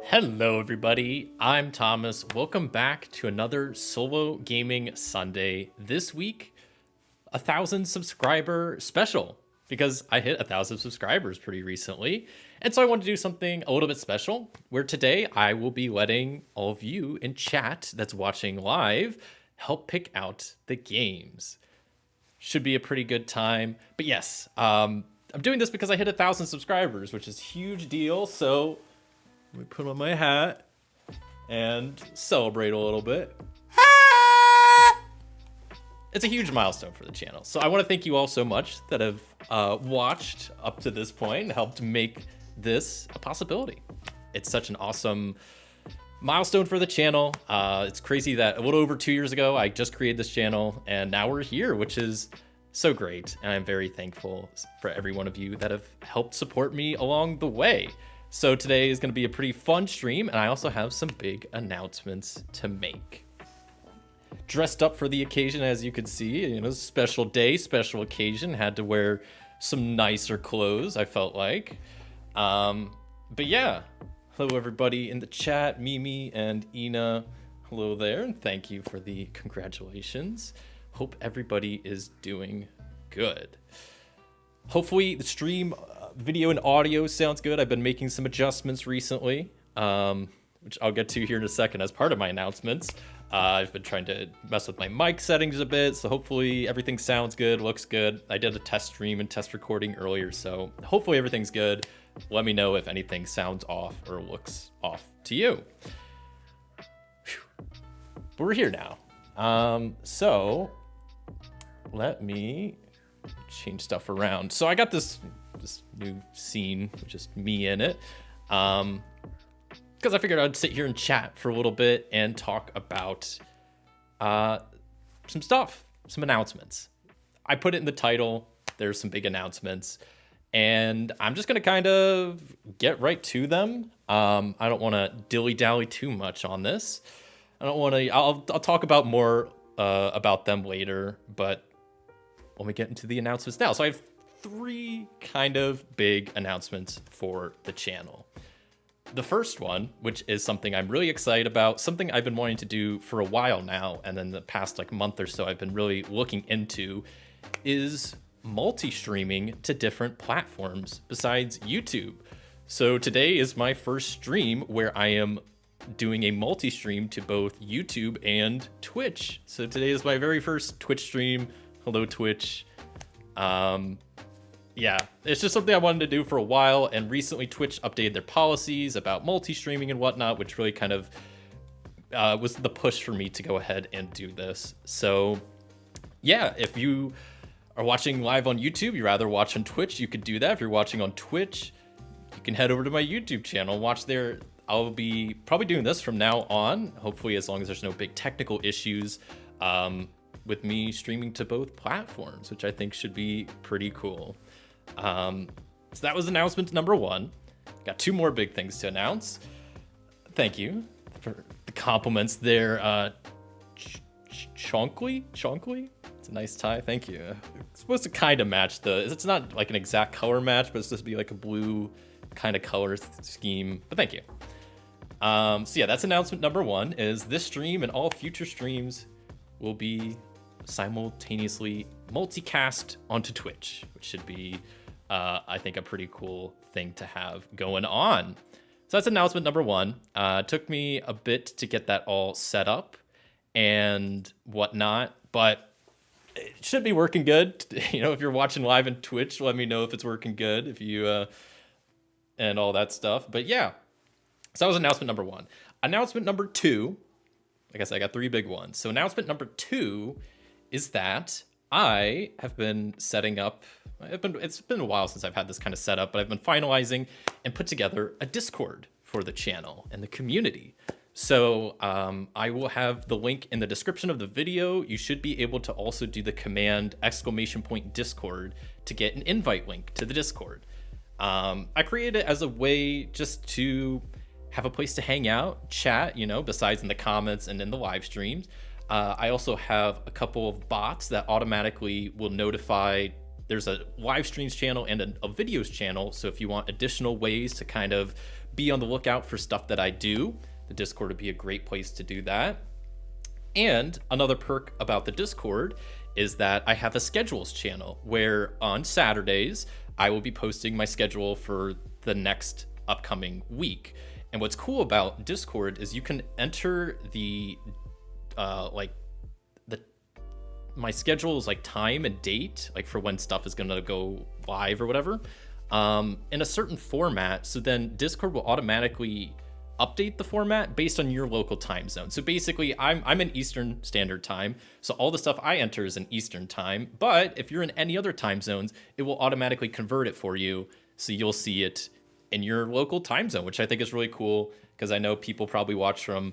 Hello everybody, I'm Thomas. Welcome back to another solo gaming Sunday. This week, 1,000 subscriber special, because I hit 1,000 subscribers pretty recently. And so I wanted to do something a little bit special, where today I will be letting all of you in chat that's watching live help pick out the games. Should be a pretty good time. But yes, I'm doing this because I hit 1,000 subscribers, which is a huge deal. So let me put on my hat and celebrate a little bit. It's a huge milestone for the channel. So I want to thank you all so much that have watched up to this point and helped make this a possibility. It's such an awesome milestone for the channel. It's crazy that a little over 2 years ago, I just created this channel and now we're here, which is so great. And I'm very thankful for every one of you that have helped support me along the way. So today is going to be a pretty fun stream, and I also have some big announcements to make. Dressed up for the occasion, as you can see, you know, special day, special occasion, had to wear some nicer clothes, I felt like. But yeah, hello everybody in the chat, Mimi and Ina, hello there, and thank you for the congratulations. Hope everybody is doing good. Hopefully the stream video and audio sounds good. I've been making some adjustments recently, which I'll get to here in a second as part of my announcements. I've been trying to mess with my mic settings a bit, so hopefully everything sounds good, looks good. I did a test stream and test recording earlier, so hopefully everything's good. Let me know if anything sounds off or looks off to you. Whew. But we're here now. So let me change stuff around. So I got this new scene with just me in it. Because I figured I'd sit here and chat for a little bit and talk about some stuff, some announcements. I put it in the title. There's some big announcements, and I'm just going to kind of get right to them. I don't want to dilly-dally too much on this. I don't want to. I'll talk about more about them later, but let me get into the announcements now. So I have 3 kind of big announcements for the channel. The first one, which is something I'm really excited about, something I've been wanting to do for a while now, and then the past month or so I've been really looking into, is multi-streaming to different platforms besides YouTube. So today is my first stream where I am doing a multi-stream to both YouTube and Twitch. So today is my very first Twitch stream. Hello, Twitch. Yeah, it's just something I wanted to do for a while, and recently Twitch updated their policies about multi-streaming and whatnot, which really kind of was the push for me to go ahead and do this. So yeah, if you are watching live on YouTube, you'd rather watch on Twitch, you could do that. If you're watching on Twitch, you can head over to my YouTube channel and watch there. I'll be probably doing this from now on, hopefully as long as there's no big technical issues, with me streaming to both platforms, which I think should be pretty cool. So that was announcement number 1. Got 2 more big things to announce. Thank you for the compliments there. Chonkly? It's a nice tie. Thank you. It's supposed to kind of match it's not like an exact color match, but it's supposed to be like a blue kind of color scheme. But thank you. So yeah, that's announcement number 1 is this stream and all future streams will be simultaneously multicast onto Twitch, which should be, I think, a pretty cool thing to have going on. So that's announcement number 1. Took me a bit to get that all set up and whatnot, but it should be working good. You know, if you're watching live on Twitch, let me know if it's working good, if you, and all that stuff. But yeah, so that was announcement number 1. Announcement number 2, like I said, I got 3 big ones. So announcement number 2 is that I have been setting up, it's been a while since I've had this kind of setup, but I've been finalizing and put together a Discord for the channel and the community. So I will have the link in the description of the video. You should be able to also do the command !Discord to get an invite link to the Discord. I created it as a way just to have a place to hang out, chat, you know, besides in the comments and in the live streams. I also have a couple of bots that automatically will notify. There's a live streams channel and a videos channel. So if you want additional ways to kind of be on the lookout for stuff that I do, the Discord would be a great place to do that. And another perk about the Discord is that I have a schedules channel where on Saturdays, I will be posting my schedule for the next upcoming week. And what's cool about Discord is you can enter the my schedule is like time and date, like for when stuff is gonna go live or whatever, in a certain format. So then Discord will automatically update the format based on your local time zone. So basically I'm in Eastern Standard Time, so all the stuff I enter is in Eastern Time, but if you're in any other time zones, it will automatically convert it for you, so you'll see it in your local time zone, which I think is really cool, because I know people probably watch from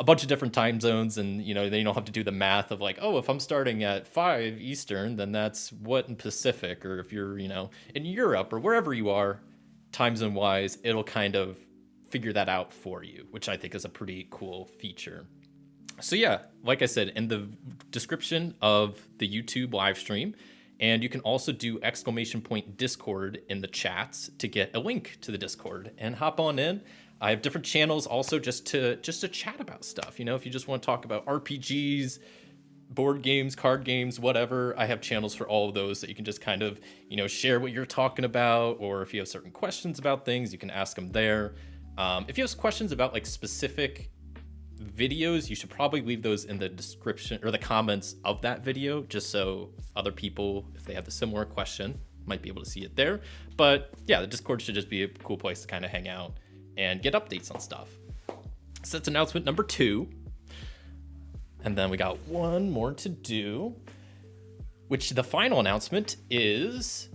a bunch of different time zones, and you know, they don't have to do the math of like, oh, if I'm starting at 5 Eastern, then that's what in Pacific, or if you're, you know, in Europe or wherever you are time zone wise, it'll kind of figure that out for you, which I think is a pretty cool feature. So yeah, like I said, in the description of the YouTube live stream, and you can also do !Discord in the chats to get a link to the Discord and hop on in. I have different channels also just to chat about stuff. You know, if you just want to talk about RPGs, board games, card games, whatever. I have channels for all of those that you can just kind of, share what you're talking about, or if you have certain questions about things, you can ask them there. If you have questions about like specific videos, you should probably leave those in the description or the comments of that video, just so other people, if they have a similar question, might be able to see it there. But yeah, the Discord should just be a cool place to kind of hang out and get updates on stuff. So that's announcement number 2. And then we got one more to do, which the final announcement is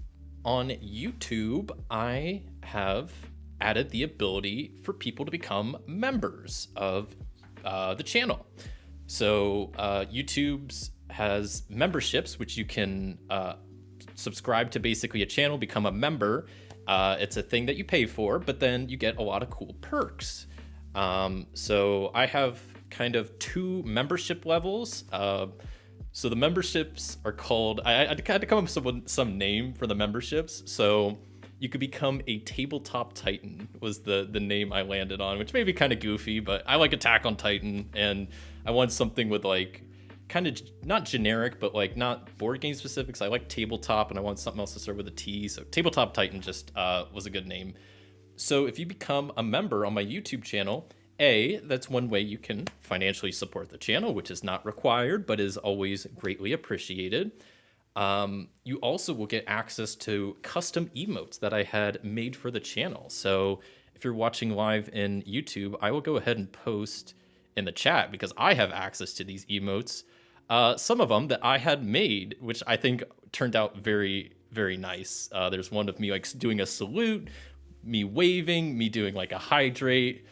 on YouTube. I have added the ability for people to become members of the channel. So YouTube's has memberships, which you can subscribe to basically a channel, become a member. It's a thing that you pay for, but then you get a lot of cool perks. So I have kind of 2 membership levels. So the memberships are called, I had to come up with some name for the memberships. So you could become a tabletop titan was the name I landed on, which may be kind of goofy, but I like Attack on Titan, and I want something with like kind of not generic, but like not board game specifics. I like tabletop, and I want something else to start with a T. So tabletop titan just was a good name. So if you become a member on my YouTube channel, that's one way you can financially support the channel, which is not required, but is always greatly appreciated. You also will get access to custom emotes that I had made for the channel. So if you're watching live in YouTube, I will go ahead and post in the chat because I have access to these emotes. Some of them that I had made, which I think turned out very, very nice. There's one of me like doing a salute, me waving, me doing like a hydrate,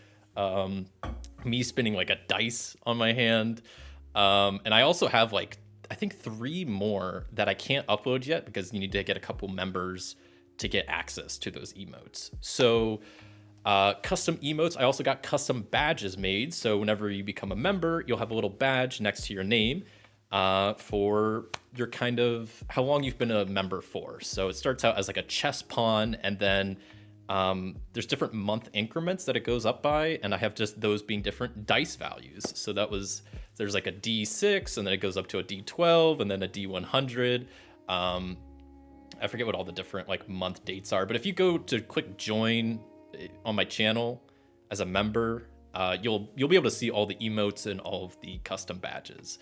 me spinning like a dice on my hand. And I also have like, I think 3 more that I can't upload yet because you need to get a couple members to get access to those emotes. So custom emotes, I also got custom badges made. So whenever you become a member, you'll have a little badge next to your name for your kind of how long you've been a member for. So it starts out as like a chess pawn, and then there's different month increments that it goes up by, and I have just those being different dice values. So there's like a D6, and then it goes up to a D12, and then a D100. I forget what all the different like month dates are, but if you go to click join on my channel as a member, you'll be able to see all the emotes and all of the custom badges.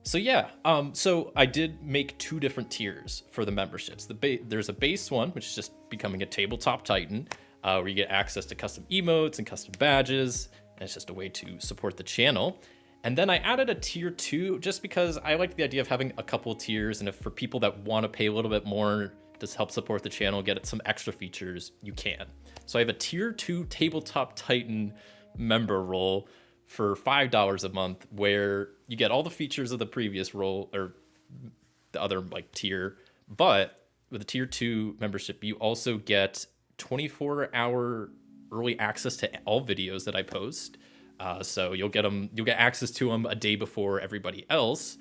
So yeah, so I did make 2 different tiers for the memberships. There's a base one, which is just becoming a tabletop titan, where you get access to custom emotes and custom badges, and it's just a way to support the channel. And then I added a tier 2 just because I like the idea of having a couple tiers, and if for people that want to pay a little bit more to help support the channel, get some extra features, you can. So I have a tier 2 tabletop titan member role for $5 a month, where you get all the features of the previous role or the other like tier, but with the tier 2 membership, you also get 24-hour early access to all videos that I post. So you'll get access to them a day before everybody else,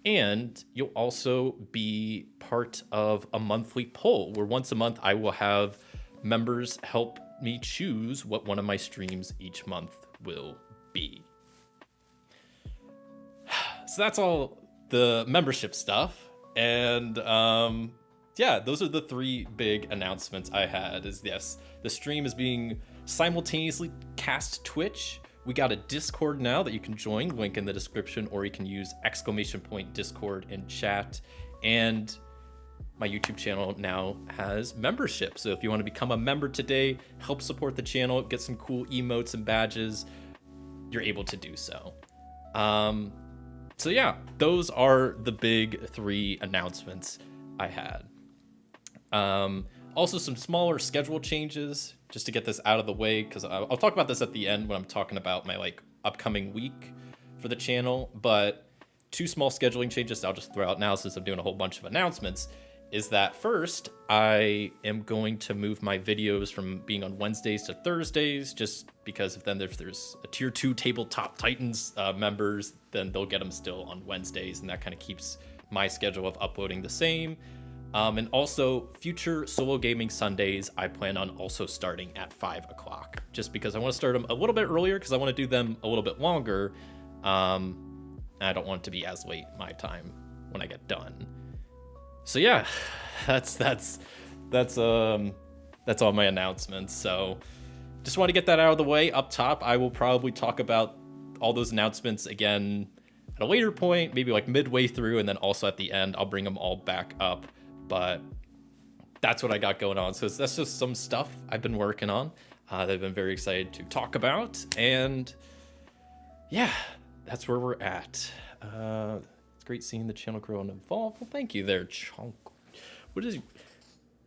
and you'll also be part of a monthly poll where once a month I will have members help me choose what one of my streams each month will be. So that's all the membership stuff, and yeah, those are the 3 big announcements I had. Is yes, the stream is being simultaneously cast to Twitch. We got a Discord now that you can join, link in the description, or you can use !Discord in chat. And my YouTube channel now has membership. So if you want to become a member today, help support the channel, get some cool emotes and badges, you're able to do so. So yeah, those are the big 3 announcements I had. Also some smaller schedule changes just to get this out of the way, because I'll talk about this at the end when I'm talking about my like upcoming week for the channel. But 2 small scheduling changes I'll just throw out now since I'm doing a whole bunch of announcements is that first, I am going to move my videos from being on Wednesdays to Thursdays, just because if there's a tier 2 tabletop titans members, then they'll get them still on Wednesdays, and that kind of keeps my schedule of uploading the same. And also future solo gaming Sundays, I plan on also starting at 5 o'clock, just because I want to start them a little bit earlier because I want to do them a little bit longer. and I don't want it to be as late my time when I get done. So yeah, that's all my announcements. So just want to get that out of the way up top. I will probably talk about all those announcements again at a later point, maybe like midway through, and then also at the end I'll bring them all back up. But that's what I got going on. So that's just some stuff I've been working on that I've been very excited to talk about. And yeah, that's where we're at. It's great seeing the channel grow and evolve. Well, thank you there, Chonk. What is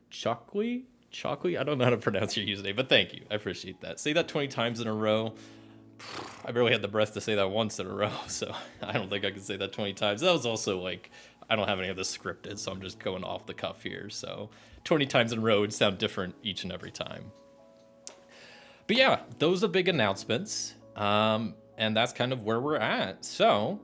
Chockley? Chockley? I don't know how to pronounce your username, but thank you. I appreciate that. Say that 20 times in a row. I barely had the breath to say that once in a row, so I don't think I can say that 20 times. That was also like, I don't have any of this scripted, so I'm just going off the cuff here. So 20 times in a row would sound different each and every time. But yeah, those are big announcements. And that's kind of where we're at. So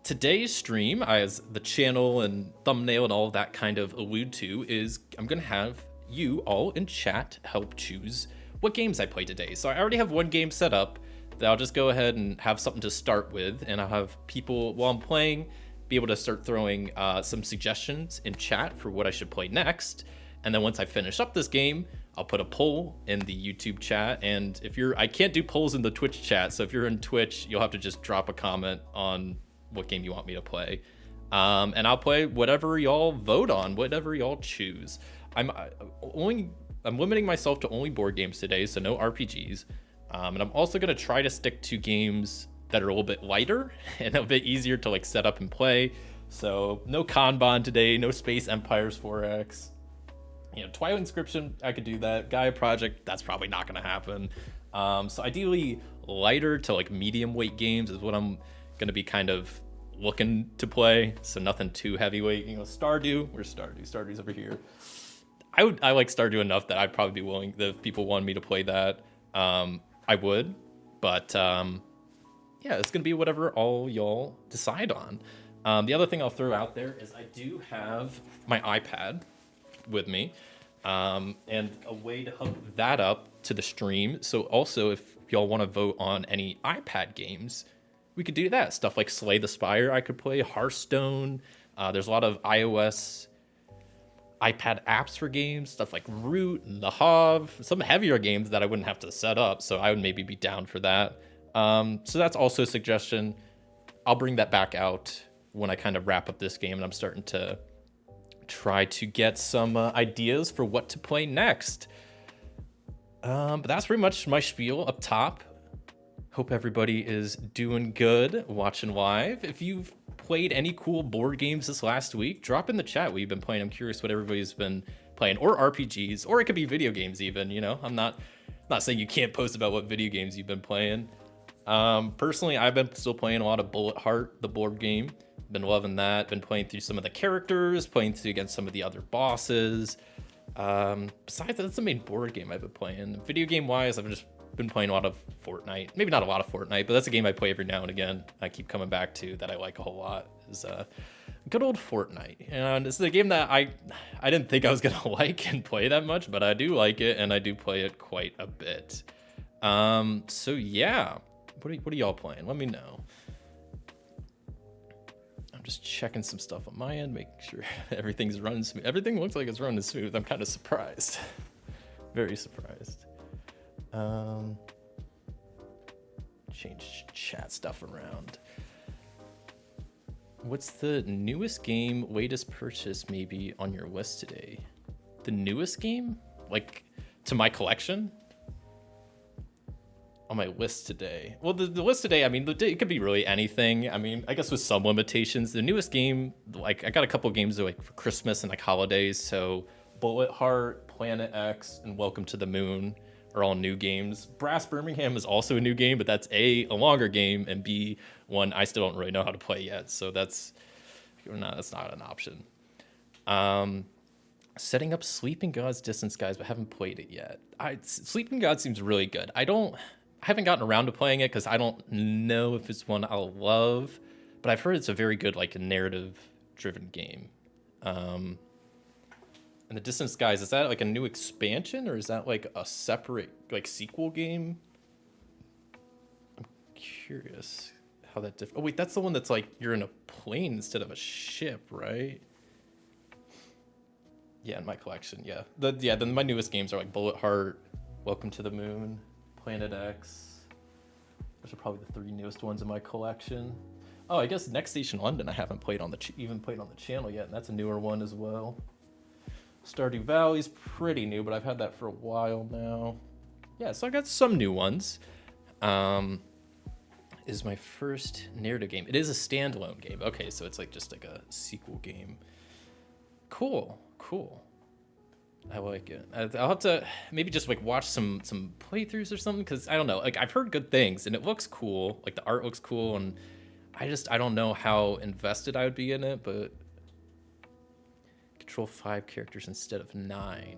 today's stream, as the channel and thumbnail and all of that kind of allude to, is I'm going to have you all in chat help choose what games I play today. So I already have one game set up that I'll just go ahead and have something to start with, and I'll have people, while I'm playing, be able to start throwing some suggestions in chat for what I should play next. And then once I finish up this game, I'll put a poll in the YouTube chat. And if I can't do polls in the Twitch chat, so if you're in Twitch, you'll have to just drop a comment on what game you want me to play. And I'll play whatever y'all vote on, whatever y'all choose. I'm limiting myself to only board games today, so no RPGs. And I'm also going to try to stick to games that are a little bit lighter and a bit easier to like set up and play. So no Kanban today, no Space Empires 4X. You know, Twilight Inscription, I could do that. Gaia Project, that's probably not going to happen. So ideally, lighter to like medium weight games is what I'm going to be kind of looking to play. So nothing too heavyweight. You know, Stardew, where's Stardew? Stardew's over here. I like Stardew enough that I'd probably be willing, if people want me to play that, I would. But yeah, it's going to be whatever all y'all decide on. The other thing I'll throw out there is I do have my iPad with me, and a way to hook that up to the stream. So also, if y'all want to vote on any iPad games, we could do that. Stuff like Slay the Spire I could play, Hearthstone. There's a lot of iOS iPad apps for games, stuff like Root and The Hov, some heavier games that I wouldn't have to set up, so I would maybe be down for that. So that's also a suggestion. I'll bring that back out when I kind of wrap up this game and I'm starting to try to get some ideas for what to play next. But that's pretty much my spiel up top. Hope everybody is doing good watching live. If you've played any cool board games this last week, drop in the chat what you've been playing. I'm curious what everybody's been playing, or RPGs, or it could be video games even, you know. I'm not saying you can't post about what video games you've been playing. Personally, I've been still playing a lot of Bullet Heart, the board game. Been loving that. Been playing through some of the characters, playing through against some of the other bosses. Besides, that's the main board game I've been playing. Video game wise, I've just been playing a lot of Fortnite. Maybe not a lot of Fortnite, but that's a game I play every now and again. I keep coming back to that I like a whole lot. Is good old Fortnite. And it's a game that I didn't think I was gonna like and play that much, but I do like it and I do play it quite a bit. So yeah, what are y'all playing? Let me know. I'm just checking some stuff on my end, making sure everything's running smooth. Everything looks like it's running smooth. I'm kind of surprised. Very surprised. Change chat stuff around. What's the newest game, latest purchase maybe on your list today? The newest game? Like, to my collection? On my list today. Well, the list today, I mean, it could be really anything. I mean, I guess with some limitations. The newest game, like, I got a couple games like for Christmas and like holidays. So Bullet Heart, Planet X, and Welcome to the Moon are all new games. Brass Birmingham is also a new game, but that's A, longer game, and B, one I still don't really know how to play yet. So that's not an option. Setting up Sleeping Gods Distance Guys, but haven't played it yet. Sleeping God seems really good. I haven't gotten around to playing it because I don't know if it's one I'll love, but I've heard it's a very good like narrative-driven game. And the Distance Guys, is that like a new expansion or is that like a separate like sequel game? I'm curious. how that different. Oh wait, that's the one that's like you're in a plane instead of a ship, right? Yeah, in my collection, yeah. Then my newest games are like Bullet Heart, Welcome to the Moon, Planet X. Those are probably the 3 newest ones in my collection. Oh, I guess Next Station London I haven't played on the channel yet, and that's a newer one as well. Stardew Valley's pretty new, but I've had that for a while now. Yeah, so I got some new ones. Is my first narrative game. It is a standalone game. Okay, so it's like just like a sequel game. Cool. I like it. I'll have to maybe just like watch some playthroughs or something, because I don't know. Like I've heard good things and it looks cool. Like the art looks cool, and I don't know how invested I would be in it, but control 5 characters instead of 9.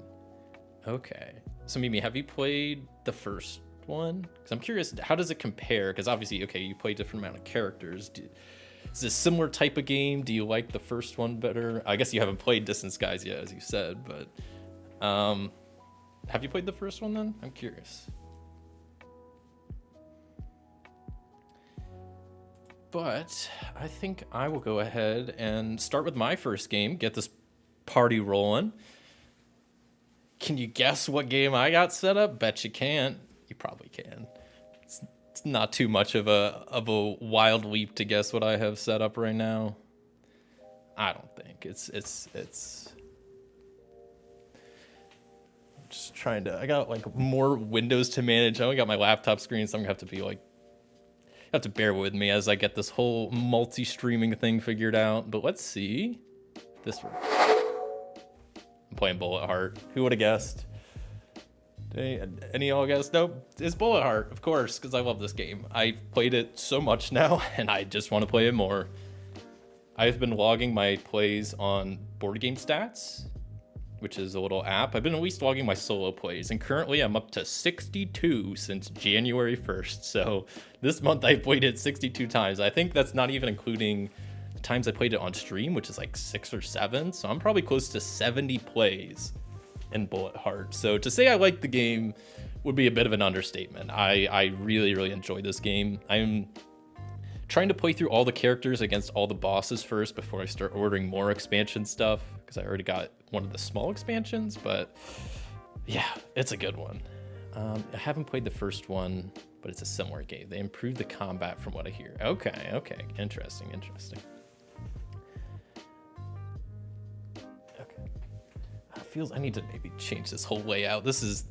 Okay. So Mimi, have you played the first one? Because I'm curious, how does it compare? Because obviously, okay, you play a different amount of characters. Is this a similar type of game? Do you like the first one better? I guess you haven't played Distant Skies yet, as you said, but have you played the first one then? I'm curious. But I think I will go ahead and start with my first game, get this party rolling. Can you guess what game I got set up? Bet you can't. You probably can. It's not too much of a wild leap to guess what I have set up right now. I don't think it's I'm just trying to, I got like more windows to manage. I only got my laptop screen, so I'm gonna have to bear with me as I get this whole multi-streaming thing figured out. But let's see if this works. I'm playing Bullet Heart. Who would have guessed? Any of y'all guess? Nope, it's Bullet Heart, of course, because I love this game. I've played it so much now, and I just want to play it more. I've been logging my plays on Board Game Stats, which is a little app. I've been at least logging my solo plays, and currently I'm up to 62 since January 1st. So this month I played it 62 times. I think that's not even including the times I played it on stream, which is like 6 or 7. So I'm probably close to 70 plays in Bullet Heart. So to say I like the game would be a bit of an understatement. I really, really enjoy this game. I'm trying to play through all the characters against all the bosses first before I start ordering more expansion stuff, because I already got one of the small expansions. But yeah, it's a good one. I haven't played the first one, but it's a similar game. They improved the combat from what I hear. Okay, interesting. Feels I need to maybe change this whole layout. This is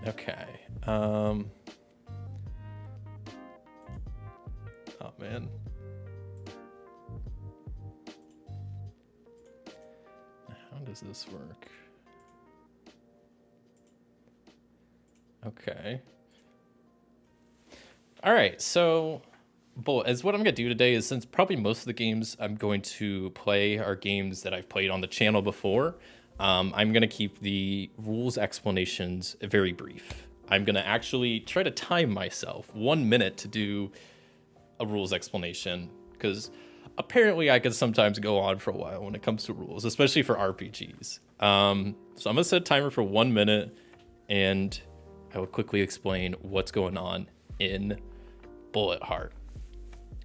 okay. Oh man. How does this work? Okay. All right, so as what I'm going to do today is, since probably most of the games I'm going to play are games that I've played on the channel before, I'm going to keep the rules explanations very brief. I'm going to actually try to time myself 1 minute to do a rules explanation, because apparently I can sometimes go on for a while when it comes to rules, especially for RPGs. So I'm going to set a timer for 1 minute, and I will quickly explain what's going on in Bullet Heart.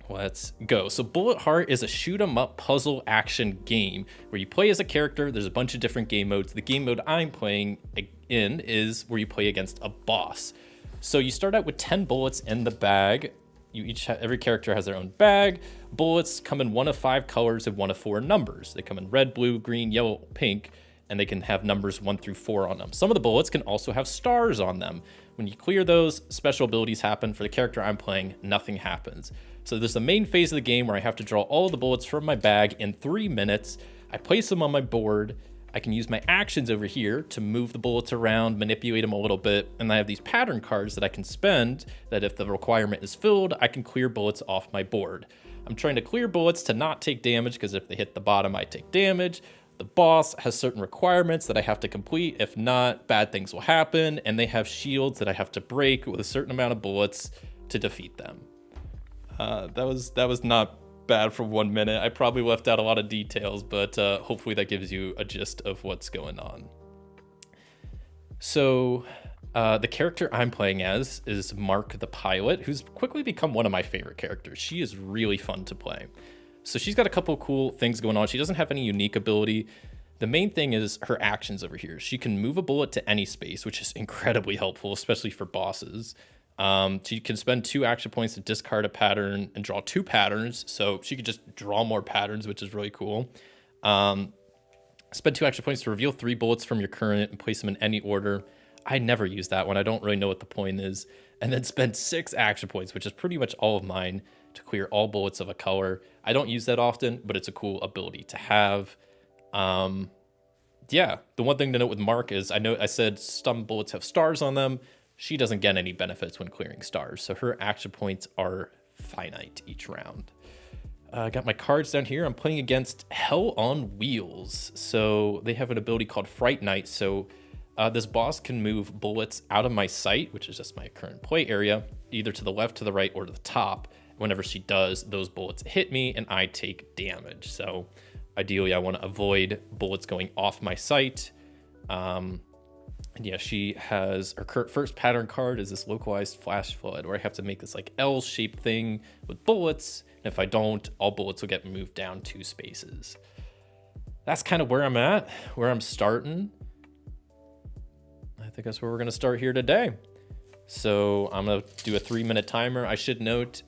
Let's go. So Bullet Heart is a shoot 'em up puzzle action game where you play as a character. There's a bunch of different game modes. The game mode I'm playing in is where you play against a boss. So you start out with 10 bullets in the bag. Every character has their own bag. Bullets come in 1 of 5 colors and 1 of 4 numbers. They come in red, blue, green, yellow, pink, and they can have numbers 1 through 4 on them. Some of the bullets can also have stars on them. When you clear those, special abilities happen. For the character I'm playing, nothing happens. So there's the main phase of the game where I have to draw all of the bullets from my bag in 3 minutes. I place them on my board. I can use my actions over here to move the bullets around, manipulate them a little bit, and I have these pattern cards that I can spend that if the requirement is filled, I can clear bullets off my board. I'm trying to clear bullets to not take damage, because if they hit the bottom, I take damage. The boss has certain requirements that I have to complete. If not, bad things will happen, and they have shields that I have to break with a certain amount of bullets to defeat them. That was not bad for 1 minute. I probably left out a lot of details, but hopefully that gives you a gist of what's going on. So The character I'm playing as is Marc the pilot, who's quickly become one of my favorite characters. She is really fun to play. So she's got a couple cool things going on. She doesn't have any unique ability. The main thing is her actions over here. She can move a bullet to any space, which is incredibly helpful, especially for bosses. She can spend 2 action points to discard a pattern and draw 2 patterns. So she could just draw more patterns, which is really cool. Spend 2 action points to reveal 3 bullets from your current and place them in any order. I never use that one. I don't really know what the point is. And then spend 6 action points, which is pretty much all of mine, to clear all bullets of a color. I don't use that often, but it's a cool ability to have. Yeah, the one thing to note with Marc is I said some bullets have stars on them. She doesn't get any benefits when clearing stars, so her action points are finite each round. I got my cards down here. I'm playing against Hell on Wheels. So they have an ability called Fright Night. So this boss can move bullets out of my sight, which is just my current play area, either to the left, to the right, or to the top. Whenever she does, those bullets hit me and I take damage. So ideally, I want to avoid bullets going off my sight. And yeah, she has her first pattern card is this localized flash flood, where I have to make this like L-shaped thing with bullets. And if I don't, all bullets will get moved down 2 spaces. That's kind of where I'm at, where I'm starting. I think that's where we're going to start here today. So I'm going to do a 3-minute timer. I should note,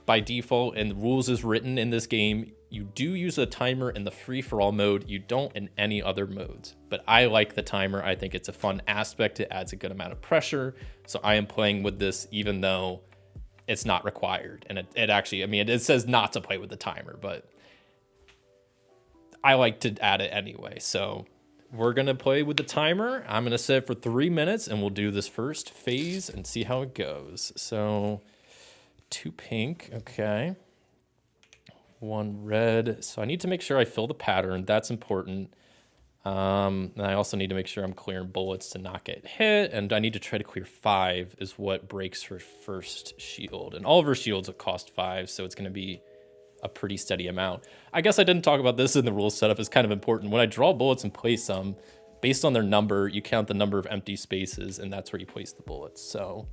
by default, and the rules is written in this game, you do use a timer in the free-for-all mode. You don't in any other modes. But I like the timer. I think it's a fun aspect. It adds a good amount of pressure. So I am playing with this even though it's not required. And it actually, I mean, it says not to play with the timer, but I like to add it anyway. So we're going to play with the timer. I'm going to set it for 3 minutes, and we'll do this first phase and see how it goes. So 2 pink, okay. 1 red. So I need to make sure I fill the pattern. That's important. And I also need to make sure I'm clearing bullets to not get hit. And I need to try to clear 5 is what breaks her first shield. And all of her shields will cost 5, so it's going to be a pretty steady amount. I guess I didn't talk about this in the rules setup. It's kind of important. When I draw bullets and place them, based on their number, you count the number of empty spaces, and that's where you place the bullets. So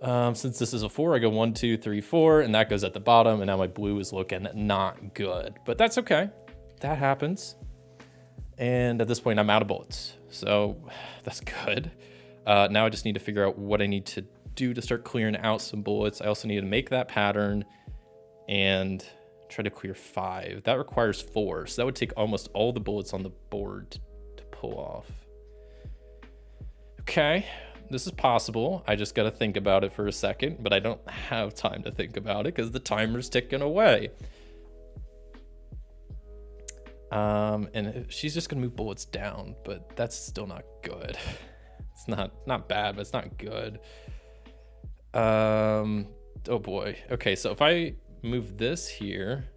since this is a 4, I go 1, 2, 3, 4, and that goes at the bottom, and now my blue is looking not good. But that's okay. That happens. And at this point, I'm out of bullets. So that's good. Now I just need to figure out what I need to do to start clearing out some bullets. I also need to make that pattern and try to clear 5. That requires 4, so that would take almost all the bullets on the board to pull off. Okay, this is possible. I just got to think about it for a second, but I don't have time to think about it because the timer's ticking away. And she's just gonna move bullets down, but that's still not good. It's not bad, but it's not good. Oh boy. Okay, so if I move this here,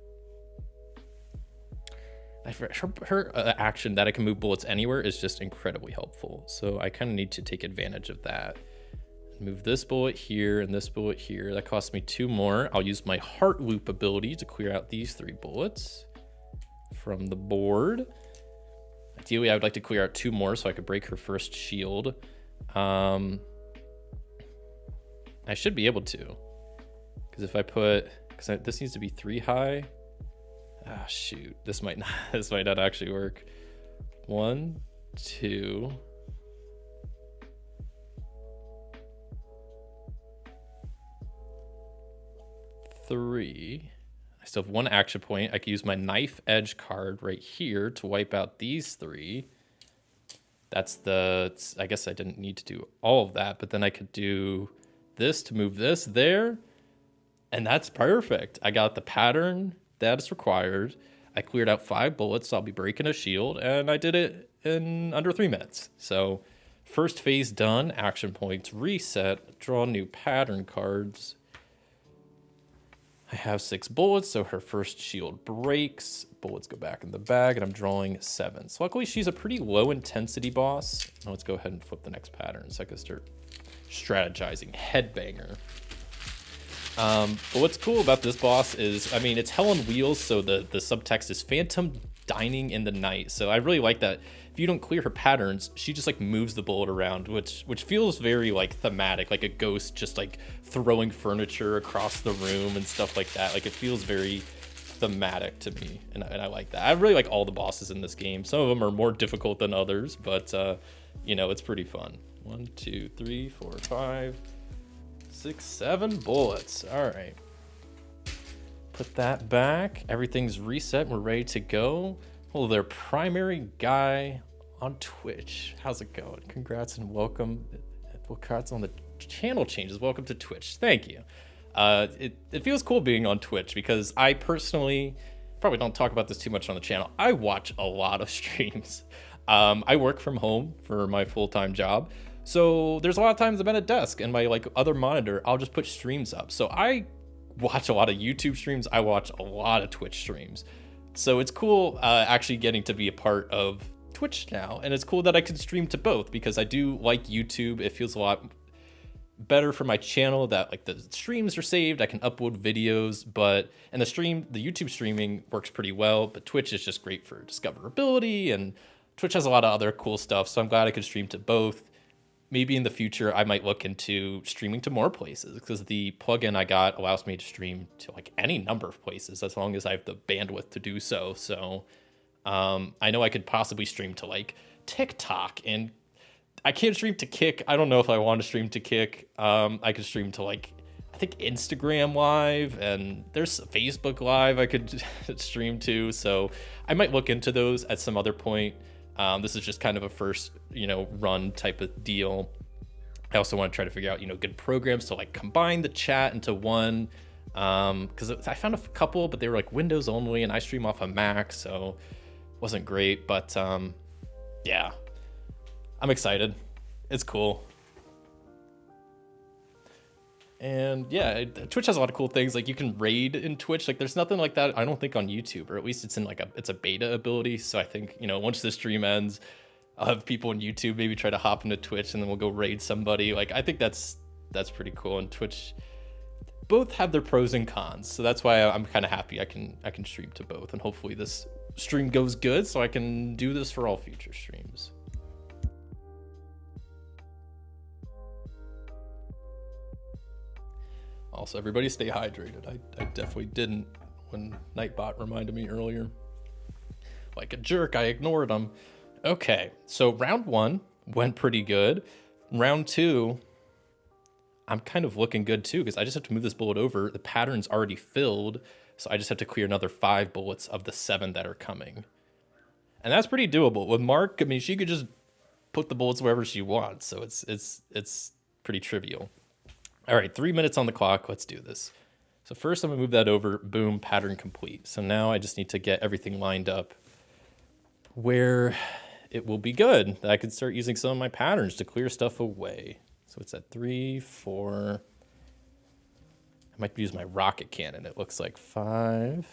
her action that I can move bullets anywhere is just incredibly helpful. So I kind of need to take advantage of that. Move this bullet here and this bullet here. That costs me 2 more. I'll use my heart loop ability to clear out these 3 bullets from the board. Ideally, I would like to clear out 2 more so I could break her first shield. I should be able to, because if I put, this needs to be 3 high. Ah, shoot, this might not actually work. 1, 2. 3. I still have 1 action point. I could use my knife edge card right here to wipe out these 3. I guess I didn't need to do all of that, but then I could do this to move this there, and that's perfect. I got the pattern that is required. I cleared out 5 bullets, so I'll be breaking a shield, and I did it in under 3 minutes. So first phase done, action points reset, draw new pattern cards. I have 6 bullets, so her first shield breaks. Bullets go back in the bag, and I'm drawing 7. So luckily, she's a pretty low-intensity boss. Now let's go ahead and flip the next pattern so I can start strategizing. Headbanger. But what's cool about this boss is, I mean, it's Hell on Wheels, so the subtext is Phantom dining in the night. So I really like that. If you don't clear her patterns, she just like moves the bullet around, which feels very like thematic, like a ghost just like throwing furniture across the room and stuff like that. Like it feels very thematic to me, and I like that. I really like all the bosses in this game. Some of them are more difficult than others, but you know, it's pretty fun. 1, 2, 3, 4, 5, 6, 7 bullets. All right. Put that back. Everything's reset. We're ready to go. Hello there, primary guy on Twitch. How's it going? Congrats and welcome. Congrats on the channel changes. Welcome to Twitch. Thank you. It feels cool being on Twitch because I personally probably don't talk about this too much on the channel. I watch a lot of streams. I work from home for my full-time job. So there's a lot of times I'm at a desk and my like other monitor, I'll just put streams up. So I watch a lot of YouTube streams. I watch a lot of Twitch streams. So it's cool actually getting to be a part of Twitch now. And it's cool that I can stream to both because I do like YouTube. It feels a lot better for my channel that like the streams are saved. I can upload videos, and the YouTube streaming works pretty well, but Twitch is just great for discoverability, and Twitch has a lot of other cool stuff. So I'm glad I could stream to both. Maybe in the future, I might look into streaming to more places because the plugin I got allows me to stream to like any number of places as long as I have the bandwidth to do so. So I know I could possibly stream to like TikTok, and I can't stream to Kick. I don't know if I want to stream to Kick. I could stream to like, I think Instagram Live, and there's Facebook Live I could stream to. So I might look into those at some other point. This is just kind of a first, run type of deal. I also want to try to figure out, good programs to like combine the chat into one. Because I found a couple, but they were like Windows only, and I stream off a Mac, so it wasn't great. But yeah, I'm excited. It's cool. And yeah, Twitch has a lot of cool things. Like you can raid in Twitch. Like there's nothing like that, I don't think, on YouTube, or at least it's in like it's a beta ability. So I think, once this stream ends, I'll have people on YouTube maybe try to hop into Twitch and then we'll go raid somebody. Like I think that's pretty cool. And Twitch, both have their pros and cons. So that's why I'm kind of happy I can stream to both. And hopefully this stream goes good so I can do this for all future streams. Also, everybody stay hydrated. I definitely didn't when Nightbot reminded me earlier. Like a jerk, I ignored him. Okay, so round 1 went pretty good. Round 2, I'm kind of looking good too because I just have to move this bullet over. The pattern's already filled, so I just have to clear another 5 bullets of the 7 that are coming. And that's pretty doable. With Marc, I mean, she could just put the bullets wherever she wants, so it's pretty trivial. All right, 3 minutes on the clock. Let's do this. So first I'm gonna move that over. Boom, pattern complete. So now I just need to get everything lined up where it will be good. I can start using some of my patterns to clear stuff away. So it's at 3, 4. I might use my rocket cannon. It looks like 5,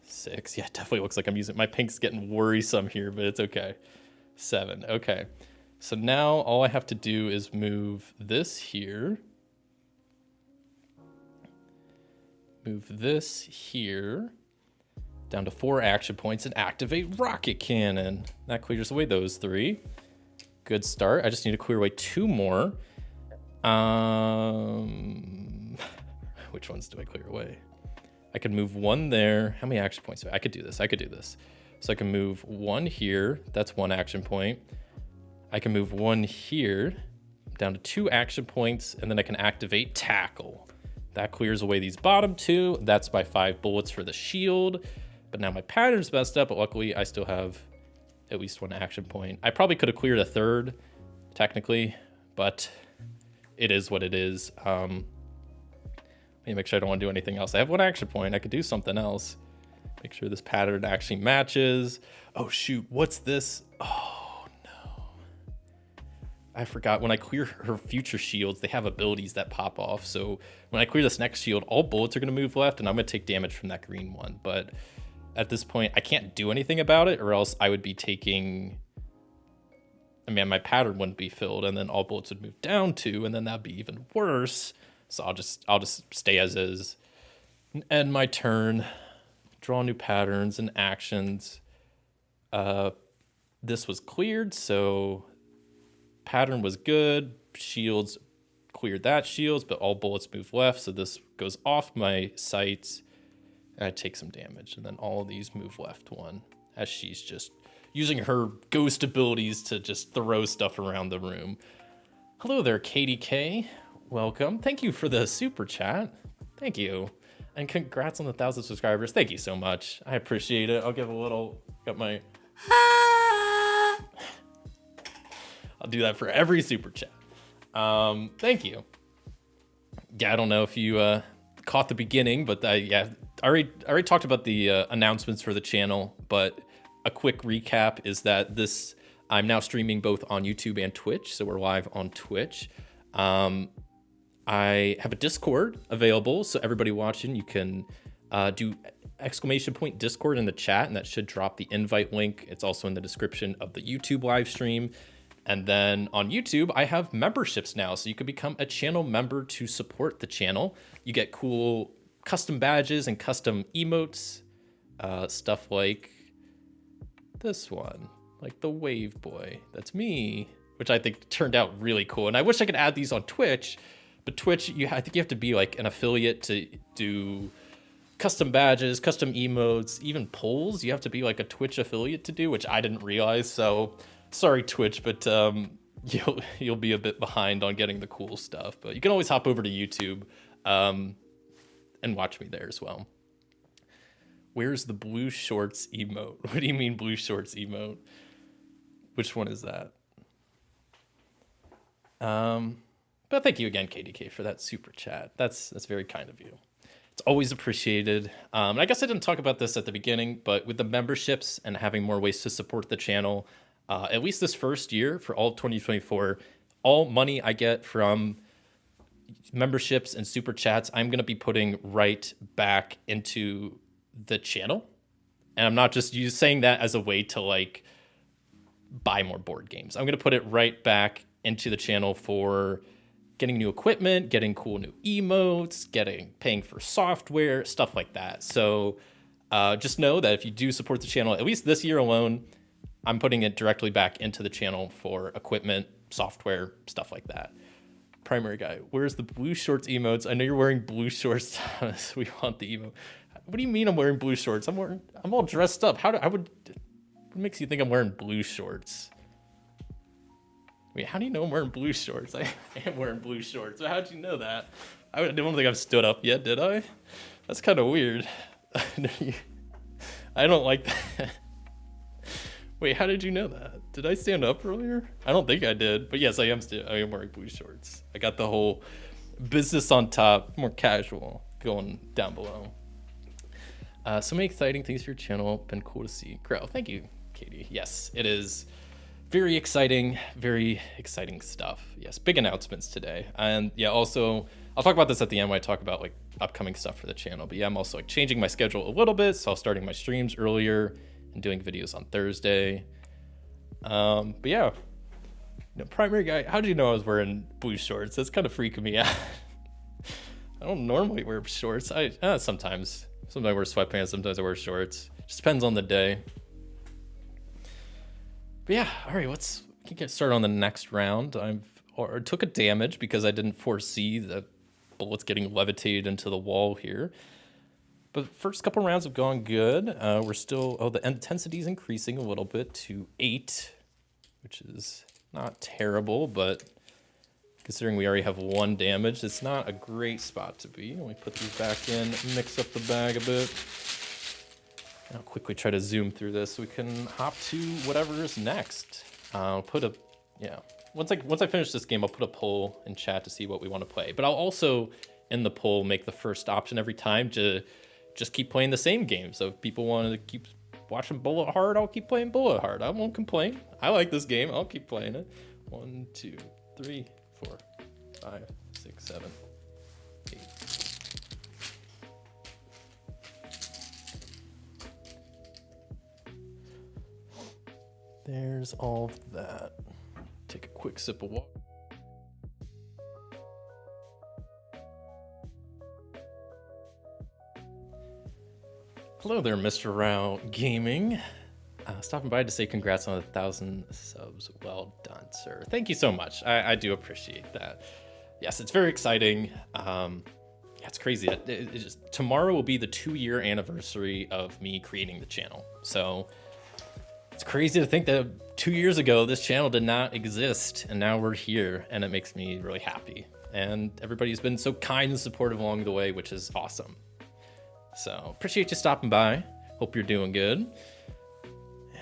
6. Yeah, it definitely looks like I'm using, my pink's getting worrisome here, but it's okay. 7, okay. So now all I have to do is move this here. Move this here. Down to 4 action points and activate rocket cannon. That clears away those 3. Good start. I just need to clear away 2 more. Which ones do I clear away? I could move 1 there. How many action points? I could do this. So I can move 1 here. That's 1 action point. I can move 1 here down to 2 action points, and then I can activate tackle. That clears away these bottom 2. That's my 5 bullets for the shield. But now my pattern's messed up, but luckily I still have at least 1 action point. I probably could have cleared a 3rd, technically, but it is what it is. Let me make sure I don't want to do anything else. I have 1 action point. I could do something else. Make sure this pattern actually matches. Oh shoot, what's this? Oh, I forgot. When I clear her future shields, they have abilities that pop off. So when I clear this next shield, all bullets are going to move left, and I'm going to take damage from that green one. But at this point, I can't do anything about it, or else I would be taking... I mean, my pattern wouldn't be filled, and then all bullets would move down 2, and then that'd be even worse. So I'll just stay as is. End my turn. draw new patterns and actions. This was cleared, so pattern was good. Shields cleared that shields, but all bullets move left, so this goes off my sight. I take some damage, and then all of these move left one, as she's just using her ghost abilities to just throw stuff around the room. Hello there, Katie K. Welcome. Thank you for the super chat. Thank you. And congrats on the 1,000 subscribers. Thank you so much. I appreciate it. I'll give a little, got my... I'll do that for every super chat. Thank you. Yeah, I don't know if you caught the beginning, but I already talked about the announcements for the channel, but a quick recap is that I'm now streaming both on YouTube and Twitch, so we're live on Twitch. I have a Discord available, so everybody watching, you can do !Discord in the chat, and that should drop the invite link. It's also in the description of the YouTube live stream. And then on YouTube, I have memberships now, so you can become a channel member to support the channel. You get cool custom badges and custom emotes, stuff like this one, like the Wave Boy. That's me, which I think turned out really cool. And I wish I could add these on Twitch, but Twitch, I think you have to be like an affiliate to do custom badges, custom emotes, even polls. You have to be like a Twitch affiliate to do, which I didn't realize. So sorry, Twitch, but you'll be a bit behind on getting the cool stuff. But you can always hop over to YouTube and watch me there as well. Where's the blue shorts emote? What do you mean blue shorts emote? Which one is that? But thank you again, KDK, for that super chat. That's very kind of you. It's always appreciated. And I guess I didn't talk about this at the beginning, but with the memberships and having more ways to support the channel, at least this first year for all of 2024, all money I get from memberships and super chats, I'm going to be putting right back into the channel. And I'm not just saying that as a way to like buy more board games. I'm going to put it right back into the channel for getting new equipment, getting cool new emotes, paying for software, stuff like that. So just know that if you do support the channel, at least this year alone, I'm putting it directly back into the channel for equipment, software, stuff like that. Primary guy, where's the blue shorts emotes? I know you're wearing blue shorts, Thomas. We want the emote. What do you mean I'm wearing blue shorts? I'm all dressed up. What makes you think I'm wearing blue shorts? Wait, how do you know I'm wearing blue shorts? I am wearing blue shorts. How'd you know that? I don't think I've stood up yet, did I? That's kind of weird. I don't like that. Wait, how did you know that? Did I stand up earlier? I don't think I did, but yes, I am wearing blue shorts. I got the whole business on top, more casual, going down below. So many exciting things for your channel. Been cool to see grow. Thank you, Katie. Yes, it is very exciting stuff. Yes, big announcements today. And yeah, also, I'll talk about this at the end when I talk about like upcoming stuff for the channel. But yeah, I'm also like changing my schedule a little bit. So I'm starting my streams earlier and doing videos on Thursday. But yeah, primary guy, how did you know I was wearing blue shorts? That's kind of freaking me out. I don't normally wear shorts. Sometimes I wear sweatpants, sometimes I wear shorts. Just depends on the day. But yeah, all right, we can get started on the next round. I took a damage because I didn't foresee the bullets getting levitated into the wall here. But first couple rounds have gone good. We're still, the intensity is increasing a little bit to 8, which is not terrible, but considering we already have 1 damage, it's not a great spot to be. Let me put these back in, mix up the bag a bit. I'll quickly try to zoom through this so we can hop to whatever is next. Once I finish this game, I'll put a poll in chat to see what we want to play. But I'll also, in the poll, make the first option every time to just keep playing the same game. So if people want to keep watching Bullet Hard, I'll keep playing Bullet Hard. I won't complain. I like this game. I'll keep playing it. 1, 2, 3, 4, 5, 6, 7, 8. There's all of that. Take a quick sip of water. Hello there, Mr. Rao Gaming. Stopping by to say congrats on 1,000 subs. Well done, sir. Thank you so much. I do appreciate that. Yes, it's very exciting. Yeah, it's crazy. Tomorrow will be the 2-year anniversary of me creating the channel. So it's crazy to think that 2 years ago, this channel did not exist, and now we're here, and it makes me really happy. And everybody's been so kind and supportive along the way, which is awesome. So appreciate you stopping by. Hope you're doing good.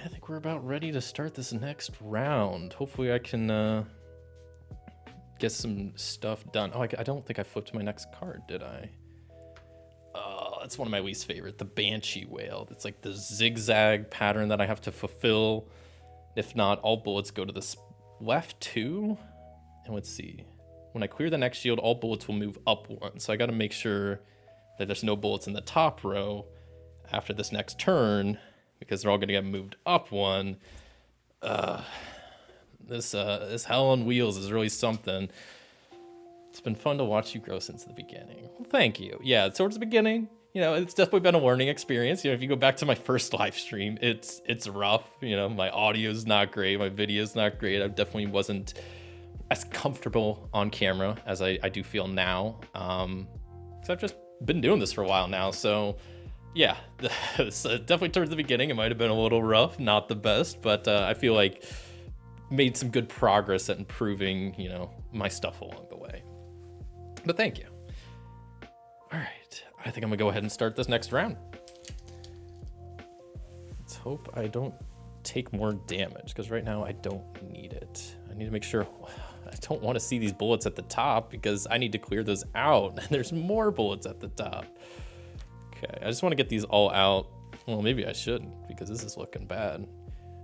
I think we're about ready to start this next round. Hopefully I can get some stuff done. Oh, I don't think I flipped my next card, did I? Oh, that's one of my least favorite, the Banshee Whale. It's like the zigzag pattern that I have to fulfill. If not, all bullets go to the left too. And let's see. When I clear the next shield, all bullets will move up one. So I got to make sure that there's no bullets in the top row after this next turn, because they're all going to get moved up one. This hell on wheels is really something. It's been fun to watch you grow since the beginning. Well, thank you. Yeah, towards the beginning, you know, it's definitely been a learning experience. You know, if you go back to my first live stream, it's rough. You know, my audio's not great, my video's not great. I definitely wasn't as comfortable on camera as I do feel now. Because I've just been doing this for a while now, so yeah, definitely towards the beginning, it might have been a little rough, not the best, but I feel like made some good progress at improving, you know, my stuff along the way. But thank you. All right, I think I'm gonna go ahead and start this next round. Let's hope I don't take more damage, because right now I don't need it. I need to make sure. I don't want to see these bullets at the top because I need to clear those out. And there's more bullets at the top. Okay, I just want to get these all out. Well, maybe I shouldn't, because this is looking bad.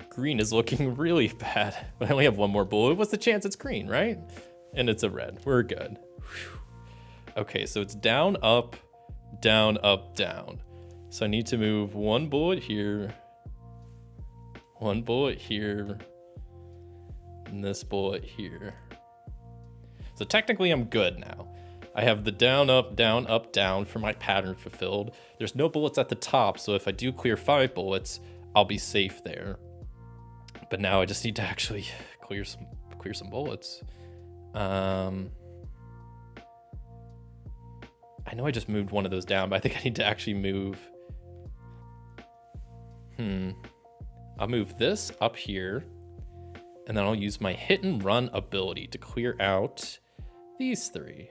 Green is looking really bad, but I only have one more bullet. What's the chance it's green, right? And it's a red. We're good. Whew. Okay, so it's down, up, down, up, down. So I need to move one bullet here, one bullet here, and this bullet here. So technically I'm good now. I have the down, up, down for my pattern fulfilled. There's no bullets at the top, so if I do clear 5 bullets, I'll be safe there. But now I just need to actually clear some bullets. I know I just moved one of those down, but I think I need to actually move. I'll move this up here, and then I'll use my hit and run ability to clear out these 3.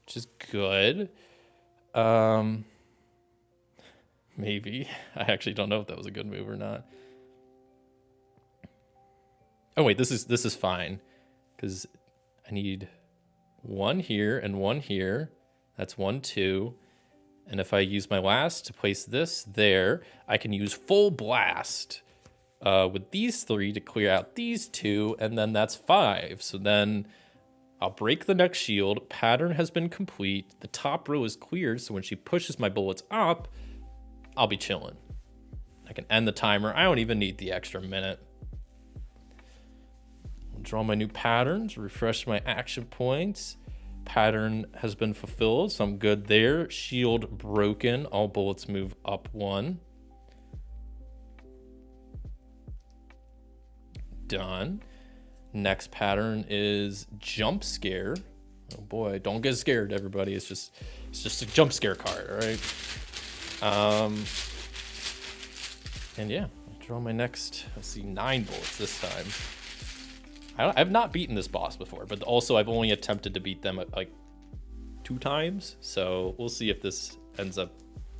Which is good. Maybe. I actually don't know if that was a good move or not. Oh wait, this is fine, because I need one here and one here. That's 1, 2. And if I use my last to place this there, I can use full blast with these 3 to clear out these 2, and then that's 5. So then I'll break the next shield. Pattern has been complete. The top row is cleared, so when she pushes my bullets up, I'll be chilling. I can end the timer. I don't even need the extra minute. I'll draw my new patterns, refresh my action points. Pattern has been fulfilled, so I'm good there. Shield broken. All bullets move up 1. Done. Next pattern is jump scare. Oh boy, don't get scared, everybody. It's just a jump scare card, all right? And yeah, I'll draw my next, let's see, 9 bullets this time. I've not beaten this boss before, but also I've only attempted to beat them like 2 times. So we'll see if this ends up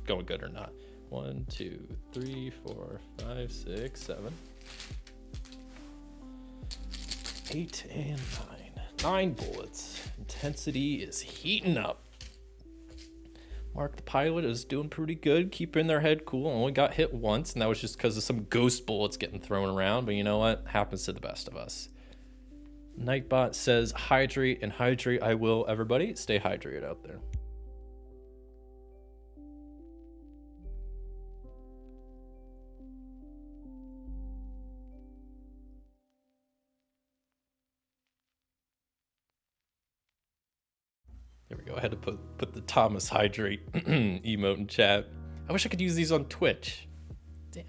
going good or not. 1, 2, 3, 4, 5, 6, 7, 8, and 9. 9 bullets. Intensity is heating up. Marc the pilot is doing pretty good, keeping their head cool. Only got hit once, and that was just because of some ghost bullets getting thrown around. But you know what? Happens to the best of us. Nightbot says, hydrate, and hydrate I will, everybody. Stay hydrated out there. There we go. I had to put the Thomas Hydrate emote in chat. I wish I could use these on Twitch. Damn.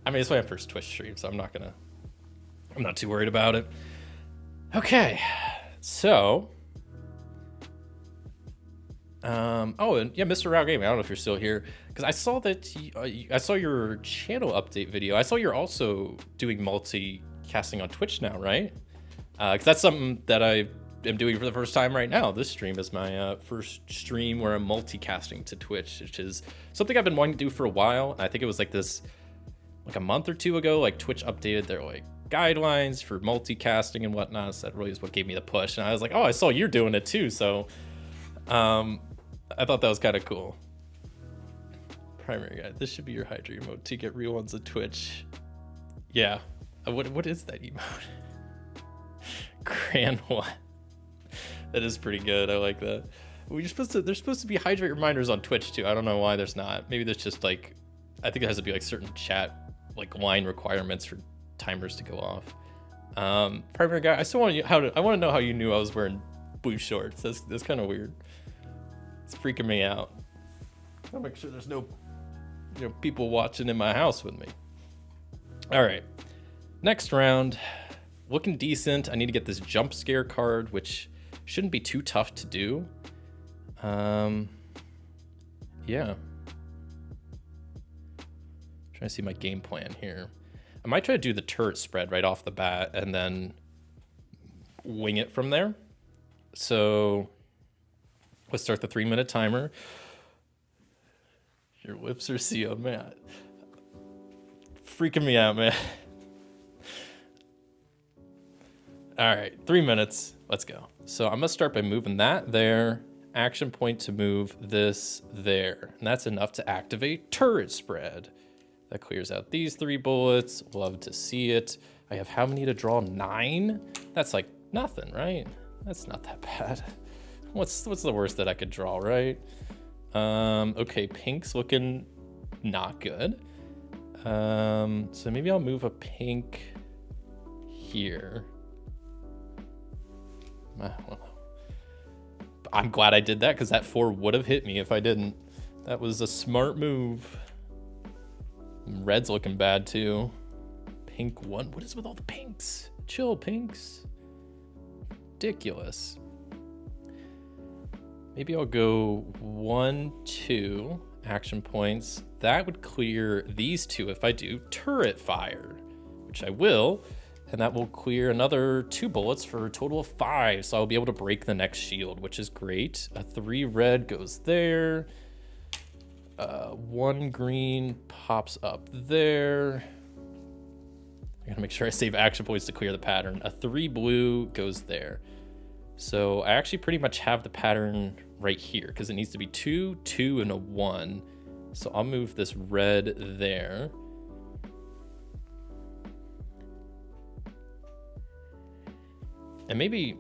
I mean, it's my first Twitch stream, so I'm not too worried about it. Okay, so. Oh, and yeah, Mr. Rao Gaming, I don't know if you're still here, because I saw that I saw your channel update video. I saw you're also doing multicasting on Twitch now, right? Because that's something that I am doing for the first time right now. This stream is my first stream where I'm multicasting to Twitch, which is something I've been wanting to do for a while. I think it was like a month or two ago, like Twitch updated their like guidelines for multicasting and whatnot. So that really is what gave me the push. And I was like, oh, I saw you're doing it too. So I thought that was kind of cool. Primary guide. This should be your Hydrate emote to get real ones of Twitch. Yeah. What is that emote? Grand what? That is pretty good. I like that. There's supposed to be hydrate reminders on Twitch too. I don't know why there's not. Maybe there's just like, I think it has to be like certain chat like line requirements for timers to go off. Primary guide. I want to know how you knew I was wearing blue shorts. That's kind of weird. It's freaking me out. I'll make sure there's no people watching in my house with me. All right, next round, looking decent. I need to get this jump scare card, which shouldn't be too tough to do. Yeah. Trying to see my game plan here. I might try to do the turret spread right off the bat and then wing it from there. So let's start the 3-minute timer. Your lips are sealed, man. Freaking me out, man. All right, 3 minutes. Let's go. So I'm gonna start by moving that there. Action point to move this there. And that's enough to activate turret spread. That clears out these 3 bullets. Love to see it. I have how many to draw? 9? That's like nothing, right? That's not that bad. What's the worst that I could draw, right? Okay, pink's looking not good. So maybe I'll move a pink here. I don't know. I'm glad I did that because that 4 would have hit me if I didn't. That was a smart move. Red's looking bad too. Pink 1. What is with all the pinks? Chill, pinks. Ridiculous. Maybe I'll go 1, 2 action points. That would clear these 2 if I do turret fire, which I will. And that will clear another 2 bullets for a total of 5. So I'll be able to break the next shield, which is great. A 3 red goes there. 1 green pops up there. I gotta make sure I save action points to clear the pattern. A 3 blue goes there. So I actually pretty much have the pattern right here because it needs to be 2, 2, and a 1. So I'll move this red there. And maybe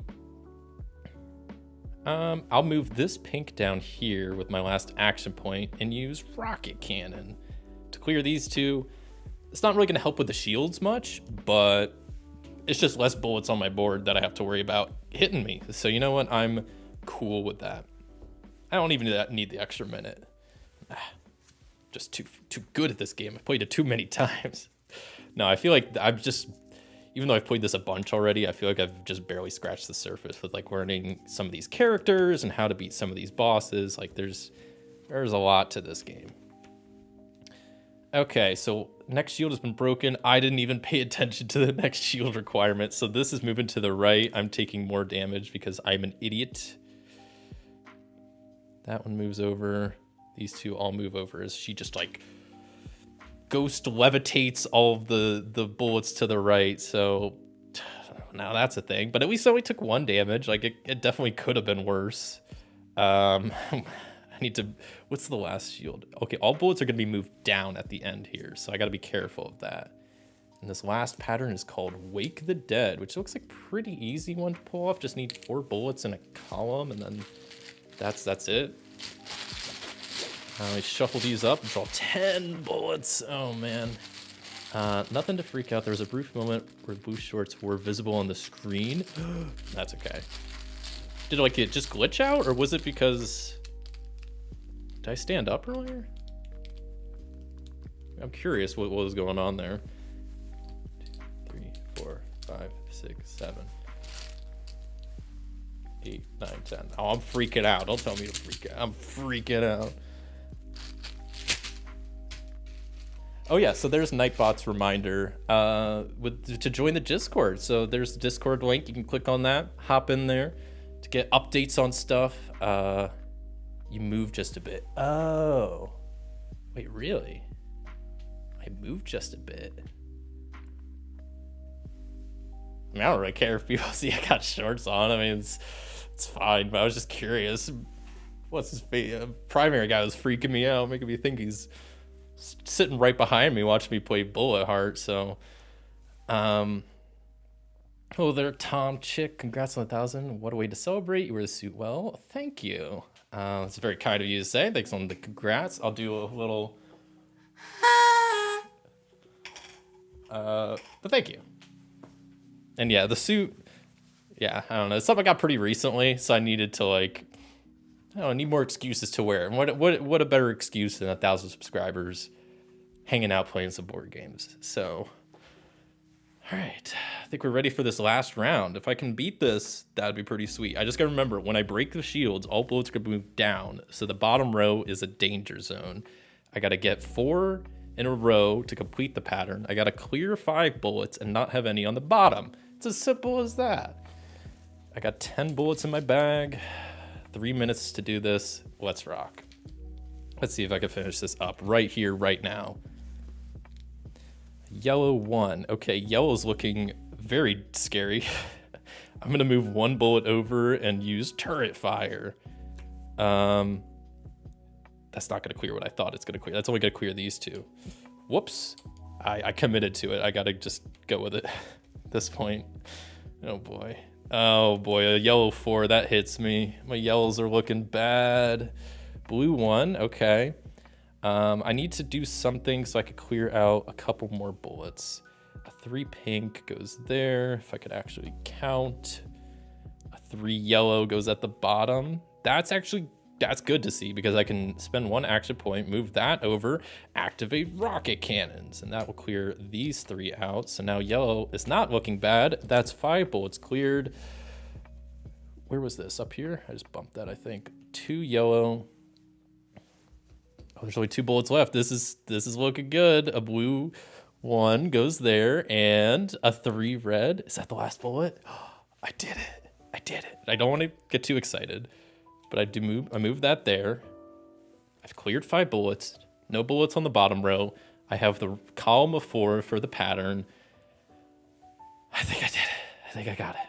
I'll move this pink down here with my last action point and use rocket cannon to clear these 2. It's not really going to help with the shields much, but it's just less bullets on my board that I have to worry about hitting me. So you know what? I'm cool with that. I don't even need the extra minute. Just too good at this game. I've played it too many times. No, I feel like I've just, even though I've played this a bunch already, I feel like I've just barely scratched the surface with like learning some of these characters and how to beat some of these bosses. Like there's a lot to this game. Okay, so next shield has been broken. I didn't even pay attention to the next shield requirement. So this is moving to the right. I'm taking more damage because I'm an idiot. That one moves over. These 2 all move over as she just like ghost levitates all of the bullets to the right. So now that's a thing, but at least I only took 1 damage. Like it definitely could have been worse. I need to, what's the last shield? Okay, all bullets are gonna be moved down at the end here. So I gotta be careful of that. And this last pattern is called Wake the Dead, which looks like a pretty easy one to pull off. Just need 4 bullets in a column and then that's it. I shuffle these up and draw 10 bullets. Oh man. Nothing to freak out. There was a brief moment where blue shorts were visible on the screen. That's okay. Did like it just glitch out, or was it because did I stand up earlier? I'm curious what was going on there. 2, 3, 4, 5, 6, 7, 8, 9, 10. Oh, I'm freaking out. Don't tell me to freak out. I'm freaking out. Oh yeah, so there's Nightbot's reminder to join the Discord. So there's the Discord link. You can click on that, hop in there to get updates on stuff. You move just a bit. Oh, wait, really? I moved just a bit. I mean, I don't really care if people see I got shorts on. I mean, it's fine, but I was just curious. What's his face? Primary guy was freaking me out, making me think he's sitting right behind me watching me play Bullet Heart. So oh there, Tom Chick, congrats on 1,000. What a way to celebrate. You wear the suit well. Thank you. It's very kind of you to say. Thanks on the congrats. I'll do a little but thank you. And yeah, the suit, yeah, I don't know, it's something I got pretty recently, so I needed to like, I don't know, need more excuses to wear. And what a better excuse than 1,000 subscribers hanging out playing some board games. So, all right, I think we're ready for this last round. If I can beat this, that'd be pretty sweet. I just gotta remember, when I break the shields, all bullets are gonna move down. So the bottom row is a danger zone. I gotta get 4 in a row to complete the pattern. I gotta clear 5 bullets and not have any on the bottom. It's as simple as that. I got 10 bullets in my bag. 3 minutes to do this. Let's rock. Let's see if I can finish this up right here, right now. Yellow 1. Okay, yellow's looking very scary. I'm gonna move 1 bullet over and use turret fire. That's not gonna clear what I thought it's gonna clear. That's only gonna clear these 2. Whoops. I committed to it. I gotta just go with it at this point. Oh boy. Oh boy, a yellow 4, that hits me. My yellows are looking bad. Blue 1, okay. I need to do something so I could clear out a couple more bullets. A 3 pink goes there, if I could actually count. A 3 yellow goes at the bottom. That's good to see, because I can spend 1 action point, move that over, activate rocket cannons, and that will clear these 3 out. So now yellow is not looking bad. That's 5 bullets cleared. Where was this? Up here? I just bumped that, I think. 2 yellow. Oh, there's only 2 bullets left. This is looking good. A blue 1 goes there, and a 3 red. Is that the last bullet? I did it. I did it. I don't want to get too excited, but I move that there. I've cleared 5 bullets. No bullets on the bottom row. I have the column of 4 for the pattern. I think I did it. I think I got it.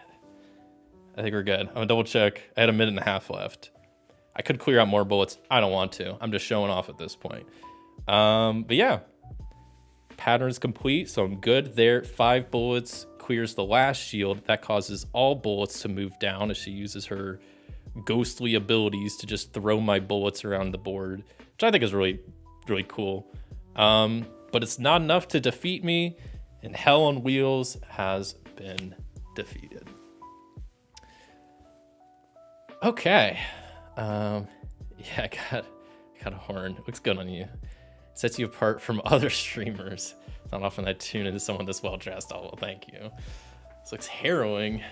I think we're good. I'm gonna double check. I had 1.5 minutes left. I could clear out more bullets. I don't want to. I'm just showing off at this point. But yeah, pattern's complete, so I'm good there. 5 bullets clears the last shield. That causes all bullets to move down as she uses her ghostly abilities to just throw my bullets around the board, which I think is really, really cool. But it's not enough to defeat me, and Hell on Wheels has been defeated. Okay. Yeah, I got a horn. It looks good on you. Sets you apart from other streamers. It's not often I tune into someone this well dressed. Oh, well, thank you. This looks harrowing.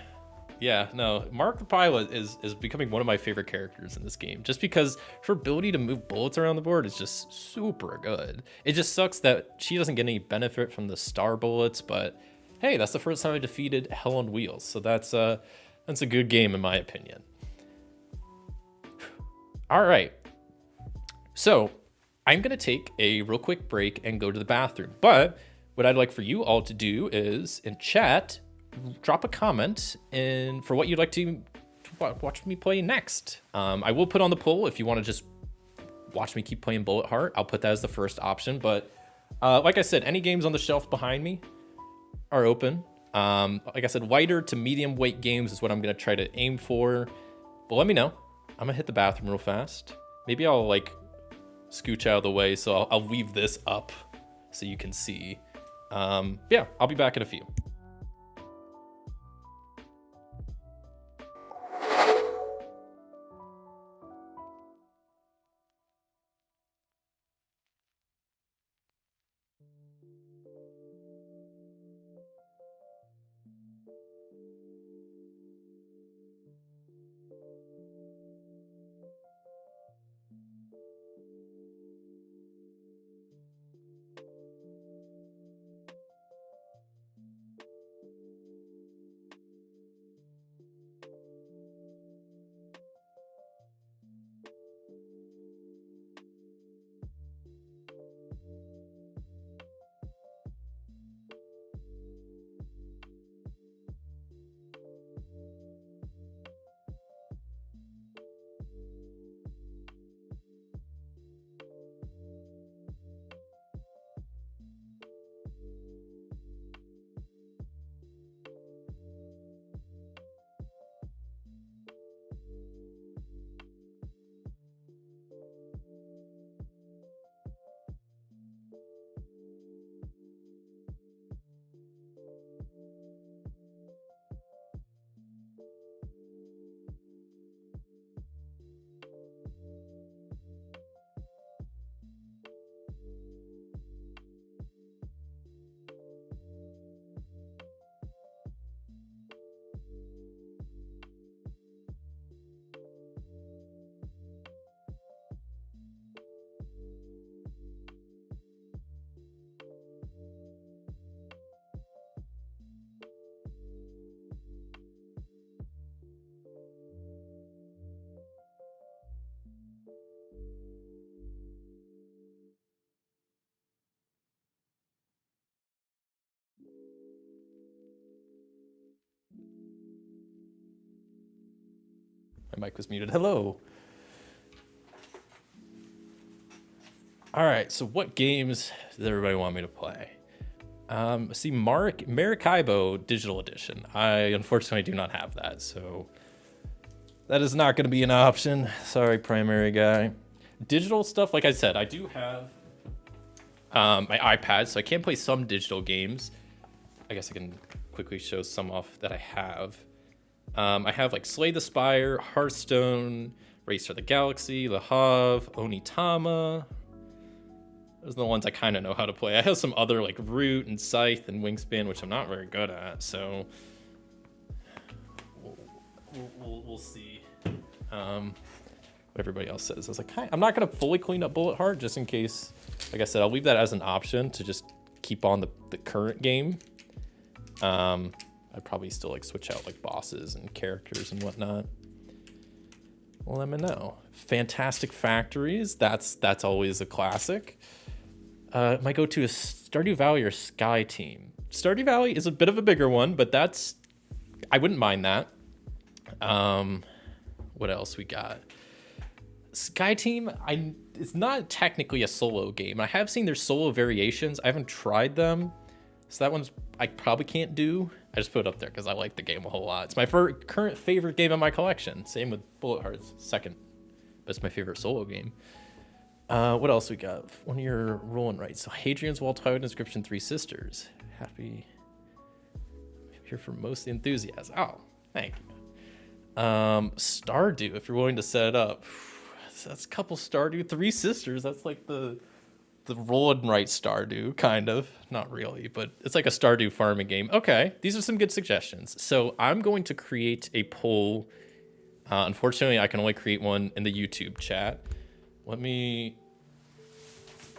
Yeah, no, Marc the Pilot is becoming one of my favorite characters in this game, just because her ability to move bullets around the board is just super good. It just sucks that she doesn't get any benefit from the star bullets, but hey, that's the first time I defeated Hell on Wheels, so that's a good game in my opinion. All right, so I'm gonna take a real quick break and go to the bathroom, but what I'd like for you all to do is in chat, drop a comment for what you'd like to watch me play next. I will put on the poll if you want to just watch me keep playing Bullet Heart. I'll put that as the first option, but like I said, any games on the shelf behind me are open. Like I said, lighter to medium weight games is what I'm gonna try to aim for, but let me know. I'm gonna hit the bathroom real fast. Maybe I'll like scooch out of the way, so I'll leave this up so you can see. Yeah, I'll be back in a few. My mic was muted. Hello. All right, so what games does everybody want me to play? See, Maracaibo Digital Edition. I unfortunately do not have that, so that is not going to be an option. Sorry, primary guy. Digital stuff, like I said, I do have my iPad, so I can play some digital games. I guess I can quickly show some off that I have. I have like Slay the Spire, Hearthstone, Race for the Galaxy, Le Havre, Onitama. Those are the ones I kind of know how to play. I have some other like Root and Scythe and Wingspan, which I'm not very good at, so we'll see. What everybody else says. I was like, I'm not gonna fully clean up Bullet Heart just in case. Like I said, I'll leave that as an option to just keep on the current game. I'd probably still like switch out like bosses and characters and whatnot. Well, let me know. Fantastic Factories. That's always a classic. My go-to is Stardew Valley or Sky Team. Stardew Valley is a bit of a bigger one, but I wouldn't mind that. What else we got? Sky Team, it's not technically a solo game. I have seen their solo variations. I haven't tried them, so that one's I probably can't do. I just put it up there because I like the game a whole lot. It's my current favorite game in my collection. Same with Bullet Hearts, second, but it's my favorite solo game. What else we got? One of your rolling rights. So Hadrian's Wall, Twilight Inscription, Three Sisters. Happy here for most enthusiasm. Oh, thank you. Stardew, if you're willing to set it up. That's a couple Stardew. Three Sisters, that's like the roll and write Stardew, kind of. Not really, but it's like a Stardew farming game. Okay, these are some good suggestions. So I'm going to create a poll. Unfortunately, I can only create one in the YouTube chat. Let me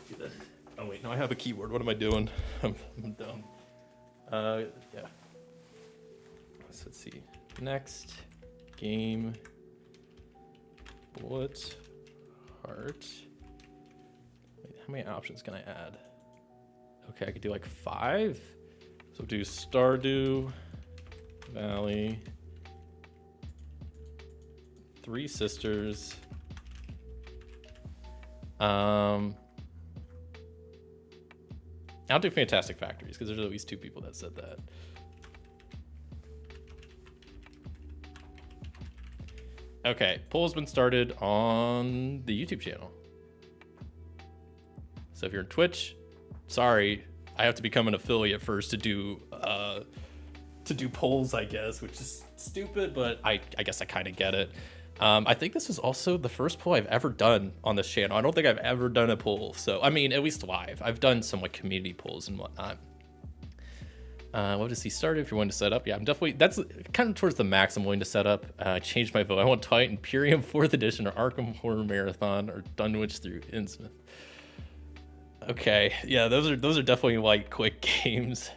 do this. Oh wait, no, I have a keyboard. What am I doing? I'm dumb. Yeah. Let's see. Next game. Bullet Heart. Wait, how many options can I add? Okay, I could do like 5. So do Stardew Valley, Three Sisters. I'll do Fantastic Factories because there's at least 2 people that said that. Okay, poll's been started on the YouTube channel. So if you're in Twitch, sorry, I have to become an affiliate first to do polls, I guess, which is stupid, but I guess I kind of get it. I think this was also the first poll I've ever done on this channel. I don't think I've ever done a poll. So, I mean, at least live. I've done some like community polls and whatnot. What does he start if you're willing to set up? Yeah, I'm definitely, that's kind of towards the max I'm willing to set up. Changed my vote. I want Twilight Imperium 4th Edition or Arkham Horror Marathon or Dunwich through Innsmouth. Okay, yeah, those are definitely like quick games.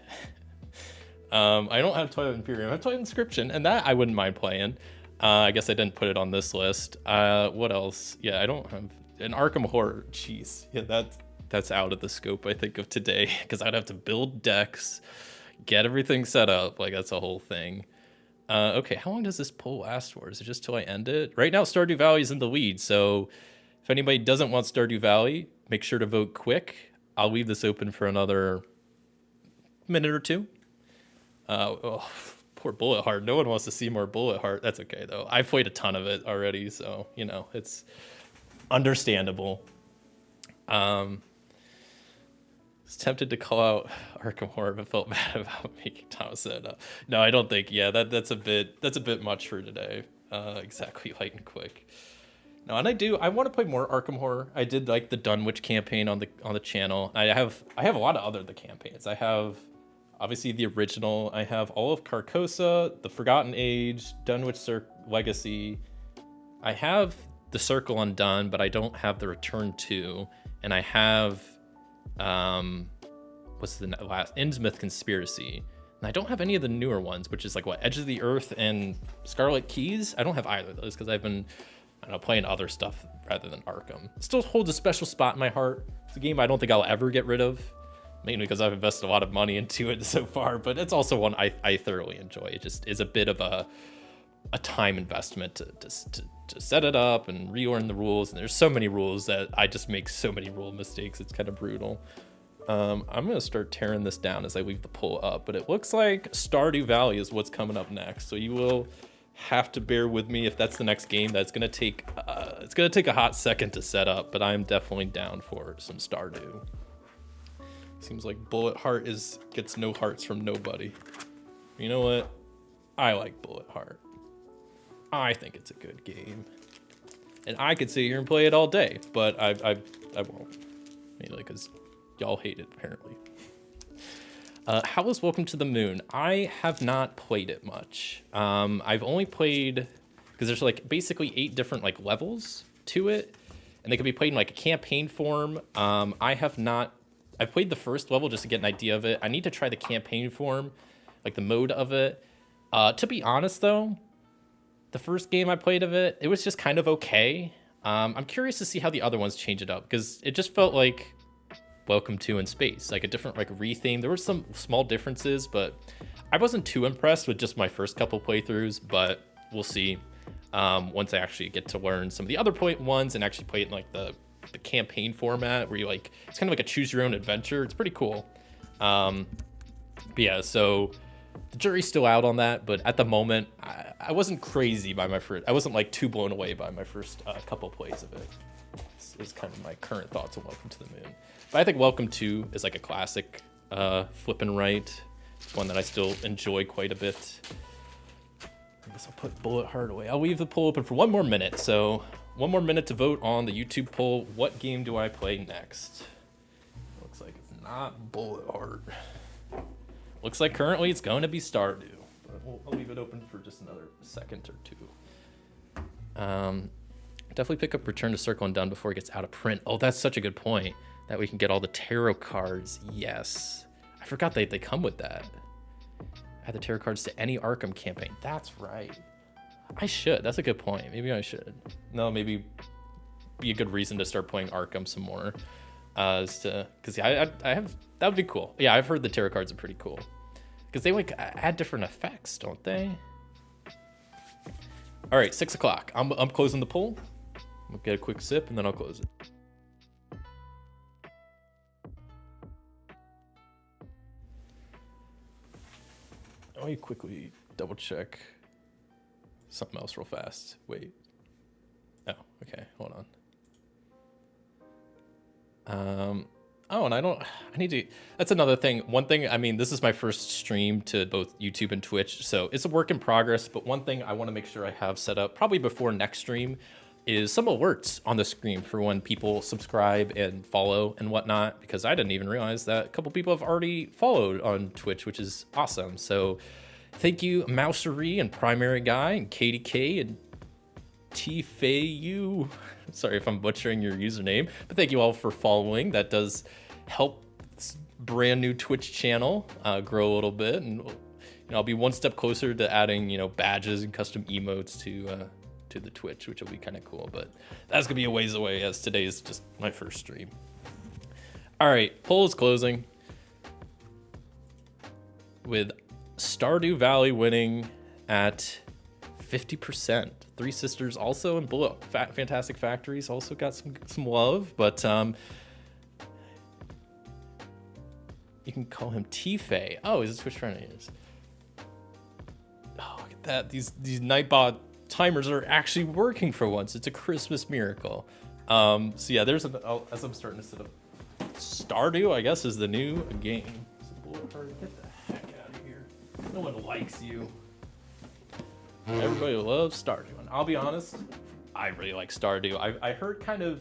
I don't have Twilight Imperium. I have Twilight Inscription, and that I wouldn't mind playing. I guess I didn't put it on this list. What else? Yeah, I don't have an Arkham Horror. Jeez, yeah, that's out of the scope, I think, of today, because I'd have to build decks, get everything set up. Like, that's a whole thing. Okay, how long does this poll last for? Is it just till I end it? Right now, Stardew Valley is in the lead, so if anybody doesn't want Stardew Valley, make sure to vote quick. I'll leave this open for another minute or 2. Poor Bullet Heart. No one wants to see more Bullet Heart. That's okay, though. I've played a ton of it already, so, you know, it's understandable. I was tempted to call out Arkham Horror, but felt bad about making Thomas set up. No, I don't think. Yeah, that's a bit much for today. Exactly, light and quick. No, and I want to play more Arkham Horror. I did like the Dunwich campaign on the channel. I have a lot of other campaigns. I have obviously the original. I have all of Carcosa, the Forgotten Age, Dunwich Legacy. I have the Circle Undone, but I don't have the Return to, and I have what's the last Innsmouth Conspiracy. And I don't have any of the newer ones, which is like what, Edge of the Earth and Scarlet Keys. I don't have either of those because I've been, I don't know, playing other stuff rather than Arkham. It still holds a special spot in my heart. It's a game I don't think I'll ever get rid of, mainly because I've invested a lot of money into it so far, but it's also one I thoroughly enjoy. It just is a bit of a a time investment to set it up and relearn the rules. And there's so many rules that I just make so many rule mistakes. It's kind of brutal. I'm going to start tearing this down as I leave the poll up, but it looks like Stardew Valley is what's coming up next. So you will have to bear with me if that's the next game. That's going to take, it's going to take a hot second to set up, but I'm definitely down for some Stardew. Seems like Bullet Heart gets no hearts from nobody. You know what? I like Bullet Heart. I think it's a good game. And I could sit here and play it all day, but I won't. Mainly because y'all hate it, apparently. How was Welcome to the Moon? I have not played it much. I've only played, because there's like basically 8 different like levels to it, and they can be played in like a campaign form. I've played the first level just to get an idea of it. I need to try the campaign form, like the mode of it. To be honest though, the first game I played of it, it was just kind of okay. I'm curious to see how the other ones change it up, because it just felt like Welcome to in space, like a different like re-theme. There were some small differences, but I wasn't too impressed with just my first couple playthroughs, but we'll see once I actually get to learn some of the other ones and actually play it in like the campaign format where you like, it's kind of like a choose your own adventure. It's pretty cool. But yeah, so the jury's still out on that, but at the moment I wasn't crazy by my first, I wasn't like too blown away by my first couple plays of it. Is kind of my current thoughts on Welcome to the Moon. But I think Welcome to is like a classic flip and right. It's one that I still enjoy quite a bit. I guess I'll put Bullet Heart away. I'll leave the poll open for 1 more minute. So 1 more minute to vote on the YouTube poll. What game do I play next? Looks like it's not Bullet Heart. Looks like currently it's going to be Stardew. But I'll leave it open for just another second or 2. Definitely pick up Return to Circle and Done before it gets out of print. Oh, that's such a good point. That we can get all the tarot cards. Yes. I forgot they come with that. Add the tarot cards to any Arkham campaign. That's right. I should. That's a good point. Maybe I should. No, maybe be a good reason to start playing Arkham some more. Because yeah, I have, that would be cool. Yeah, I've heard the tarot cards are pretty cool. Because they like add different effects, don't they? All right, 6 o'clock. I'm closing the poll. I'll get a quick sip and then I'll close it. Let me quickly double check something else real fast. Wait. Oh, okay. Hold on. Oh, and I need to, that's another thing. One thing, I mean, this is my first stream to both YouTube and Twitch, so it's a work in progress, but one thing I want to make sure I have set up probably before next stream is some alerts on the screen for when people subscribe and follow and whatnot, because I didn't even realize that a couple people have already followed on Twitch, which is awesome. So thank you, Mousery and Primary Guy and Katie K and T-Fay-U. Sorry if I'm butchering your username, but thank you all for following. That does help this brand new Twitch channel grow a little bit, and you know, I'll be one step closer to adding, you know, badges and custom emotes to the Twitch, which will be kind of cool, but that's gonna be a ways away as today is just my first stream. All right, poll is closing with Stardew Valley winning at 50%. Three Sisters also and Bullet Fantastic Factories also got some love, but you can call him T-Fay. Oh, he's a Twitch friend of yours. Oh, look at that. These Nightbot timers are actually working for once. It's a Christmas miracle. So yeah, there's as I'm starting to set up Stardew, I guess, is the new game. So Bullet Heart, get the heck out of here. No one likes you. Everybody loves Stardew, and I'll be honest, I really like Stardew. I heard kind of,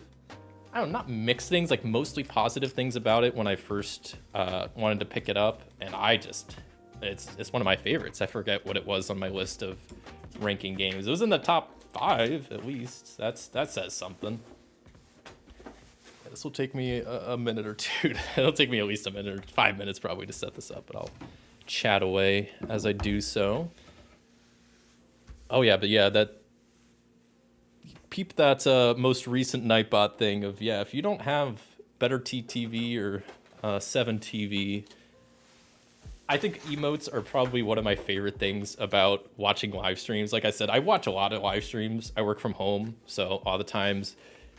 I don't know, not mixed things, like mostly positive things about it when I first wanted to pick it up, and it's one of my favorites. I forget what it was on my list of ranking games. It was in the top 5 at least. That says something. This will take me a minute or two. It'll take me at least a minute or 5 minutes probably to set this up, but I'll chat away as I do so. Oh yeah, but yeah, that peep that most recent Nightbot thing of, yeah, if you don't have better TTV or 7 TV, I think emotes are probably one of my favorite things about watching live streams. Like I said, I watch a lot of live streams. I work from home, so all the times,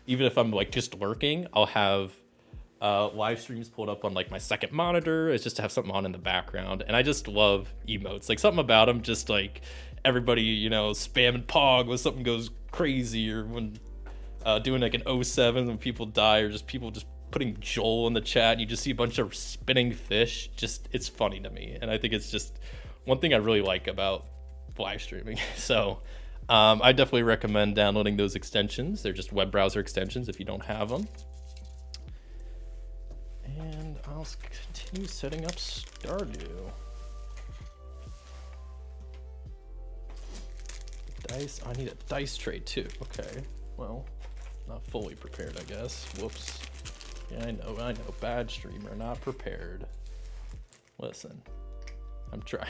even if I'm like just lurking, I'll have live streams pulled up on like my second monitor. It's just to have something on in the background, and I just love emotes. Like something about them, just like everybody, spamming Pog when something goes crazy, or when doing like an '07 when people die, or just people just putting Joel in the chat, and you just see a bunch of spinning fish. Just, it's funny to me, and I think it's just one thing I really like about live streaming. So I definitely recommend downloading those extensions. They're just web browser extensions if you don't have them. And I'll continue setting up Stardew. Dice, I need a dice tray too. Okay, well, not fully prepared, I guess. Whoops. Yeah, I know. Bad streamer, not prepared. Listen, I'm trying.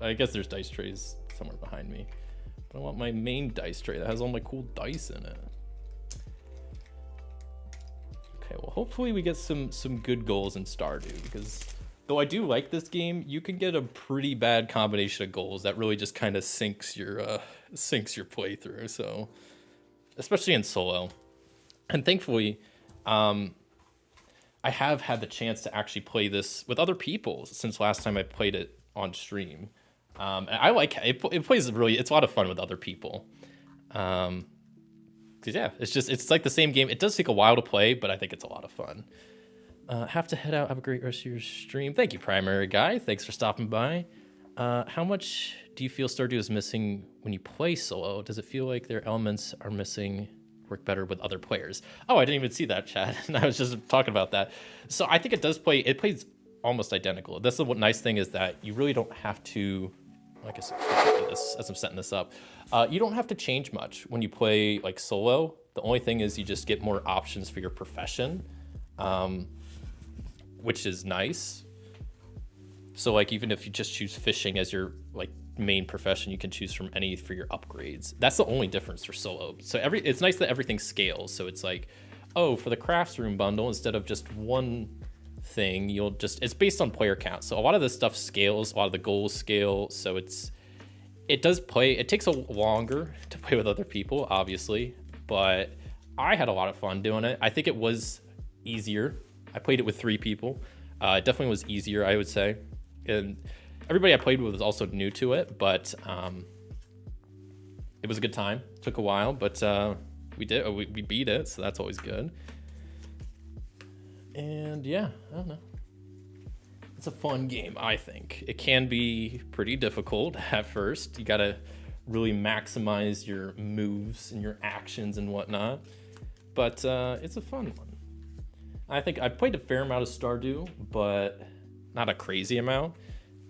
I guess there's dice trays somewhere behind me, but I want my main dice tray that has all my cool dice in it. Okay, well, hopefully we get some good goals in Stardew, because though I do like this game, you can get a pretty bad combination of goals that really just kind of sinks your playthrough. So, especially in solo, and thankfully, I have had the chance to actually play this with other people since last time I played it on stream. And I like it. It plays really. It's a lot of fun with other people. Cause yeah, it's like the same game. It does take a while to play, but I think it's a lot of fun. Have to head out. Have a great rest of your stream. Thank you, Primary Guy. Thanks for stopping by. How much do you feel Stardew is missing when you play solo? Does it feel like their elements are missing? Work better with other players? Oh, I didn't even see that, chat. And I was just talking about that. So I think it does play. It plays almost identical. That's the nice thing, is that you really don't have to. I guess this as I'm setting this up, you don't have to change much when you play like solo. The only thing is you just get more options for your profession, which is nice. So like even if you just choose fishing as your like main profession, you can choose from any for your upgrades. That's the only difference for solo. So it's nice that everything scales. So it's like, oh, for the crafts room bundle, instead of just one thing, it's based on player count. So a lot of this stuff scales, a lot of the goals scale. So it does play. It takes a longer to play with other people, obviously, but I had a lot of fun doing it. I think it was easier. I played it with 3 people. It definitely was easier, I would say. And everybody I played with was also new to it, but it was a good time. It took a while, but we beat it, so that's always good. And yeah, I don't know. It's a fun game, I think. It can be pretty difficult at first. You gotta really maximize your moves and your actions and whatnot, but it's a fun one. I think I've played a fair amount of Stardew, but not a crazy amount.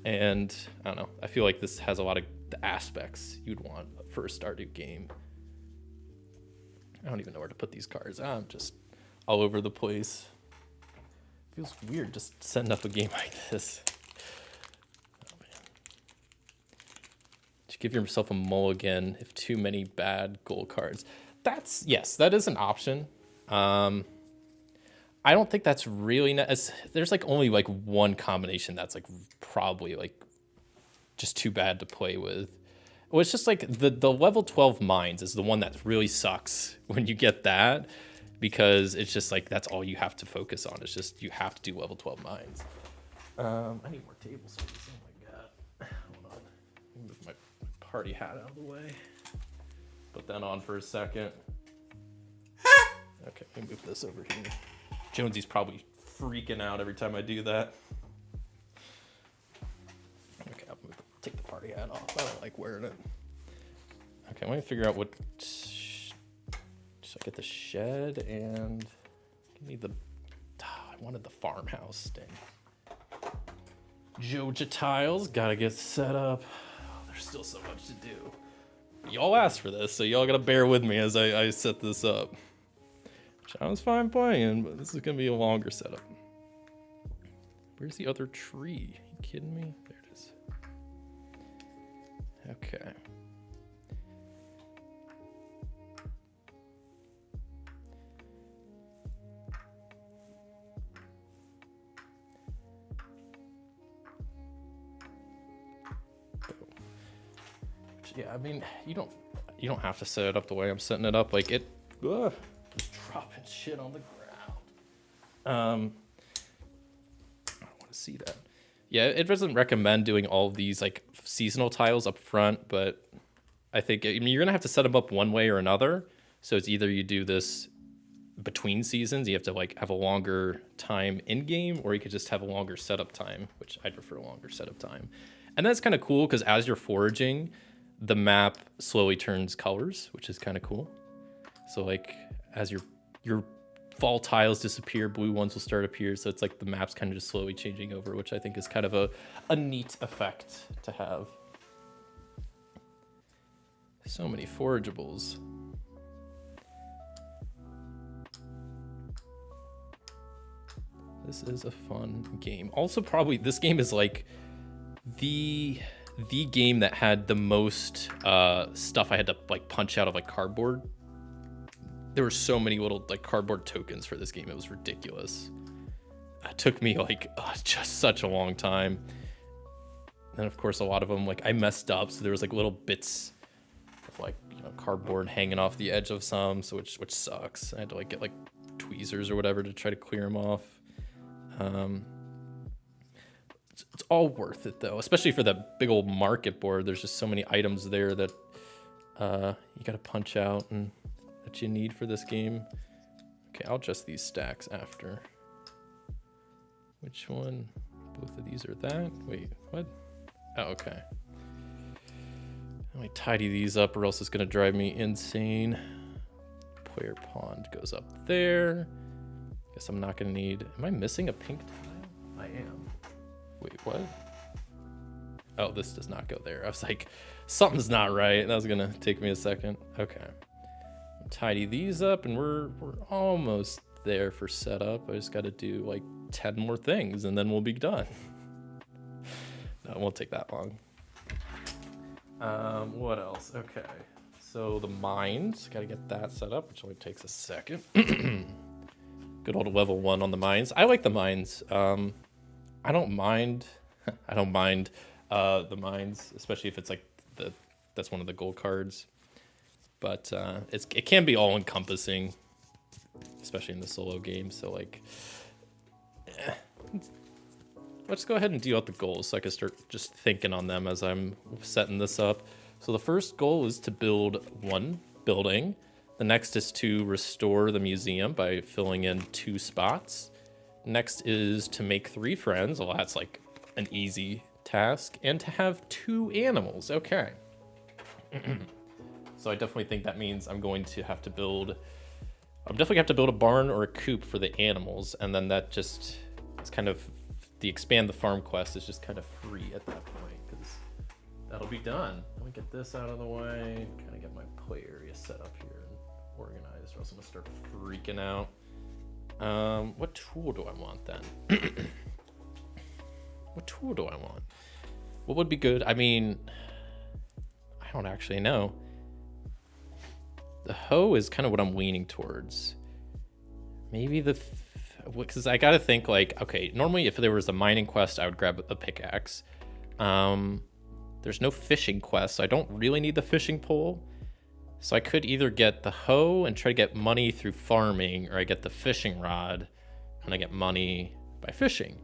And I don't know, I feel like this has a lot of the aspects you'd want for a Stardew game. I don't even know where to put these cards. I'm just all over the place. Feels weird just setting up a game like this. Oh, man. Just give yourself a mulligan if too many bad gold cards. Yes, that is an option. I don't think that's really there's like only like one combination that's like probably like just too bad to play with. Well, it's just like the level 12 mines is the one that really sucks when you get that, because it's just like that's all you have to focus on. It's just you have to do level 12 mines. I need more table space. Oh my god. Hold on. Let me move my party hat out of the way. Put that on for a second. Okay, let me move this over here. Jonesy's probably freaking out every time I do that. Okay, I'll take the party hat off. I don't like wearing it. Okay, let me figure out what. So I get the shed and give me the. I wanted the farmhouse thing. Georgia tiles, gotta get set up. Oh, there's still so much to do. Y'all asked for this, so y'all gotta bear with me as I set this up. I was fine playing, but this is gonna be a longer setup. Where's the other tree? Are you kidding me? There it is. Okay. Yeah, I mean, you don't have to set it up the way I'm setting it up. Like dropping shit on the ground. I don't want to see that. Yeah, it doesn't recommend doing all of these like seasonal tiles up front, but I think you're gonna have to set them up one way or another. So it's either you do this between seasons, you have to like have a longer time in game, or you could just have a longer setup time, which I'd prefer a longer setup time. And that's kind of cool because as you're foraging, the map slowly turns colors, which is kind of cool. So like as your fall tiles disappear, blue ones will start appear. So it's like the map's kind of just slowly changing over, which I think is kind of a neat effect to have. So many forageables. This is a fun game. Also, probably this game is like the game that had the most stuff I had to like punch out of like cardboard. There were so many little like cardboard tokens for this game. It was ridiculous. It took me like just such a long time. And of course, a lot of them like I messed up, so there was like little bits of like cardboard hanging off the edge of some, so which sucks. I had to like get like tweezers or whatever to try to clear them off. It's all worth it though, especially for that big old market board. There's just so many items there that you gotta punch out and that you need for this game. Okay, I'll adjust these stacks after. Which one? Both of these are that? Wait, what? Oh, okay. Let me tidy these up or else it's gonna drive me insane. Player pond goes up there. Guess I'm not gonna need, am I missing a pink tile? I am. Wait, what? Oh, this does not go there. I was like, something's not right. That was gonna take me a second. Okay. Tidy these up and we're almost there for setup. I just gotta do like 10 more things and then we'll be done. No, it won't take that long. What else? Okay. So the mines, gotta get that set up, which only takes a second. Good old level 1 on the mines. I like the mines. I don't mind the mines, especially if it's like that's one of the gold cards. But it can be all encompassing, especially in the solo game. So like, let's go ahead and deal out the goals so I can start just thinking on them as I'm setting this up. So the first goal is to build 1 building. The next is to restore the museum by filling in 2 spots. Next is to make 3 friends. Well, that's like an easy task. And to have 2 animals. Okay. So I definitely think that means I'm definitely have to build a barn or a coop for the animals. And then that just, it's kind of, the expand the farm quest is just kind of free at that point because that'll be done. Let me get this out of the way, kind of get my play area set up here and organized, or else I'm gonna start freaking out. What tool do I want then? What tool do I want? What would be good? I mean, I don't actually know. The hoe is kind of what I'm leaning towards. Maybe because I gotta think like, okay, normally if there was a mining quest, I would grab a pickaxe. There's no fishing quest, so I don't really need the fishing pole. So I could either get the hoe and try to get money through farming, or I get the fishing rod and I get money by fishing.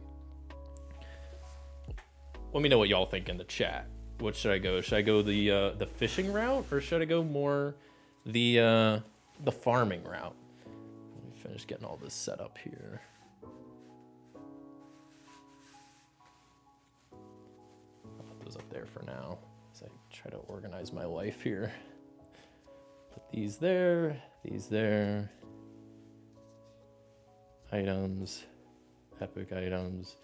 Let me know what y'all think in the chat. What should I go? Should I go the fishing route, or should I go more the farming route? Let me finish getting all this set up here. I'll put those up there for now as I try to organize my life here. Put these there, items, epic items,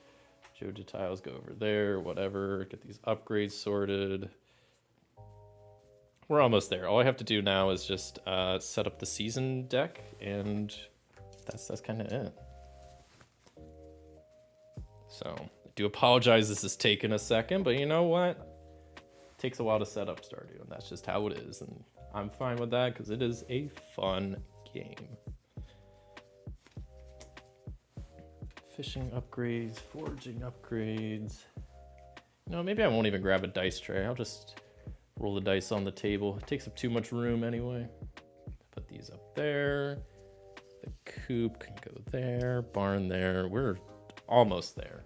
Joja tiles go over there, whatever, get these upgrades sorted. We're almost there. All I have to do now is just set up the season deck, and that's kind of it. So I do apologize this is taking a second, but you know what? It takes a while to set up Stardew, and that's just how it is. And I'm fine with that because it is a fun game. Fishing upgrades, foraging upgrades. No, maybe I won't even grab a dice tray. I'll just Roll the dice on the table. It takes up too much room anyway. Put these up there. The coop can go there. Barn there. We're almost there.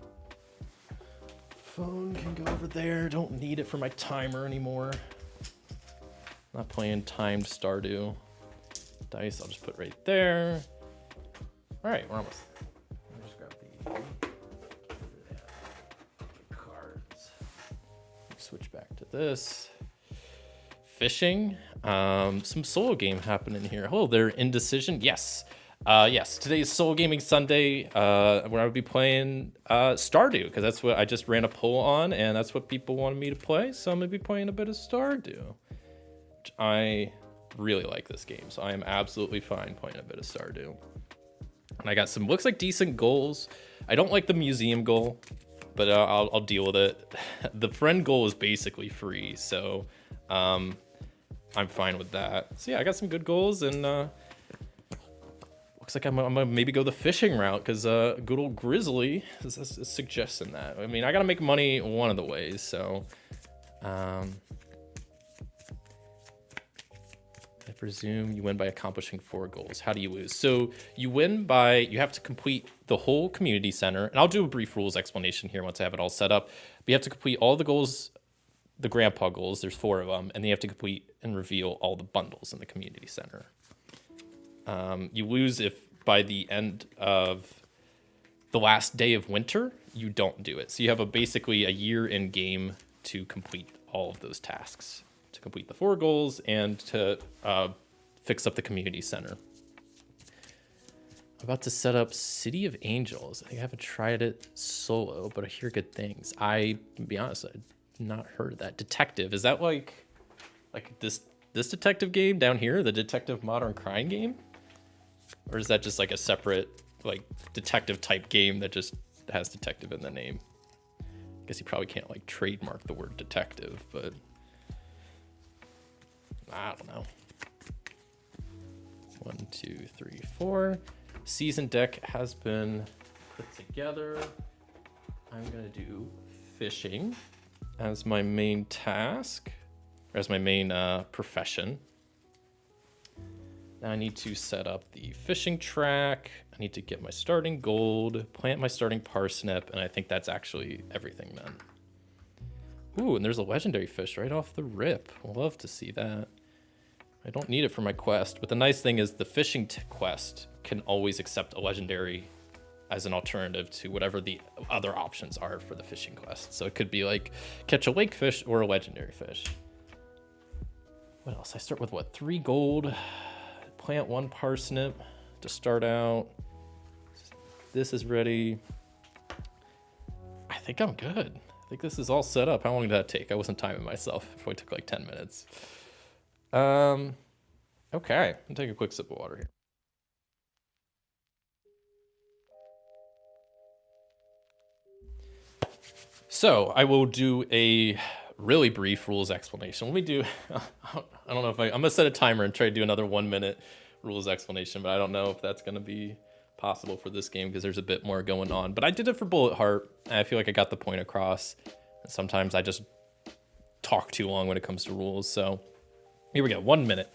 Phone can go over there. Don't need it for my timer anymore. Not playing timed Stardew. Dice I'll just put right there. All right, we're almost there. Let me just grab the cards. Switch back to this. Fishing. Some solo game happening here. Oh, they're indecision. Yes. Yes, today's Soul Gaming Sunday, where I'll be playing Stardew, because that's what I just ran a poll on, and that's what people wanted me to play, so I'm going to be playing a bit of Stardew. Which I really like this game, so I am absolutely fine playing a bit of Stardew. And I got some, looks like decent goals. I don't like the museum goal, but I'll deal with it. The friend goal is basically free, so I'm fine with that. So yeah, I got some good goals, and looks like I'm gonna maybe go the fishing route, because good old Grizzly is suggesting that. I mean, I gotta make money one of the ways, so I presume you win by accomplishing 4 goals. How do you lose? So you win by, you have to complete the whole community center, and I'll do a brief rules explanation here once I have it all set up. But you have to complete all the goals, the grandpa goals, there's 4 of them, and then you have to complete and reveal all the bundles in the community center. You lose if by the end of the last day of winter, you don't do it. So you have basically a year in game to complete all of those tasks, to complete the 4 goals and to fix up the community center. I'm about to set up City of Angels. I haven't tried it solo, but I hear good things. To be honest, I've not heard of that. Detective, is that like this detective game down here, the detective modern crime game? Or is that just like a separate like detective type game that just has detective in the name? I guess you probably can't like trademark the word detective, but I don't know. 1, 2, 3, 4. Season deck has been put together. I'm gonna do fishing as my main task, or as my main profession. Now I need to set up the fishing track. I need to get my starting gold, plant my starting parsnip, and I think that's actually everything then. Ooh, and there's a legendary fish right off the rip. I'll love to see that. I don't need it for my quest, but the nice thing is the fishing quest can always accept a legendary as an alternative to whatever the other options are for the fishing quest. So it could be like catch a lake fish or a legendary fish. What else? I start with what, 3 gold? Plant 1 parsnip to start out. This is ready. I think I'm good. I think this is all set up. How long did that take? I wasn't timing myself. It probably took like 10 minutes. Okay, I'll take a quick sip of water here. So I will do a really brief rules explanation. Let me do, I don't know if I'm gonna set a timer and try to do another 1 minute rules explanation, but I don't know if that's gonna be possible for this game because there's a bit more going on. But I did it for Bullet Heart, and I feel like I got the point across. And sometimes I just talk too long when it comes to rules. So here we go, 1 minute.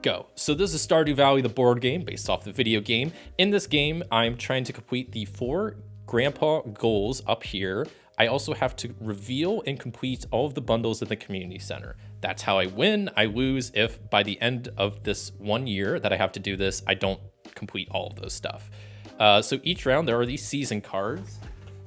Go. So this is Stardew Valley, the board game based off the video game. In this game, I'm trying to complete the 4 grandpa goals up here. I also have to reveal and complete all of the bundles in the community center. That's how I win. I lose if by the end of this 1 year that I have to do this, I don't complete all of those stuff. So each round there are these season cards,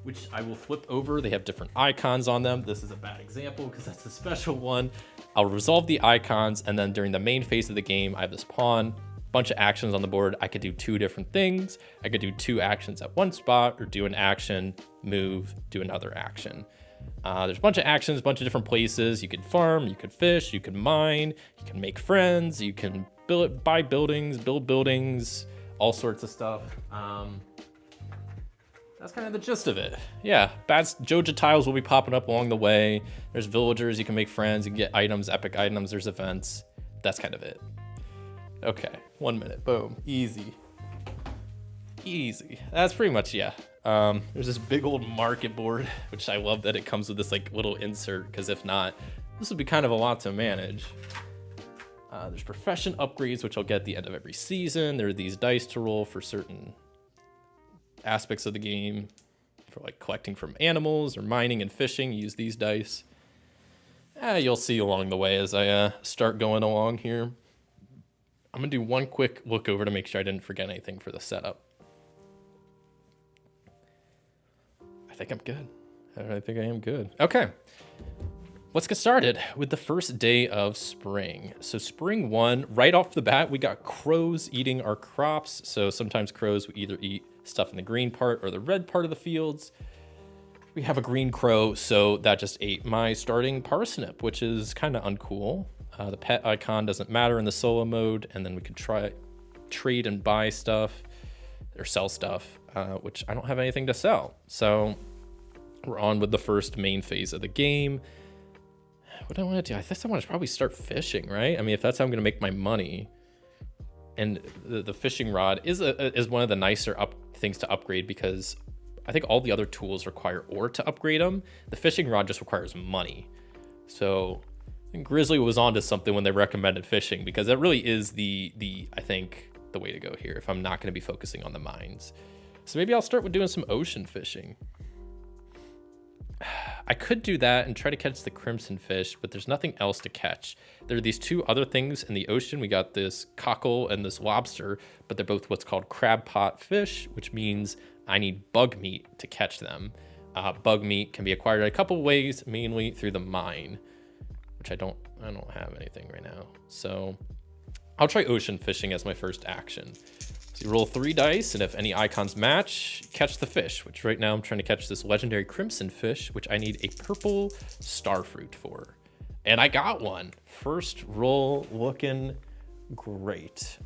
which I will flip over. They have different icons on them. This is a bad example because that's a special one. I'll resolve the icons, and then during the main phase of the game, I have this pawn, bunch of actions on the board. I could do 2 different things. I could do 2 actions at one spot, or do an action, move, do another action. There's a bunch of actions, a bunch of different places. You could farm, you could fish, you could mine, you can make friends, you can buy buildings, build buildings, all sorts of stuff. That's kind of the gist of it. Yeah, Joja tiles will be popping up along the way. There's villagers, you can make friends, you can get items, epic items, there's events. That's kind of it. Okay, 1 minute, boom, easy. Easy, that's pretty much, yeah. There's this big old market board, which I love that it comes with this like little insert, because if not, this would be kind of a lot to manage. There's profession upgrades, which I'll get at the end of every season. There are these dice to roll for certain aspects of the game, for like collecting from animals or mining and fishing. Use these dice. You'll see along the way as I start going along here. I'm gonna do one quick look over to make sure I didn't forget anything for the setup. I think I'm good. I think I am good. Okay. Let's get started with the first day of spring. So spring 1, right off the bat, we got crows eating our crops. So sometimes crows will either eat stuff in the green part or the red part of the fields. We have a green crow, so that just ate my starting parsnip, which is kind of uncool. The pet icon doesn't matter in the solo mode, and then we could try trade and buy stuff or sell stuff, which I don't have anything to sell. So we're on with the first main phase of the game. What do I want to do? I guess I want to probably start fishing, right? I mean, if that's how I'm going to make my money. And the fishing rod is one of the nicer things to upgrade, because I think all the other tools require ore to upgrade them. The fishing rod just requires money. So I think Grizzly was onto something when they recommended fishing, because that really is I think the way to go here if I'm not going to be focusing on the mines. So maybe I'll start with doing some ocean fishing. I could do that and try to catch the crimson fish, but there's nothing else to catch. There are these two other things in the ocean. We got this cockle and this lobster, but they're both what's called crab pot fish, which means I need bug meat to catch them. Bug meat can be acquired in a couple ways, mainly through the mine, which I don't have anything right now. So I'll try ocean fishing as my first action. So you roll 3 dice, and if any icons match, catch the fish, which right now I'm trying to catch this legendary crimson fish, which I need a purple star fruit for. And I got one. First roll looking great.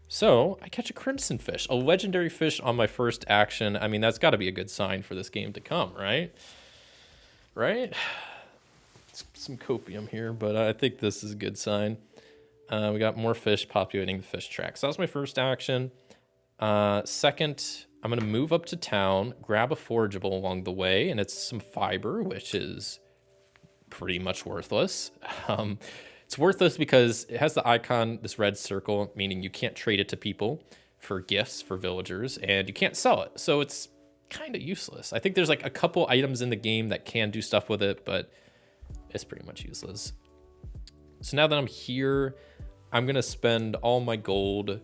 So I catch a crimson fish, a legendary fish on my first action. I mean, that's got to be a good sign for this game to come, right? Right? Some copium here, but I think this is a good sign. We got more fish populating the fish track. So that was my first action. Second, I'm going to move up to town, grab a forageable along the way, and it's some fiber, which is pretty much worthless. It's worthless because it has the icon, this red circle, meaning you can't trade it to people for gifts for villagers, and you can't sell it. So it's kind of useless. I think there's like a couple items in the game that can do stuff with it, but it's pretty much useless. So now that I'm here, I'm going to spend all my gold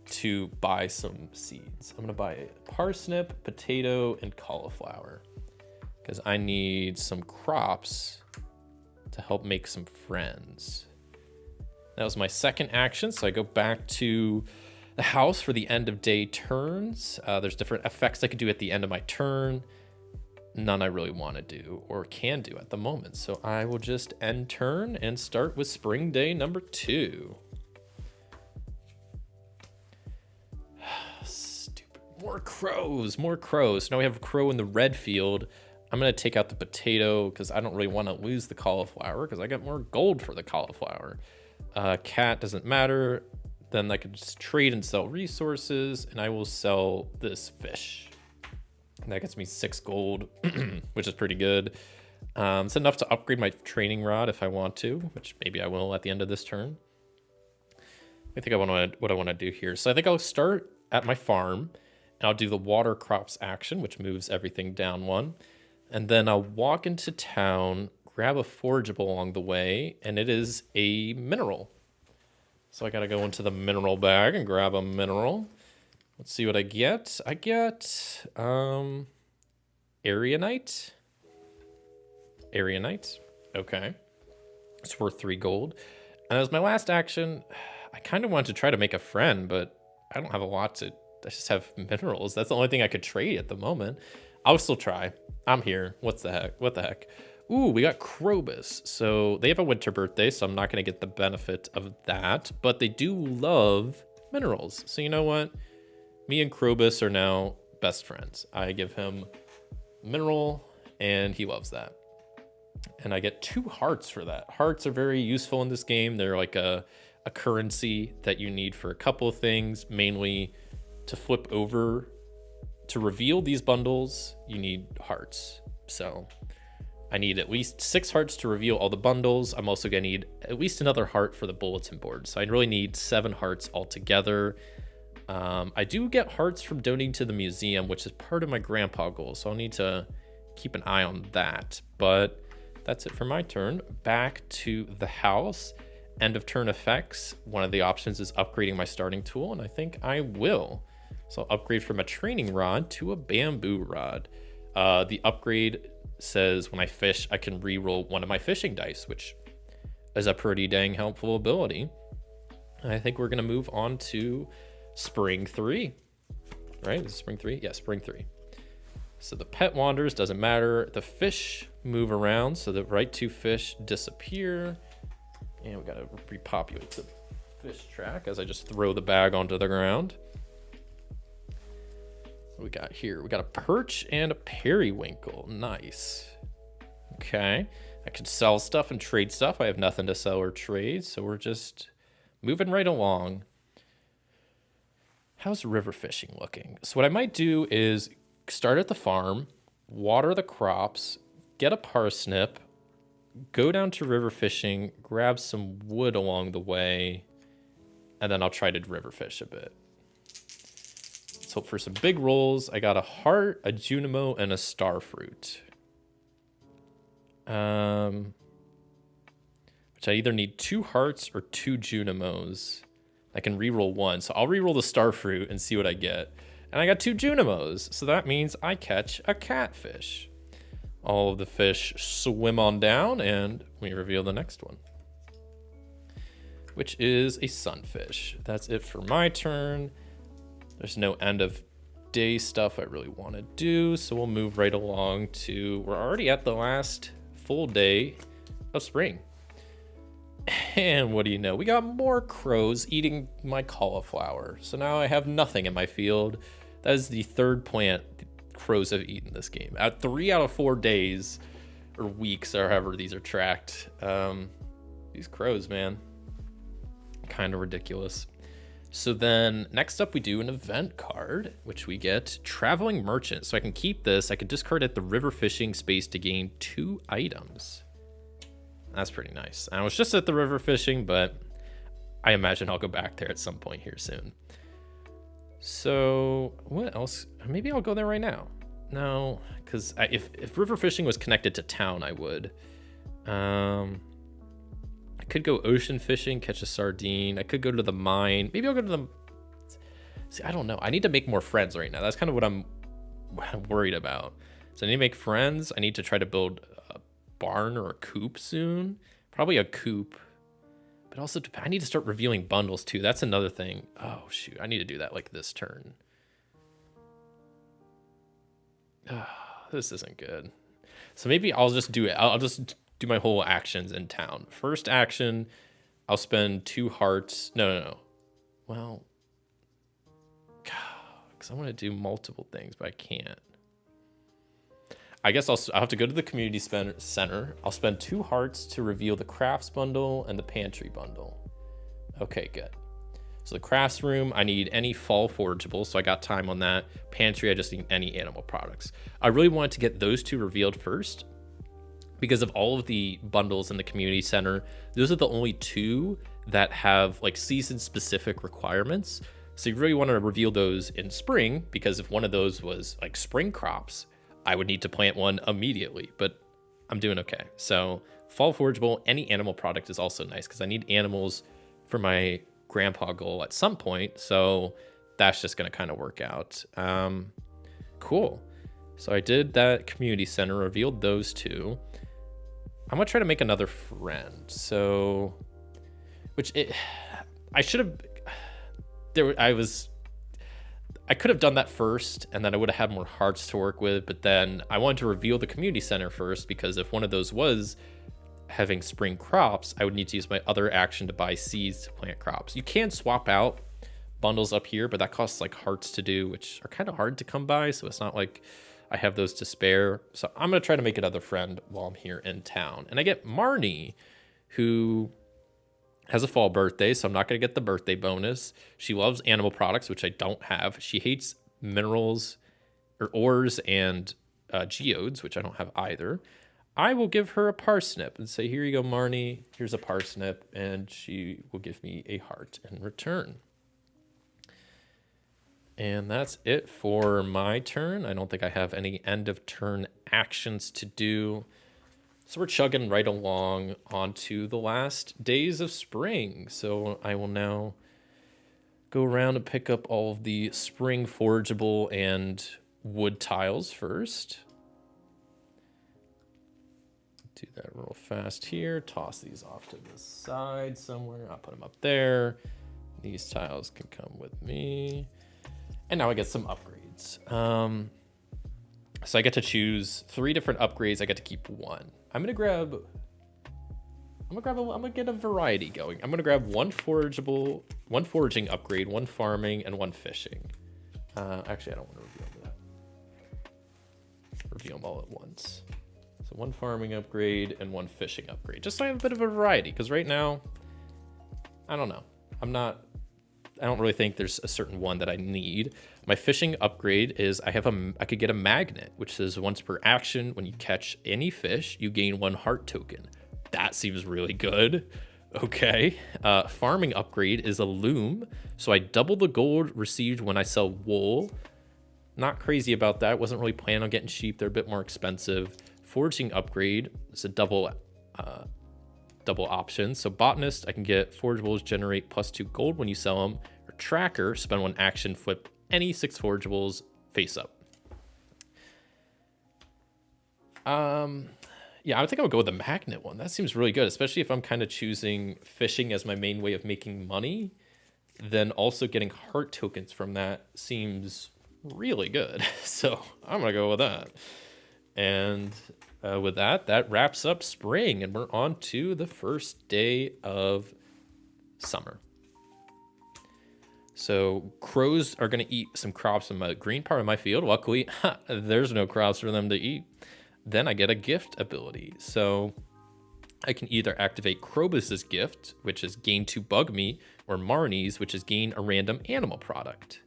to buy some seeds. I'm going to buy parsnip, potato, and cauliflower because I need some crops to help make some friends. That was my second action, so I go back to the house for the end of day turns. There's different effects I could do at the end of my turn. None I really want to do or can do at the moment. So I will just end turn and start with spring day number 2. Stupid. More crows. Now we have a crow in the red field. I'm going to take out the potato because I don't really want to lose the cauliflower because I got more gold for the cauliflower. Cat doesn't matter. Then I could just trade and sell resources, and I will sell this fish. And that gets me 6 gold, which is pretty good. It's enough to upgrade my training rod if I want to, which maybe I will at the end of this turn. I think what I want to do here. So I think I'll start at my farm, and I'll do the water crops action, which moves everything down 1. And then I'll walk into town, grab a forageable along the way, and it is a mineral. So I got to go into the mineral bag and grab a mineral. Let's see what I get. I get Arianite. Okay. It's worth 3 gold. And as my last action, I kind of want to try to make a friend, but I don't have a lot to... I just have minerals. That's the only thing I could trade at the moment. I'll still try. I'm here. What the heck? Ooh, we got Krobus. So they have a winter birthday, so I'm not going to get the benefit of that. But they do love minerals. So you know what? Me and Krobus are now best friends. I give him mineral, and he loves that. And I get 2 hearts for that. Hearts are very useful in this game. They're like a currency that you need for a couple of things, mainly to flip over. To reveal these bundles, you need hearts. So I need at least 6 hearts to reveal all the bundles. I'm also going to need at least another heart for the bulletin board. So I really need 7 hearts altogether. I do get hearts from donating to the museum, which is part of my grandpa goal. So I'll need to keep an eye on that. But that's it for my turn. Back to the house. End of turn effects. One of the options is upgrading my starting tool, and I think I will. So I'll upgrade from a training rod to a bamboo rod. The upgrade says when I fish, I can re-roll one of my fishing dice, which is a pretty dang helpful ability. And I think we're going to move on to Spring 3. Right? Is it Spring 3? Yeah, Spring 3. So the pet wanders, doesn't matter. The fish move around, so the right 2 fish disappear. And we got to repopulate the fish track as I just throw the bag onto the ground. What we got here? We got a perch and a periwinkle. Nice. Okay. I can sell stuff and trade stuff. I have nothing to sell or trade, so we're just moving right along. How's river fishing looking? So what I might do is start at the farm, water the crops, get a parsnip, go down to river fishing, grab some wood along the way, and then I'll try to river fish a bit. So for some big rolls, I got a heart, a Junimo, and a starfruit. Which I either need 2 hearts or 2 Junimos. I can reroll 1, so I'll reroll the starfruit and see what I get. And I got 2 Junimos, so that means I catch a catfish. All of the fish swim on down, and we reveal the next one, which is a sunfish. That's it for my turn. There's no end of day stuff I really want to do, so we'll move right along to, we're already at the last full day of spring. And what do you know? We got more crows eating my cauliflower. So now I have nothing in my field. That is the 3rd plant crows have eaten this game. At 3 out of 4 days or weeks or however these are tracked. These crows, man, kind of ridiculous. So then next up we do an event card, which we get traveling merchant. So I can keep this. I can discard at the river fishing space to gain 2 items. That's pretty nice. I was just at the river fishing, but I imagine I'll go back there at some point here soon. So what else? Maybe I'll go there right now. No, because if river fishing was connected to town, I would. I could go ocean fishing, catch a sardine. I could go to the mine. Maybe I'll go to the... See, I don't know. I need to make more friends right now. That's kind of what I'm worried about. So I need to make friends. I need to try to build a barn or a coop soon. Probably a coop. But also, I need to start revealing bundles too. That's another thing. Oh, shoot. I need to do that like this turn. This isn't good. So maybe I'll just do it. I'll just do my whole actions in town. First action, I'll spend 2 hearts. No. Well, because I want to do multiple things, but I can't. I guess I'll have to go to the community center. I'll spend 2 hearts to reveal the crafts bundle and the pantry bundle. Okay, good. So the crafts room, I need any fall forageable, so I got time on that. Pantry, I just need any animal products. I really wanted to get those 2 revealed first because of all of the bundles in the community center. Those are the only 2 that have like season specific requirements. So you really want to reveal those in spring, because if one of those was like spring crops, I would need to plant one immediately, but I'm doing okay. So fall forageable, any animal product is also nice because I need animals for my grandpa goal at some point. So that's just going to kind of work out. Cool. So I did that community center, revealed those 2. I'm going to try to make another friend. So, I should have, I could have done that first, and then I would have had more hearts to work with, but then I wanted to reveal the community center first, because if one of those was having spring crops, I would need to use my other action to buy seeds to plant crops. You can swap out bundles up here, but that costs like hearts to do, which are kind of hard to come by, so it's not like I have those to spare. So I'm going to try to make another friend while I'm here in town. And I get Marnie, who has a fall birthday, so I'm not going to get the birthday bonus. She loves animal products, which I don't have. She hates minerals or ores and geodes, which I don't have either. I will give her a parsnip and say, here you go, Marnie, here's a parsnip, and she will give me a heart in return. And that's it for my turn. I don't think I have any end of turn actions to do. So we're chugging right along onto the last days of spring. So I will now go around and pick up all of the spring forageable and wood tiles first. Do that real fast here. Toss these off to the side somewhere. I'll put them up there. These tiles can come with me. And now I get some upgrades. So I get to choose 3 different upgrades. I get to keep 1. I'm gonna get a variety going. I'm gonna grab 1 forageable, 1 foraging upgrade, 1 farming, and 1 fishing. Actually, I don't want to reveal that. Reveal them all at once. So 1 farming upgrade and 1 fishing upgrade, just so I have a bit of a variety. Because right now, I don't know. I don't really think there's a certain one that I need. My fishing upgrade is I could get a magnet, which says once per action, when you catch any fish, you gain 1 heart token. That seems really good. Okay. Farming upgrade is a loom. So I double the gold received when I sell wool. Not crazy about that. Wasn't really planning on getting sheep. They're a bit more expensive. Foraging upgrade is a double option. So botanist, I can get forageables generate +2 gold when you sell them. Or tracker, spend 1 action, flip any 6 forageables face up. Yeah, I think I'll go with the magnet one. That seems really good, especially if I'm kind of choosing fishing as my main way of making money. Then also getting heart tokens from that seems really good. So I'm gonna go with that. And with that wraps up spring, and we're on to the first day of summer. So crows are going to eat some crops in the green part of my field. Luckily, there's no crops for them to eat. Then I get a gift ability. So I can either activate Krobus's gift, which is gain 2 bug meat, or Marnie's, which is gain a random animal product.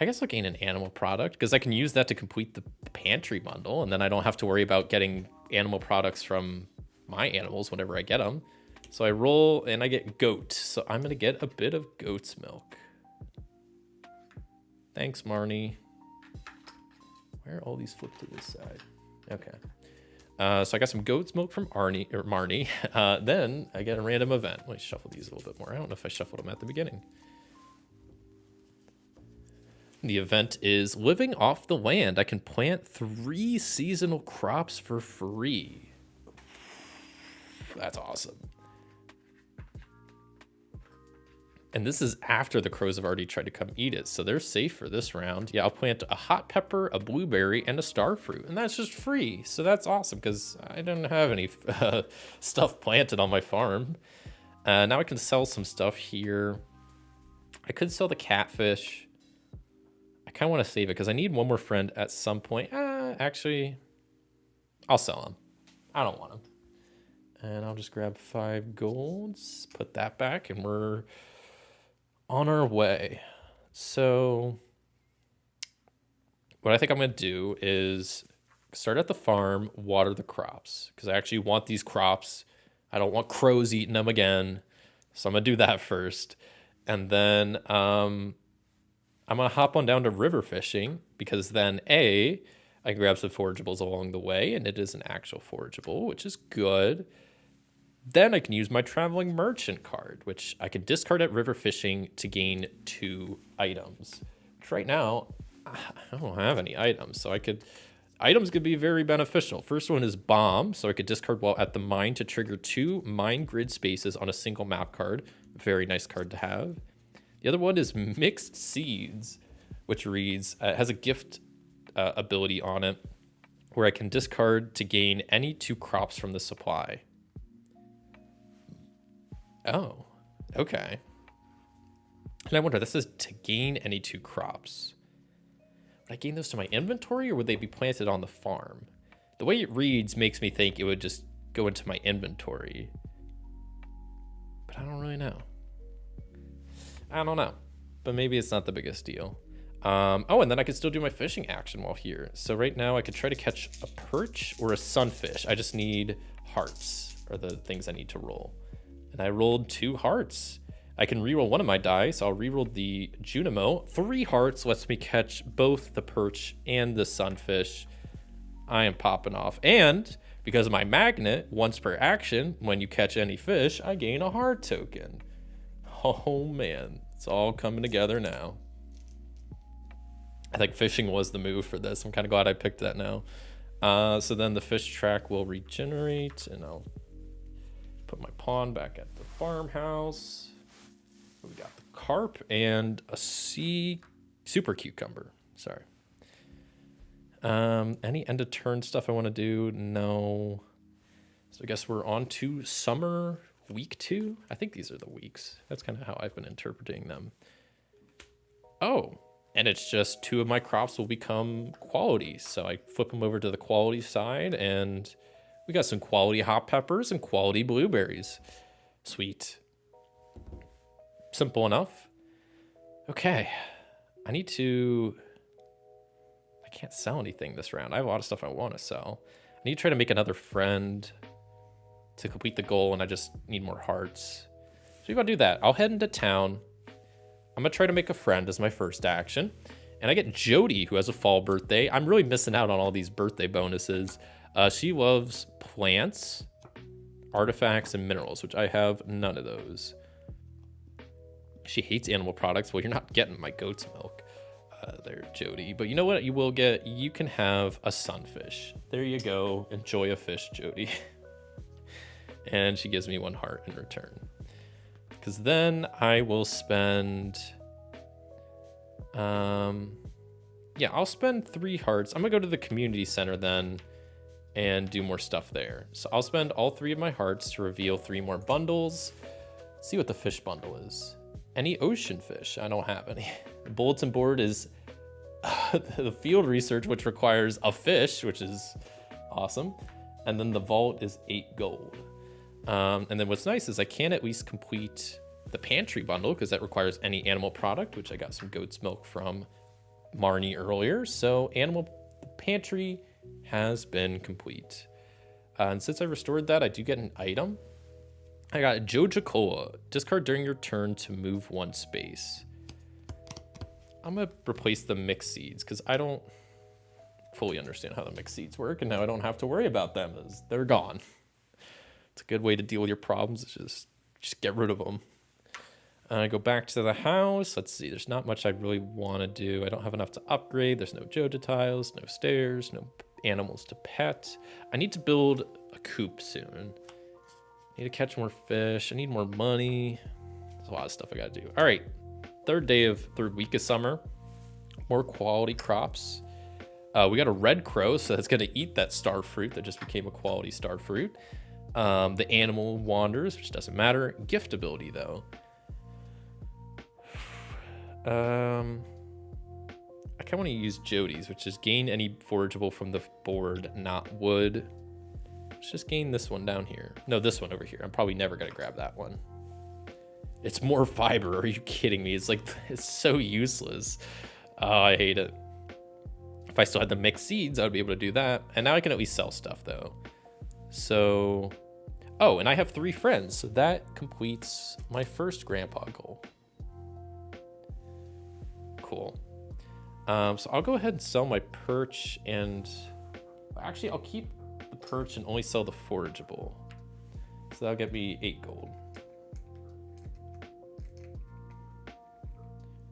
I guess I'll gain an animal product because I can use that to complete the pantry bundle, and then I don't have to worry about getting animal products from my animals whenever I get them. So I roll and I get goat. So I'm going to get a bit of goat's milk. Thanks, Marnie. Where are all these flipped to this side? Okay. So I got some goat's milk from Marnie. Then I get a random event. Let me shuffle these a little bit more. I don't know if I shuffled them at the beginning. The event is living off the land. I can plant 3 seasonal crops for free. That's awesome. And this is after the crows have already tried to come eat it, so they're safe for this round. Yeah, I'll plant a hot pepper, a blueberry, and a star fruit, and that's just free. So that's awesome because I don't have any stuff planted on my farm. Now I can sell some stuff here. I could sell the catfish. I kind of want to save it because I need one more friend at some point. Actually, I'll sell him. I don't want him. And I'll just grab 5 golds, put that back, and we're on our way. So what I think I'm going to do is start at the farm, water the crops, because I actually want these crops. I don't want crows eating them again. So I'm going to do that first. And then I'm going to hop on down to river fishing, because then I can grab some forageables along the way, and it is an actual forageable, which is good. Then I can use my traveling merchant card, which I can discard at river fishing to gain 2 items. Which right now, I don't have any items, so items could be very beneficial. First one is bomb, so I could discard while at the mine to trigger 2 mine grid spaces on a single map card. Very nice card to have. The other one is mixed seeds, which reads, has a gift ability on it, where I can discard to gain any 2 crops from the supply. Oh, okay. And I wonder, this says to gain any 2 crops. Would I gain those to my inventory, or would they be planted on the farm? The way it reads makes me think it would just go into my inventory. But I don't really know. I don't know. But maybe it's not the biggest deal. Oh, and then I could still do my fishing action while here. So right now I could try to catch a perch or a sunfish. I just need hearts, are the things I need to roll. And I rolled 2 hearts. I can reroll one of my dice. I'll reroll the Junimo. 3 hearts lets me catch both the perch and the sunfish. I am popping off. And because of my magnet, once per action, when you catch any fish, I gain a heart token. Oh man, it's all coming together now. I think fishing was the move for this. I'm kind of glad I picked that now. So then the fish track will regenerate, and I'll put my pawn back at the farmhouse. We got the carp and a sea super cucumber. Sorry. Any end of turn stuff I want to do? No. So I guess we're on to summer week 2. I think these are the weeks. That's kind of how I've been interpreting them. Oh. And it's just 2 of my crops will become quality. So I flip them over to the quality side, and we got some quality hot peppers and quality blueberries. Sweet. Simple enough. Okay. I can't sell anything this round. I have a lot of stuff I want to sell. I need to try to make another friend to complete the goal, and I just need more hearts. So if I do that, I'll head into town. I'm going to try to make a friend as my first action. And I get Jody, who has a fall birthday. I'm really missing out on all these birthday bonuses. She loves plants, artifacts, and minerals, which I have none of those. She hates animal products. Well, you're not getting my goat's milk there, Jody. But you know what you will get? You can have a sunfish. There you go. Enjoy a fish, Jody. And she gives me 1 heart in return. Because then I will spend, I'll spend 3 hearts. I'm going to go to the community center then and do more stuff there. So I'll spend all 3 of my hearts to reveal 3 more bundles. Let's see what the fish bundle is. Any ocean fish? I don't have any. The bulletin board is the field research, which requires a fish, which is awesome. And then the vault is 8 gold. And then what's nice is I can at least complete the pantry bundle because that requires any animal product, which I got some goat's milk from Marnie earlier. So the pantry has been complete. And since I restored that, I do get an item. I got Joja Cola. Discard during your turn to move 1 space. I'm going to replace the mixed seeds because I don't fully understand how the mixed seeds work. And now I don't have to worry about them as they're gone. It's a good way to deal with your problems. It's just get rid of them. I go back to the house. Let's see. There's not much I really want to do. I don't have enough to upgrade. There's no Joja tiles, no stairs, no animals to pet. I need to build a coop soon. I need to catch more fish. I need more money. There's a lot of stuff I got to do. All right. Third week of summer. More quality crops. We got a red crow, so that's going to eat that star fruit that just became a quality star fruit. The animal wanders, which doesn't matter. Gift ability, though. I kind of want to use Jody's, which is gain any forageable from the board, not wood. Let's just gain this one down here. No, this one over here. I'm probably never going to grab that one. It's more fiber. Are you kidding me? It's so useless. Oh, I hate it. If I still had the mixed seeds, I would be able to do that. And now I can at least sell stuff, though. So... Oh, and I have 3 friends, so that completes my first grandpa goal. Cool. So I'll go ahead and sell my perch and... Actually, I'll keep the perch and only sell the forageable. So that'll get me 8 gold.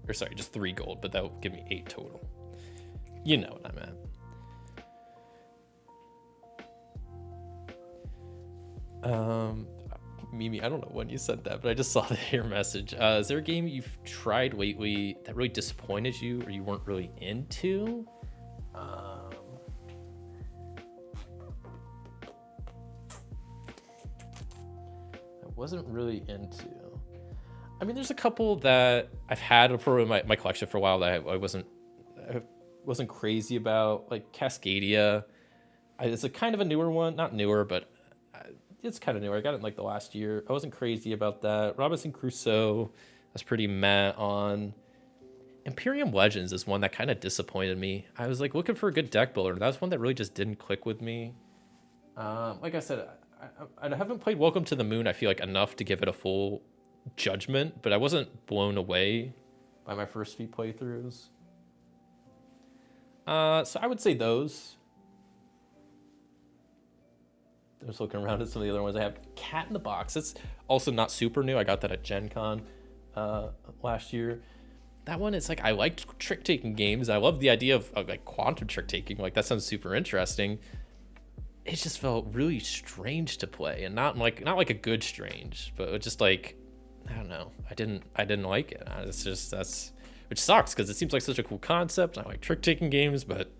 Or sorry, just 3 gold, but that'll give me 8 total. You know what I meant. Mimi, I don't know when you said that, but I just saw your message. Is there a game you've tried lately that really disappointed you or you weren't really into? I wasn't really into. I mean, there's a couple that I've had for my collection for a while that I wasn't crazy about, like Cascadia. It's a kind of a newer one, not newer, but it's kind of newer. I got it in like the last year. I wasn't crazy about that. Robinson Crusoe, I was pretty meh on. Imperium Legends is one that kind of disappointed me. I was like looking for a good deck builder. That was one that really just didn't click with me. Like I said, I haven't played Welcome to the Moon, I feel like, enough to give it a full judgment, but I wasn't blown away by my first few playthroughs. So I would say those. I'm just looking around at some of the other ones I have. Cat in the Box. It's also not super new. I got that at Gen Con last year. That one, it's like, I liked trick-taking games. I love the idea of like quantum trick-taking. Like, that sounds super interesting. It just felt really strange to play, and not like a good strange, but just like, I don't know. I didn't like it. It's just, which sucks because it seems like such a cool concept. I like trick-taking games, but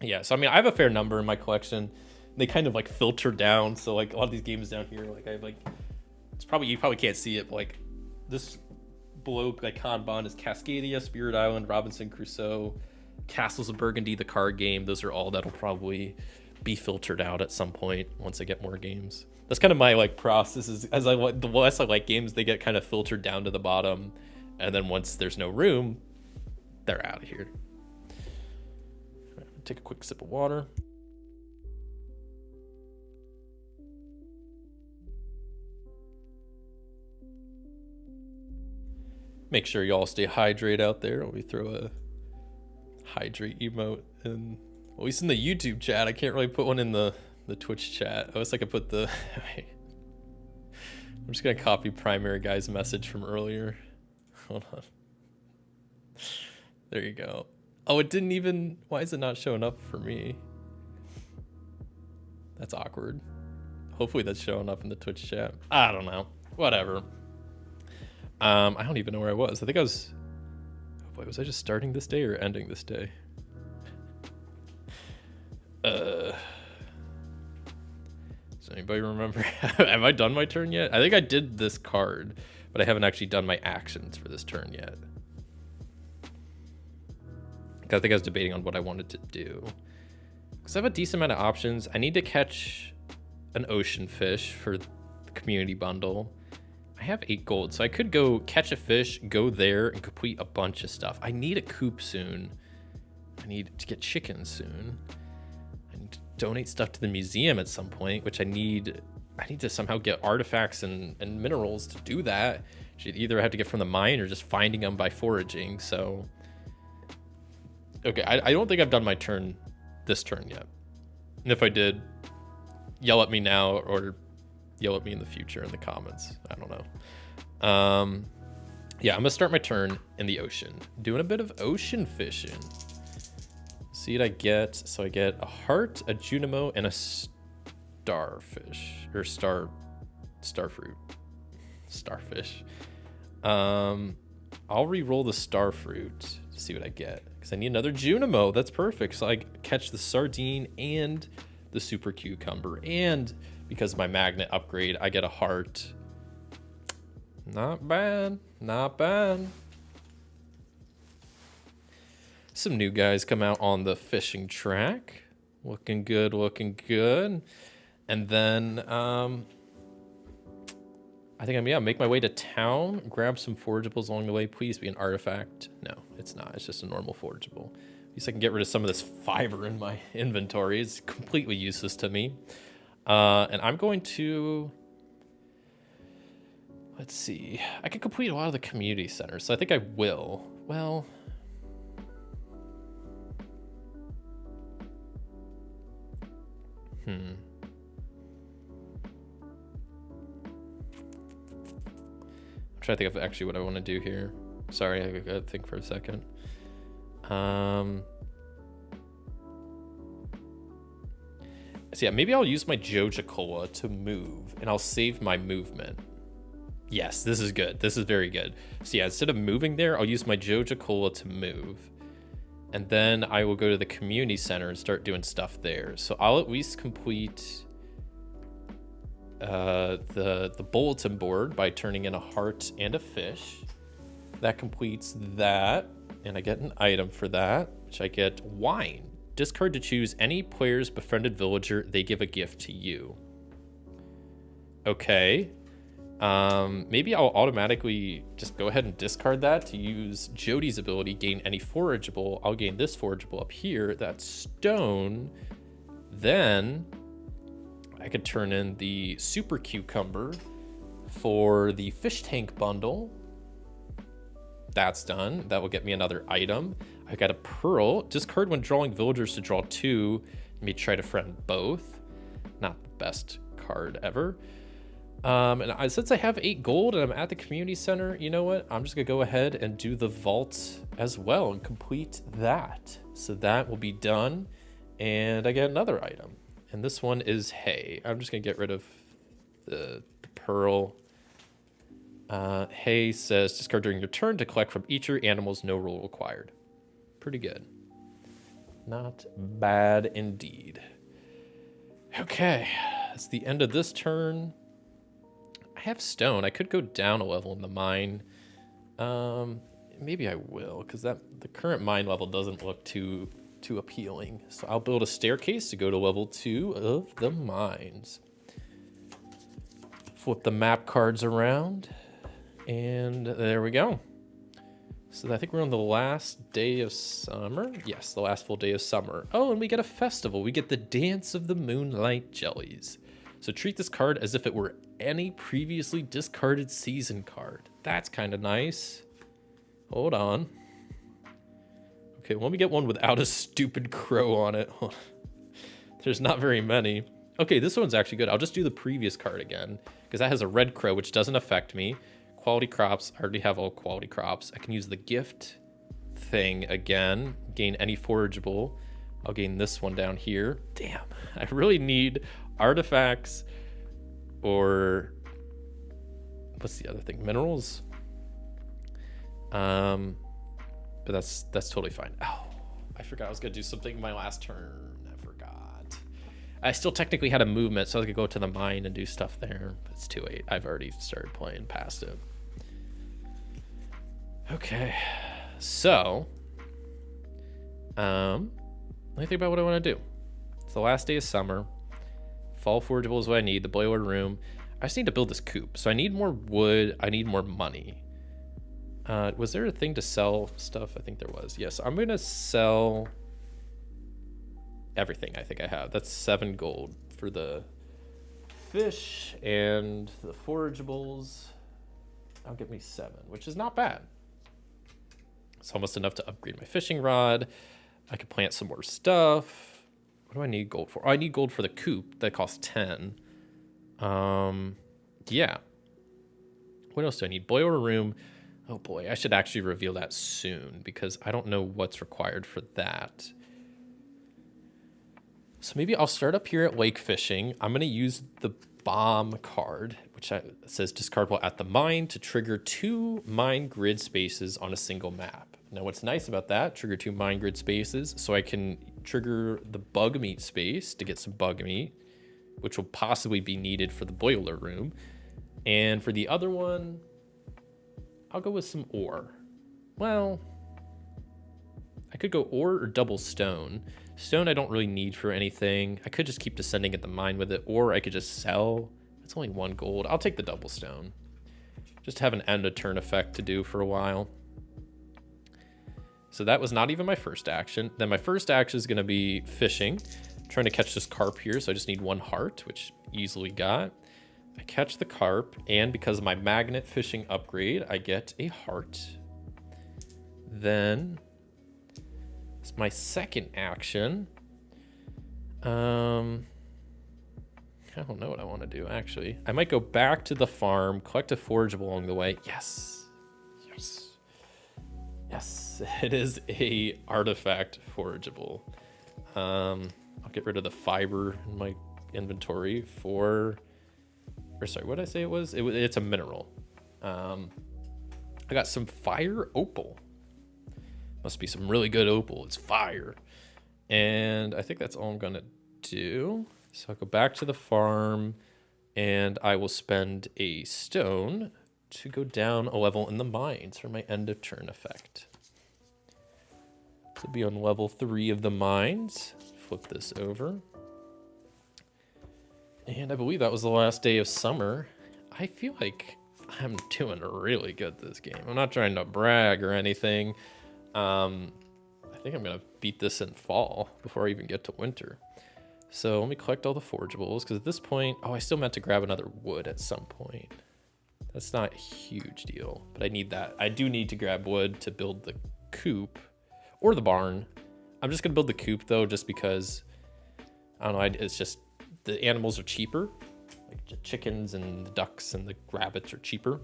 yeah. So I mean, I have a fair number in my collection. They kind of like filter down. So like a lot of these games down here, like I have like, you probably can't see it, but like this below like Kanban is Cascadia, Spirit Island, Robinson Crusoe, Castles of Burgundy, the card game. Those are all that'll probably be filtered out at some point once I get more games. That's kind of my like process, is as the less I like games, they get kind of filtered down to the bottom, and then once there's no room, they're out of here. Take a quick sip of water. Make sure y'all stay hydrated out there. We throw a hydrate emote in, at least in the YouTube chat. I can't really put one in the Twitch chat. I wish I could put the I'm just gonna copy Primary Guy's message from earlier. Hold on. There you go. Oh, it didn't even, why is it not showing up for me? That's awkward. Hopefully that's showing up in the Twitch chat. I don't know. Whatever. I don't even know where I was. I think I was, oh boy, was I just starting this day or ending this day? Does anybody remember? Have I done my turn yet? I think I did this card, but I haven't actually done my actions for this turn yet. I think I was debating on what I wanted to do. Because I have a decent amount of options. I need to catch an ocean fish for the community bundle. I have 8 gold, so I could go catch a fish, go there, and complete a bunch of stuff. I need a coop soon. I need to get chickens soon. I need to donate stuff to the museum at some point, which I need to somehow get artifacts and minerals to do that. Either I have to get from the mine or just finding them by foraging, so... Okay, I don't think I've done my turn this turn yet. And if I did, yell at me now or yell at me in the future in the comments. I don't know. Yeah, I'm gonna start my turn in the ocean. Doing a bit of ocean fishing. See what I get. So I get a heart, a Junimo, and a starfish. Or starfruit. Starfish. I'll re-roll the starfruit to see what I get. Because I need another Junimo. That's perfect. So I catch the sardine and the super cucumber. And because of my magnet upgrade, I get a heart. Not bad. Not bad. Some new guys come out on the fishing track. Looking good, looking good. And then I think I'm make my way to town, grab some forageables along the way. Please be an artifact. No, it's not. It's just a normal forageable. At least I can get rid of some of this fiber in my inventory. It's completely useless to me. And I'm going to, let's see. I can complete a lot of the community centers, so I think I will. Well, I'm trying to think of actually what I want to do here. Sorry, I gotta think for a second. So yeah, maybe I'll use my Joja-Cola to move, and I'll save my movement. Yes, this is good. This is very good. So yeah, instead of moving there, I'll use my Joja-Cola to move. And then I will go to the community center and start doing stuff there. So I'll at least complete the bulletin board by turning in a heart and a fish. That completes that, and I get an item for that, which I get wine. Discard to choose any player's befriended villager. They give a gift to you. Okay. Maybe I'll automatically just go ahead and discard that to use Jody's ability, gain any forageable. I'll gain this forageable up here, that's stone. Then I could turn in the super cucumber for the fish tank bundle. That's done. That will get me another item. I got a pearl. Discard when drawing villagers to draw 2. Let me try to friend both. Not the best card ever. Since I have 8 gold and I'm at the community center, you know what? I'm just gonna go ahead and do the vault as well and complete that. So that will be done. And I get another item. And this one is hay. I'm just gonna get rid of the pearl. Hay says discard during your turn to collect from each of your animals, no roll required. Pretty good. Not bad indeed. Okay, that's the end of this turn. I have stone. I could go down a level in the mine. Maybe I will, because the current mine level doesn't look too appealing. So I'll build a staircase to go to level 2 of the mines. Flip the map cards around, and there we go. So I think we're on the last day of summer. Yes, the last full day of summer. Oh, and we get a festival. We get the Dance of the Moonlight Jellies. So treat this card as if it were any previously discarded season card. That's kind of nice. Hold on. Okay, let me get one without a stupid crow on it. There's not very many. Okay, this one's actually good. I'll just do the previous card again, because that has a red crow, which doesn't affect me. Quality crops, I already have all quality crops. I can use the gift thing again, gain any forageable. I'll gain this one down here. Damn, I really need artifacts or what's the other thing? Minerals. But that's totally fine. Oh, I forgot I was gonna do something in my last turn. I forgot. I still technically had a movement, so I could go to the mine and do stuff there. But it's too late. I've already started playing past it. Okay, so let me think about what I want to do. It's the last day of summer. Fall forageable is what I need. The boiler room. I just need to build this coop. So I need more wood. I need more money. Was there a thing to sell stuff? I think there was. Yes, I'm going to sell everything I think I have. That's 7 gold for the fish and the forageables. That'll get me 7, which is not bad. It's almost enough to upgrade my fishing rod. I could plant some more stuff. What do I need gold for? Oh, I need gold for the coop. That costs 10. Yeah. What else do I need? Boiler room. Oh boy, I should actually reveal that soon because I don't know what's required for that. So maybe I'll start up here at lake fishing. I'm going to use the bomb card, which says discard while at the mine to trigger 2 mine grid spaces on a single map. Now what's nice about that, trigger 2 mine grid spaces, so I can trigger the bug meat space to get some bug meat, which will possibly be needed for the boiler room. And for the other one, I'll go with some ore. Well, I could go ore or double stone. Stone I don't really need for anything. I could just keep descending at the mine with it, or I could just sell. It's only 1 gold. I'll take the double stone. Just have an end of turn effect to do for a while. So that was not even my first action. Then my first action is going to be fishing. I'm trying to catch this carp here, so I just need 1 heart, which easily got. I catch the carp, and because of my magnet fishing upgrade, I get a heart. Then it's my second action. I don't know what I want to do, actually. I might go back to the farm, collect a forageable along the way. Yes. Yes. Yes, it is a artifact forageable. I'll get rid of the fiber in my inventory for... Or sorry, what did I say it was? It's a mineral. I got some fire opal. Must be some really good opal. It's fire. And I think that's all I'm gonna do. So I'll go back to the farm and I will spend a stone to go down a level in the mines for my end of turn effect. So be on level 3 of the mines. Flip this over. And I believe that was the last day of summer. I feel like I'm doing really good this game. I'm not trying to brag or anything. I think I'm gonna beat this in fall before I even get to winter. So let me collect all the forageables, because at this point, oh, I still meant to grab another wood at some point. That's not a huge deal, but I need that. I do need to grab wood to build the coop or the barn. I'm just gonna build the coop though, just because, I don't know, it's just, the animals are cheaper. Like the chickens and the ducks and the rabbits are cheaper.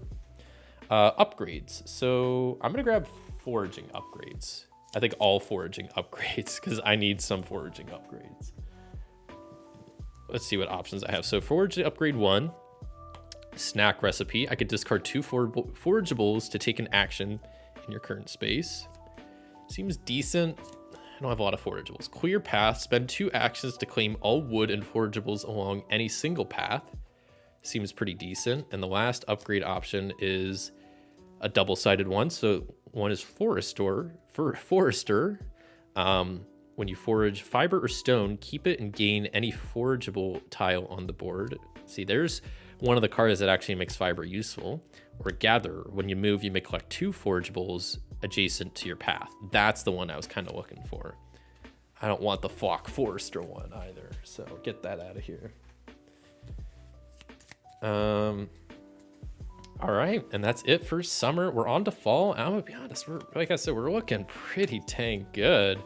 Upgrades. So I'm gonna grab foraging upgrades. I think all foraging upgrades, because I need some foraging upgrades. Let's see what options I have. So foraging upgrade 1, snack recipe. I could discard 2 forageables to take an action in your current space. Seems decent. I don't have a lot of forageables. Clear path. Spend 2 actions to claim all wood and forageables along any single path. Seems pretty decent. And the last upgrade option is a double-sided one. So one is forester. When you forage fiber or stone, keep it and gain any forageable tile on the board. See, there's one of the cards that actually makes fiber useful. Or gather. When you move, you may collect 2 forageables adjacent to your path. That's the one I was kind of looking for. I don't want the flock forester one either, so get that out of here. All right, and that's it for summer. We're on to fall. I'm gonna be honest, like I said, we're looking pretty dang good.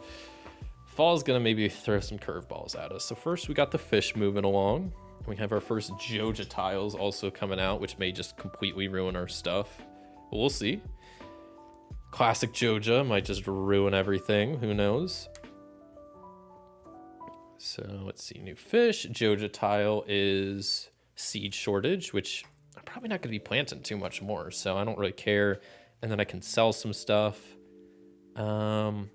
Fall's gonna maybe throw some curveballs at us. So first we got the fish moving along. We have our first Joja tiles also coming out, which may just completely ruin our stuff. But we'll see. Classic Joja might just ruin everything. Who knows? So let's see. New fish. Joja tile is seed shortage, which I'm probably not going to be planting too much more, so I don't really care. And then I can sell some stuff. I mean,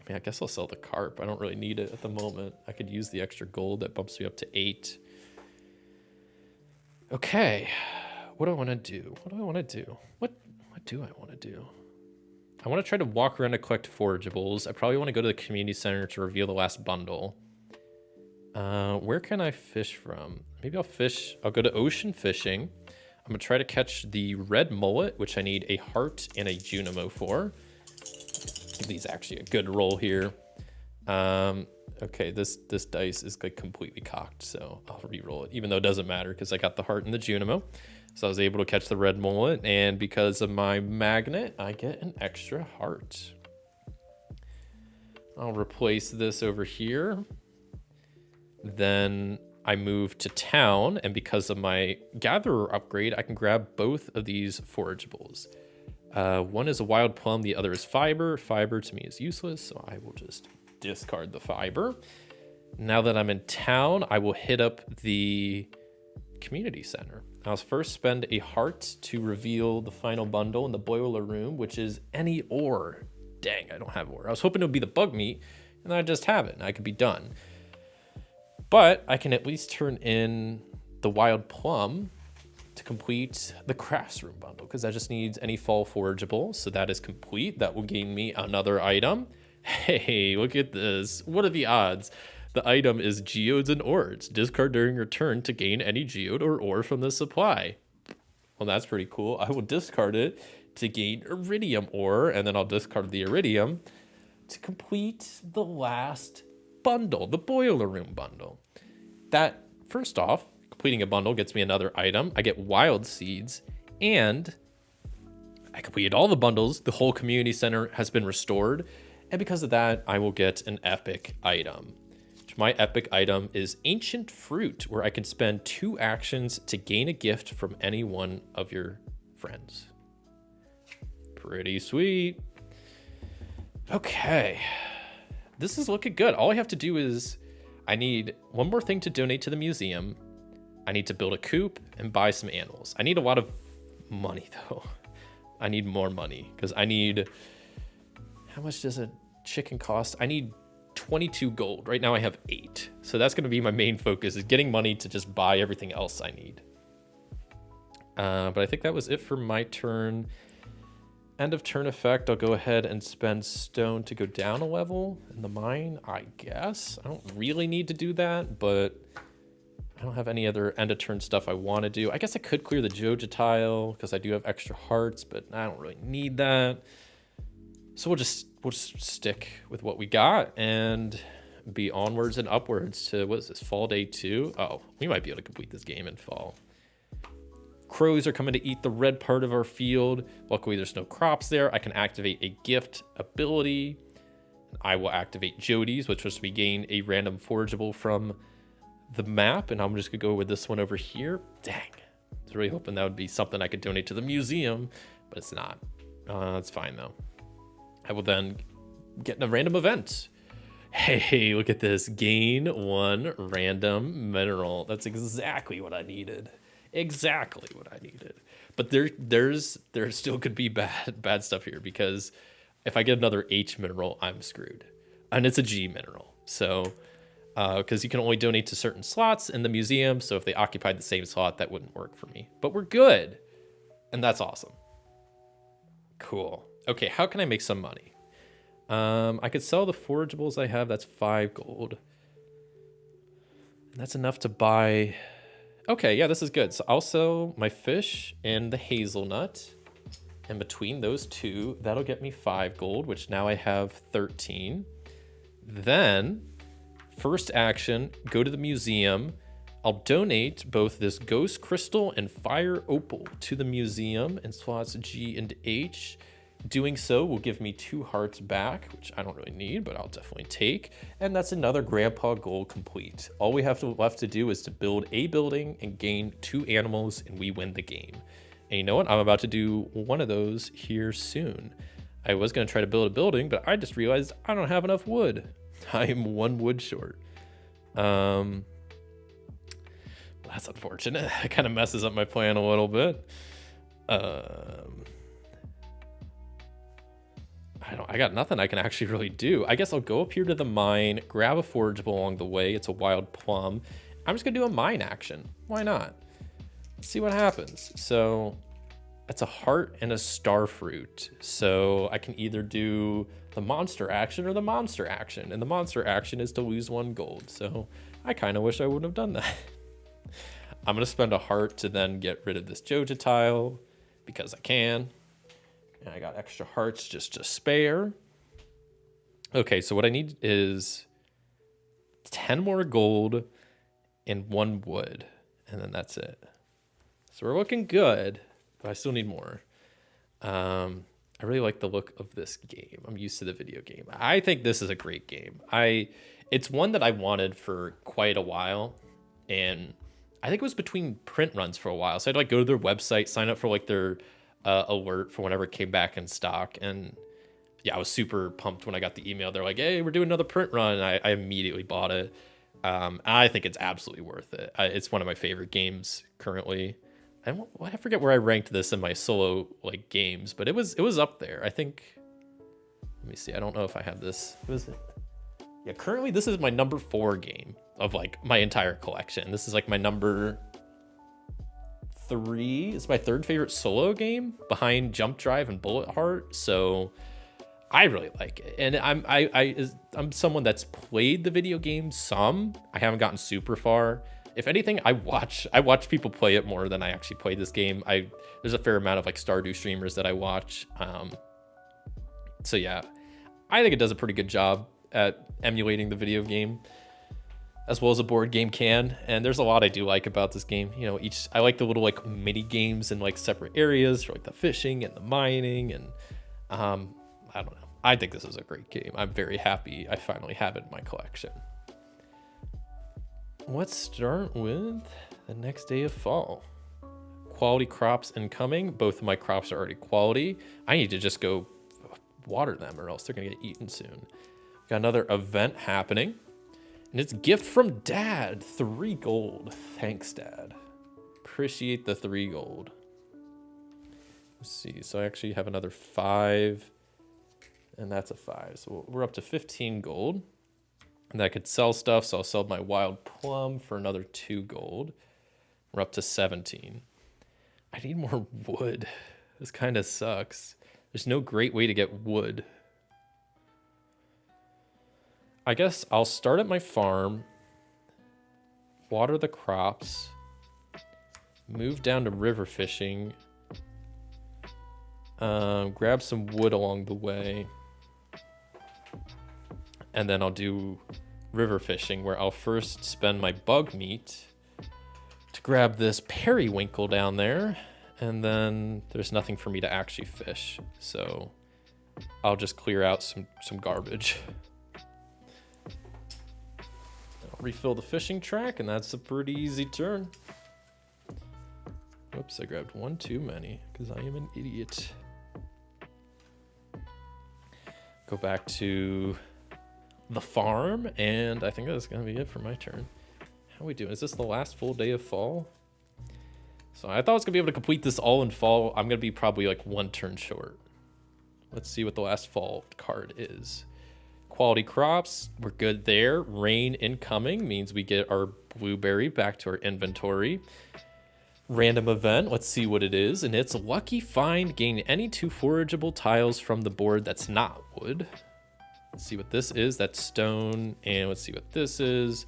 I guess I'll sell the carp. I don't really need it at the moment. I could use the extra gold. That bumps me up to 8. Okay, what do I want to do? What do I want to do? What do I want to do? I want to try to walk around and collect forageables. I probably want to go to the community center to reveal the last bundle. Where can I fish from? Maybe I'll go to ocean fishing. I'm gonna try to catch the red mullet, which I need a heart and a Junimo for. Give these actually a good roll here. Okay, this dice is like completely cocked, so I'll re-roll it, even though it doesn't matter because I got the heart and the Junimo. So I was able to catch the red mullet, and because of my magnet, I get an extra heart. I'll replace this over here. Then I move to town, and because of my gatherer upgrade, I can grab both of these forageables. One is a wild plum, the other is fiber. Fiber to me is useless, so I will just discard the fiber. Now that I'm in town, I will hit up the community center. I'll first spend a heart to reveal the final bundle in the boiler room, which is any ore. Dang, I don't have ore. I was hoping it would be the bug meat, and I just have it, and I could be done. But I can at least turn in the wild plum to complete the crafts room bundle, because that just needs any fall forageable. So that is complete. That will gain me another item. Hey, look at this. What are the odds? The item is geodes and ores. Discard during your turn to gain any geode or ore from the supply. Well, that's pretty cool. I will discard it to gain iridium ore, and then I'll discard the iridium to complete the last bundle, the boiler room bundle. That, first off, completing a bundle gets me another item. I get wild seeds, and I completed all the bundles. The whole community center has been restored, and because of that, I will get an epic item. My epic item is Ancient Fruit, where I can spend 2 actions to gain a gift from any one of your friends. Pretty sweet. Okay. This is looking good. All I have to do is, I need one more thing to donate to the museum. I need to build a coop and buy some animals. I need a lot of money, though. I need more money, because I need... How much does a chicken cost? I need 22 gold. Right now I have 8. So that's going to be my main focus, is getting money to just buy everything else I need. But I think that was it for my turn. End of turn effect, I'll go ahead and spend stone to go down a level in the mine, I guess. I don't really need to do that, but I don't have any other end of turn stuff I want to do. I guess I could clear the Joja tile because I do have extra hearts, but I don't really need that. So we'll just stick with what we got and be onwards and upwards to, what is this, fall day 2? Oh, we might be able to complete this game in fall. Crows are coming to eat the red part of our field. Luckily, there's no crops there. I can activate a gift ability. I will activate Jody's, which was to be gain a random forageable from the map, and I'm just gonna go with this one over here. Dang, I was really hoping that would be something I could donate to the museum, but it's not. It's fine though. I will then get a random event. Hey, look at this. Gain 1 random mineral. That's exactly what I needed. Exactly what I needed. But there still could be bad stuff here, because if I get another H mineral, I'm screwed. And it's a G mineral. So, because you can only donate to certain slots in the museum. So if they occupied the same slot, that wouldn't work for me. But we're good. And that's awesome. Cool. Okay, how can I make some money? I could sell the forageables I have. That's 5 gold. And that's enough to buy... Okay, yeah, this is good. So I'll sell my fish and the hazelnut. And between those two, that'll get me 5 gold, which now I have 13. Then, first action, go to the museum. I'll donate both this ghost crystal and fire opal to the museum in slots G and H. Doing so will give me 2 hearts back, which I don't really need, but I'll definitely take. And that's another grandpa goal complete. All we have left to do is to build a building and gain 2 animals, and we win the game. And you know what? I'm about to do one of those here soon. I was going to try to build a building, but I just realized I don't have enough wood. I am 1 wood short. That's unfortunate. It kind of messes up my plan a little bit. I got nothing I can actually really do. I guess I'll go up here to the mine, grab a forageable along the way. It's a wild plum. I'm just gonna do a mine action. Why not? Let's see what happens. So that's a heart and a star fruit. So I can either do the monster action or the monster action. And the monster action is to lose 1 gold. So I kind of wish I wouldn't have done that. I'm gonna spend a heart to then get rid of this Joja tile because I can. And I got extra hearts just to spare. Okay, so what I need is 10 more gold and 1 wood. And then that's it. So we're looking good, but I still need more. I really like the look of this game. I'm used to the video game. I think this is a great game. It's one that I wanted for quite a while. And I think it was between print runs for a while. So I'd like go to their website, sign up for like their... alert for whenever it came back in stock, and yeah, I was super pumped when I got the email. They're like, hey, we're doing another print run, and I immediately bought it. I think it's absolutely worth it. It's one of my favorite games currently. I forget where I ranked this in my solo like games, but it was up there. I think, let me see, I don't know if I have this. Yeah, currently this is my number 4 game of like my entire collection. This is like my number 3. It's my 3rd favorite solo game behind Jump Drive and Bullet Heart. So I really like it. And I'm someone that's played the video game some. I haven't gotten super far. If anything, I watch people play it more than I actually play this game. There's a fair amount of like Stardew streamers that I watch. So yeah, I think it does a pretty good job at emulating the video game, as well as a board game can. And there's a lot I do like about this game. You know, I like the little like mini games in like separate areas for like the fishing and the mining. And I don't know. I think this is a great game. I'm very happy I finally have it in my collection. Let's start with the next day of fall. Quality crops incoming. Both of my crops are already quality. I need to just go water them or else they're gonna get eaten soon. Got another event happening. And it's gift from Dad, 3 gold. Thanks, Dad. Appreciate the 3 gold. Let's see, so I actually have another 5, and that's a 5. So we're up to 15 gold. And I could sell stuff, so I'll sell my wild plum for another 2 gold. We're up to 17. I need more wood. This kind of sucks. There's no great way to get wood. I guess I'll start at my farm, water the crops, move down to river fishing, grab some wood along the way, and then I'll do river fishing, where I'll first spend my bug meat to grab this periwinkle down there, and then there's nothing for me to actually fish, so I'll just clear out some garbage. I'll refill the fishing track, and that's a pretty easy turn. Oops, I grabbed one too many because I am an idiot. Go back to the farm, and I think that's gonna be it for my turn. How are we doing? Is this the last full day of fall? So I thought I was gonna be able to complete this all in fall. I'm gonna be probably like one turn short. Let's see what the last fall card is. Quality crops, we're good there. Rain incoming means we get our blueberry back to our inventory. Random event, let's see what it is, and it's lucky find. Gain any 2 forageable tiles from the board that's not wood. Let's see what this is. That's stone, and let's see what this is.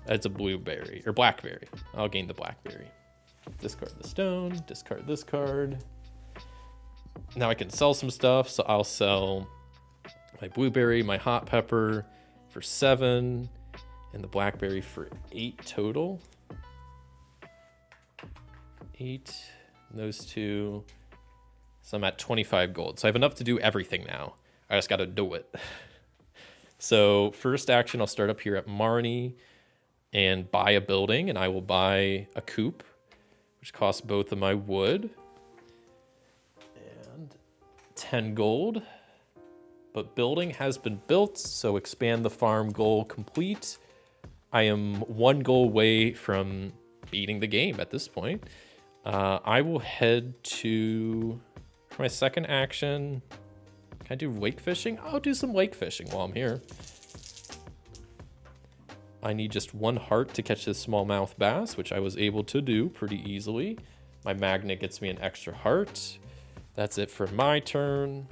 That's a blueberry or blackberry. I'll gain the blackberry. Discard the stone, discard this card. Now I can sell some stuff, so I'll sell my blueberry, my hot pepper for 7, and the blackberry for 8 total. 8, those 2. So I'm at 25 gold. So I have enough to do everything now. I just got to do it. So first action, I'll start up here at Marnie and buy a building, and I will buy a coop, which costs both of my wood and 10 gold. But building has been built, so expand the farm goal complete. I am 1 goal away from beating the game at this point. I will head to, for my second action, can I do lake fishing? I'll do some lake fishing while I'm here. I need just 1 heart to catch this smallmouth bass, which I was able to do pretty easily. My magnet gets me an extra heart. That's it for my turn.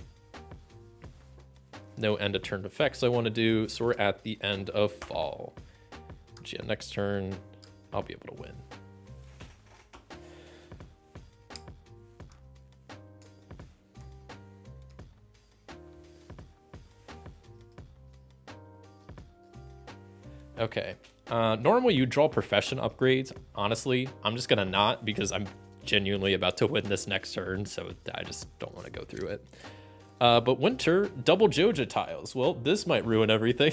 No end of turn effects I want to do, so we're at the end of fall. Which, yeah, next turn, I'll be able to win. Okay, normally you draw profession upgrades. Honestly, I'm just gonna not, because I'm genuinely about to win this next turn, so I just don't want to go through it. But winter, double Joja tiles. Well, this might ruin everything.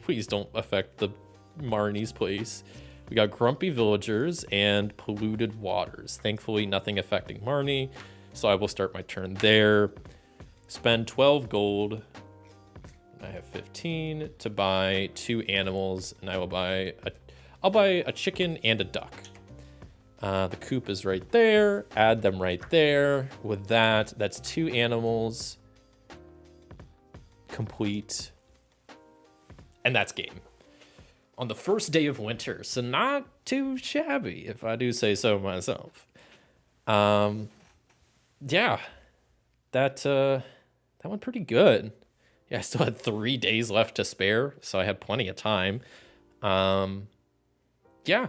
Please don't affect the Marnie's place. We got grumpy villagers and polluted waters. Thankfully, nothing affecting Marnie, so I will start my turn there. Spend 12 gold. I have 15 to buy 2 animals, and I'll buy a chicken and a duck. The coop is right there. Add them right there. With that, that's 2 animals complete, and that's game. On the first day of winter, so not too shabby, if I do say so myself. Yeah, that went pretty good. Yeah, I still had 3 days left to spare, so I had plenty of time. Yeah,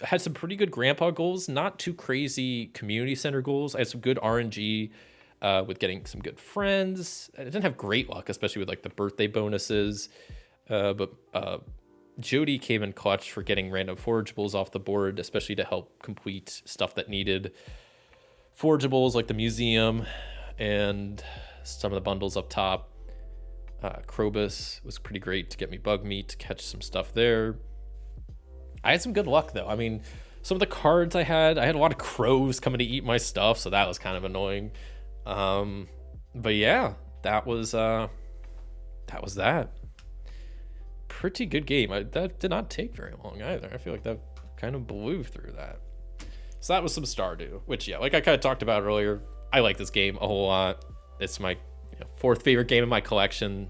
I had some pretty good grandpa goals, not too crazy community center goals. I had some good RNG with getting some good friends. I didn't have great luck, especially with like the birthday bonuses, but Jody came in clutch for getting random forageables off the board, especially to help complete stuff that needed forageables, like the museum and some of the bundles up top. Krobus was pretty great to get me bug meat, to catch some stuff there. I had some good luck though. I mean, some of the cards I had a lot of crows coming to eat my stuff, so that was kind of annoying. But yeah, that was that. Pretty good game. That did not take very long either. I feel like that kind of blew through that. So that was some Stardew, which, yeah, like I kind of talked about earlier, I like this game a whole lot. It's my 4th favorite game in my collection,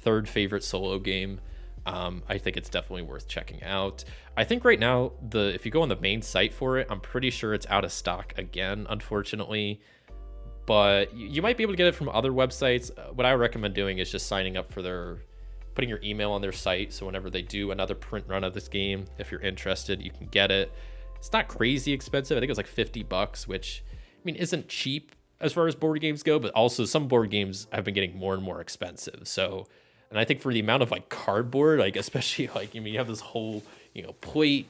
3rd favorite solo game. I think it's definitely worth checking out. I think right now, if you go on the main site for it, I'm pretty sure it's out of stock again, unfortunately. But you might be able to get it from other websites. What I recommend doing is just signing up for their putting your email on their site, so whenever they do another print run of this game, if you're interested, you can get it. It's not crazy expensive. I think it was like $50, which I mean isn't cheap as far as board games go, but also some board games have been getting more and more expensive. So, and I think for the amount of like cardboard, like especially like, I mean, you have this whole, you know, plate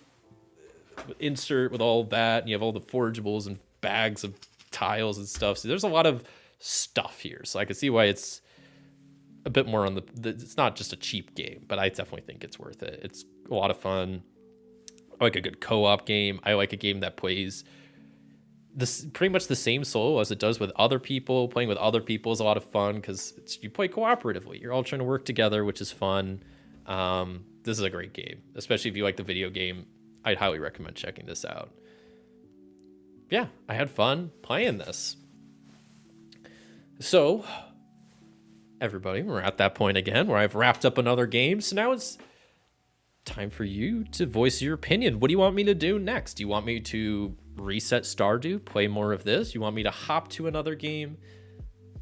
insert with all that, and you have all the forageables and bags of tiles and stuff. So there's a lot of stuff here. So I can see why it's a bit more on it's not just a cheap game, but I definitely think it's worth it. It's a lot of fun. I like a good co-op game. I like a game that plays this pretty much the same solo as it does with other people. Playing with other people is a lot of fun because you play cooperatively. You're all trying to work together, which is fun. This is a great game, especially if you like the video game. I'd highly recommend checking this out. Yeah, I had fun playing this. So, everybody, we're at that point again where I've wrapped up another game. So now it's time for you to voice your opinion. What do you want me to do next? Do you want me to reset Stardew, play more of this? You want me to hop to another game?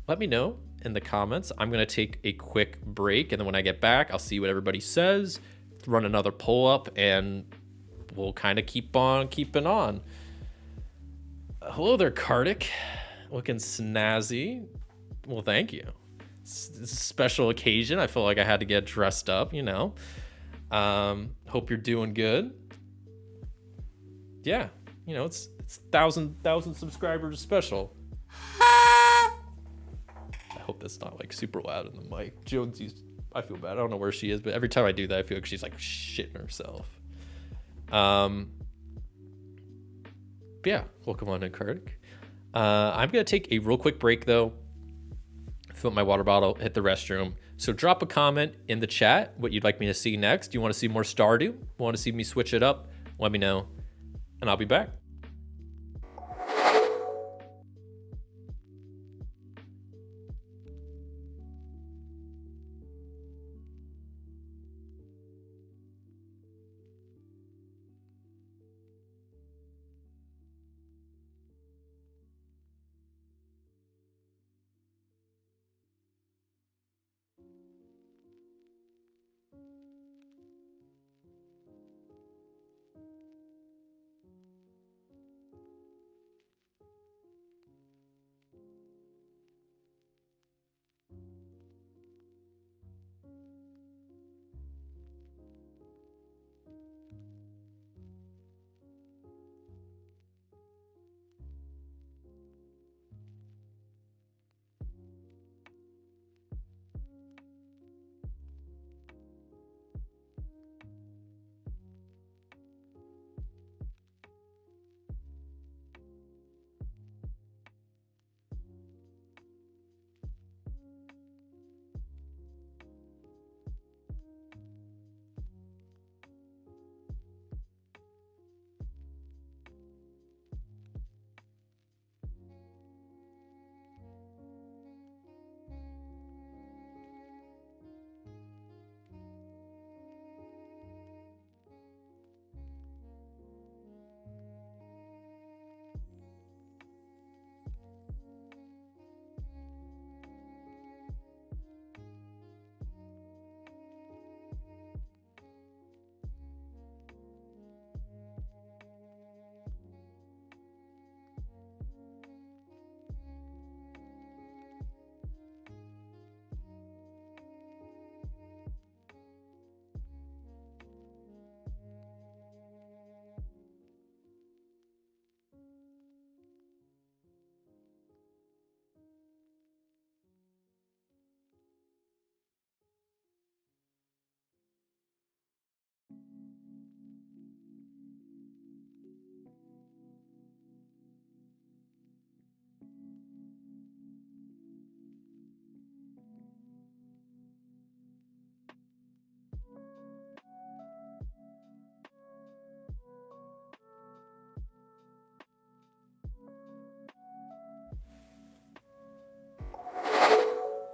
Let me know in the comments. I'm going to take a quick break, and then when I get back, I'll see what everybody says, run another poll up, and we'll kind of keep on keeping on. Hello there, Kartik. Looking snazzy. Well, thank you. It's a special occasion. I feel like I had to get dressed up, you know. Hope you're doing good. Yeah, you know, it's 1,000 subscribers special. I hope that's not like super loud in the mic. Jonesy's, I feel bad. I don't know where she is, but every time I do that, I feel like she's like shitting herself. Yeah, welcome on in, Kartik. I'm gonna take a real quick break though. Fill up my water bottle, hit the restroom. So drop a comment in the chat what you'd like me to see next. Do you want to see more Stardew? Want to see me switch it up? Let me know, and I'll be back.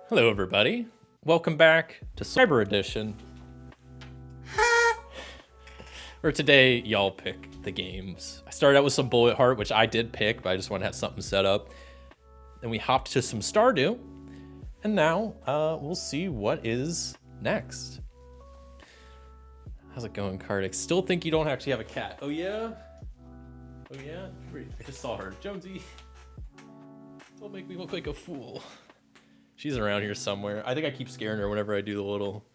Hello, everybody. Welcome back to Cyber Edition. Where today, y'all pick the games. I started out with some Bullet Heart, which I did pick, but I just want to have something set up. Then we hopped to some Stardew. And now, we'll see what is next. How's it going, Kardik? Still think you don't actually have a cat? Oh yeah? Oh yeah? Wait, I just saw her. Jonesy, don't make me look like a fool. She's around here somewhere. I think I keep scaring her whenever I do the little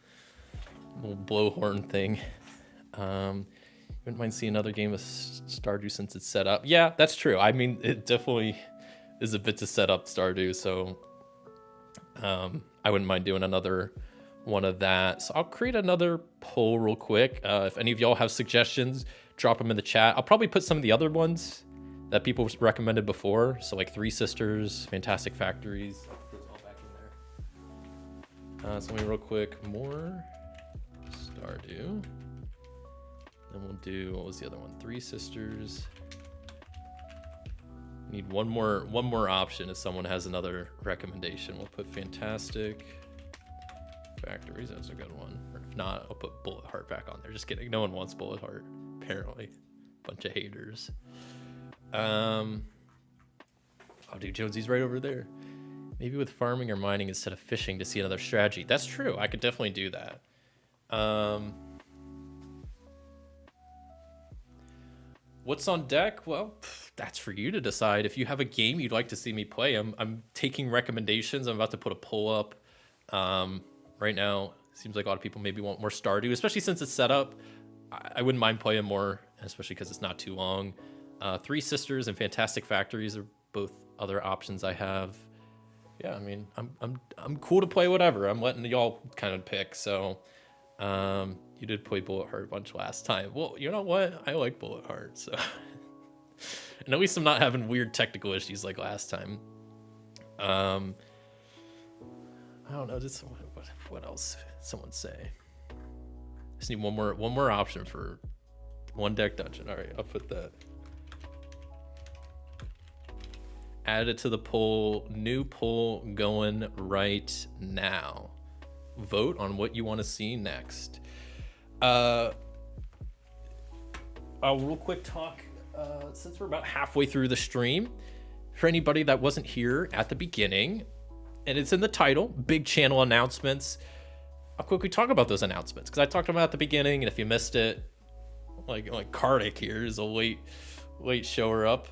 blowhorn thing. Wouldn't mind seeing another game of Stardew since it's set up. Yeah, that's true. I mean, it definitely is a bit to set up Stardew, so I wouldn't mind doing another one of that. So I'll create another poll real quick. If any of y'all have suggestions, drop them in the chat. I'll probably put some of the other ones that people recommended before. So like Three Sisters, Fantastic Factories. Put it all back in there. So let me real quick, more Stardew. Then we'll do, what was the other one? Three Sisters. Need one more option if someone has another recommendation. We'll put Fantastic Factories. That's a good one. Or if not, I'll put Bullet Heart back on there. Just kidding. No one wants Bullet Heart, apparently. Bunch of haters. Oh, dude, Jonesy's right over there. Maybe with farming or mining instead of fishing to see another strategy. That's true. I could definitely do that. What's on deck? Well, that's for you to decide. If you have a game you'd like to see me play, I'm taking recommendations. I'm about to put a poll up. Right now, seems like a lot of people maybe want more Stardew, especially since it's set up. I wouldn't mind playing more, especially because it's not too long. Three Sisters and Fantastic Factories are both other options I have. Yeah, I mean, I'm cool to play whatever. I'm letting y'all kind of pick. So, you did play Bullet Heart a bunch last time. Well, you know what? I like Bullet Heart, so and at least I'm not having weird technical issues like last time. I don't know. Did someone, what else? Someone say? Just need one more option for one deck dungeon. All right, I'll put that. Add it to the poll. New poll going right now. Vote on what you want to see next. I'll real quick talk, since we're about halfway through the stream, for anybody that wasn't here at the beginning, and it's in the title, big channel announcements. I'll quickly talk about those announcements because I talked about it at the beginning, and if you missed it, like Kardik here is a late shower up.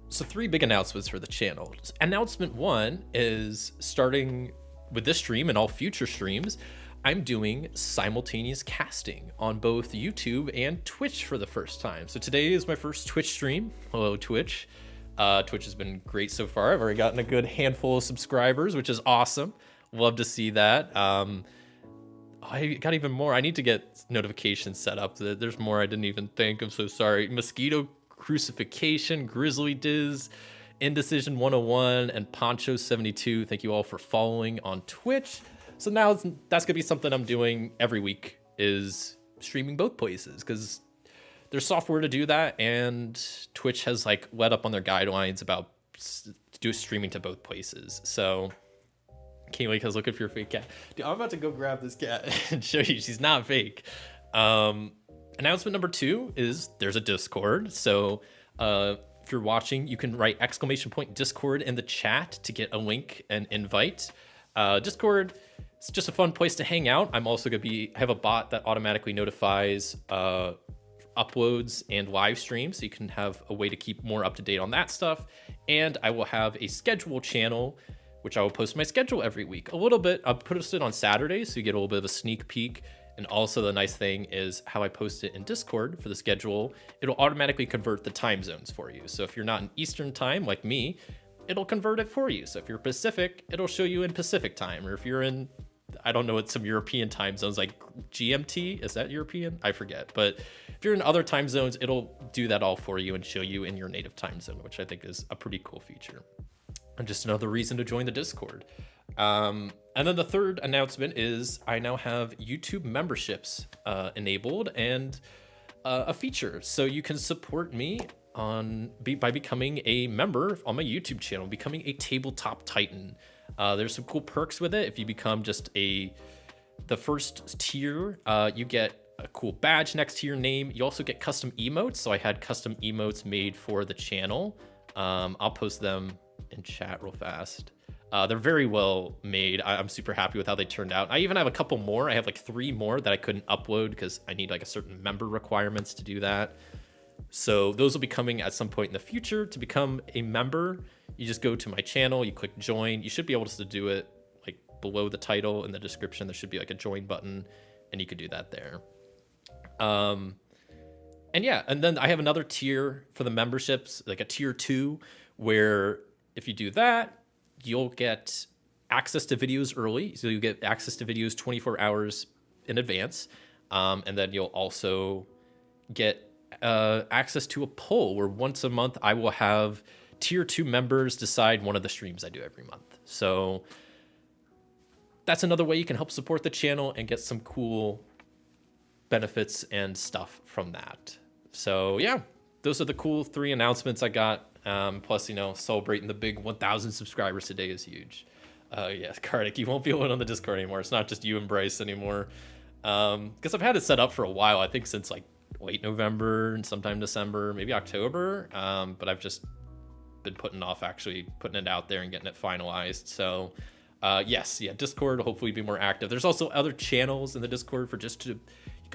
So 3 big announcements for the channel. Announcement 1 is starting with this stream and all future streams, I'm doing simultaneous casting on both YouTube and Twitch for the first time. So today is my first Twitch stream. Hello, Twitch. Twitch has been great so far. I've already gotten a good handful of subscribers, which is awesome. Love to see that. I got even more. I need to get notifications set up. There's more I didn't even think. I'm so sorry. Mosquito Crucifixion, Grizzly Diz, Indecision 101, and Poncho 72. Thank you all for following on Twitch. So now that's gonna be something I'm doing every week, is streaming both places, because there's software to do that, and Twitch has like let up on their guidelines about streaming to both places. So can't wait, because looking for your fake cat. Dude, I'm about to go grab this cat and show you she's not fake. Announcement number 2 is there's a Discord. So if you're watching, you can write !Discord in the chat to get a link and invite. Discord, it's just a fun place to hang out. I'm also I have a bot that automatically notifies uploads and live streams, so you can have a way to keep more up to date on that stuff. And I will have a schedule channel, which I will post my schedule every week. A little bit, I'll post it on Saturdays, so you get a little bit of a sneak peek. And also the nice thing is how I post it in Discord for the schedule, it'll automatically convert the time zones for you. So if you're not in Eastern time like me, it'll convert it for you. So if you're Pacific, it'll show you in Pacific time. Or if you're in, I don't know, it's some European time zones like GMT, is that European? I forget. But if you're in other time zones, it'll do that all for you and show you in your native time zone, which I think is a pretty cool feature. And just another reason to join the Discord. And then the third announcement is I now have YouTube memberships enabled, and a feature. So you can support me by becoming a member on my YouTube channel, becoming a Tabletop Titan. There's some cool perks with it. If you become just the first tier, you get a cool badge next to your name. You also get custom emotes. So I had custom emotes made for the channel. I'll post them in chat real fast. They're very well made. I'm super happy with how they turned out. I even have a couple more. I have like 3 more that I couldn't upload because I need like a certain member requirements to do that. So those will be coming at some point in the future. To become a member, you just go to my channel, you click join. You should be able to do it like below the title in the description. There should be like a join button, and you could do that there. And yeah, and then I have another tier for the memberships, like a tier 2, where if you do that, you'll get access to videos early. So you get access to videos 24 hours in advance. And then you'll also get access to a poll where once a month I will have tier 2 members decide one of the streams I do every month. So that's another way you can help support the channel and get some cool benefits and stuff from that. So yeah, those are the cool 3 announcements I got. Plus, you know, celebrating the big 1,000 subscribers today is huge. Yes, Kartik, you won't be alone on the Discord anymore. It's not just you and Bryce anymore. Because I've had it set up for a while. I think since like late November and sometime December, maybe October. But I've just been putting off actually putting it out there and getting it finalized. So yes, yeah, Discord will hopefully be more active. There's also other channels in the Discord for just to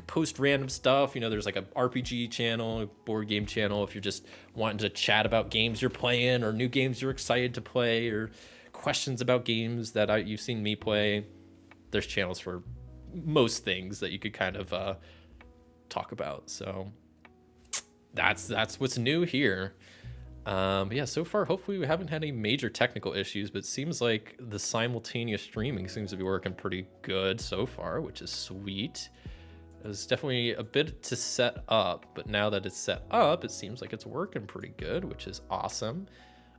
post random stuff. You know, there's like a RPG channel, a board game channel if you're just wanting to chat about games you're playing or new games you're excited to play or questions about games that you've seen me play. There's channels for most things that you could kind of talk about. So that's what's new here. Yeah, so far hopefully we haven't had any major technical issues, but it seems like the simultaneous streaming seems to be working pretty good so far, which is sweet. It was definitely a bit to set up, but now that it's set up, it seems like it's working pretty good, which is awesome.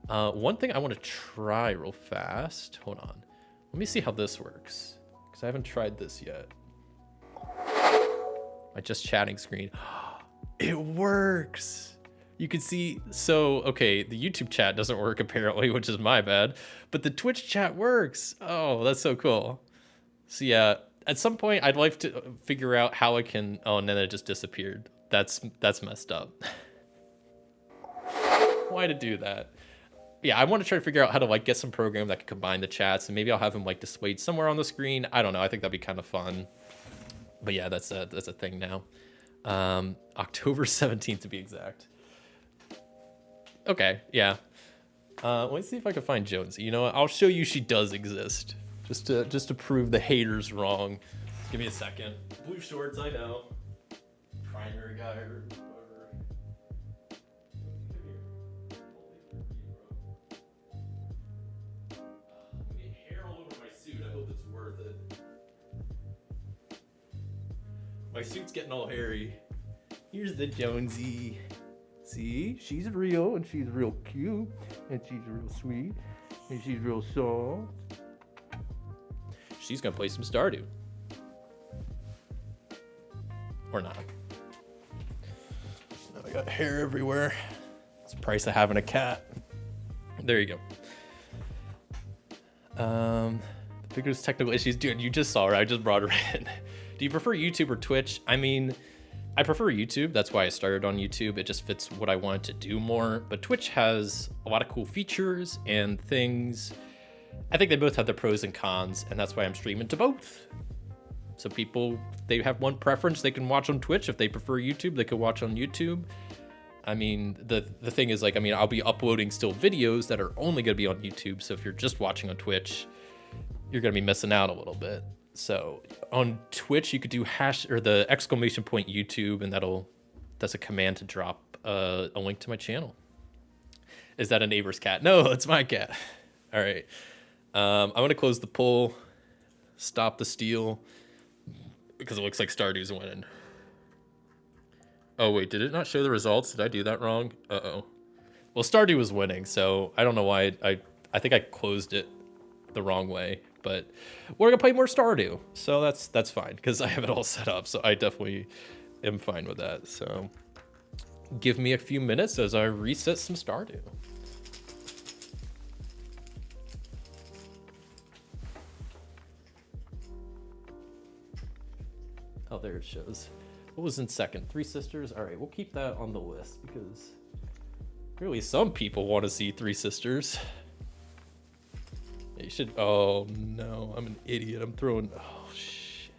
One thing I want to try real fast. Hold on. Let me see how this works, because I haven't tried this yet. My just chatting screen. It works. You can see, so, okay, the YouTube chat doesn't work apparently, which is my bad, but the Twitch chat works. Oh, that's so cool. So yeah, at some point, I'd like to figure out how I can... Oh, and then it just disappeared. That's messed up. Why to do that? Yeah, I want to try to figure out how to like get some program that can combine the chats, and maybe I'll have them like displayed somewhere on the screen. I don't know. I think that'd be kind of fun. But yeah, that's a thing now. October 17th to be exact. Okay, yeah. Let's see if I can find Jonesy. You know what? I'll show you she does exist. Just to prove the haters wrong. Give me a second. Blue shorts, I know. Primary guy or whatever. Come here. I get hair all over my suit. I hope it's worth it. My suit's getting all hairy. Here's the Jonesy. See? She's real, and she's real cute, and she's real sweet, and she's real soft. She's gonna play some Stardew. Or not. Now I got hair everywhere. It's the price of having a cat. There you go. The biggest technical issues, dude, you just saw her. I just brought her in. Do you prefer YouTube or Twitch? I mean, I prefer YouTube. That's why I started on YouTube. It just fits what I wanted to do more. But Twitch has a lot of cool features and things. I think they both have their pros and cons, and that's why I'm streaming to both. So people, they have one preference, they can watch on Twitch. If they prefer YouTube, they can watch on YouTube. I mean, the thing is, like, I mean, I'll be uploading still videos that are only going to be on YouTube. So if you're just watching on Twitch, you're going to be missing out a little bit. So on Twitch, you could do # or the ! YouTube, and that's a command to drop a link to my channel. Is that a neighbor's cat? No, it's my cat. All right. I'm going to close the poll, stop the steal, because it looks like Stardew's winning. Oh, wait, did it not show the results? Did I do that wrong? Uh-oh. Well, Stardew was winning, so I don't know why. I think I closed it the wrong way, but we're going to play more Stardew, so that's fine, because I have it all set up, so I definitely am fine with that. So give me a few minutes as I reset some Stardew. Oh, there it shows. What was in second? Three Sisters? All right, we'll keep that on the list because really some people want to see Three Sisters. You should. Oh no, I'm an idiot. I'm throwing. Oh shit.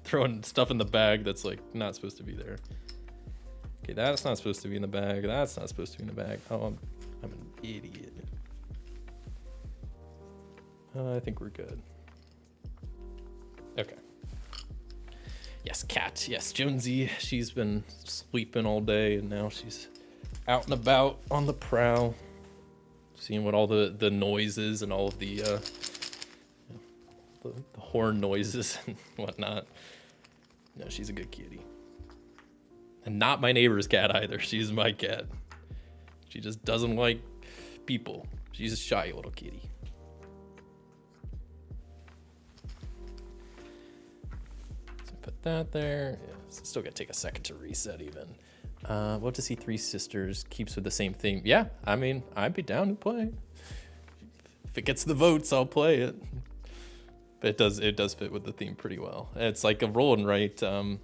Throwing stuff in the bag that's like not supposed to be there. Okay, that's not supposed to be in the bag. That's not supposed to be in the bag. Oh, I'm an idiot. I think we're good. Okay. Yes, Cat. Yes, Jonesy. She's been sleeping all day, and now she's out and about on the prowl, seeing what all the noises and all of the horn noises and whatnot. No, she's a good kitty. And not my neighbor's cat either. She's my cat. She just doesn't like people. She's a shy little kitty. So put that there. Yeah, still gotta take a second to reset even. Love to see Three Sisters keeps with the same theme. Yeah, I mean, I'd be down to play. If it gets the votes, I'll play it. But it does fit with the theme pretty well. It's like a roll and write Stardew.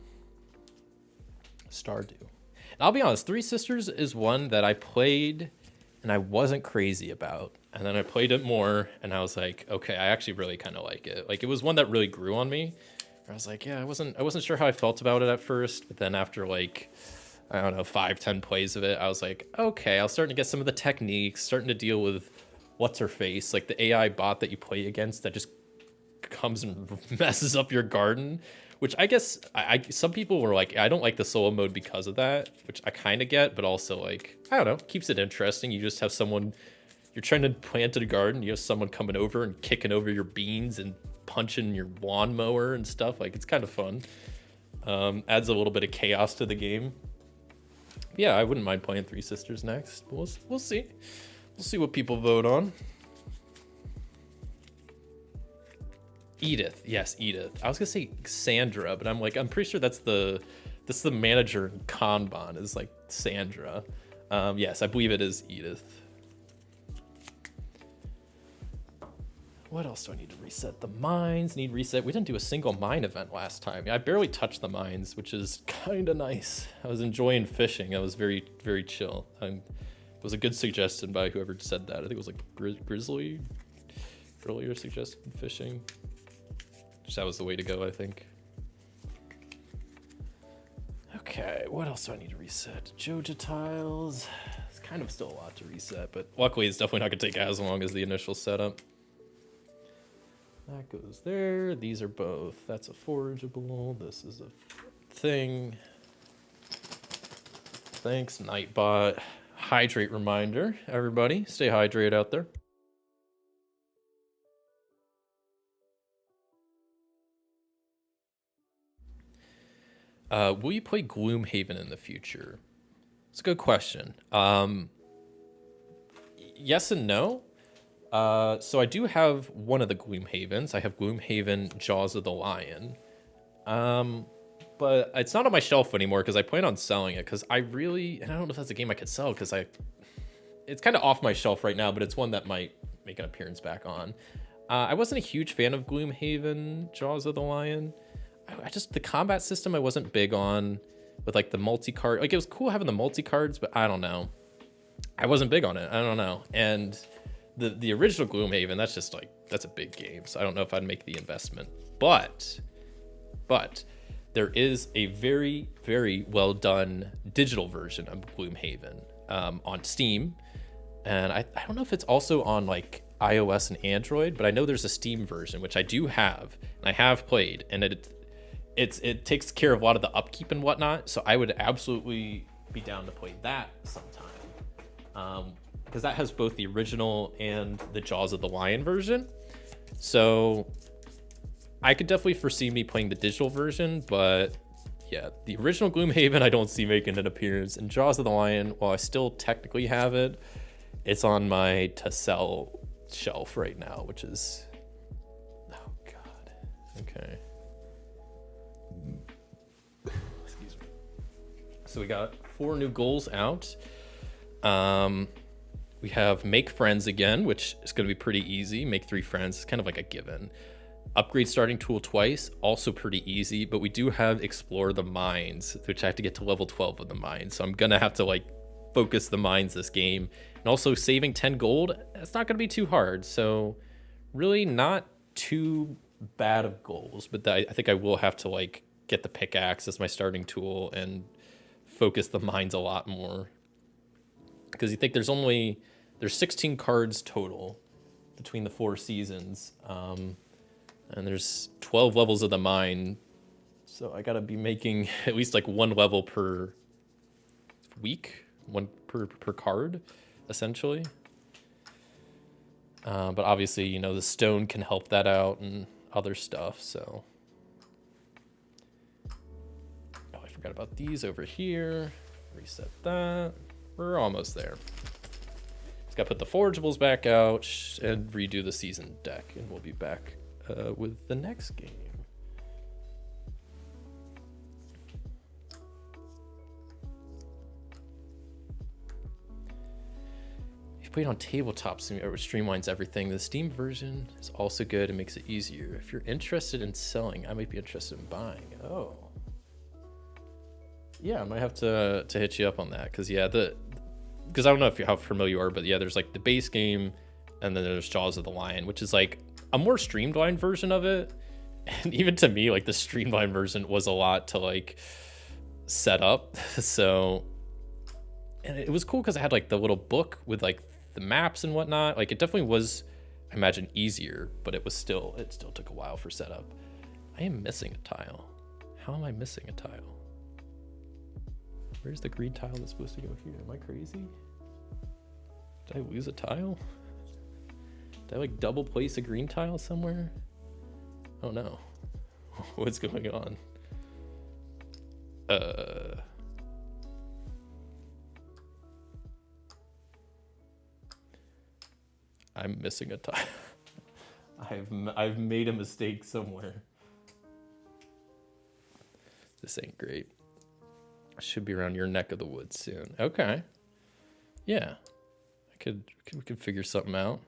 And I'll be honest, Three Sisters is one that I played and I wasn't crazy about. And then I played it more and I was like, okay, I actually really kind of like it. Like it was one that really grew on me. I was like, yeah, I wasn't sure how I felt about it at first, but then after like, I don't know, 5-10 plays of it, I was like, okay, I was starting to get some of the techniques, starting to deal with what's her face, like the AI bot that you play against that just comes and messes up your garden, which I guess I some people were like, I don't like the solo mode because of that, which I kind of get, but also like, I don't know, keeps it interesting. You just have someone, you're trying to plant a garden, you have someone coming over and kicking over your beans and punching your lawnmower and stuff. Like it's kind of fun. Adds a little bit of chaos to the game. Yeah, I wouldn't mind playing Three Sisters next. We'll see. We'll see what people vote on. Edith, yes, Edith. I was gonna say Sandra, but I'm pretty sure that's the manager in Kanban is like Sandra. Yes, I believe it is Edith. What else do I need to reset? The mines need reset. We didn't do a single mine event last time. I barely touched the mines, which is kind of nice. I was enjoying fishing. I was very, very chill. It was a good suggestion by whoever said that. I think it was like Grizzly earlier suggested fishing. Just that was the way to go, I think. Okay, what else do I need to reset? Joja tiles. It's kind of still a lot to reset, but luckily it's definitely not gonna take as long as the initial setup. That goes there. These are both. That's a forageable. This is a thing. Thanks, Nightbot. Hydrate reminder, everybody. Stay hydrated out there. Will you play Gloomhaven in the future? It's a good question. Yes and no. So I do have one of the Gloomhavens. I have Gloomhaven Jaws of the Lion. But it's not on my shelf anymore because I plan on selling it because I don't know if that's a game I could sell because it's kind of off my shelf right now, but it's one that might make an appearance back on. I wasn't a huge fan of Gloomhaven Jaws of the Lion. The combat system I wasn't big on with like the multi-card. Like it was cool having the multi-cards, but I don't know. I wasn't big on it. I don't know. And the original Gloomhaven, that's a big game. So I don't know if I'd make the investment. But there is a very, very well done digital version of Gloomhaven on Steam. And I don't know if it's also on like iOS and Android, but I know there's a Steam version, which I do have, and I have played, and it takes care of a lot of the upkeep and whatnot. So I would absolutely be down to play that sometime. Because that has both the original and the Jaws of the Lion version. So I could definitely foresee me playing the digital version, but yeah, the original Gloomhaven I don't see making an appearance. And Jaws of the Lion, while I still technically have it, it's on my to sell shelf right now, which is, oh God, okay. Excuse me. So we got 4 new goals out. We have make friends again, which is going to be pretty easy. Make 3 friends. It's kind of like a given. Upgrade starting tool twice, also pretty easy. But we do have explore the mines, which I have to get to level 12 of the mines. So I'm going to have to like focus the mines this game. And also saving 10 gold, that's not going to be too hard. So really not too bad of goals, but I think I will have to like get the pickaxe as my starting tool and focus the mines a lot more. Because you think there's 16 cards total between the 4 seasons, and there's 12 levels of the mine, so I gotta be making at least like 1 level per week, 1 per card, essentially. But obviously, you know, the stone can help that out and other stuff, so. Oh, I forgot about these over here. Reset that. We're almost there. Just gotta put the forageables back out and redo the season deck, and we'll be back with the next game. If you play it on tabletop simulator, which streamlines everything, the Steam version is also good and makes it easier. If you're interested in selling, I might be interested in buying. Oh. Yeah, I might have to hit you up on that, because yeah, because I don't know how familiar you are, but yeah, there's like the base game, and then there's Jaws of the Lion, which is like a more streamlined version of it. And even to me, like the streamlined version was a lot to like set up. So, and it was cool because I had like the little book with like the maps and whatnot. Like it definitely was, I imagine, easier, but it still took a while for setup. I am missing a tile. How am I missing a tile? Where's the green tile that's supposed to go here? Am I crazy? Did I lose a tile? Did I like double place a green tile somewhere? Oh no. What's going on? I'm missing a tile. I've made a mistake somewhere. This ain't great. Should be around your neck of the woods soon. Okay. Yeah. We could figure something out.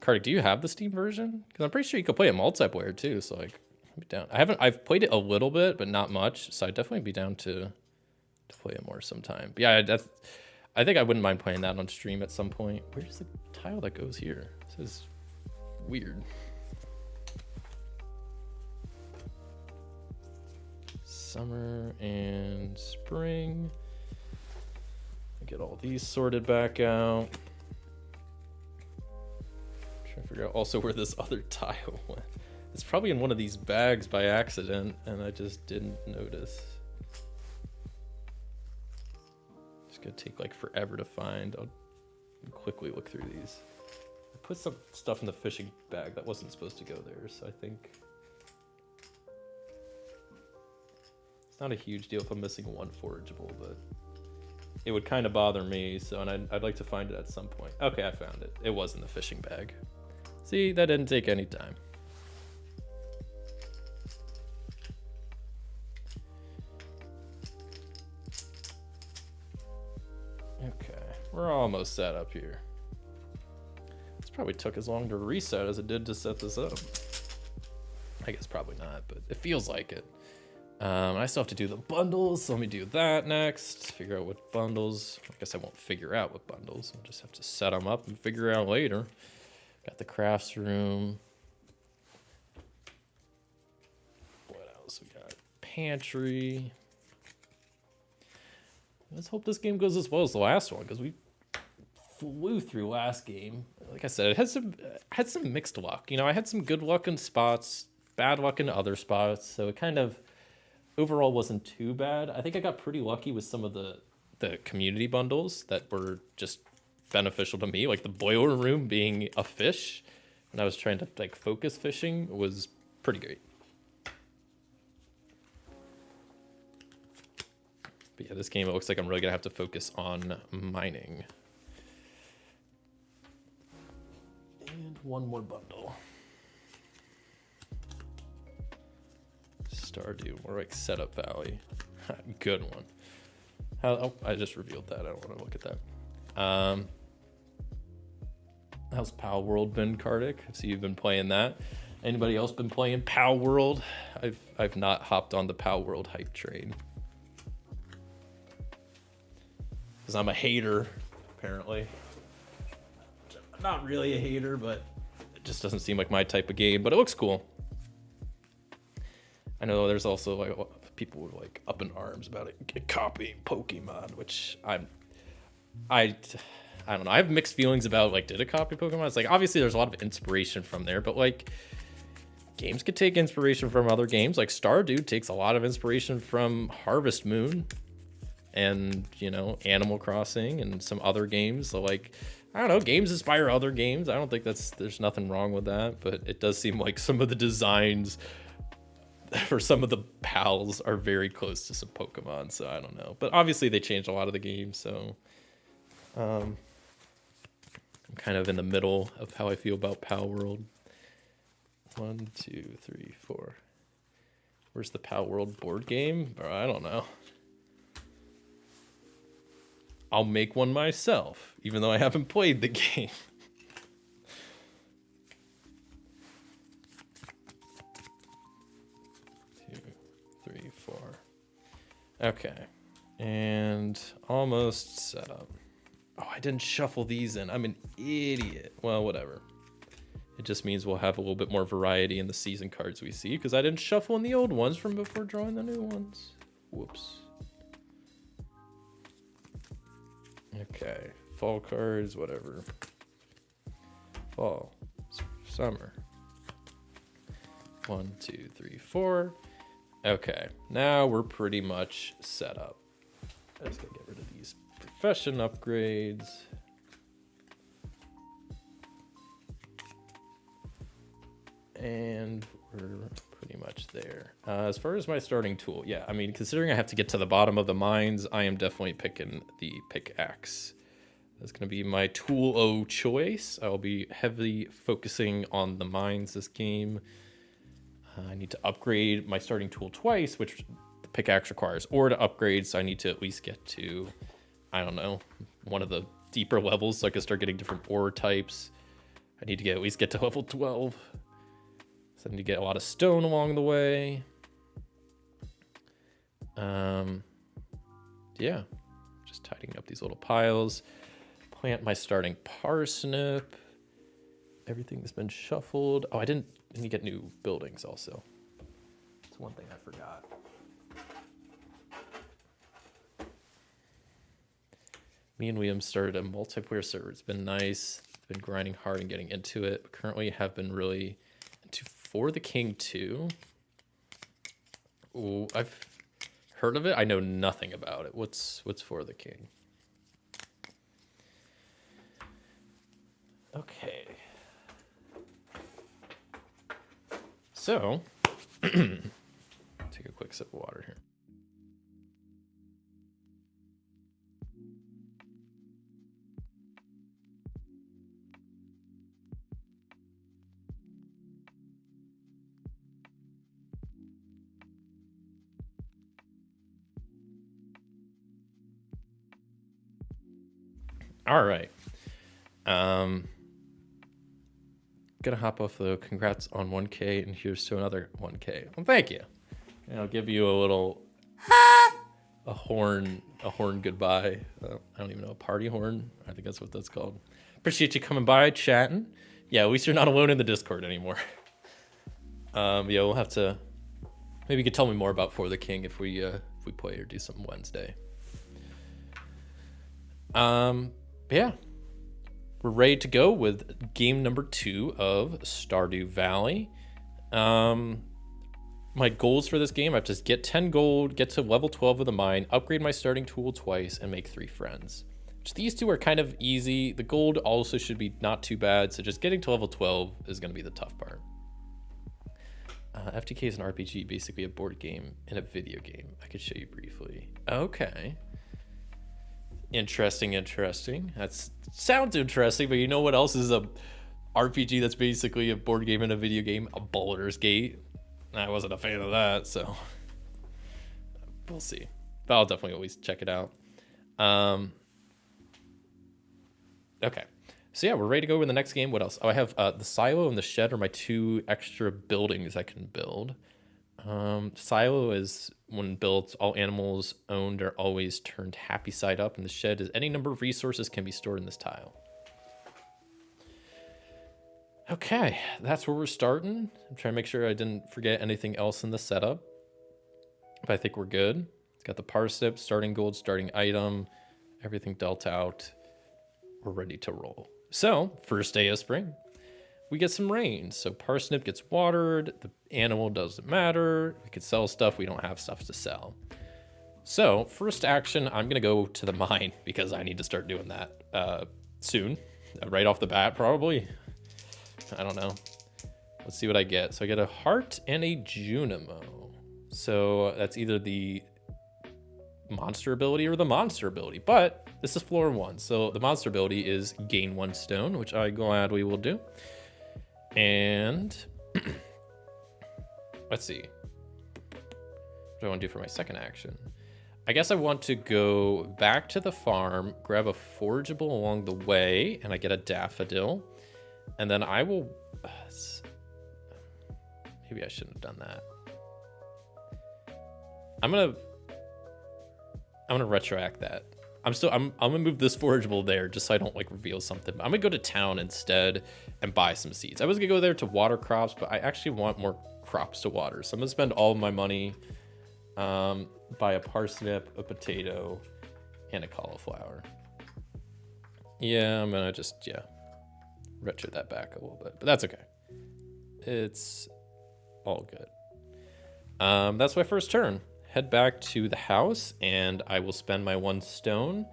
Cardic, do you have the Steam version? Because I'm pretty sure you could play it multiplayer too, so like I'd be down. I've played it a little bit, but not much, so I'd definitely be down to play it more sometime. But yeah, I think I wouldn't mind playing that on stream at some point. Where's the tile that goes here? This is weird. Summer and spring. Get all these sorted back out. Trying to figure out also where this other tile went. It's probably in one of these bags by accident, and I just didn't notice. It's gonna take like forever to find. I'll quickly look through these. I put some stuff in the fishing bag that wasn't supposed to go there, so I think it's not a huge deal if I'm missing 1 forageable, but it would kind of bother me, so and I'd like to find it at some point. Okay, I found it. It was in the fishing bag. See, that didn't take any time. Okay, we're almost set up here. This probably took as long to reset as it did to set this up. I guess probably not, but it feels like it. I still have to do the bundles, so let me do that next. Figure out what bundles. I guess I won't figure out what bundles. I'll just have to set them up and figure out later. Got the crafts room. What else we got? Pantry. Let's hope this game goes as well as the last one, because we flew through last game. Like I said, it had some mixed luck. You know, I had some good luck in spots, bad luck in other spots, so it kind of overall wasn't too bad. I think I got pretty lucky with some of the community bundles that were just beneficial to me, like the boiler room being a fish when I was trying to like focus fishing was pretty great. But yeah, this game, it looks like I'm really gonna have to focus on mining. And 1 more bundle. Stardew, more like Setup Valley. Good one. Oh, I just revealed that. I don't want to look at that. How's Pal World been, Cardic? I see you've been playing that. Anybody else been playing Pal World? I've not hopped on the Pal World hype train. Because I'm a hater, apparently. Not really a hater, but just doesn't seem like my type of game, but it looks cool. I know there's also like people were like up in arms about it copying Pokemon, which I don't know. I have mixed feelings about like, did it copy Pokemon? It's like, obviously there's a lot of inspiration from there, but like games could take inspiration from other games. Like Stardew takes a lot of inspiration from Harvest Moon and, you know, Animal Crossing and some other games. So like, I don't know, games inspire other games. I don't think there's nothing wrong with that, but it does seem like some of the designs for some of the pals are very close to some Pokemon, so I don't know. But obviously they changed a lot of the games, so I'm kind of in the middle of how I feel about Pal World. 1, 2, 3, 4. Where's the Pal World board game? Bro, I don't know. I'll make one myself, even though I haven't played the game. 2, 3, 4. Okay. And almost set up. Oh, I didn't shuffle these in. I'm an idiot. Well, whatever. It just means we'll have a little bit more variety in the season cards we see, because I didn't shuffle in the old ones from before drawing the new ones. Whoops. Okay. Fall cards, whatever. Fall. Summer. 1, 2, 3, 4. Okay. Now we're pretty much set up. I just gotta get rid of these profession upgrades. And we're pretty much there. As far as my starting tool, yeah, I mean, considering I have to get to the bottom of the mines, I am definitely picking the pickaxe. That's going to be my tool of choice. I will be heavily focusing on the mines this game. I need to upgrade my starting tool twice, which the pickaxe requires ore to upgrade, so I need to at least get to, I don't know, one of the deeper levels so I can start getting different ore types. I need to at least get to level 12. So I need to get a lot of stone along the way. Yeah, just tidying up these little piles. Plant my starting parsnip. Everything's been shuffled. Oh, I need to get new buildings also. That's one thing I forgot. Me and William started a multiplayer server. It's been nice. It's been grinding hard and getting into it. But currently have been really into For the King 2. Ooh, I've heard of it. I know nothing about it. What's For the King? Okay. So, take a quick sip of water here. All right. Gonna hop off though. Congrats on 1K, and here's to another 1K. Well, thank you. And I'll give you a little a horn goodbye. I don't even know, a party horn. I think that's what that's called. Appreciate you coming by, chatting. Yeah, at least you're not alone in the Discord anymore. Yeah, we'll have to. Maybe you could tell me more about For the King if we play or do something Wednesday. Yeah. We're ready to go with game number 2 of Stardew Valley. My goals for this game, I have to get 10 gold, get to level 12 of the mine, upgrade my starting tool twice, and make 3 friends. Which these two are kind of easy. The gold also should be not too bad, so just getting to level 12 is going to be the tough part. FTK is an RPG, basically a board game and a video game. I could show you briefly. Okay. Interesting. That sounds interesting, but you know what else is a RPG that's basically a board game and a video game? A Baldur's Gate. I wasn't a fan of that, so we'll see. But I'll definitely always check it out. Okay. So yeah, we're ready to go with the next game. What else? Oh, I have the silo and the shed are my 2 extra buildings I can build. Silo is, when built, all animals owned are always turned happy side up, and the shed is any number of resources can be stored in this tile. Okay, that's where we're starting. I'm trying to make sure I didn't forget anything else in the setup. But I think we're good. It's got the parsnip, starting gold, starting item, everything dealt out. We're ready to roll. So, first day of spring, we get some rain. So parsnip gets watered, the animal doesn't matter. We could sell stuff, we don't have stuff to sell. So, first action, I'm gonna go to the mine because I need to start doing that soon. Right off the bat, probably. I don't know. Let's see what I get. So I get a heart and a Junimo. So that's either the monster ability or the monster ability, but this is floor 1. So the monster ability is gain 1 stone, which I gladly will do. And let's see. What do I want to do for my second action? I guess I want to go back to the farm, grab a forageable along the way, and I get a daffodil. And then I will, maybe I shouldn't have done that. I'm gonna retroact that. I'm gonna move this forageable there just so I don't like reveal something. I'm gonna go to town instead and buy some seeds. I was gonna go there to water crops, but I actually want more crops to water. So I'm gonna spend all of my money, buy a parsnip, a potato, and a cauliflower. Yeah, I'm gonna just, retro that back a little bit, but that's okay. It's all good. That's my first turn. Head back to the house, and I will spend my 1 stone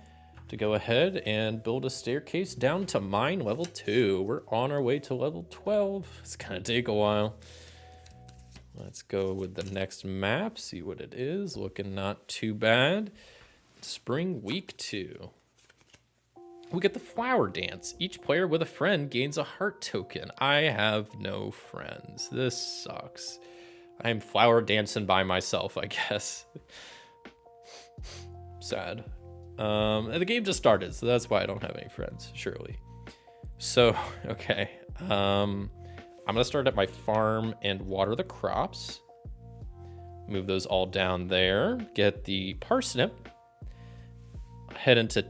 to go ahead and build a staircase down to mine level 2. We're on our way to level 12. It's gonna take a while. Let's go with the next map, see what it is. Looking not too bad. Spring week 2. We get the flower dance. Each player with a friend gains a heart token. I have no friends. This sucks. I'm flower dancing by myself, I guess. Sad. And the game just started, so that's why I don't have any friends, surely. So, okay. I'm gonna start at my farm and water the crops. Move those all down there. Get the parsnip. Head into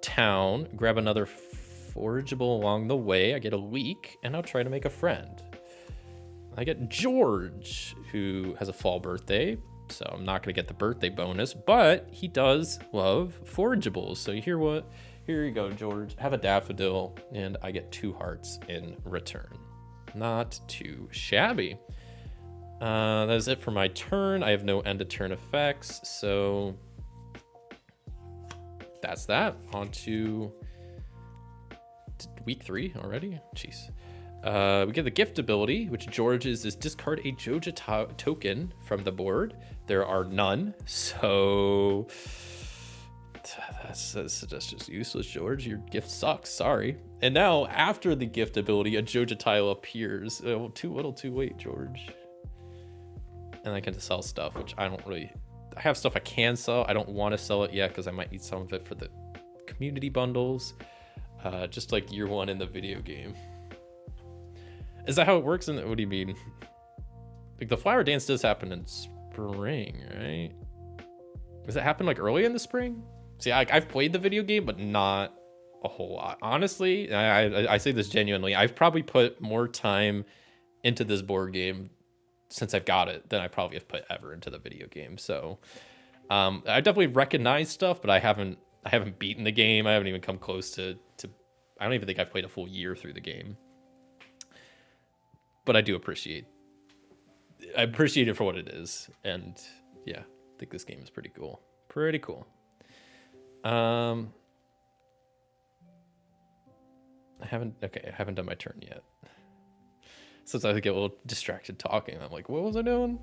town, grab another forageable along the way. I get a leek, and I'll try to make a friend. I get George, who has a fall birthday, so I'm not going to get the birthday bonus, but he does love forageables. So here you go, George. Have a daffodil, and I get 2 hearts in return. Not too shabby. That is it for my turn. I have no end of turn effects, so that's that. On to week 3 already. Jeez. We get the gift ability, which George's is discard a Joja token from the board. There are none, so that's just useless, George. Your gift sucks. Sorry. And now, after the gift ability, a Joja tile appears. Too little, too late, George. And I can sell stuff, which I don't really. I have stuff I can sell. I don't want to sell it yet because I might need some of it for the community bundles, just like year 1 in the video game. Is that how it works? What do you mean? Like the flower dance does happen in spring, right? Does it happen like early in the spring? See, I've played the video game, but not a whole lot. Honestly, I say this genuinely. I've probably put more time into this board game since I've got it than I probably have put ever into the video game. So I definitely recognize stuff, but I haven't beaten the game. I haven't even come close to I don't even think I've played a full year through the game. But I do appreciate it for what it is. And yeah, I think this game is pretty cool. Pretty cool. I haven't done my turn yet. Sometimes I get a little distracted talking. I'm like, what was I doing?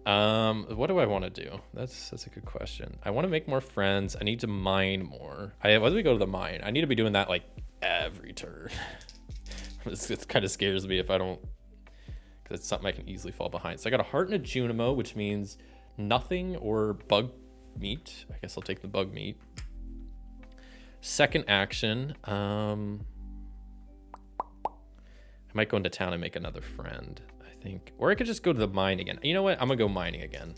What do I want to do? That's a good question. I want to make more friends. I need to mine more. Why do we go to the mine? I need to be doing that like every turn. It kind of scares me if I don't, because it's something I can easily fall behind. So I got a heart and a Junimo, which means nothing or bug meat. I guess I'll take the bug meat. Second action, I might go into town and make another friend, I think. Or I could just go to the mine again. You know what? I'm gonna go mining again.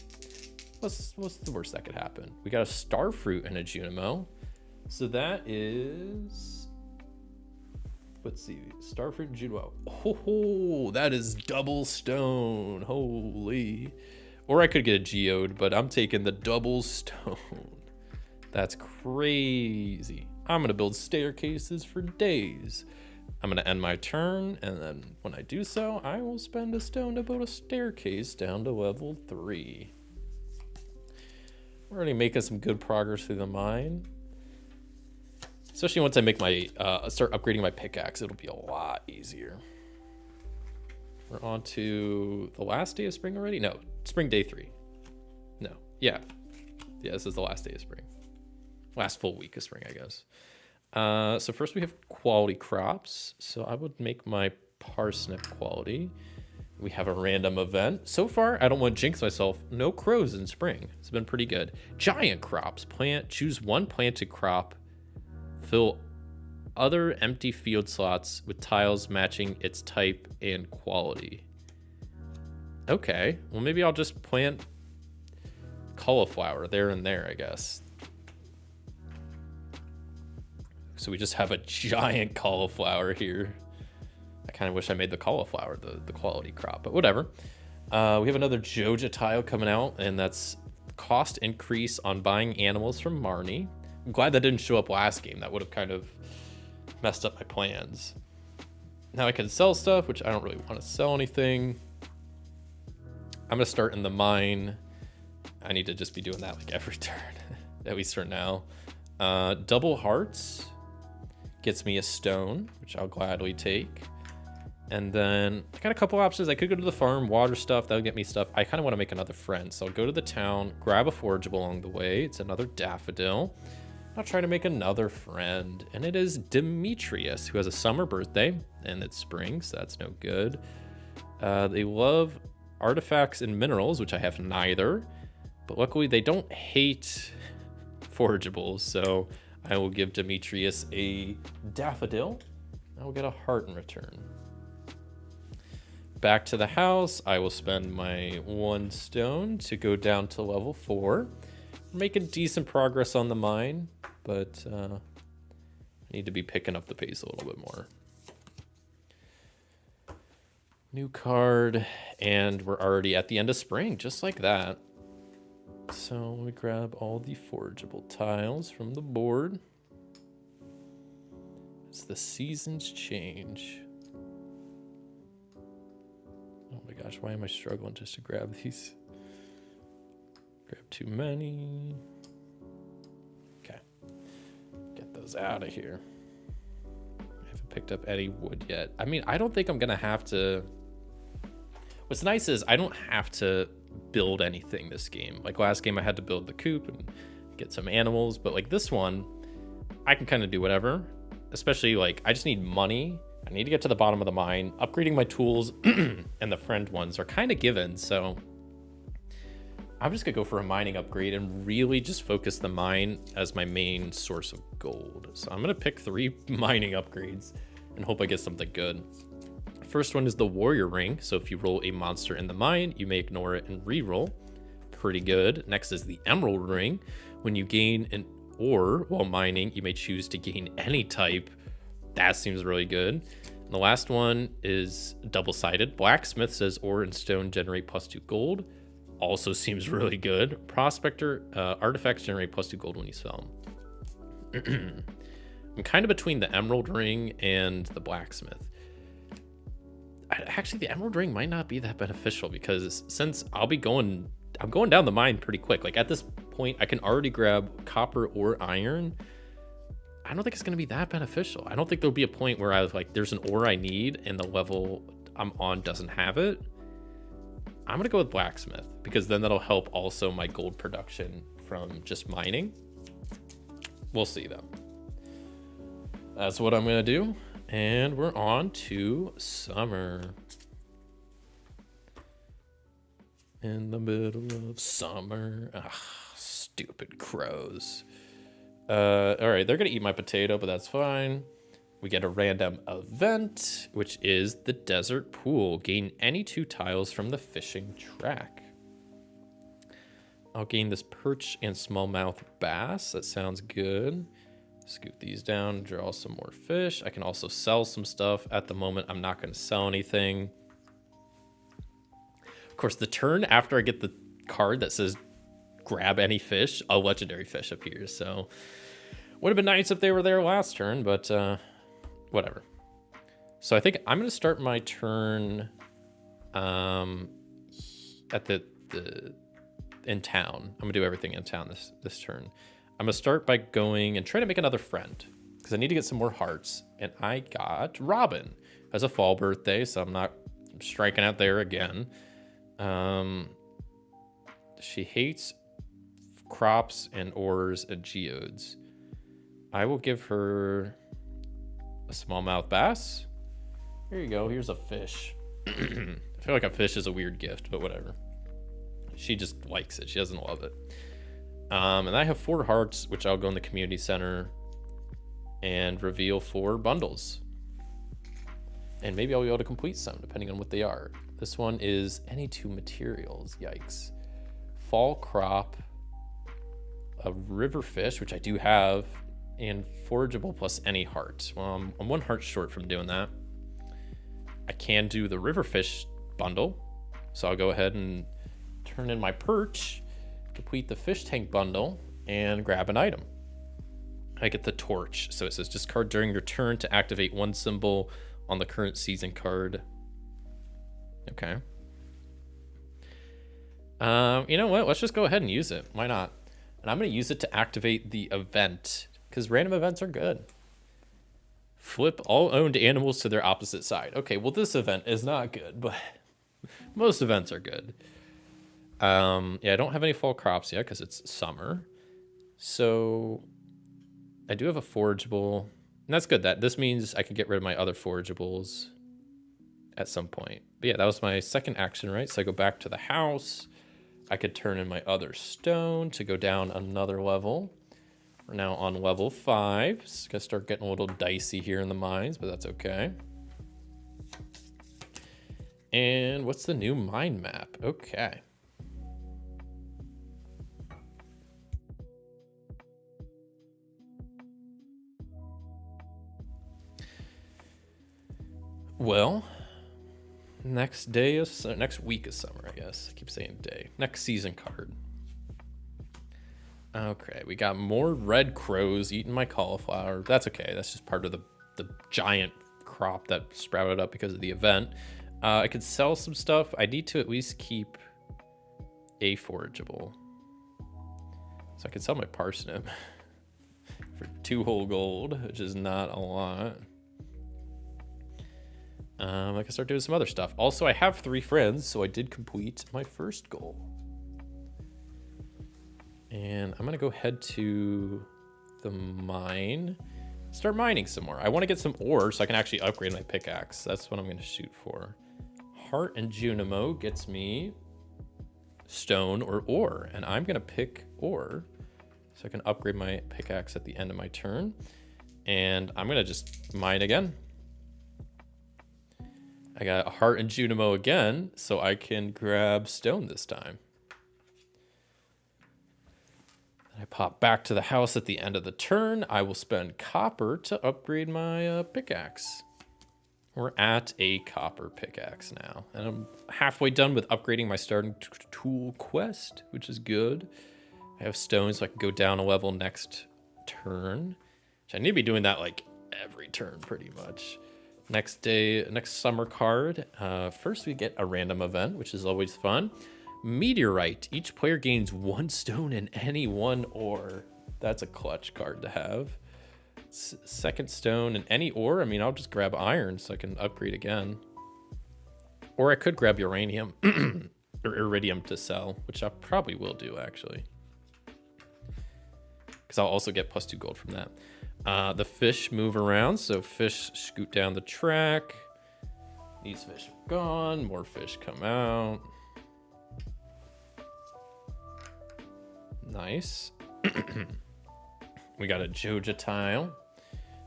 What's the worst that could happen? We got a star fruit and a Junimo. So that is Let's see. Starfruit Judo. Oh, that is double stone. Holy. Or I could get a geode, but I'm taking the double stone. That's crazy. I'm going to build staircases for days. I'm going to end my turn, and then when I do so, I will spend a stone to build a staircase down to level 3. We're already making some good progress through the mine. Especially once I make my start upgrading my pickaxe, it'll be a lot easier. We're on to the last day of spring already? No, spring day 3. No, yeah, this is the last day of spring. Last full week of spring, I guess. So first we have quality crops. So I would make my parsnip quality. We have a random event. So far, I don't want to jinx myself. No crows in spring. It's been pretty good. Giant crops. Choose one planted crop. Fill other empty field slots with tiles matching its type and quality. Okay, well maybe I'll just plant cauliflower there and there, I guess. So we just have a giant cauliflower here. I kind of wish I made the cauliflower the quality crop, but whatever. We have another Joja tile coming out, and that's cost increase on buying animals from Marnie. I'm glad that didn't show up last game. That would have kind of messed up my plans. Now I can sell stuff, which I don't really want to sell anything. I'm going to start in the mine. I need to just be doing that like every turn, at least for now. Double hearts gets me a stone, which I'll gladly take. And then I got a couple options. I could go to the farm, water stuff. That'll get me stuff. I kind of want to make another friend. So I'll go to the town, grab a forageable along the way. It's another daffodil. I'll try to make another friend. And it is Demetrius, who has a summer birthday. And it's spring, so that's no good. They love artifacts and minerals, which I have neither. But luckily, they don't hate forageables. So I will give Demetrius a daffodil. I will get a heart in return. Back to the house, I will spend my 1 stone to go down to level 4. We're making decent progress on the mine, but I need to be picking up the pace a little bit more. New card, and we're already at the end of spring, just like that. So we grab all the forageable tiles from the board. As the seasons change. Oh my gosh, why am I struggling just to grab these? Grab too many. Okay. Get those out of here. I haven't picked up any wood yet. I mean, I don't think I'm going to have to... What's nice is I don't have to build anything this game. Like last game, I had to build the coop and get some animals. But like this one, I can kind of do whatever. Especially like, I just need money. I need to get to the bottom of the mine. Upgrading my tools and the friend ones are kind of given, so I'm just gonna go for a mining upgrade and really just focus the mine as my main source of gold. So I'm gonna pick 3 mining upgrades and hope I get something good. First one is the warrior ring. So if you roll a monster in the mine, you may ignore it and re-roll. Pretty good. Next is the emerald ring. When you gain an ore while mining, you may choose to gain any type. That seems really good. And the last one is double-sided. Blacksmith says ore and stone generate +2 gold. Also seems really good. Prospector, artifacts generate +2 gold when you sell them. I'm kind of between the emerald ring and the blacksmith. Actually, the emerald ring might not be that beneficial because since I'm going down the mine pretty quick. Like at this point, I can already grab copper or iron. I don't think it's going to be that beneficial. I don't think there'll be a point where I was like, there's an ore I need and the level I'm on doesn't have it. I'm going to go with blacksmith because then that'll help also my gold production from just mining. We'll see though. That's what I'm going to do. And we're on to summer. In the middle of summer. Ugh, stupid crows. All right, they're gonna eat my potato, but that's fine. We get a random event, which is the desert pool. Gain any 2 tiles from the fishing track. I'll gain this perch and smallmouth bass. That sounds good. Scoot these down, draw some more fish. I can also sell some stuff. At the moment, I'm not going to sell anything. Of course, the turn after I get the card that says grab any fish, a legendary fish appears. So would have been nice if they were there last turn, but whatever. So I think I'm going to start my turn at the in town. I'm going to do everything in town this turn. I'm going to start by going and try to make another friend because I need to get some more hearts. And I got Robin as a fall birthday, so I'm not striking out there again. She hates crops and ores and geodes. I will give her a smallmouth bass. Here you go. Here's a fish. I feel like a fish is a weird gift, but whatever. She just likes it. She doesn't love it. And I have 4 hearts, which I'll go in the community center and reveal 4 bundles. And maybe I'll be able to complete some, depending on what they are. This one is any 2 materials. Yikes. Fall crop, a river fish, which I do have, and forageable plus any heart. Well, I'm 1 heart short from doing that. I can do the river fish bundle, so I'll go ahead and turn in my perch, complete the fish tank bundle, and grab an item. I get the torch, so it says discard during your turn to activate 1 symbol on the current season card. Okay. You know what? Let's just go ahead and use it. Why not? And I'm going to use it to activate the event, because random events are good. Flip all owned animals to their opposite side. Okay, well, this event is not good, but most events are good. Yeah, I don't have any fall crops yet because it's summer. So I do have a forageable, and that's good. This means I can get rid of my other forageables at some point. But yeah, that was my second action, right? So I go back to the house. I could turn in my other stone to go down another level. We're now on level 5. It's gonna start getting a little dicey here in the mines, but that's okay. And what's the new mine map? Okay. Well, next week is summer, I guess. I keep saying day. Next season card. Okay, we got more red crows eating my cauliflower. That's okay. That's just part of the giant crop that sprouted up because of the event. I could sell some stuff. I need to at least keep a forageable. So I could sell my parsnip for 2 whole gold, which is not a lot. I can start doing some other stuff. Also, I have 3 friends, so I did complete my first goal. And I'm gonna go head to the mine, start mining some more. I want to get some ore so I can actually upgrade my pickaxe. That's what I'm gonna shoot for. Heart and Junimo gets me stone or ore, and I'm gonna pick ore so I can upgrade my pickaxe at the end of my turn. And I'm gonna just mine again. I got a heart and Junimo again, so I can grab stone this time. I pop back to the house at the end of the turn. I will spend copper to upgrade my pickaxe. We're at a copper pickaxe now. And I'm halfway done with upgrading my starting tool quest, which is good. I have stone, so I can go down a level next turn. Which I need to be doing that like every turn pretty much. Next summer card. First we get a random event, which is always fun. Meteorite. Each player gains 1 stone and any 1 ore. That's a clutch card to have. Second stone and any ore. I mean, I'll just grab iron so I can upgrade again. Or I could grab uranium or iridium to sell, which I probably will do actually. Because I'll also get +2 gold from that. The fish move around, so fish scoot down the track. These fish are gone. More fish come out. Nice. We got a Joja tile,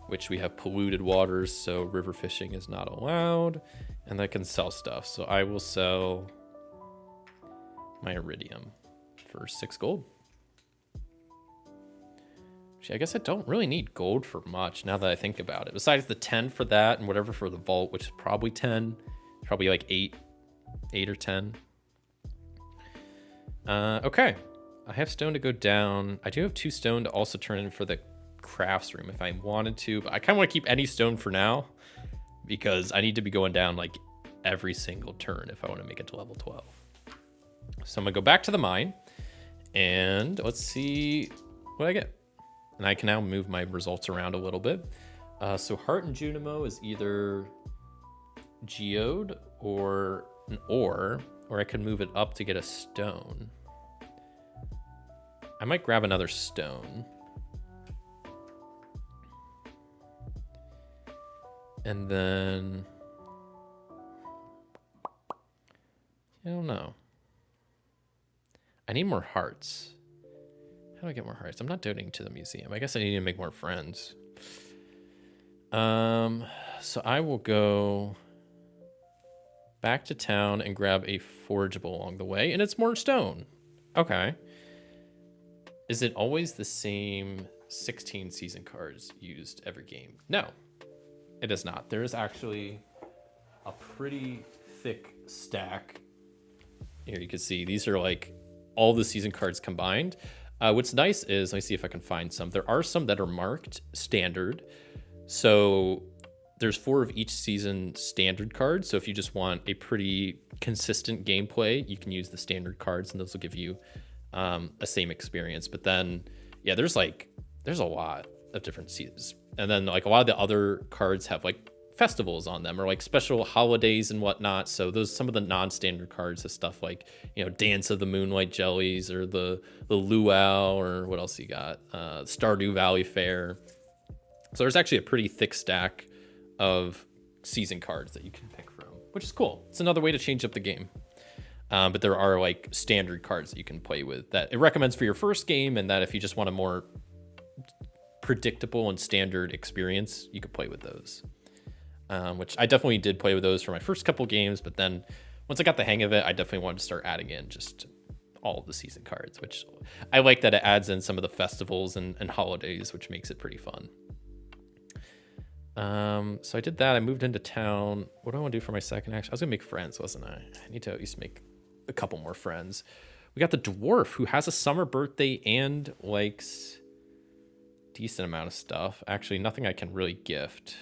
which we have polluted waters, so river fishing is not allowed. And I can sell stuff, so I will sell my iridium for 6 gold. Actually, I guess I don't really need gold for much now that I think about it. Besides the 10 for that and whatever for the vault, which is probably 10. Probably like 8 or 10. Okay. I have stone to go down. I do have 2 stone to also turn in for the crafts room if I wanted to, but I kind of want to keep any stone for now because I need to be going down like every single turn if I want to make it to level 12. So I'm gonna go back to the mine and let's see what I get. And I can now move my results around a little bit. So Heart and Junimo is either geode or an ore, or I could move it up to get a stone. I might grab another stone. And then I don't know. I need more hearts. How do I get more hearts? I'm not donating to the museum. I guess I need to make more friends. So I will go back to town and grab a forageable along the way, and it's more stone. Okay. Is it always the same 16 season cards used every game? No, it is not. There is actually a pretty thick stack. Here you can see these are like all the season cards combined. What's nice is, let me see if I can find some. There are some that are marked standard. So there's 4 of each season standard cards. So if you just want a pretty consistent gameplay, you can use the standard cards and those will give you a same experience. But then, yeah, there's a lot of different seasons. And then like a lot of the other cards have like festivals on them or like special holidays and whatnot. So those, some of the non-standard cards is stuff like, you know, Dance of the Moonlight Jellies or the Luau or what else you got? Stardew Valley Fair. So there's actually a pretty thick stack of season cards that you can pick from, which is cool. It's another way to change up the game. But there are like standard cards that you can play with that it recommends for your first game, and that if you just want a more predictable and standard experience, you could play with those. Which I definitely did play with those for my first couple games, but then once I got the hang of it, I definitely wanted to start adding in just all of the season cards, which I like that it adds in some of the festivals and holidays, which makes it pretty fun. So I did that. I moved into town. What do I want to do for my second action? I was gonna make friends, wasn't I? I need to at least make a couple more friends. We got the dwarf who has a summer birthday and likes decent amount of stuff. Actually, nothing I can really gift.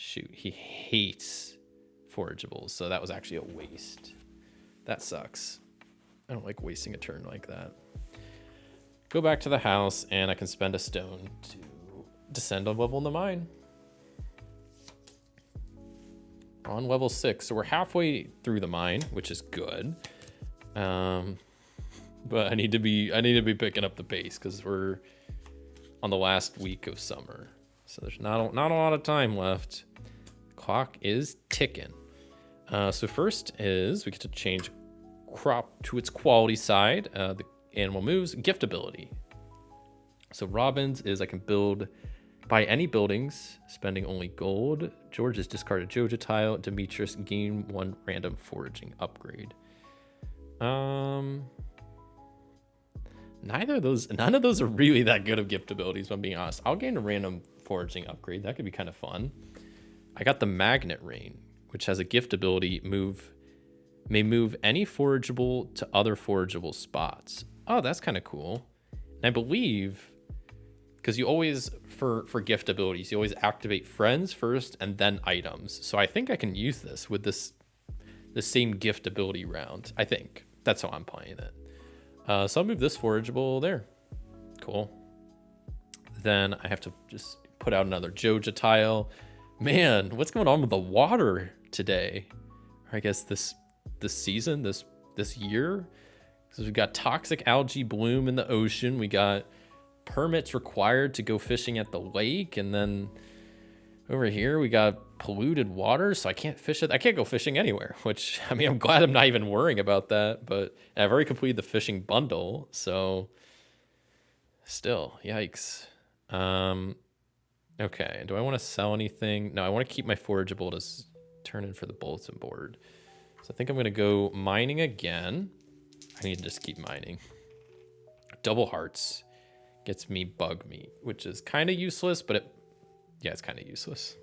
Shoot, he hates forageables, so that was actually a waste. That sucks. I don't like wasting a turn like that. Go back to the house, and I can spend a stone to descend a level in the mine. On level 6, so we're halfway through the mine, which is good. But I need to be picking up the pace because we're on the last week of summer, so there's not a lot of time left. Clock is ticking. So first is we get to change crop to its quality side. The animal moves, gift ability. So Robin's is I can buy any buildings, spending only gold. George is discard a Joja tile. Demetrius gain 1 random foraging upgrade. None of those are really that good of gift abilities, if I'm being honest. I'll gain a random foraging upgrade. That could be kind of fun. I got the Magnet Rain, which has a gift ability, may move any forageable to other forageable spots. Oh, that's kind of cool. And I believe, because you always, for gift abilities, you always activate friends first and then items. So I think I can use this with the same gift ability round. I think that's how I'm playing it. So I'll move this forageable there. Cool. Then I have to just put out another Joja tile. Man, what's going on with the water today? Or I guess this season, this year. Because we've got toxic algae bloom in the ocean. We got permits required to go fishing at the lake, and then over here we got polluted water, so I can't fish it. I can't go fishing anywhere, which, I mean, I'm glad I'm not even worrying about that, but I've already completed the fishing bundle, so still, yikes. Okay, do I want to sell anything? No, I want to keep my forageable to turn in for the bulletin board. So I think I'm going to go mining again. I need to just keep mining. Double hearts. gets me bug meat, which is kind of useless, but it's kind of useless.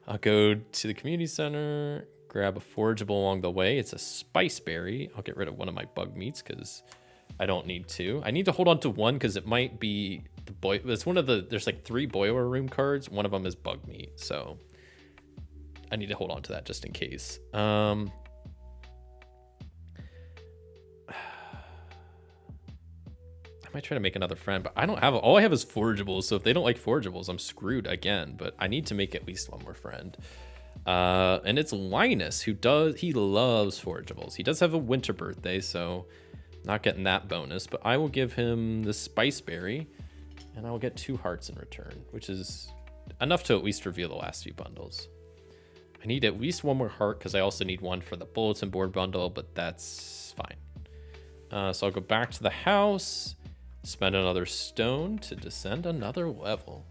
I'll go to the community center, grab a forageable along the way. It's a spice berry. I'll get rid of one of my bug meats because I don't need two. I need to hold on to one because it might be the boy. It's one of the, there's like 3 boiler room cards. One of them is bug meat. So I need to hold on to that just in case. I might try to make another friend, but I don't have, all I have is forageables. So if they don't like forageables, I'm screwed again, but I need to make at least one more friend. And it's Linus he loves forageables. He does have a winter birthday, so not getting that bonus, but I will give him the spice berry and I will get 2 hearts in return, which is enough to at least reveal the last few bundles. I need at least 1 more heart because I also need 1 for the bulletin board bundle, but that's fine. So I'll go back to the house, spend another stone to descend another level.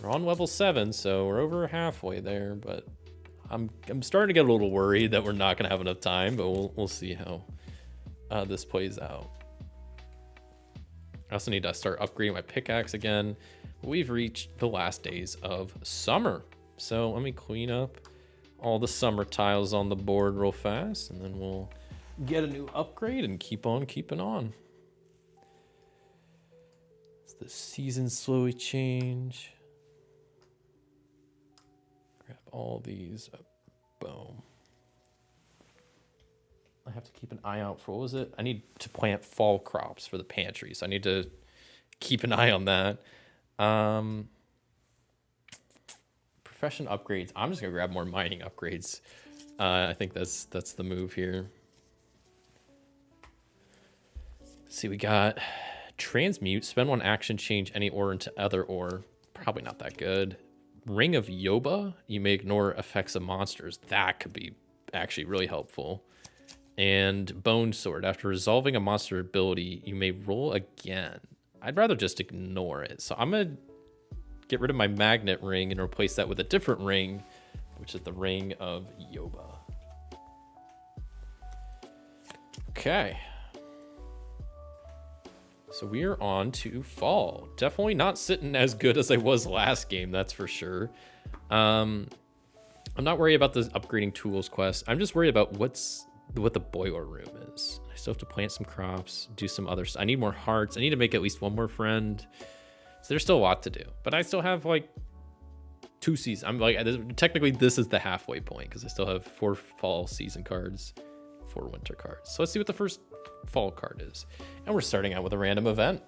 We're on level 7, so we're over halfway there, but I'm starting to get a little worried that we're not going to have enough time, but we'll see how this plays out. I also need to start upgrading my pickaxe again. We've reached the last days of summer, so let me clean up all the summer tiles on the board real fast, and then we'll get a new upgrade and keep on keeping on. As the seasons slowly change. Grab all these. Boom. I have to keep an eye out for, what was it? I need to plant fall crops for the pantry, so I need to keep an eye on that. Profession upgrades. I'm just gonna grab more mining upgrades. I think that's the move here. Let's see, we got transmute. Spend 1 action, change any ore into other ore. Probably not that good. Ring of Yoba. You may ignore effects of monsters. That could be actually really helpful. And Bone Sword. After resolving a monster ability, you may roll again. I'd rather just ignore it. So I'm going to get rid of my magnet ring and replace that with a different ring, which is the Ring of Yoba. Okay. So we are on to fall. Definitely not sitting as good as I was last game, that's for sure. I'm not worried about the upgrading tools quest. I'm just worried about what the boiler room is. I still have to plant some crops, do some other stuff. I need more hearts. I need to make at least 1 more friend. So there's still a lot to do, but I still have like 2 seasons. I'm like, technically this is the halfway point because I still have 4 fall season cards, 4 winter cards. So let's see what the first fall card is. And we're starting out with a random event.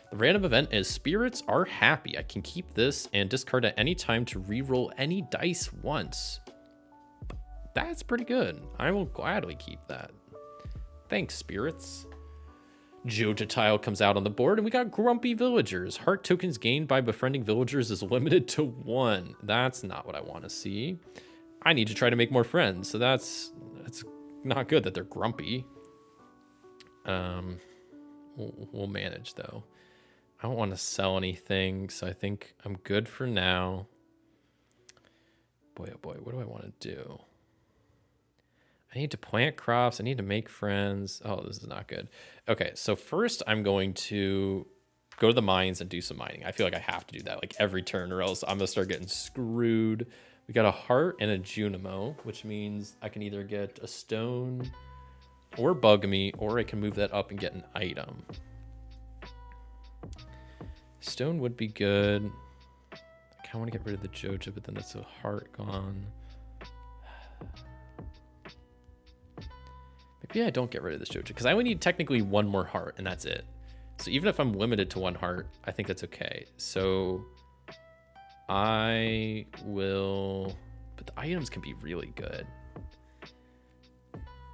The random event is Spirits Are Happy. I can keep this and discard at any time to re-roll any dice once. That's pretty good. I will gladly keep that. Thanks, Spirits. Joja tile comes out on the board, and we got Grumpy Villagers. Heart tokens gained by befriending villagers is limited to 1. That's not what I want to see. I need to try to make more friends, so that's not good that they're grumpy. We'll manage, though. I don't want to sell anything, so I think I'm good for now. Boy, oh boy, what do I want to do? I need to plant crops. I need to make friends. Oh, this is not good. Okay, so first I'm going to go to the mines and do some mining. I feel like I have to do that like every turn or else I'm going to start getting screwed. We got a heart and a Junimo, which means I can either get a stone or bug meat, or I can move that up and get an item. Stone would be good. I kind of want to get rid of the Joja, but then that's a heart gone. Maybe I don't get rid of this Joja because I only need technically 1 more heart and that's it. So even if I'm limited to 1 heart, I think that's okay. So I will, but the items can be really good.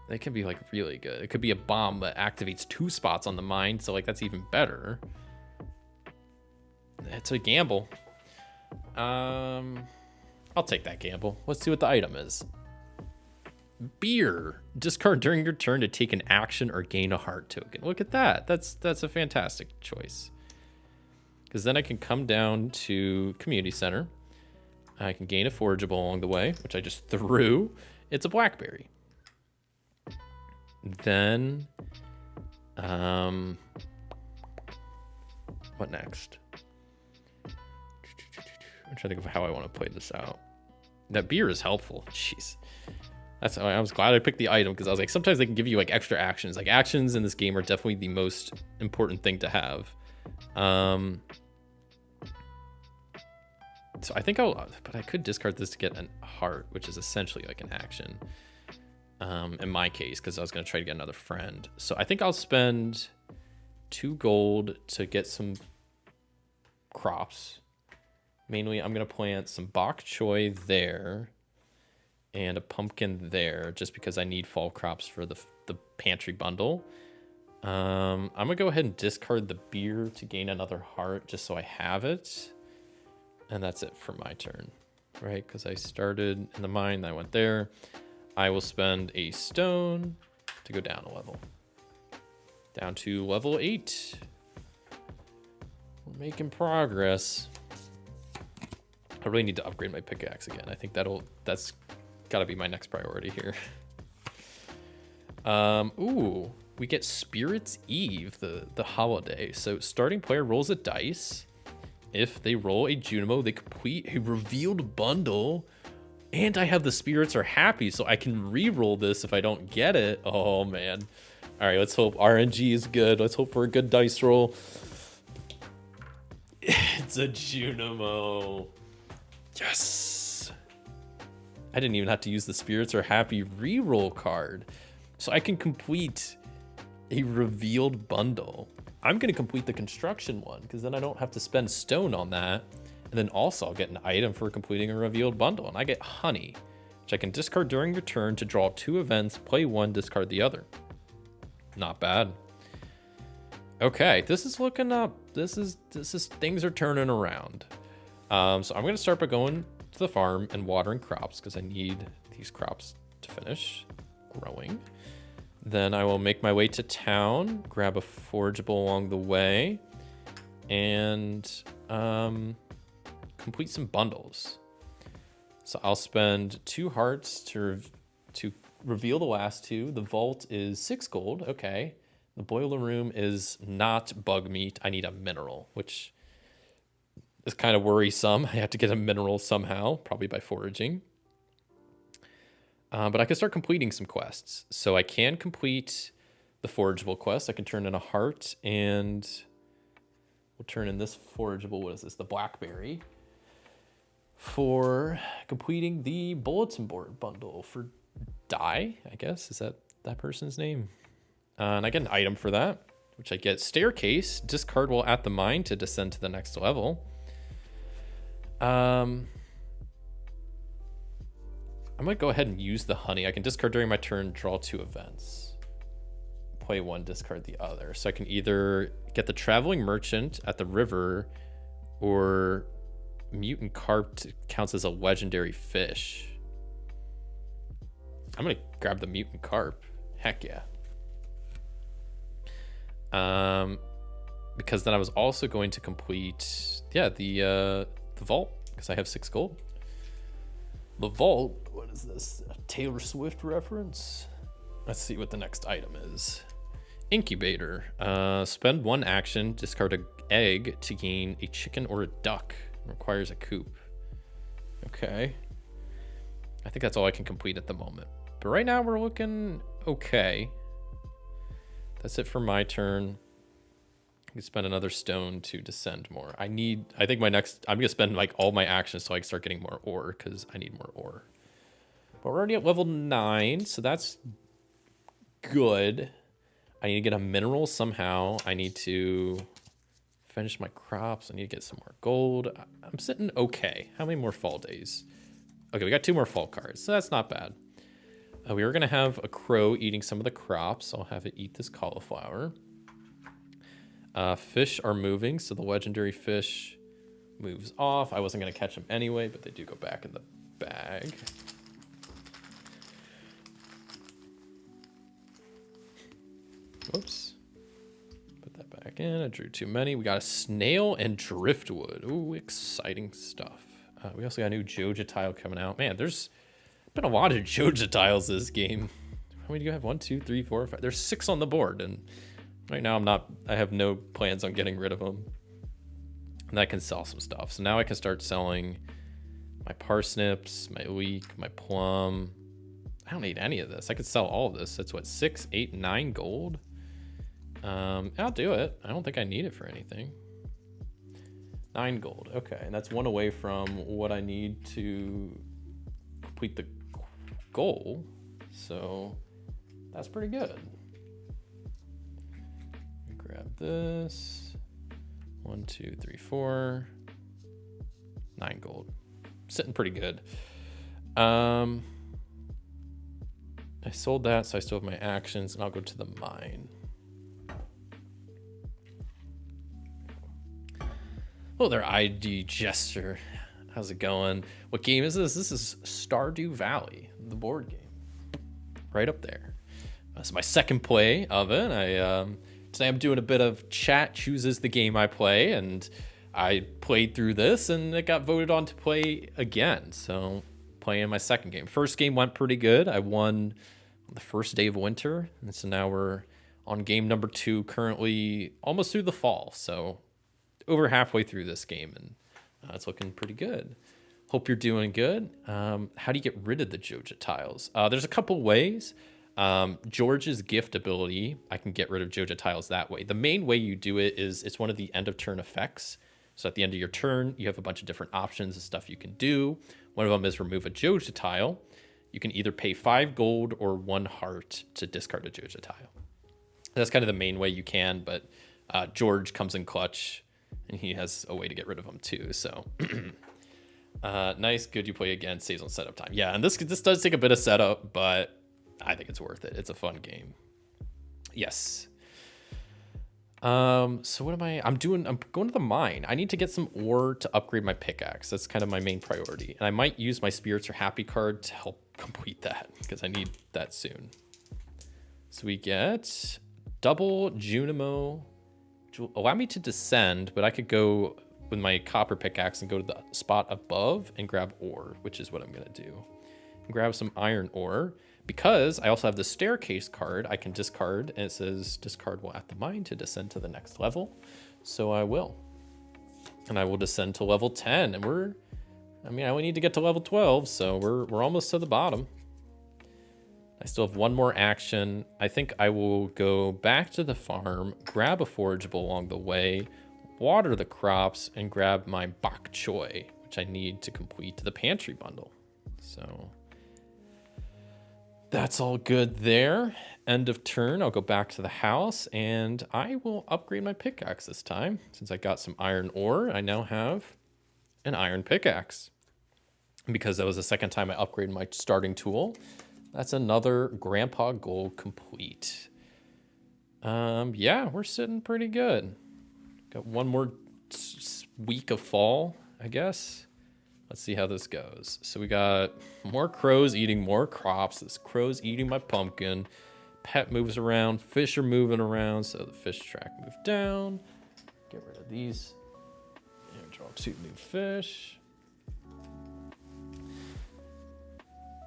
They can be like really good. It could be a bomb that activates 2 spots on the mine. So like that's even better. It's a gamble. I'll take that gamble. Let's see what the item is. Beer. Discard during your turn to take an action or gain a heart token. Look at that. That's a fantastic choice. Because then I can come down to community center. I can gain a forageable along the way, which I just threw. It's a blackberry. Then What next? I'm trying to think of how I want to play this out. That beer is helpful. Jeez. I was glad I picked the item because I was like, sometimes they can give you like extra actions. Like actions in this game are definitely the most important thing to have. So I think but I could discard this to get a heart, which is essentially like an action. In my case, because I was going to try to get another friend. So I think I'll spend 2 gold to get some crops. Mainly, I'm going to plant some bok choy there and a pumpkin there just because I need fall crops for the pantry bundle. I'm going to go ahead and discard the beer to gain another heart just so I have it. And that's it for my turn, right? Because I started in the mine, then I went there. I will spend a stone to go down a level. Down to level 8. We're making progress. I really need to upgrade my pickaxe again. I think that's got to be my next priority here. Ooh, we get Spirit's Eve, the holiday. So starting player rolls a dice. If they roll a Junimo, they complete a revealed bundle. And I have the Spirits Are Happy, so I can re-roll this if I don't get it. Oh, man. All right, let's hope RNG is good. Let's hope for a good dice roll. It's a Junimo. Yes. I didn't even have to use the Spirits Are Happy re-roll card. So I can complete a revealed bundle. I'm going to complete the construction one because then I don't have to spend stone on that. And then also I'll get an item for completing a revealed bundle. And I get honey, which I can discard during your turn to draw 2 events, play 1, discard the other. Not bad. Okay, this is looking up. This is things are turning around. So I'm going to start by going to the farm and watering crops because I need these crops to finish growing. Then I will make my way to town, grab a forageable along the way, and complete some bundles. So I'll spend 2 hearts to reveal the last 2. The vault is 6 gold. Okay. The boiler room is not bug meat. I need a mineral, which is kind of worrisome. I have to get a mineral somehow, probably by foraging. But I can start completing some quests. So I can complete the forageable quest. I can turn in a heart and we'll turn in this forageable, what is this? The blackberry for completing the bulletin board bundle for Die, I guess. Is that person's name? And I get an item for that, which I get staircase, discard while at the mine to descend to the next level. I might go ahead and use the honey. I can discard during my turn, draw 2 events. Play 1, discard the other. So I can either get the traveling merchant at the river or mutant carp counts as a legendary fish. I'm going to grab the mutant carp. Heck yeah. Because then I was also going to complete, the vault because I have 6 gold. The vault, what is this? A Taylor Swift reference? Let's see what the next item is. Incubator. Spend 1 action, discard an egg to gain a chicken or a duck. Requires a coop. Okay. I think that's all I can complete at the moment. But right now we're looking okay. That's it for my turn. I can spend another stone to descend more. I think I'm gonna spend like all my actions so I can start getting more ore because I need more ore. But we're already at level 9, so that's good. I need to get a mineral somehow. I need to finish my crops. I need to get some more gold. I'm sitting okay. How many more fall days? Okay, we got 2 more fall cards, so that's not bad. We are gonna have a crow eating some of the crops. I'll have it eat this cauliflower. Fish are moving, so the legendary fish moves off. I wasn't going to catch them anyway, but they do go back in the bag. Whoops. Put that back in. I drew too many. We got a snail and driftwood. Ooh, exciting stuff. We also got a new Joja tile coming out. Man, there's been a lot of Joja tiles this game. How many do you have? 1, 2, 3, 4, 5. There's 6 on the board, and right now I have no plans on getting rid of them. And I can sell some stuff. So now I can start selling my parsnips, my leek, my plum. I don't need any of this. I could sell all of this. That's what, 6, 8, 9 gold? I'll do it. I don't think I need it for anything. 9 gold. Okay, and that's 1 away from what I need to complete the goal. So that's pretty good. Grab this. 1, 2, 3, 4. 9 gold. Sitting pretty good. I sold that, so I still have my actions, and I'll go to the mine. Oh, their ID gesture. How's it going? What game is this? This is Stardew Valley, the board game. Right up there. That's my second play of it. Today I'm doing a bit of chat chooses the game I play, and I played through this, and it got voted on to play again. So playing my second game. First game went pretty good. I won the first day of winter, and so now we're on game number 2, currently almost through the fall. So over halfway through this game, and it's looking pretty good. Hope you're doing good. How do you get rid of the Joja tiles? There's a couple ways. George's gift ability, I can get rid of Joja tiles that way. The main way you do it is it's one of the end of turn effects. So at the end of your turn, you have a bunch of different options and stuff you can do. One of them is remove a Joja tile. You can either pay 5 gold or 1 heart to discard a Joja tile. That's kind of the main way you can, but George comes in clutch, and he has a way to get rid of them too. So nice, good. You play again, saves on setup time. Yeah, and this does take a bit of setup, but I think it's worth it. It's a fun game. Yes. So what am I? I'm going to the mine. I need to get some ore to upgrade my pickaxe. That's kind of my main priority. And I might use my spirits or happy card to help complete that, because I need that soon. So we get double Junimo. Which will allow me to descend, but I could go with my copper pickaxe and go to the spot above and grab ore, which is what I'm going to do. And grab some iron ore. Because I also have the staircase card, I can discard, and it says discard while at the mine to descend to the next level. So I will. And I will descend to level 10, and I only need to get to level 12, so we're almost to the bottom. I still have one more action. I think I will go back to the farm, grab a forageable along the way, water the crops, and grab my bok choy, which I need to complete the pantry bundle. So that's all good there. End of turn, I'll go back to the house, and I will upgrade my pickaxe this time. Since I got some iron ore, I now have an iron pickaxe. And because that was the second time I upgraded my starting tool, that's another grandpa goal complete. Yeah, we're sitting pretty good. Got one more week of fall, I guess. Let's see how this goes. So we got more crows eating more crops. This crow's eating my pumpkin. Pet moves around. Fish are moving around. So the fish track moved down. Get rid of these. And draw 2 new fish.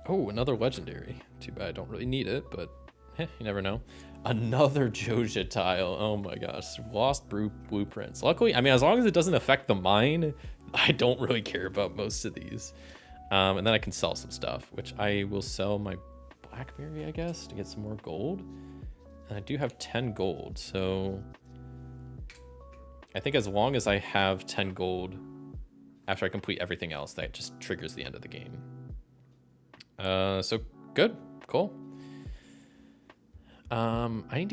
Oh, another legendary. Too bad I don't really need it, but you never know. Another Joja tile. Oh my gosh. Lost blueprints. Luckily, as long as it doesn't affect the mine, I don't really care about most of these. And then I can sell some stuff, which I will sell my blackberry, I guess, to get some more gold. And I do have 10 gold, so I think as long as I have 10 gold after I complete everything else, that just triggers the end of the game. So good, cool. I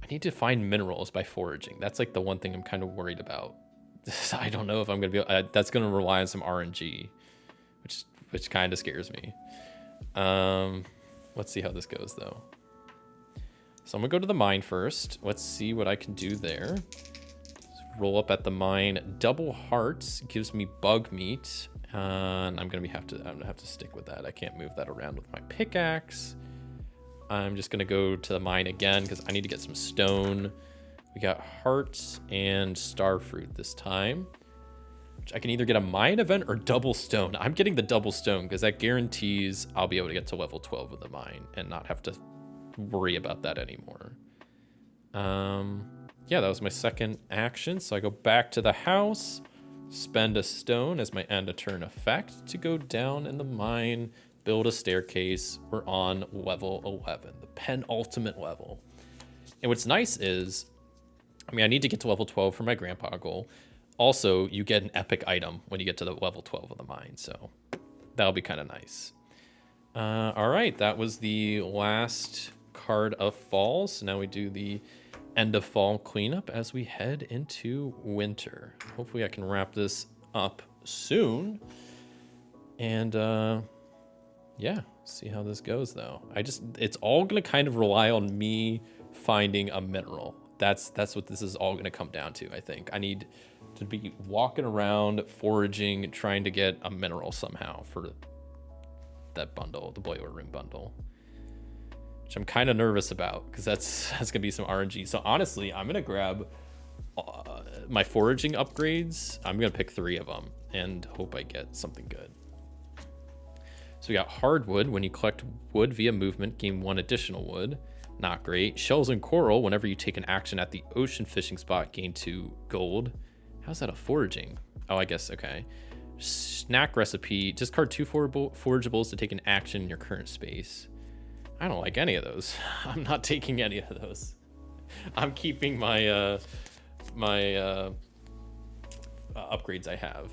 need to find minerals by foraging. That's like the one thing I'm kind of worried about. I don't know if I'm gonna be. That's gonna rely on some RNG, which kind of scares me. Let's see how this goes though. So I'm gonna go to the mine first. Let's see what I can do there. Roll up at the mine. Double hearts gives me bug meat, and I'm gonna have to stick with that. I can't move that around with my pickaxe. I'm just gonna go to the mine again because I need to get some stone. We got hearts and star fruit this time, which I can either get a mine event or double stone. I'm getting the double stone because that guarantees I'll be able to get to level 12 of the mine and not have to worry about that anymore. yeah, that was my second action. So I go back to the house, spend a stone as my end of turn effect to go down in the mine, build a staircase. We're on level 11, the penultimate level. And what's nice is, I mean, I need to get to level 12 for my grandpa goal. Also, you get an epic item when you get to the level 12 of the mine, so that'll be kind of nice. All right, that was the last card of fall. So now we do the end of fall cleanup as we head into winter. Hopefully I can wrap this up soon. And yeah, see how this goes though. It's all gonna kind of rely on me finding a mineral. That's what this is all gonna come down to, I think. I need to be walking around, foraging, trying to get a mineral somehow for that bundle, the boiler room bundle, which I'm kind of nervous about because that's gonna be some RNG. So honestly, I'm gonna grab my foraging upgrades. I'm gonna pick 3 of them and hope I get something good. So we got hardwood. When you collect wood via movement, gain 1 additional wood. Not great. Shells and coral. Whenever you take an action at the ocean fishing spot, gain 2 gold. How's that a foraging? Oh, I guess, okay. Snack recipe. Discard 2 forageables to take an action in your current space. I don't like any of those. I'm not taking any of those. I'm keeping my upgrades I have.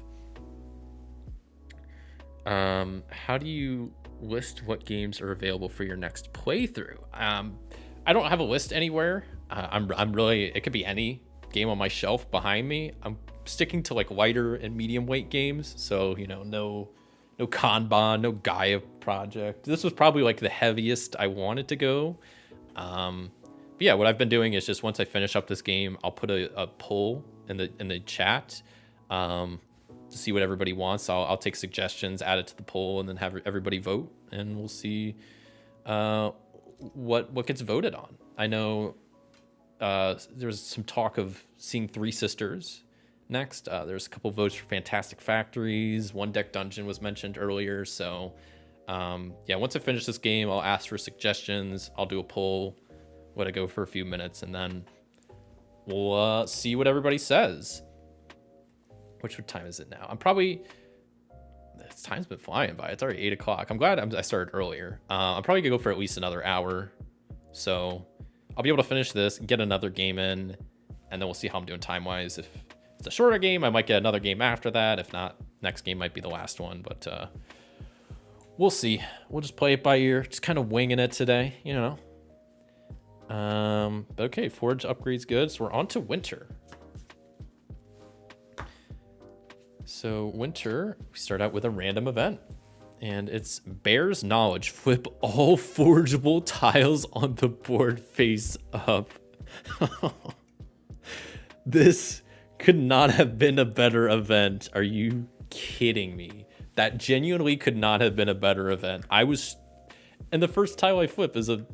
How do you list what games are available for your next playthrough? I don't have a list anywhere. I'm really, it could be any game on my shelf behind me. I'm sticking to like lighter and medium weight games. So, you know, no Kanban, no Gaia project. This was probably like the heaviest I wanted to go. But yeah, what I've been doing is just once I finish up this game, I'll put a poll in the chat to see what everybody wants. I'll take suggestions, add it to the poll, and then have everybody vote, and we'll see what gets voted on. I know there's some talk of seeing Three Sisters next. There's a couple votes for Fantastic Factories. One Deck Dungeon was mentioned earlier. So yeah, once I finish this game, I'll ask for suggestions. I'll do a poll, let it go for a few minutes, and then we'll see what everybody says. What time is it now? Time's been flying by. It's already 8 o'clock. I'm glad I started earlier. I'm probably gonna go for at least another hour. So I'll be able to finish this, get another game in, and then we'll see how I'm doing time-wise. If it's a shorter game, I might get another game after that. If not, next game might be the last one, but we'll see. We'll just play it by ear, just kind of winging it today, you know. But okay, forage upgrade's good. So we're on to winter. So winter, we start out with a random event, and it's Bear's Knowledge. Flip all forageable tiles on the board face up. This could not have been a better event. Are you kidding me? That genuinely could not have been a better event. And the first tile I flip is a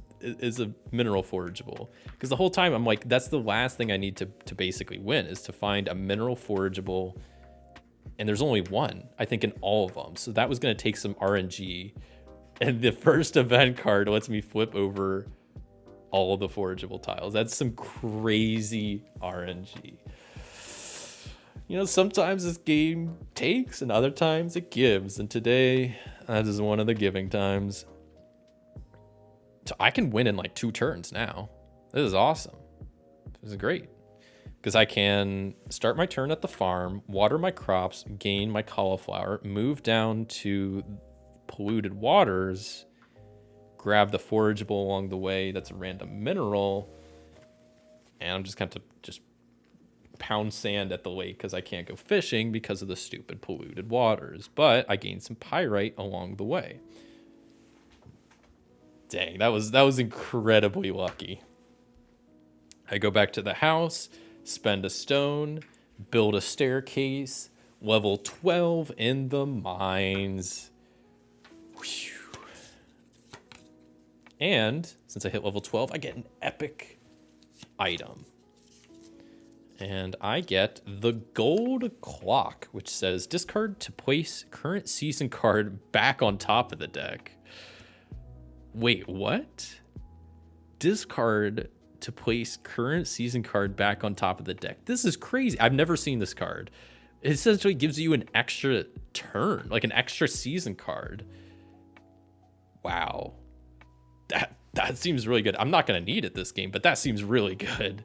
mineral forageable, because the whole time I'm like, that's the last thing I need to basically win, is to find a mineral forageable. And there's only one, I think, in all of them. So that was going to take some RNG. And the first event card lets me flip over all of the forageable tiles. That's some crazy RNG. You know, sometimes this game takes and other times it gives. And today, that is one of the giving times. So I can win in like 2 turns now. This is awesome. This is great. Because I can start my turn at the farm, water my crops, gain my cauliflower, move down to polluted waters, grab the forageable along the way that's a random mineral, and I'm just going to just pound sand at the lake because I can't go fishing because of the stupid polluted waters. But I gained some pyrite along the way. Dang, that was incredibly lucky. I go back to the house, spend a stone, build a staircase, level 12 in the mines. Whew. And since I hit level 12, I get an epic item. And I get the gold clock, which says discard to place current season card back on top of the deck. Wait, what? Discard to place current season card back on top of the deck. This is crazy. I've never seen this card. It essentially gives you an extra turn, like an extra season card. Wow. That seems really good. I'm not going to need it this game, but that seems really good.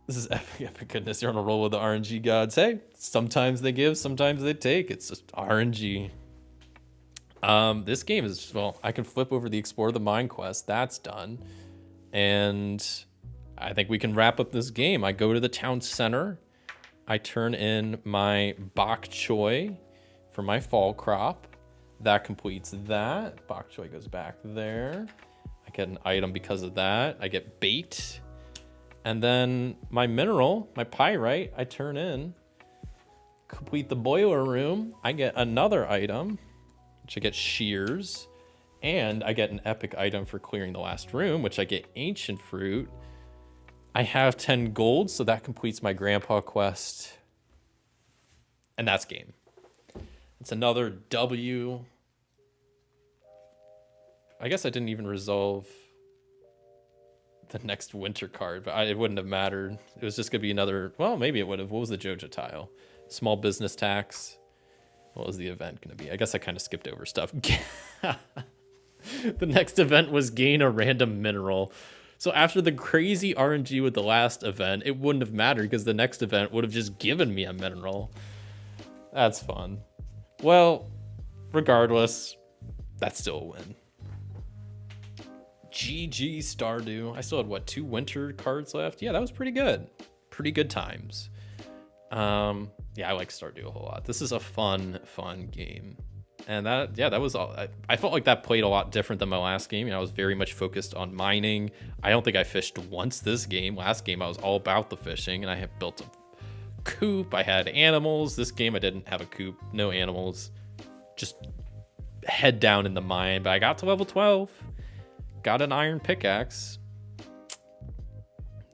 This is epic goodness. You're on a roll with the RNG gods. Hey, sometimes they give, sometimes they take. It's just RNG. This game is, well, I can flip over the Explore the Mind quest. That's done. And I think we can wrap up this game. I go to the town center. I turn in my bok choy for my fall crop. That completes that. Bok choy goes back there. I get an item because of that. I get bait. And then my mineral, my pyrite, I turn in. Complete the boiler room. I get another item, which I get shears. And I get an epic item for clearing the last room, which I get ancient fruit. I have 10 gold, so that completes my grandpa quest. And that's game. It's another W. I guess I didn't even resolve the next winter card, but it wouldn't have mattered. It was just going to be another, well, maybe it would have. What was the Joja tile? Small business tax. What was the event going to be? I guess I kind of skipped over stuff. The next event was gain a random mineral. So after the crazy RNG with the last event, it wouldn't have mattered because the next event would have just given me a mineral. That's fun. Well, regardless, that's still a win. GG Stardew. I still had, what, 2 winter cards left? Yeah, that was pretty good. Pretty good times. Yeah, I like Stardew a whole lot. This is a fun game. And that was all. I felt like that played a lot different than my last game. I was very much focused on mining. I don't think I fished once this game. Last game, I was all about the fishing, and I have built a coop. I had animals. This game, I didn't have a coop. No animals. Just head down in the mine. But I got to level 12. Got an iron pickaxe.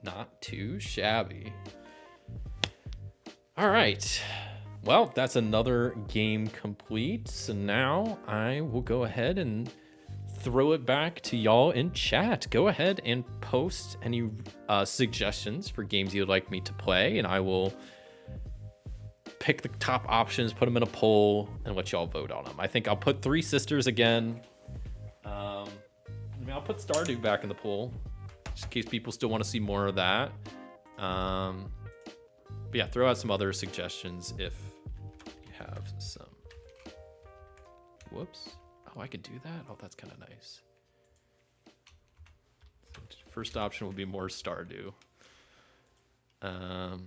Not too shabby. All right. Well, that's another game complete. So now I will go ahead and throw it back to y'all in chat. Go ahead and post any suggestions for games you'd like me to play, and I will pick the top options, put them in a poll, and let y'all vote on them. I think I'll put Three Sisters again. I'll put Stardew back in the pool, just in case people still want to see more of that. But yeah, throw out some other suggestions if you have some. Whoops. Oh, I could do that? Oh, that's kind of nice. So first option will be more Stardew. I'll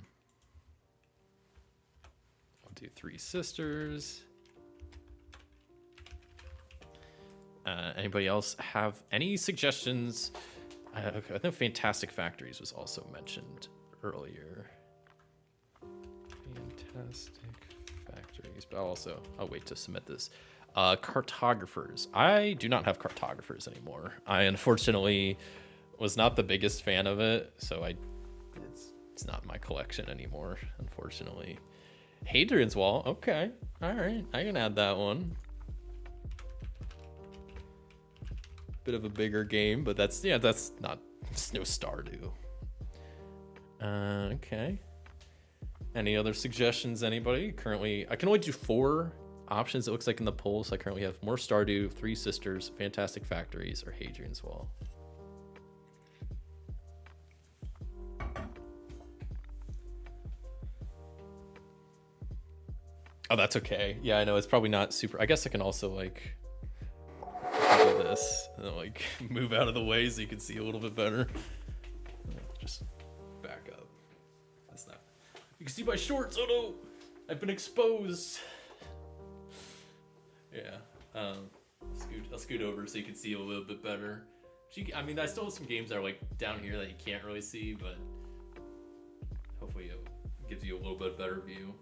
do Three Sisters. Anybody else have any suggestions? I think Fantastic Factories was also mentioned earlier. Fantastic Factories, but I'll wait to submit this. Cartographers. I do not have cartographers anymore. I unfortunately was not the biggest fan of it, so it's not in my collection anymore, unfortunately. Hadrian's Wall. Okay, all right, I can add that one. Bit of a bigger game, but that's no Stardew. Okay. Any other suggestions, anybody? Currently, I can only do 4 options, it looks like, in the poll. So I currently have more Stardew, Three Sisters, Fantastic Factories, or Hadrian's Wall. Oh, that's okay. Yeah, I know, it's probably not super. I guess I can also, like, do this and then, like, move out of the way so you can see a little bit better. Just back up. That's not. You can see my shorts. Oh no, I've been exposed. Yeah. I'll scoot over so you can see a little bit better. I mean, I still have some games that are like down here that you can't really see, but hopefully it gives you a little bit better view.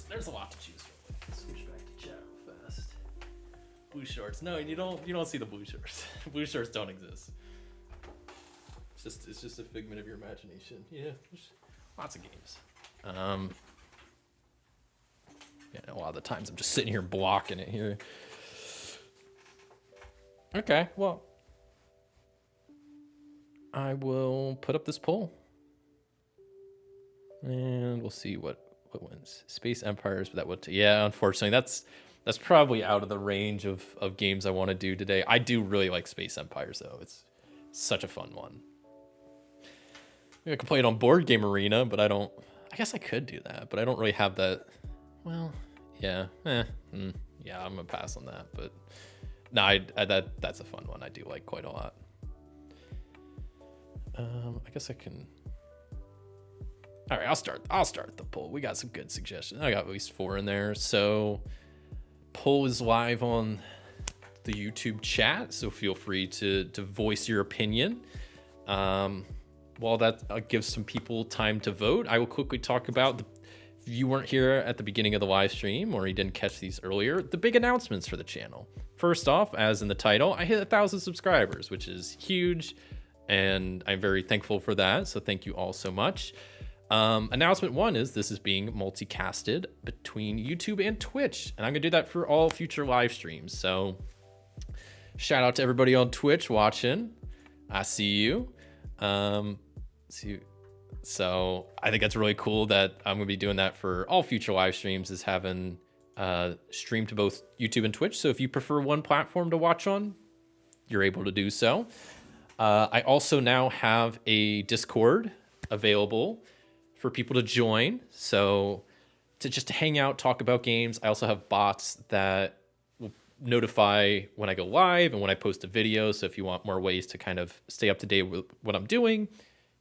There's a lot to choose from. Let's switch back to chat real fast. Blue shorts. No, you don't see the blue shorts. Blue shorts don't exist. It's just a figment of your imagination. Yeah, there's lots of games. Yeah, a lot of the times I'm just sitting here blocking it here. Okay, well, I will put up this poll, and we'll see what wins. Space Empires, but that would yeah. Unfortunately, that's probably out of the range of games I want to do today. I do really like Space Empires though. It's such a fun one. Maybe I could play it on Board Game Arena, but I don't. I guess I could do that, but I don't really have that. Well, yeah, yeah, I'm gonna pass on that. But no, that's a fun one. I do like quite a lot. I guess I can. All right, I'll start the poll. We got some good suggestions. I got at least 4 in there. So, poll is live on the YouTube chat, so feel free to voice your opinion. While that gives some people time to vote, I will quickly talk about if you weren't here at the beginning of the live stream or you didn't catch these earlier, the big announcements for the channel. First off, as in the title, I hit 1,000 subscribers, which is huge, and I'm very thankful for that. So thank you all so much. Announcement 1 is this is being multicasted between YouTube and Twitch, and I'm gonna do that for all future live streams. So shout out to everybody on Twitch watching. I see you. So I think that's really cool that I'm gonna be doing that for all future live streams, is having stream to both YouTube and Twitch. So if you prefer one platform to watch on, you're able to do so. I also now have a Discord available for people to join. So to just hang out, talk about games. I also have bots that will notify when I go live and when I post a video. So if you want more ways to kind of stay up to date with what I'm doing,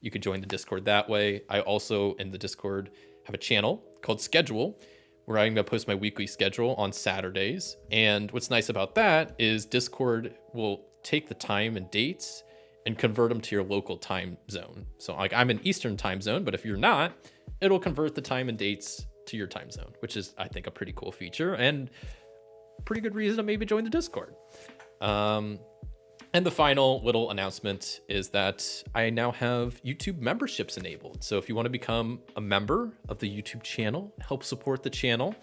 you can join the Discord that way. I also, in the Discord, have a channel called Schedule, where I'm gonna post my weekly schedule on Saturdays. And what's nice about that is Discord will take the time and dates and convert them to your local time zone. So like I'm in Eastern time zone, but if you're not, it'll convert the time and dates to your time zone, which is, I think, a pretty cool feature and pretty good reason to maybe join the Discord. And the final little announcement is that I now have YouTube memberships enabled. So if you want to become a member of the YouTube channel, help support the channel,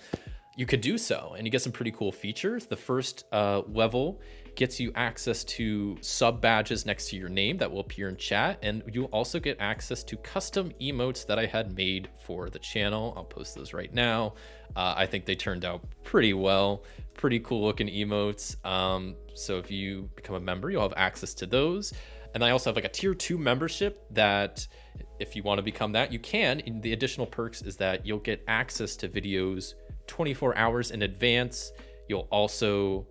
you could do so, and you get some pretty cool features. The first level gets you access to sub badges next to your name that will appear in chat, and you'll also get access to custom emotes that I had made for the channel. I'll post those right now. I think they turned out pretty well, pretty cool looking emotes. So if you become a member, you'll have access to those. And I also have like a tier 2 membership that if you want to become that, you can. And the additional perks is that you'll get access to videos 24 hours in advance. You'll also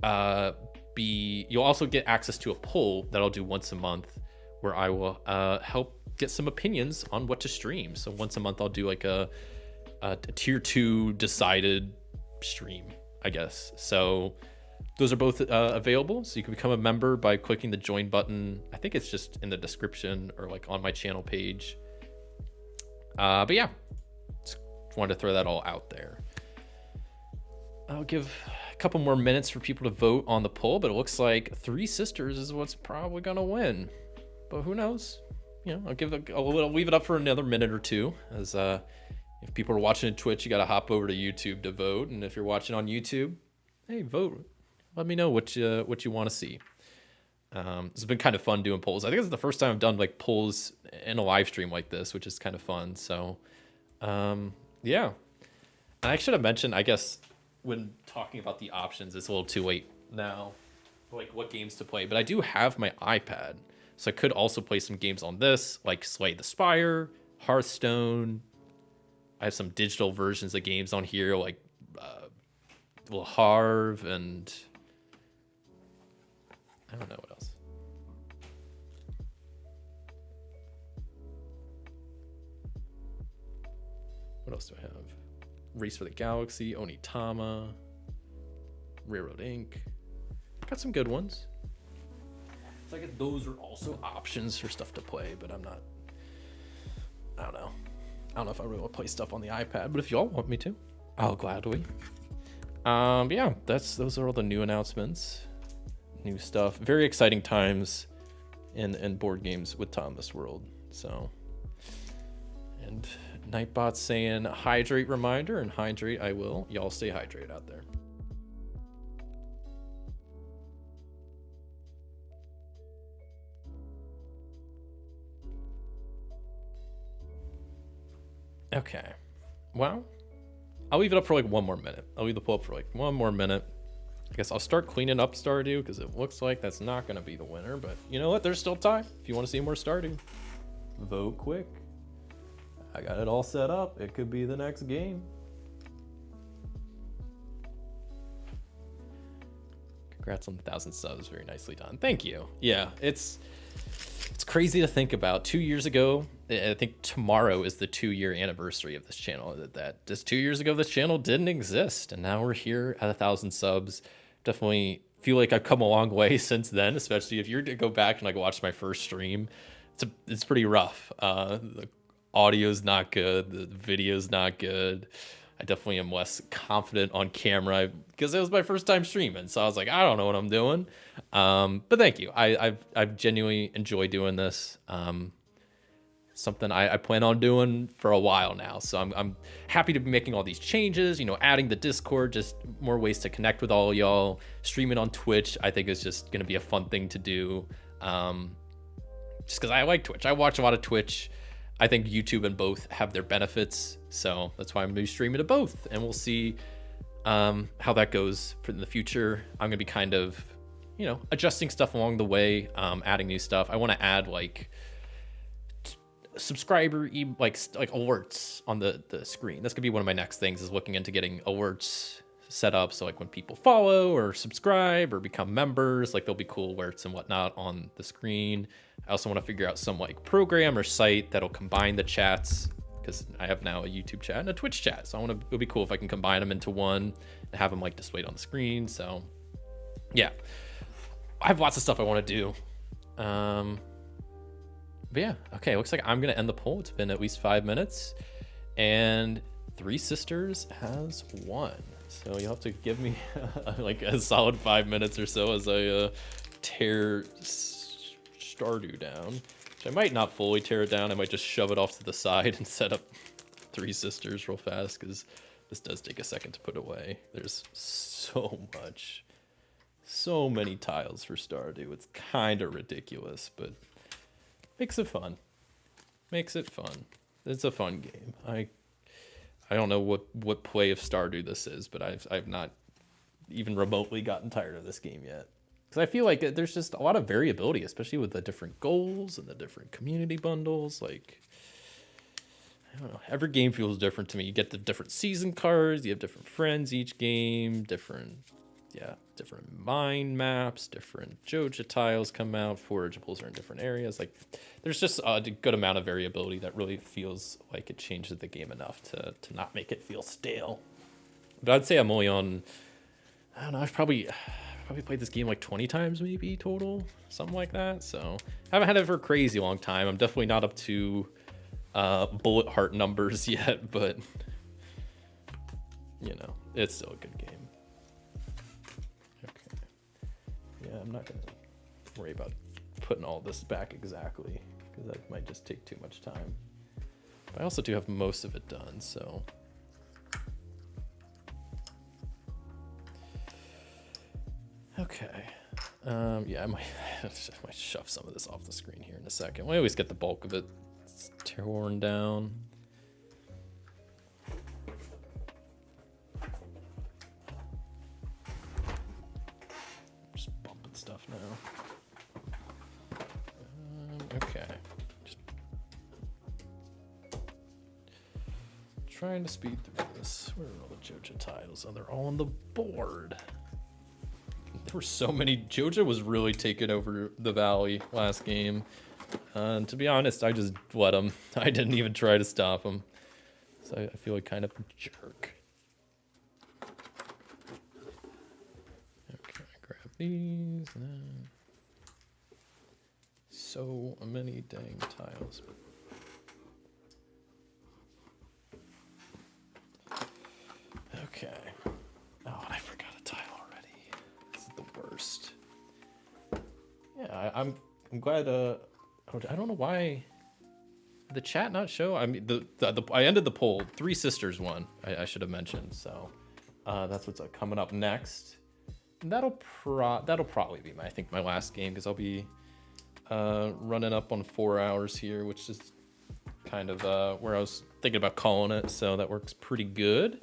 get access to a poll that I'll do once a month, where I will help get some opinions on what to stream. So once a month I'll do like a tier 2 decided stream, I guess. So those are both available. So you can become a member by clicking the join button. I think it's just in the description or like on my channel page. But yeah, just wanted to throw that all out there. I'll give a couple more minutes for people to vote on the poll, but it looks like Three Sisters is what's probably gonna win. But who knows? You know, I'll leave it up for another minute or two. As if people are watching on Twitch, you gotta hop over to YouTube to vote, and if you're watching on YouTube, hey, vote. Let me know what you want to see. It's been kind of fun doing polls. I think it's the first time I've done like polls in a live stream like this, which is kind of fun. So, yeah. And I should have mentioned, I guess, when talking about the options, it's a little too late now, like what games to play. But I do have my iPad, so I could also play some games on this, like Slay the Spire, Hearthstone. I have some digital versions of games on here, like Le Havre, and I don't know what else. What else do I have? Race for the Galaxy, Onitama, Railroad Inc. Got some good ones. So I guess those are also options for stuff to play, but I don't know if I really want to play stuff on the iPad, but if y'all want me to, I'll gladly. Yeah, those are all the new announcements, new stuff. Very exciting times in board games with Thomas World. So, and Nightbot's saying hydrate reminder, and hydrate I will. Y'all stay hydrated out there. Okay, well, I'll leave it up for like one more minute. I'll leave the poll up for like one more minute. I guess I'll start cleaning up Stardew because it looks like that's not going to be the winner. But you know what? There's still time. If you want to see more Stardew, vote quick. I got it all set up. It could be the next game. Congrats on the 1,000 subs. Very nicely done. Thank you. Yeah, it's crazy to think about. 2 years ago, I think tomorrow is the 2-year anniversary of this channel. That just 2 years ago, this channel didn't exist, and now we're here at 1,000 subs. Definitely feel like I've come a long way since then, especially if you're to go back and like watch my first stream. It's pretty rough. The audio's not good. The video's not good. I definitely am less confident on camera because it was my first time streaming. So I was like, I don't know what I'm doing. But thank you. I've genuinely enjoyed doing this. Something I plan on doing for a while now. So I'm happy to be making all these changes, you know, adding the Discord, just more ways to connect with all y'all. Streaming on Twitch, I think is just going to be a fun thing to do. Just because I like Twitch. I watch a lot of Twitch. I think YouTube and both have their benefits. So that's why I'm going to be streaming to both. And we'll see how that goes for the future. I'm going to be kind of, you know, adjusting stuff along the way, adding new stuff. I want to add like subscriber like alerts on the screen. That's gonna be one of my next things, is looking into getting alerts set up, so like when people follow or subscribe or become members, like there'll be cool alerts and whatnot on the screen. I also want to figure out some like program or site that'll combine the chats, because I have now a YouTube chat and a Twitch chat, so it'll be cool if I can combine them into one and have them like displayed on the screen. So yeah, I have lots of stuff I want to do. But yeah, okay, looks like I'm gonna end the poll. It's been at least 5 minutes, and Three Sisters has won. So you'll have to give me like a solid 5 minutes or so as I tear Stardew down, which I might not fully tear it down. I might just shove it off to the side and set up Three Sisters real fast, because this does take a second to put away. There's so many tiles for Stardew. It's kind of ridiculous, but makes it fun. Makes it fun. It's a fun game. I don't know what play of Stardew this is, but I've not even remotely gotten tired of this game yet. Because I feel like there's just a lot of variability, especially with the different goals and the different community bundles. Like, I don't know. Every game feels different to me. You get the different season cards. You have different friends each game. Different mine maps, different Joja tiles come out, forageables are in different areas. Like, there's just a good amount of variability that really feels like it changes the game enough to not make it feel stale. But I'd say I'm only on, I don't know, I've probably played this game like 20 times maybe total, something like that. So I haven't had it for a crazy long time. I'm definitely not up to bullet heart numbers yet, but you know, it's still a good game. Yeah, I'm not going to worry about putting all this back exactly, because that might just take too much time. But I also do have most of it done, so. Okay. Yeah, I might shove some of this off the screen here in a second. We always get the bulk of it torn down. Stuff now. Okay. Just trying to speed through this. Where are all the Joja tiles? Oh, they're all on the board. There were so many. Joja was really taking over the valley last game. To be honest, I just let him. I didn't even try to stop him. So I feel like kind of a jerk. These, so many dang tiles. Okay. Oh, and I forgot a tile already. This is the worst. Yeah, I'm I'm glad. I don't know why the chat not show. I mean, I ended the poll. Three Sisters won. I should have mentioned. So that's what's coming up next. And that'll probably be my last game, because I'll be running up on 4 hours here, which is kind of where I was thinking about calling it. So that works pretty good.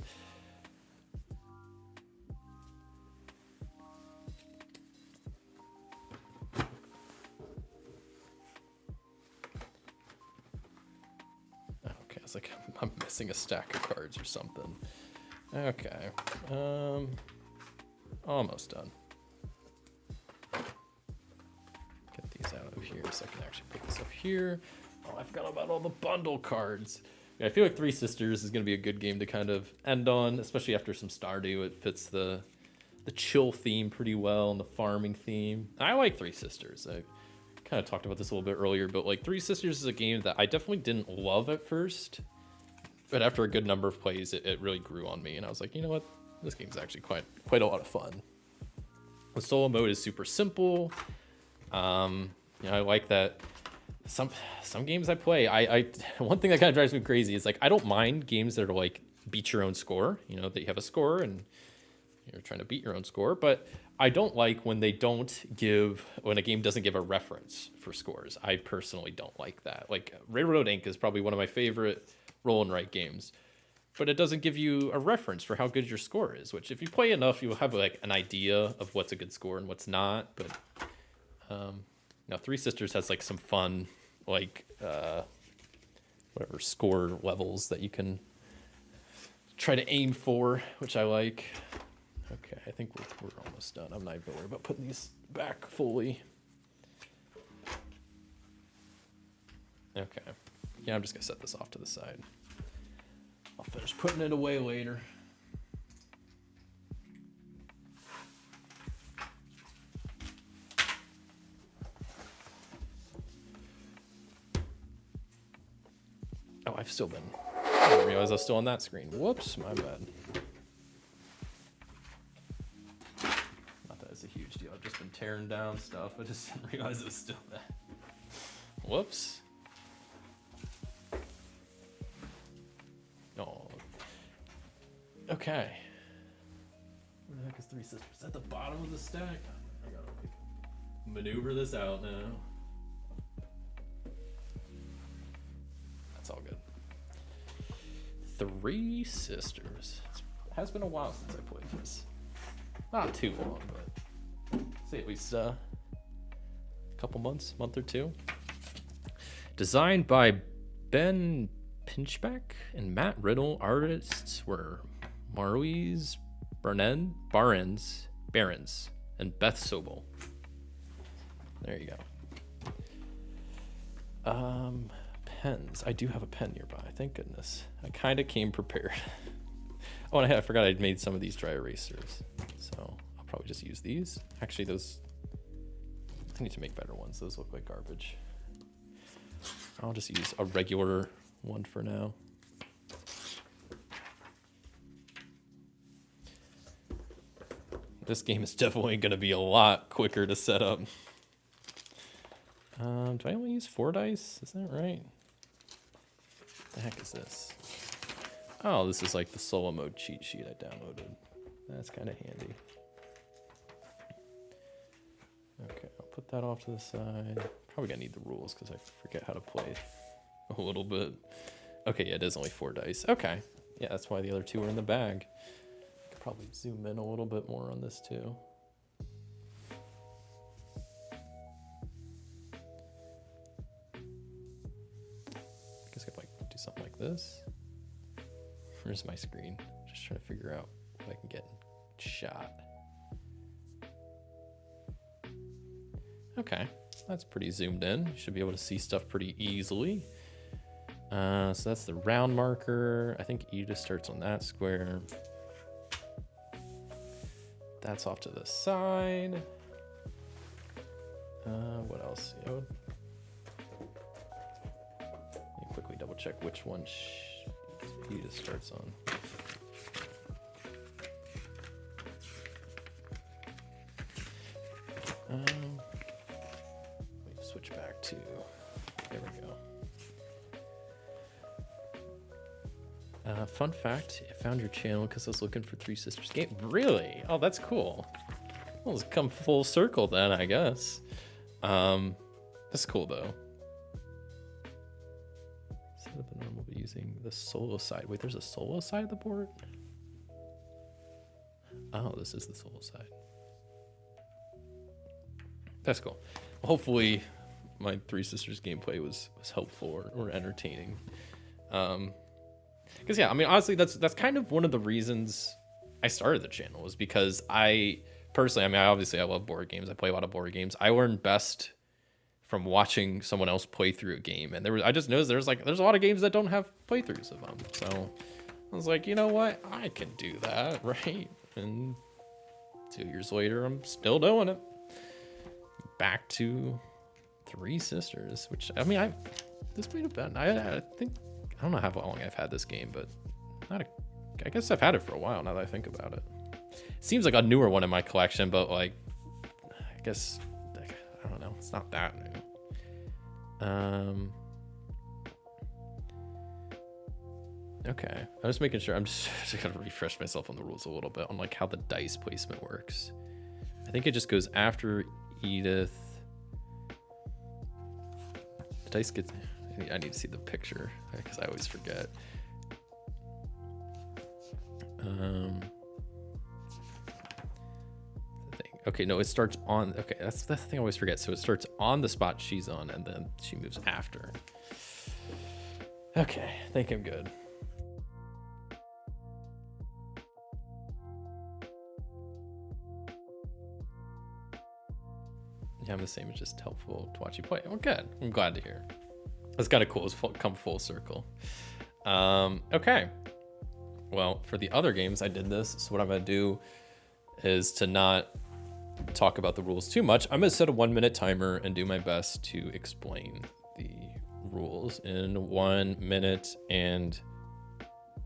Like I'm missing a stack of cards or something. Okay, almost done. Get these out of here so I can actually put this up here. Oh, I forgot about all the bundle cards. Yeah, I feel like Three Sisters is gonna be a good game to kind of end on, especially after some Stardew. It fits the chill theme pretty well and the farming theme. I like Three Sisters. I kind of talked about this a little bit earlier, but like Three Sisters is a game that I definitely didn't love at first, but after a good number of plays, it really grew on me, and I was like, you know what, this game's actually quite a lot of fun. The solo mode is super simple. I like that some games I play, I one thing that kind of drives me crazy is like I don't mind games that are like beat your own score, that you have a score and you're trying to beat your own score, but I don't like when a game doesn't give a reference for scores. I personally don't like that. Like Railroad Inc. is probably one of my favorite roll and write games, but it doesn't give you a reference for how good your score is, which if you play enough, you'll have like an idea of what's a good score and what's not. But now Three Sisters has like some fun, like whatever score levels that you can try to aim for, which I like. Okay, I think we're almost done. I'm not even worried about putting these back fully. Okay. Yeah, I'm just gonna set this off to the side. I'll finish putting it away later. Oh, I didn't realize I was still on that screen. Whoops, my bad. A huge deal. I've just been tearing down stuff. I just didn't realize it was still there. Whoops. Oh. Okay. Where the heck is Three Sisters? At the bottom of the stack? I gotta maneuver this out now. That's all good. Three Sisters. It has been a while since I played this. Not too long, but say at least a couple months, month or two. Designed by Ben Pinchback and Matt Riddle. Artists were Marlies Barons, and Beth Sobel. There you go. Pens. I do have a pen nearby. Thank goodness. I kind of came prepared. Oh, and I forgot I'd made some of these dry erasers. So I'll probably just use these. Actually, those, I need to make better ones. Those look like garbage. I'll just use a regular one for now. This game is definitely going to be a lot quicker to set up. Do I only use 4 dice? Is that right? What the heck is this? Oh, this is like the solo mode cheat sheet I downloaded. That's kind of handy. Okay, I'll put that off to the side. Probably gonna need the rules because I forget how to play a little bit. Okay, yeah, it is only 4 dice. Okay, yeah, that's why the other 2 are in the bag. I could probably zoom in a little bit more on this too. I guess I could like do something like this. Where's my screen? Just trying to figure out if I can get shot. Okay, that's pretty zoomed in. You should be able to see stuff pretty easily. So that's the round marker. I think E just starts on that square. That's off to the side. What else? Let me quickly double check which one E just starts on. to, there we go. Fun fact, I found your channel because I was looking for Three Sisters game. Really? Oh, that's cool. Well, it's come full circle then, I guess. That's cool though. Set up a normal but using the solo side. Wait, there's a solo side of the board? Oh, this is the solo side. That's cool. Hopefully my Three Sisters gameplay was helpful or entertaining. Because yeah, I mean, honestly, that's kind of one of the reasons I started the channel, was because I personally, I mean, I love board games. I play a lot of board games. I learn best from watching someone else play through a game, and I just noticed there's a lot of games that don't have playthroughs of them. So I was like, you know what, I can do that, right? And 2 years later, I'm still doing it. Back to Three Sisters, which I mean, this might have been, I think, I don't know how long I've had this game, but I guess I've had it for a while now that I think about it. Seems like a newer one in my collection, but like, I guess, I don't know, it's not that new. Okay, I was making sure, I'm just gonna refresh myself on the rules a little bit on like how the dice placement works. I think it just goes after Edith. The dice gets, I need to see the picture because I always forget. Okay, no, it starts on, okay, that's the thing I always forget. So it starts on the spot she's on, and then she moves after. Okay, I think I'm good. Yeah, I'm the same. It's just helpful to watch you play. Well, good. I'm glad to hear. That's kind of cool. It's come full circle. Okay. Well, for the other games, I did this. So what I'm going to do is to not talk about the rules too much. I'm going to set a 1 minute timer and do my best to explain the rules in 1 minute and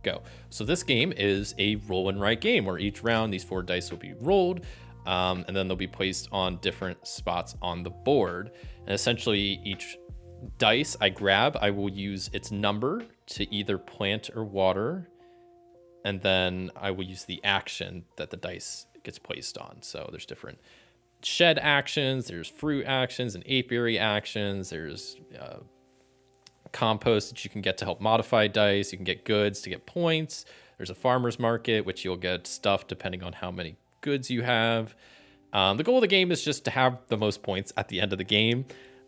go. So this game is a roll and write game where each round these 4 dice will be rolled. And then they'll be placed on different spots on the board. And essentially each dice I grab, I will use its number to either plant or water. And then I will use the action that the dice gets placed on. So there's different shed actions, there's fruit actions and apiary actions. There's compost that you can get to help modify dice. You can get goods to get points. There's a farmer's market, which you'll get stuff depending on how many goods you have. The goal of the game is just to have the most points at the end of the game.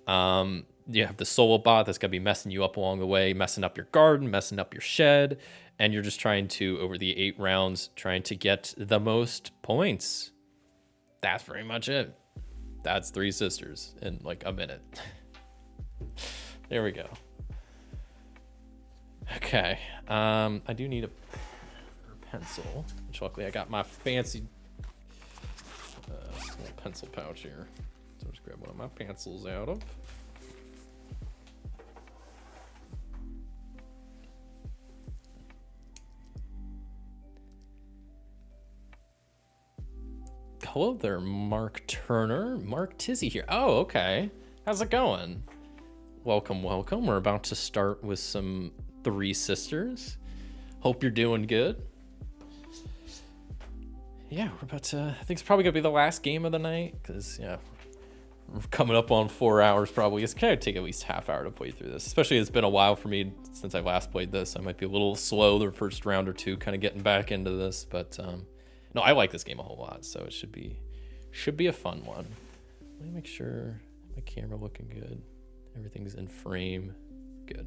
You have the solo bot that's gonna be messing you up along the way, messing up your garden, messing up your shed, and you're just trying to, over the 8 rounds, trying to get the most points. That's pretty much it. That's Three Sisters in like a minute. There we go. Okay, I do need a pencil, which luckily I got my fancy little pencil pouch here. So I'll just grab one of my pencils out of. Hello there, Mark Turner. Mark Tizzy here. Oh, okay. How's it going? Welcome, welcome. We're about to start with some Three Sisters. Hope you're doing good. Yeah, we're about to, I think it's probably gonna be the last game of the night, because yeah, we're coming up on 4 hours probably. It's gonna take at least half hour to play through this, especially it's been a while for me since I last played this. I might be a little slow the first round or two, kind of getting back into this, but no, I like this game a whole lot, so it should be a fun one. Let me make sure my camera looking good. Everything's in frame. Good.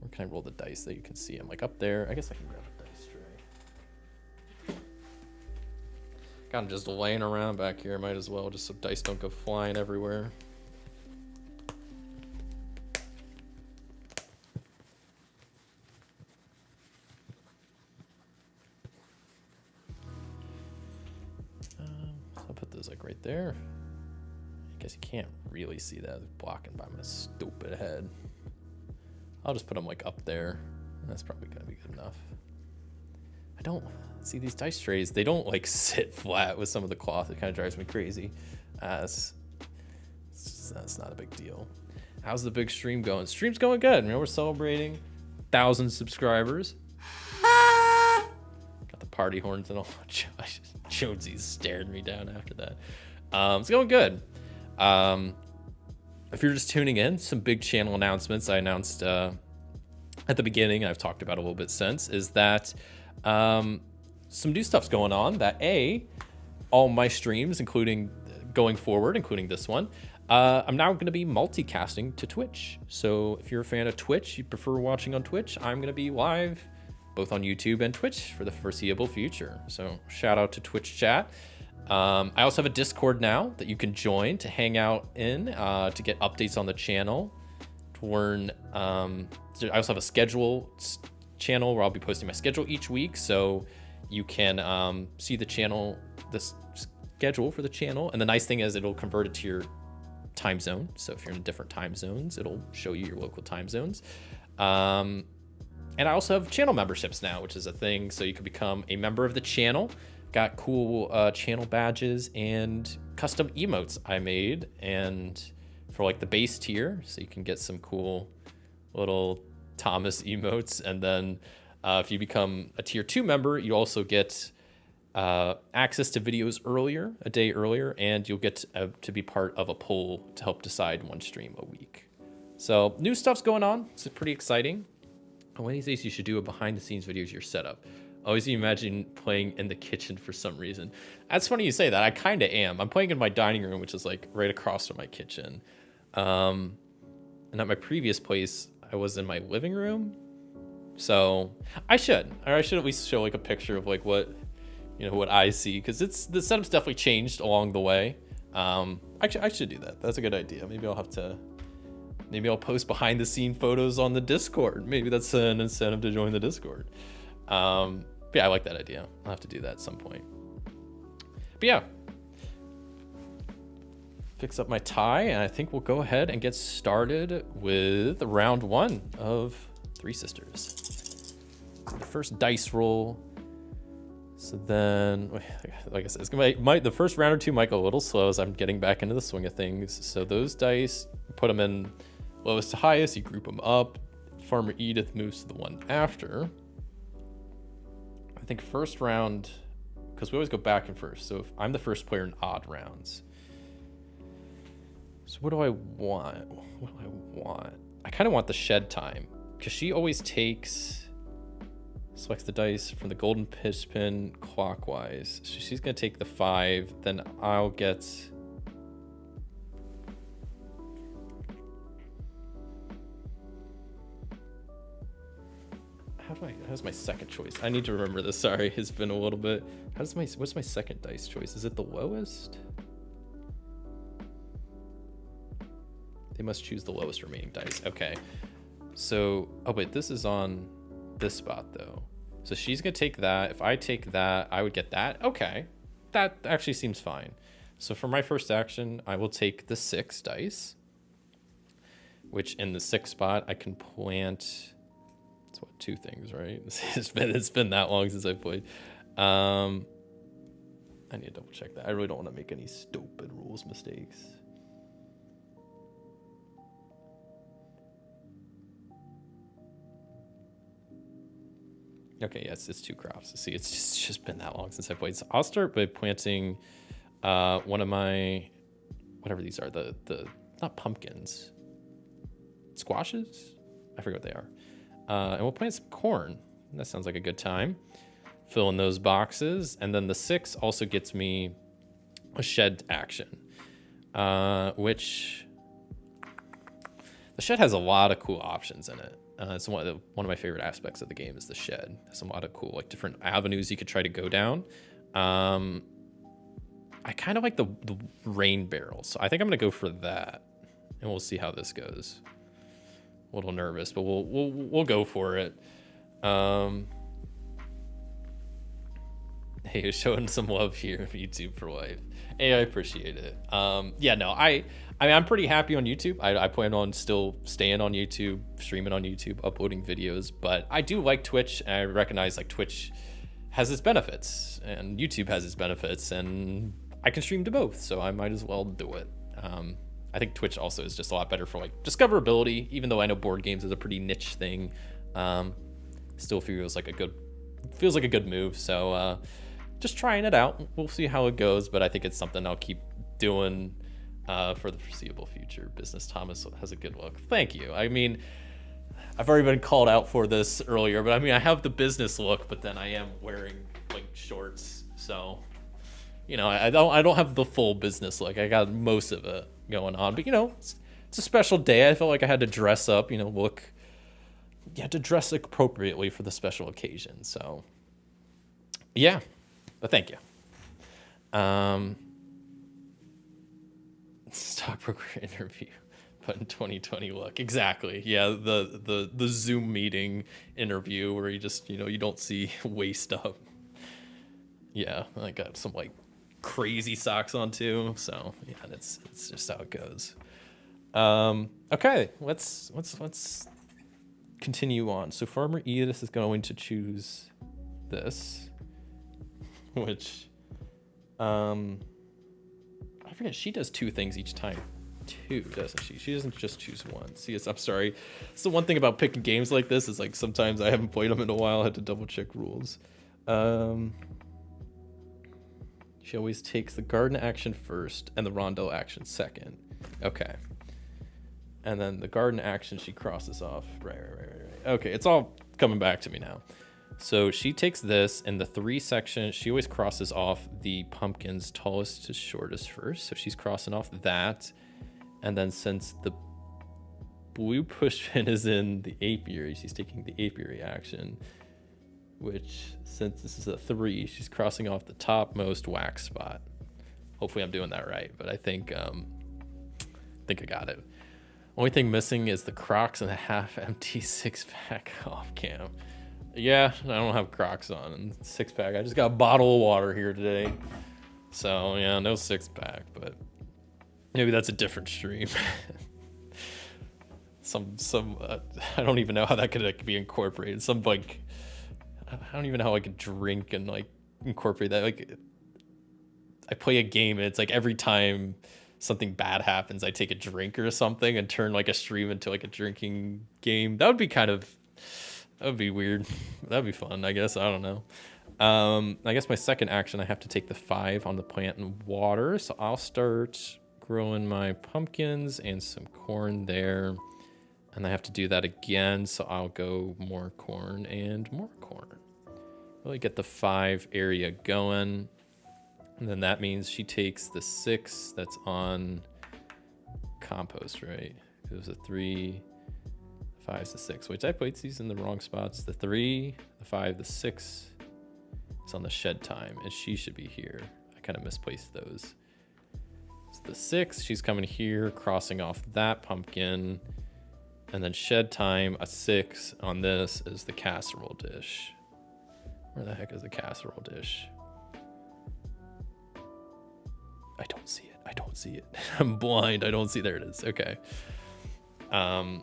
Where can I roll the dice that you can see? I'm like up there. I guess I can grab a dice tray. Got them just laying around back here. Might as well, just so dice don't go flying everywhere. So I'll put those like right there. I guess you can't really see that. It's blocking by my stupid head. I'll just put them like up there. That's probably gonna be good enough. I don't see these dice trays. They don't like sit flat with some of the cloth. It kind of drives me crazy. It's That's not a big deal. How's the big stream going? Stream's going good. You know, we're celebrating 1,000 subscribers. Got the party horns and all. Jonesy's staring me down after that. It's going good. If you're just tuning in, some big channel announcements I announced at the beginning, I've talked about a little bit since, is that some new stuff's going on. That all my streams, including going forward, including this one, I'm now going to be multicasting to Twitch. So if you're a fan of Twitch, you prefer watching on Twitch, I'm going to be live both on YouTube and Twitch for the foreseeable future. So shout out to Twitch chat. I also have a Discord now that you can join to hang out in, to get updates on the channel, to learn. I also have a schedule channel where I'll be posting my schedule each week. So you can see the channel, the schedule for the channel. And the nice thing is it'll convert it to your time zone. So if you're in different time zones, it'll show you your local time zones. And I also have channel memberships now, which is a thing. So you can become a member of the channel. Got cool channel badges and custom emotes I made, and for like the base tier, so you can get some cool little Thomas emotes. And then if you become a tier 2 member, you also get access to videos earlier, a day earlier, and you'll get to be part of a poll to help decide one stream a week. So new stuff's going on. It's pretty exciting. One of these days you should do a behind the scenes videos of your setup. Always imagine playing in the kitchen for some reason. That's funny you say that. I kind of am. I'm playing in my dining room, which is like right across from my kitchen. And at my previous place, I was in my living room. So I should at least show like a picture of like what I see, because the setup's definitely changed along the way. I should do that. That's a good idea. Maybe I'll post behind the scene photos on the Discord. Maybe that's an incentive to join the Discord. But yeah, I like that idea. I'll have to do that at some point. But yeah, fix up my tie, and I think we'll go ahead and get started with round 1 of Three Sisters. The first dice roll. So then, like I said, it's gonna the first round or two might go a little slow as I'm getting back into the swing of things. So those dice, put them in lowest to highest, you group them up. Farmer Edith moves to the one after. I think first round, because we always go back and first. So if I'm the first player in odd rounds. So what do I want? I kind of want the shed time, because she always selects the dice from the golden pitch pin clockwise. So she's going to take the 5, then I'll get... How's my second choice? I need to remember this. Sorry, it's been a little bit. What's my second dice choice? Is it the lowest? They must choose the lowest remaining dice. Okay. So, oh wait, this is on this spot though. So she's gonna take that. If I take that, I would get that. Okay. That actually seems fine. So for my first action, I will take the 6 dice, which in the 6th spot, I can plant... It's what, 2 things, right? It's been that long since I played. I need to double check that. I really don't want to make any stupid rules mistakes. Okay, yes, it's 2 crops. See, it's just been that long since I played. So I'll start by planting one of my, whatever these are, the not pumpkins, squashes? I forget what they are. And we'll plant some corn. That sounds like a good time. Fill in those boxes. And then the 6 also gets me a shed action, which the shed has a lot of cool options in it. It's one of my favorite aspects of the game is the shed. There's a lot of cool, like, different avenues you could try to go down. I kind of like the rain barrel, so I think I'm gonna go for that, and we'll see how this goes. A little nervous, but we'll go for it. Hey, you're showing some love here on YouTube for life. Hey, I appreciate it. Yeah, no, I mean, I'm pretty happy on YouTube. I plan on still staying on YouTube, streaming on YouTube, uploading videos, but I do like Twitch, and I recognize like Twitch has its benefits and YouTube has its benefits, and I can stream to both, so I might as well do it. I think Twitch also is just a lot better for like discoverability, even though I know board games is a pretty niche thing. Still feels like a good move. So just trying it out. We'll see how it goes, but I think it's something I'll keep doing for the foreseeable future. Business Thomas has a good look. Thank you. I mean, I've already been called out for this earlier, but I mean, I have the business look, but then I am wearing like shorts, so you know, I don't have the full business look. I got most of it going on, but you know, it's a special day. I felt like I had to dress up, you know, you had to dress appropriately for the special occasion. So yeah, but thank you. Stockbroker interview, but in 2020 look. Exactly. Yeah, the Zoom meeting interview where you just, you know, you don't see waist up. Yeah, I got some like crazy socks on too. So yeah, it's just how it goes. Okay, let's continue on. So Farmer Edith is going to choose this, which I forget, she does 2 things each time. 2, doesn't she? She doesn't just choose one. See, I'm sorry. It's the one thing about picking games like this is like sometimes I haven't played them in a while. I had to double check rules. She always takes the garden action first and the rondo action second. Okay. And then the garden action she crosses off. Right. Okay, it's all coming back to me now. So she takes this in the 3 section. She always crosses off the pumpkin's tallest to shortest first. So she's crossing off that. And then since the blue pushpin is in the apiary, she's taking the apiary action, which since this is a 3, she's crossing off the topmost wax spot. Hopefully I'm doing that right, but I think I got it. Only thing missing is the Crocs and the half empty 6-pack off cam. Yeah, I don't have Crocs on and 6-pack. I just got a bottle of water here today. So yeah, no 6-pack, but maybe that's a different stream. I don't even know how that could be incorporated. Some like, I don't even know how I could drink and like incorporate that. Like, I play a game and it's like every time something bad happens, I take a drink or something and turn like a stream into like a drinking game. That would be weird. That'd be fun, I guess. I don't know. I guess my second action, I have to take the 5 on the plant and water. So I'll start growing my pumpkins and some corn there. And I have to do that again. So I'll go more corn and more corn. Really get the 5 area going. And then that means she takes the 6 that's on compost, right? It was a 3, 5's the 6, which I played these in the wrong spots. The 3, the 5, the 6 is on the shed time, and she should be here. I kind of misplaced those. So the 6, she's coming here, crossing off that pumpkin, and then shed time, a 6 on this is the casserole dish. Where the heck is the casserole dish? I don't see it. I'm blind. I don't see. There it is. Okay. I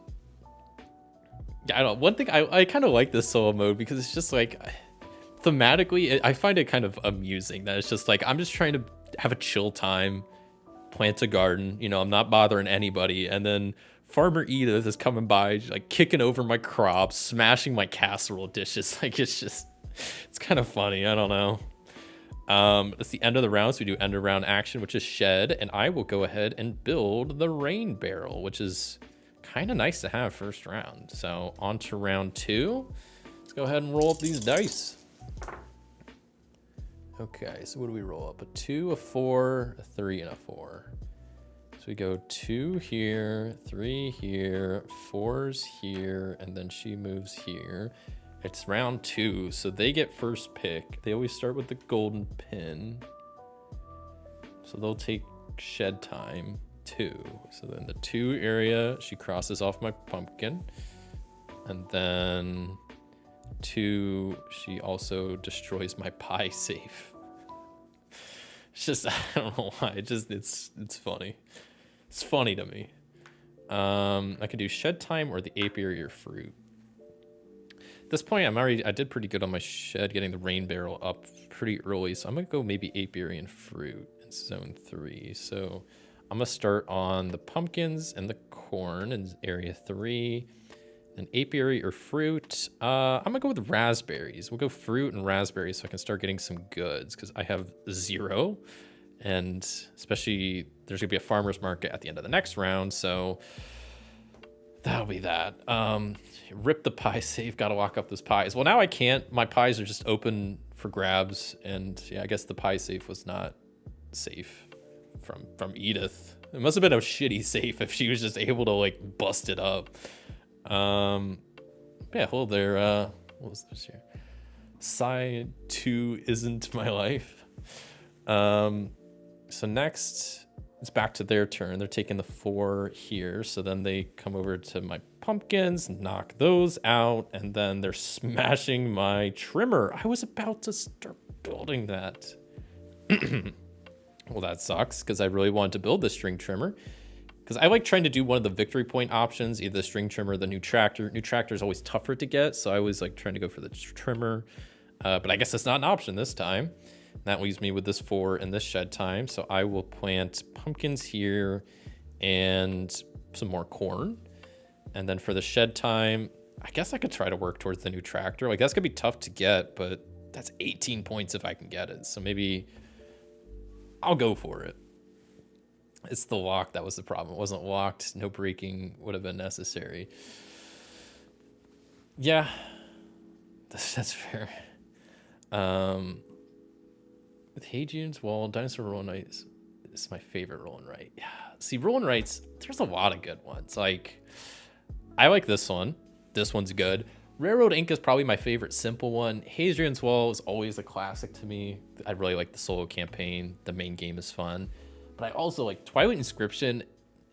don't know. One thing I kind of like this solo mode because it's just like thematically, I find it kind of amusing that it's just like I'm just trying to have a chill time, plant a garden. You know, I'm not bothering anybody, and then Farmer Edith is coming by, like kicking over my crops, smashing my casserole dishes. Like it's kind of funny. I don't know. It's the end of the round, so we do end of round action, which is shed, and I will go ahead and build the rain barrel, which is kind of nice to have first round. So on to round 2. Let's go ahead and roll up these dice. Okay, so what do we roll up? A 2, a 4, a 3, and a 4. So we go 2 here, 3 here, 4's here, and then she moves here. It's round 2, so they get first pick. They always start with the golden pin. So they'll take shed time 2. So then the 2 area, she crosses off my pumpkin. And then 2, she also destroys my pie safe. It's just, I don't know why. It's funny. It's funny to me. I could do shed time or the apiary or fruit. At this point, I did pretty good on my shed, getting the rain barrel up pretty early. So I'm gonna go maybe apiary and fruit in zone 3. So I'm gonna start on the pumpkins and the corn in area 3. An apiary or fruit. I'm gonna go with raspberries. We'll go fruit and raspberries so I can start getting some goods because I have 0. And especially there's gonna be a farmer's market at the end of the next round, so that'll be that. Rip the pie safe, gotta lock up those pies. Well, now I can't. My pies are just open for grabs, and yeah, I guess the pie safe was not safe from Edith. It must have been a shitty safe if she was just able to like bust it up. Yeah, hold there. What was this here? Side 2 isn't my life. So next it's back to their turn. They're taking the 4 here. So then they come over to my pumpkins, knock those out, and then they're smashing my trimmer. I was about to start building that. Well, that sucks because I really wanted to build the string trimmer. Because I like trying to do one of the victory point options, either the string trimmer or the new tractor. New tractor is always tougher to get, so I was like trying to go for the trimmer. But I guess that's not an option this time. That leaves me with this 4 and this shed time. So I will plant pumpkins here and some more corn. And then for the shed time, I guess I could try to work towards the new tractor. Like that's gonna be tough to get, but that's 18 points if I can get it. So maybe I'll go for it. It's the lock that was the problem. It wasn't locked. No breaking would have been necessary. Yeah, that's fair. With Hadrian's Wall, Dinosaur Rolling Rights is my favorite Rolling Right. Yeah, see, Rolling Rights, there's a lot of good ones. Like, I like this one. This one's good. Railroad Inc. is probably my favorite simple one. Hadrian's Wall is always a classic to me. I really like the solo campaign. The main game is fun. But I also like Twilight Inscription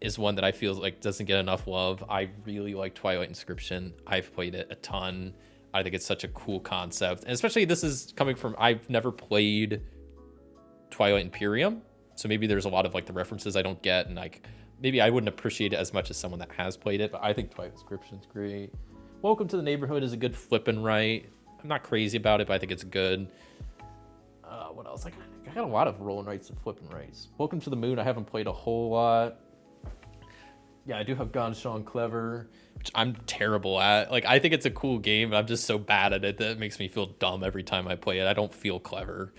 is one that I feel like doesn't get enough love. I really like Twilight Inscription. I've played it a ton. I think it's such a cool concept. And especially this is coming from, I've never played Twilight Imperium. So maybe there's a lot of like the references I don't get. And like, maybe I wouldn't appreciate it as much as someone that has played it. But I think Twilight Inscription's great. Welcome to the Neighborhood is a good flippin' right. I'm not crazy about it, but I think it's good. What else? I got a lot of rolling rights and flipping rights. Welcome to the Moon. I haven't played a whole lot. Yeah, I do have Gone Sean Clever, which I'm terrible at. Like, I think it's a cool game, but I'm just so bad at it that it makes me feel dumb every time I play it. I don't feel clever.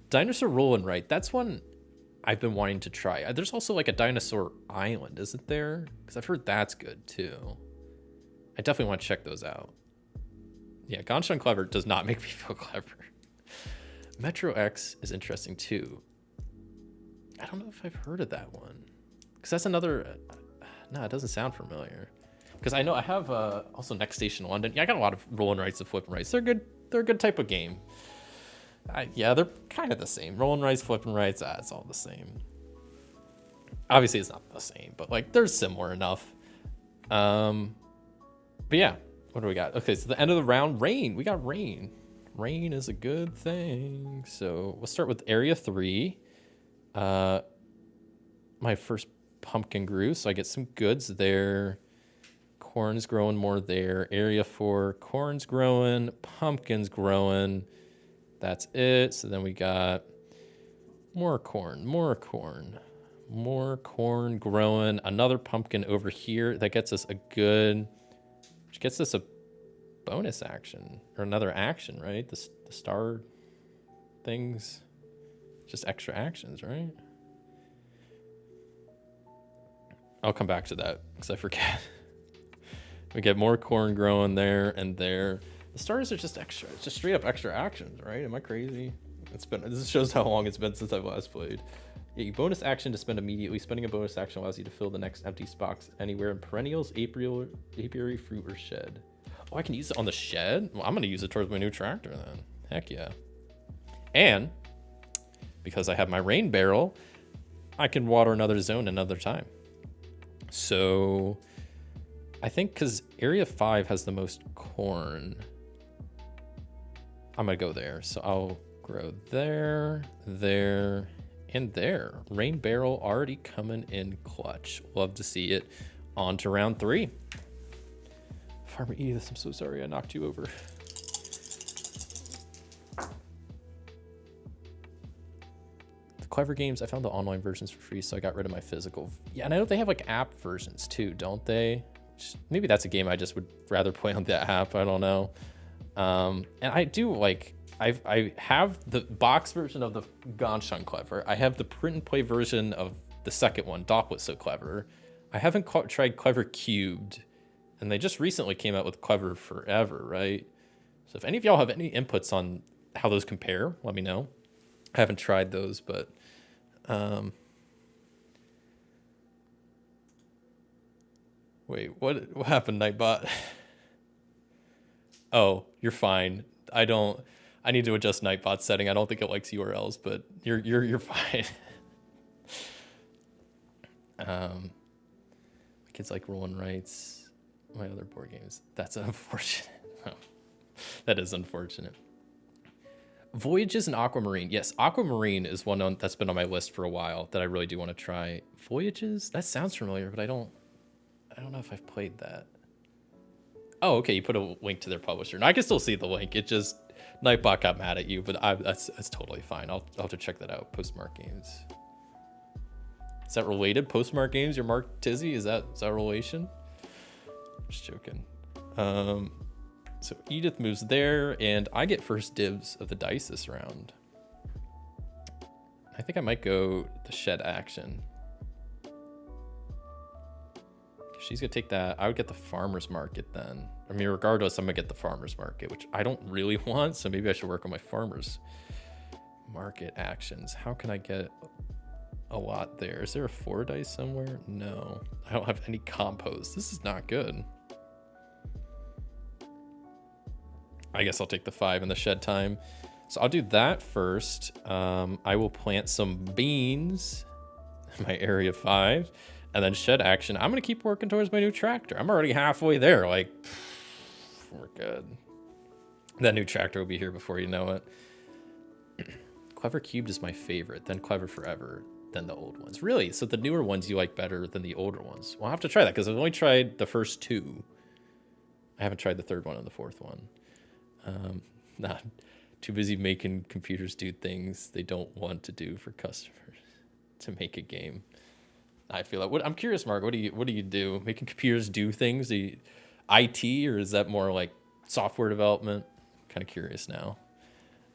Dinosaur Rolling Right. That's one I've been wanting to try. There's also like a Dinosaur Island, isn't there? Because I've heard that's good too. I definitely want to check those out. Yeah, Gone Sean Clever does not make me feel clever. Metro X is interesting too. I don't know if I've heard of that one. Because that's another... no, it doesn't sound familiar. Because I know I have also Next Station London. Yeah, I got a lot of rolling rights and flipping rights. They're good. They're a good type of game. Yeah, they're kind of the same. Rolling rights, flipping rights, it's all the same. Obviously, it's not the same, but like they're similar enough. But yeah, what do we got? Okay, so the end of the round, rain. We got rain. Rain is a good thing. So we'll start with area 3. My first pumpkin grew, so I get some goods there. Corn's growing more there. Area 4, corn's growing, pumpkin's growing. That's it. So then we got more corn, more corn, more corn growing. Another pumpkin over here. That gets us a good, which gets us a bonus action or another action, right? The star things, just extra actions, right? I'll come back to that because I forget. We get more corn growing there and there. The stars are just extra. It's just straight up extra actions, right? Am I crazy? This shows how long it's been since I've last played. A bonus action to spend immediately. Spending a bonus action allows you to fill the next empty spots anywhere in perennials, apiary, fruit, or shed. Oh, I can use it on the shed? Well, I'm going to use it towards my new tractor then. Heck yeah. And because I have my rain barrel, I can water another zone another time. So I think because area 5 has the most corn, I'm going to go there. So I'll grow there, there, and there. Rain barrel already coming in clutch. Love to see it. On to round 3. Farmer Edith, I'm so sorry I knocked you over. The Clever Games, I found the online versions for free, so I got rid of my physical. Yeah, and I know they have like app versions too, don't they? Maybe that's a game I just would rather play on the app. I don't know. And I do like, I have the box version of the Ganshan Clever. I have the print and play version of the second one, Dopplet So Clever. I haven't tried Clever Cubed, and they just recently came out with Clever Forever, right? So if any of y'all have any inputs on how those compare, let me know. I haven't tried those, but wait, what happened, Nightbot? Oh, you're fine. I need to adjust Nightbot setting. I don't think it likes URLs, but you're fine. My kids like Rolling Rights. My other board games. That's unfortunate. That is unfortunate. Voyages and Aquamarine. Yes, Aquamarine is one that's been on my list for a while that I really do want to try. Voyages? That sounds familiar, but I don't know if I've played that. Oh, okay, you put a link to their publisher. And I can still see the link. It just, Nightbot got mad at you, but that's totally fine. I'll have to check that out. Postmark Games. Is that related? Postmark Games, your Mark Tizzy? Is that relation? Just joking. So Edith moves there, and I get first dibs of the dice this round. I think I might go the shed action. She's gonna take that. I would get the farmer's market then. I mean, regardless, I'm gonna get the farmer's market, which I don't really want, so maybe I should work on my farmer's market actions. How can I get a lot there? Is there a 4 dice somewhere? No, I don't have any compost. This is not good. I guess I'll take the 5 in the shed time. So I'll do that first. I will plant some beans in my area 5, and then shed action. I'm gonna keep working towards my new tractor. I'm already halfway there. Like, we're good. That new tractor will be here before you know it. Clever Cubed is my favorite, then Clever Forever, then the old ones. Really? So the newer ones you like better than the older ones? Well, I'll have to try that because I've only tried the first 2. I haven't tried the 3rd one and the 4th one. Not too busy making computers do things they don't want to do for customers to make a game. I feel like, I'm curious, Mark, what do you do? Making computers do things? IT, or is that more like software development? Kind of curious now.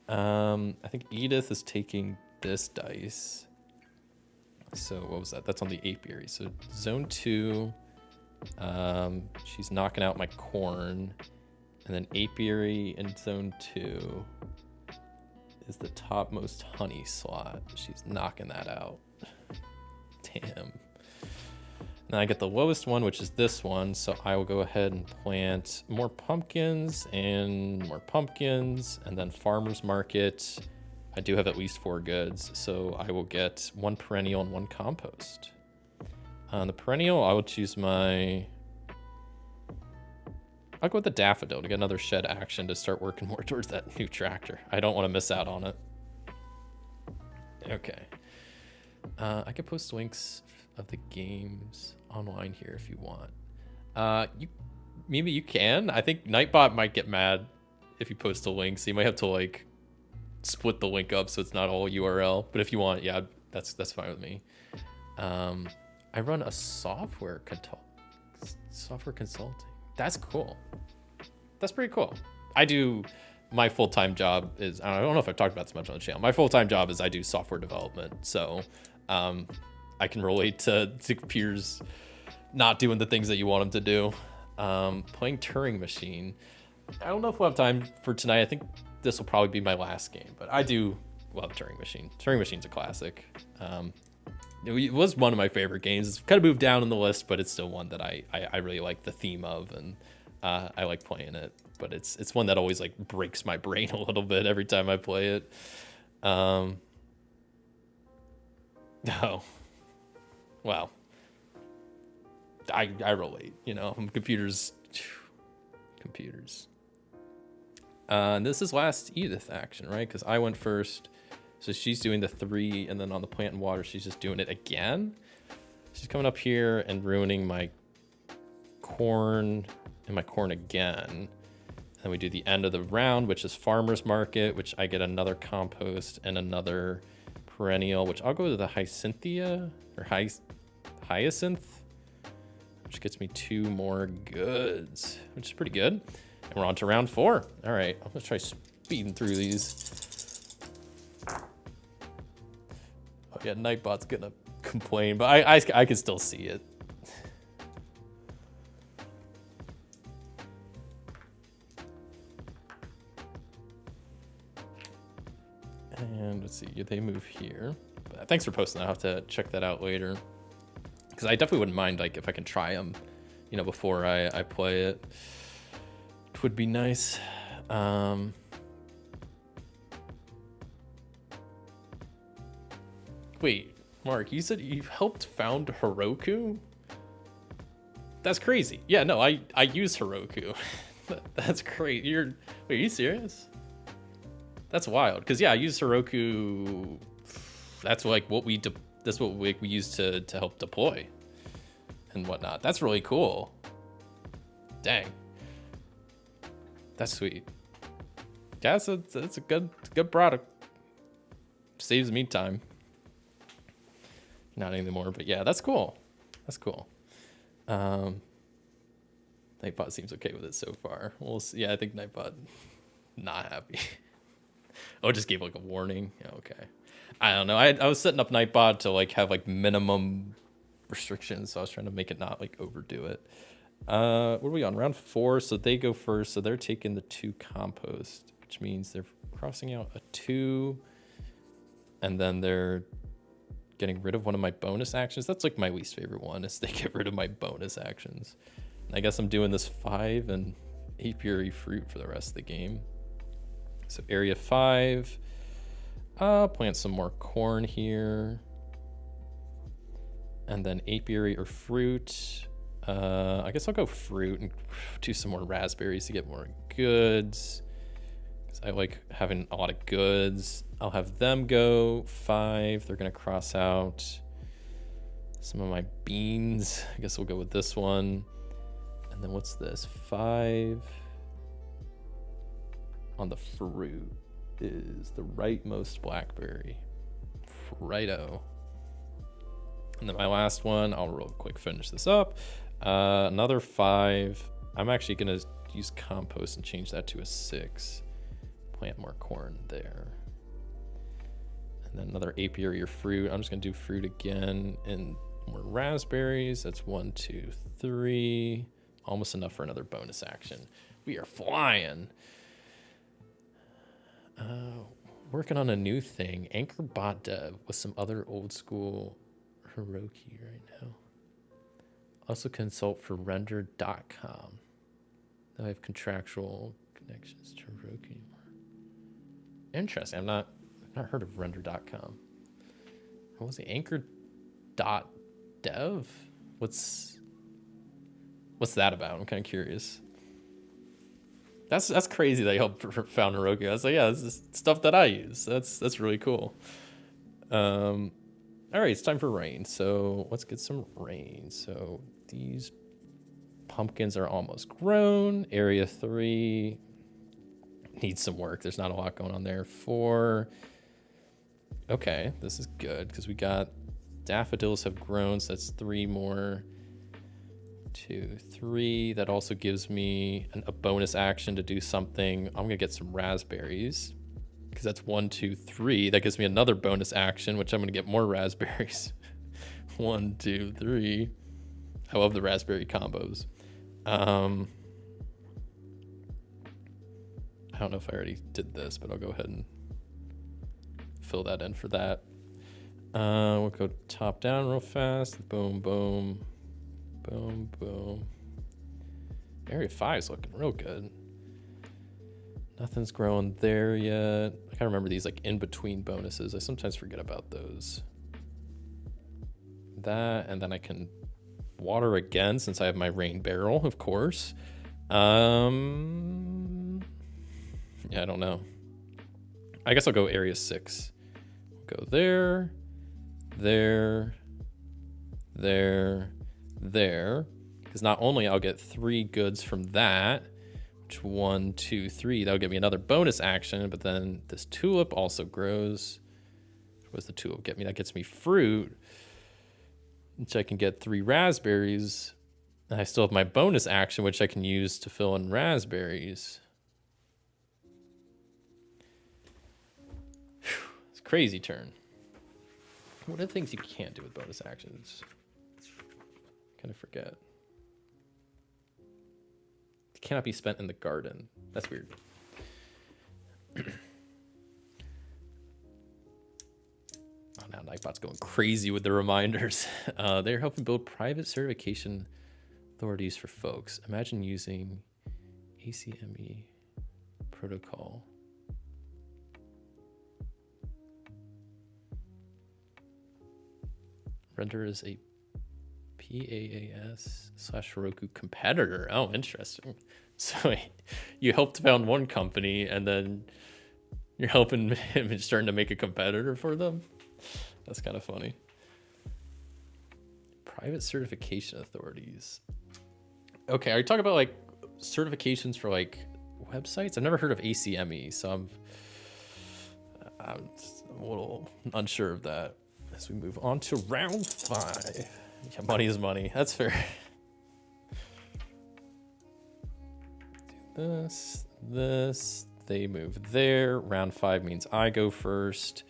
I think Edith is taking this dice. So what was that? That's on the apiary. So zone 2, she's knocking out my corn. And then apiary in zone 2 is the topmost honey slot. She's knocking that out. Damn. Now I get the lowest one, which is this one. So I will go ahead and plant more pumpkins, and then farmer's market. I do have at least 4 goods, so I will get 1 perennial and 1 compost. On the perennial, I will choose I'll go with the daffodil to get another shed action to start working more towards that new tractor. I don't want to miss out on it. Okay. I could post links of the games online here if you want. Maybe you can. I think Nightbot might get mad if you post a link, so you might have to like split the link up so it's not all URL. But if you want, yeah, that's fine with me. I run a software consulting. That's cool. That's pretty cool. My full-time job is, I don't know if I've talked about this much on the channel. My full-time job is I do software development. So I can relate to computers not doing the things that you want them to do. Playing Turing Machine. I don't know if we'll have time for tonight. I think this will probably be my last game, but I do love Turing Machine. Turing Machine's a classic. It was one of my favorite games. It's kind of moved down on the list, but it's still one that I really like the theme of, and I like playing it. But it's one that always like breaks my brain a little bit every time I play it. Oh, wow. I relate. Computers. And this is last Edith action, right? Because I went first. So she's doing the 3, and then on the plant and water, she's just doing it again. She's coming up here and ruining my corn again. And we do the end of the round, which is farmer's market, which I get another compost and another perennial, which I'll go to the Hyacinthia or Hyacinth, which gets me 2 more goods, which is pretty good. And we're on to round 4. All right, I'm gonna try speeding through these. Oh yeah, Nightbot's gonna complain, but I can still see it. And let's see, they move here. But thanks for posting that. I'll have to check that out later. Because I definitely wouldn't mind, like, if I can try them, you know, before I play it. It would be nice. Wait, Mark, you said you've helped found Heroku? That's crazy. Yeah, no, I use Heroku. That's great. Wait, are you serious? That's wild. Because yeah, I use Heroku. That's like what we use to help deploy and whatnot. That's really cool. Dang. That's sweet. Yeah, it's a good product. Saves me time. Not anymore, but yeah, that's cool. That's cool. Nightbot seems okay with it so far. We'll see. Yeah, I think Nightbot not happy. Oh, it just gave like a warning. Yeah, okay. I don't know. I was setting up Nightbot to like have like minimum restrictions, so I was trying to make it not like overdo it. What are we on? Round 4, so they go first. So they're taking the 2 compost, which means they're crossing out a 2, and then they're getting rid of one of my bonus actions. That's like my least favorite one, is they get rid of my bonus actions. And I guess I'm doing this 5 and apiary fruit for the rest of the game. So area 5, I'll plant some more corn here. And then apiary or fruit. I guess I'll go fruit and do some more raspberries to get more goods. Because I like having a lot of goods. I'll have them go 5. They're gonna cross out some of my beans. I guess we'll go with this one. And then what's this? 5 on the fruit is the rightmost blackberry. Righto. And then my last one, I'll real quick finish this up. Another 5. I'm actually gonna use compost and change that to a 6. Plant more corn there. And then another apiary or fruit. I'm just gonna do fruit again and more raspberries. That's 1, 2, 3. Almost enough for another bonus action. We are flying. Working on a new thing. Anchor bot dev with some other old school Heroku right now. Also consult for render.com. I have contractual connections to Heroku anymore. Interesting. I've not heard of render.com. What was it? Anchor.dev? What's that about? I'm kind of curious. That's crazy that you helped found Heroku. I was like, yeah, this is stuff that I use. That's really cool. All right, it's time for rain. So let's get some rain. So these pumpkins are almost grown. Area 3 needs some work. There's not a lot going on there. 4. Okay, this is good because we got daffodils have grown. So that's 3 more. 2, 3. That also gives me a bonus action to do something. I'm gonna get some raspberries because that's 1, 2, 3. That gives me another bonus action, which I'm gonna get more raspberries. 1, 2, 3. I love the raspberry combos. I don't know if I already did this, but I'll go ahead and fill that in for that. We'll go top down real fast. Boom, boom. Boom, boom. Area 5 is looking real good. Nothing's growing there yet. I gotta remember these like in between bonuses. I sometimes forget about those. That, and then I can water again since I have my rain barrel, of course. Yeah, I don't know. I guess I'll go area 6. Go there, there, because not only I'll get 3 goods from that, which 1, 2, 3, that'll give me another bonus action, but then this tulip also grows. What's the 2 get me? That gets me fruit, which I can get 3 raspberries. And I still have my bonus action, which I can use to fill in raspberries. Whew, it's a crazy turn. What are the things you can't do with bonus actions? Kind of forget. It cannot be spent in the garden. That's weird. Oh, now Nightbot's going crazy with the reminders. They're helping build private certification authorities for folks. Imagine using ACME protocol. Render is a PAAS/Heroku competitor. Oh, interesting. So you helped found one company and then you're helping him and starting to make a competitor for them. That's kind of funny. Private certification authorities. Okay, are you talking about like certifications for like websites? I've never heard of ACME, so I'm a little unsure of that. As we move on to round 5. Yeah, money is money. That's fair. Do this. They move there. Round 5 means I go first.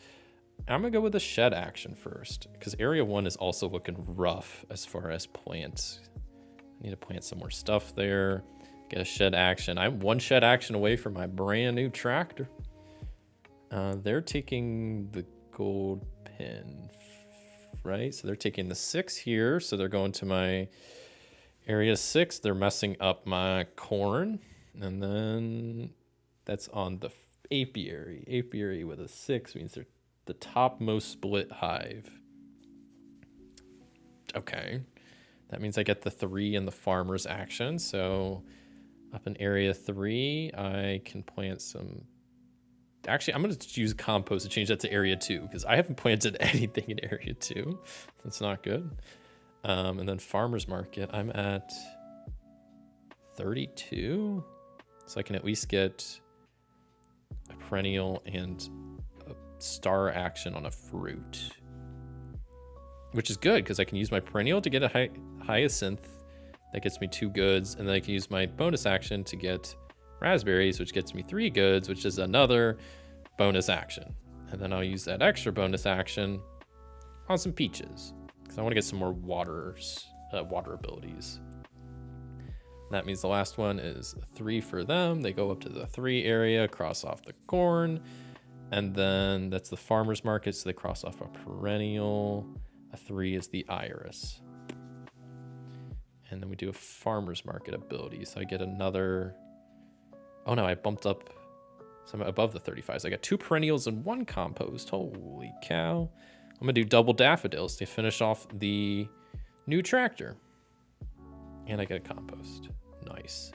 I'm gonna go with the shed action first because area 1 is also looking rough as far as plants. I need to plant some more stuff there. Get a shed action. I'm 1 shed action away from my brand new tractor. They're taking the gold pin, right? So they're taking the 6 here. So they're going to my area 6. They're messing up my corn. And then that's on the apiary. Apiary with a 6 means they're the topmost split hive. Okay. That means I get the 3 in the farmer's action. So up in area 3, I can plant some. Actually, I'm going to use compost to change that to area 2 because I haven't planted anything in area 2. That's not good. And then farmer's market, I'm at 32. So I can at least get a perennial and a star action on a fruit, which is good because I can use my perennial to get a hyacinth. That gets me 2 goods. And then I can use my bonus action to get raspberries, which gets me 3 goods, which is another bonus action. And then I'll use that extra bonus action on some peaches because I want to get some more water abilities. That means the last one is 3 for them. They go up to the 3 area, cross off the corn, and then that's the farmer's market, so they cross off a perennial. A 3 is the iris. And then we do a farmer's market ability, so I get another. Oh no, I bumped up. So I'm above the 35. So I got 2 perennials and 1 compost. Holy cow. I'm gonna do double daffodils to finish off the new tractor. And I get a compost. Nice.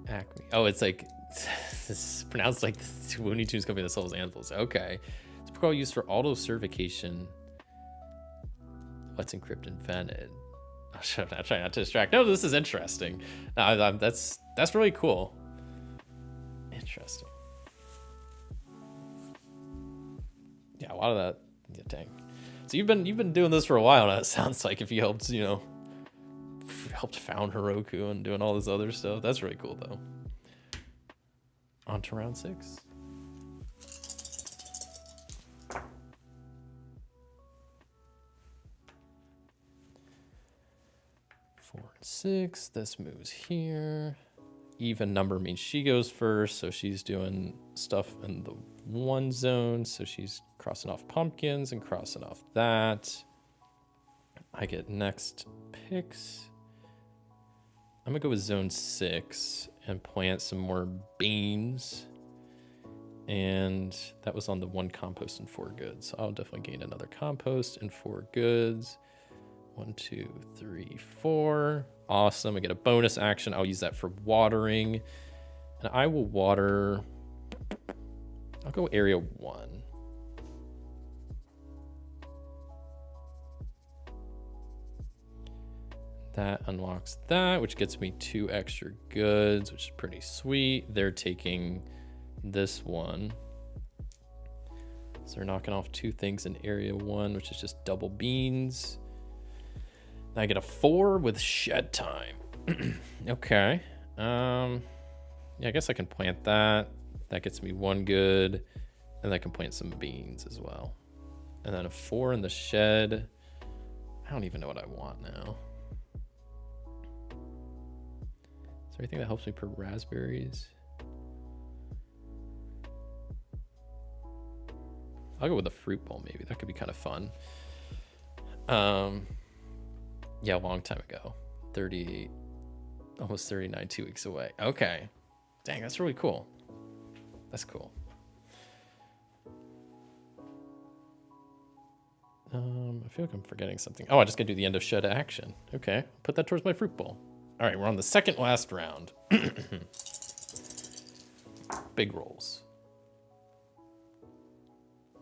Acme. Oh, it's like it's pronounced like the Looney Tunes company that sells animals. Okay. It's a protocol used for auto certification. Let's encrypt invented. I'm trying not to distract. No, this is interesting. No, that's really cool. Interesting. Yeah, a lot of that. Yeah, dang. So you've been doing this for a while now. It sounds like if you helped, helped found Heroku and doing all this other stuff. That's really cool though. On to round 6. Four and 6. This moves here. Even number means she goes first, so she's doing stuff in the 1 zone. So she's crossing off pumpkins and crossing off that. I get next picks. I'm gonna go with zone 6 and plant some more beans. And that was on the 1 compost and 4 goods. So I'll definitely gain another compost and 4 goods. 1, 2, 3, 4. Awesome. I get a bonus action. I'll use that for watering. And I will water. I'll go area 1. That unlocks that, which gets me 2 extra goods, which is pretty sweet. They're taking this one. So they're knocking off 2 things in area 1, which is just double beans. Then I get a 4 with shed time. Okay. Yeah, I guess I can plant that. That gets me 1 good. And I can plant some beans as well. And then a 4 in the shed. I don't even know what I want now. Is there anything that helps me per raspberries? I'll go with a fruit bowl maybe. That could be kind of fun. Yeah, a long time ago. 38, almost 39, 2 weeks away. Okay. Dang, that's really cool. That's cool. I feel like I'm forgetting something. Oh, I just gotta do the end of shed action. Okay, put that towards my fruit bowl. All right, we're on the second last round. Big rolls.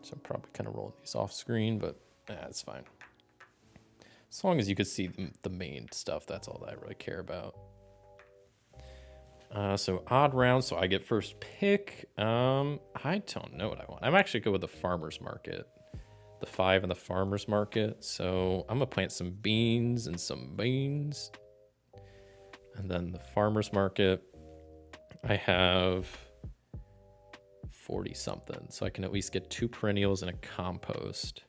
So I'm probably kind of rolling these off screen, but that's fine. As long as you could see the main stuff, that's all that I really care about. So odd round, so I get first pick. I don't know what I want. I'm actually go with the farmer's market. The 5 in the farmer's market. So I'm gonna plant some beans and some beans. And then the farmer's market, I have 40 something. So I can at least get 2 perennials and a compost.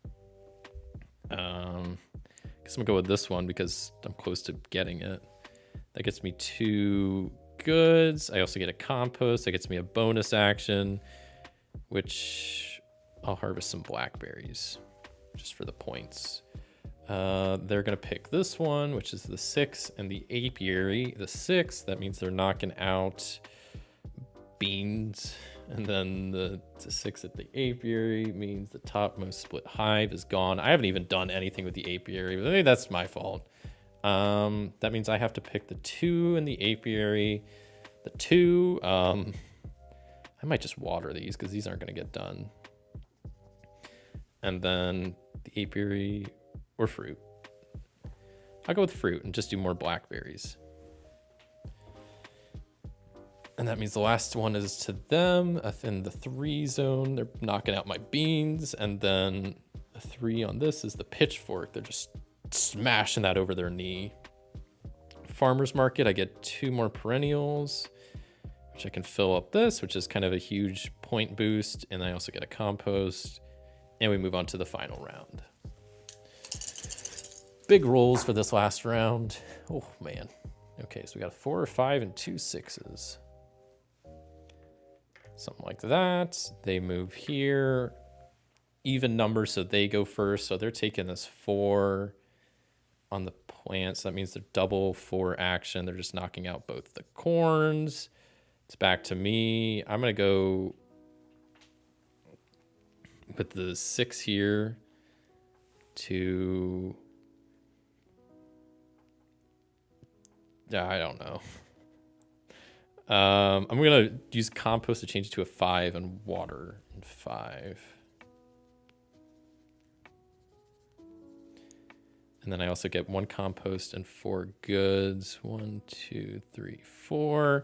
Guess I'm gonna go with this one because I'm close to getting it. That gets me 2 goods. I also get a compost. That gets me a bonus action, which I'll harvest some blackberries just for the points. They're gonna pick this one, which is the 6 and the apiary. The 6, that means they're knocking out beans. And then the 6 at the apiary means the topmost split hive is gone. I haven't even done anything with the apiary, but maybe that's my fault. That means I have to pick the 2 in the apiary. The 2, I might just water these because these aren't going to get done. And then the apiary or fruit. I'll go with fruit and just do more blackberries. And that means the last one is to them in the 3 zone. They're knocking out my beans. And then the 3 on this is the pitchfork. They're just smashing that over their knee. Farmer's market, I get 2 more perennials, which I can fill up this, which is kind of a huge point boost. And I also get a compost. And we move on to the final round. Big rolls for this last round. Oh, man. Okay, so we got 4 or 5 and 2 6s. Something like that. They move here. Even numbers, so they go first. So they're taking this 4 on the plants. That means they're double 4 action. They're just knocking out both the corns. It's back to me. I'm going to go with the 6 here to... Yeah, I don't know. I'm going to use compost to change it to a 5 and water and 5. And then I also get 1 compost and 4 goods. 1, 2, 3, 4.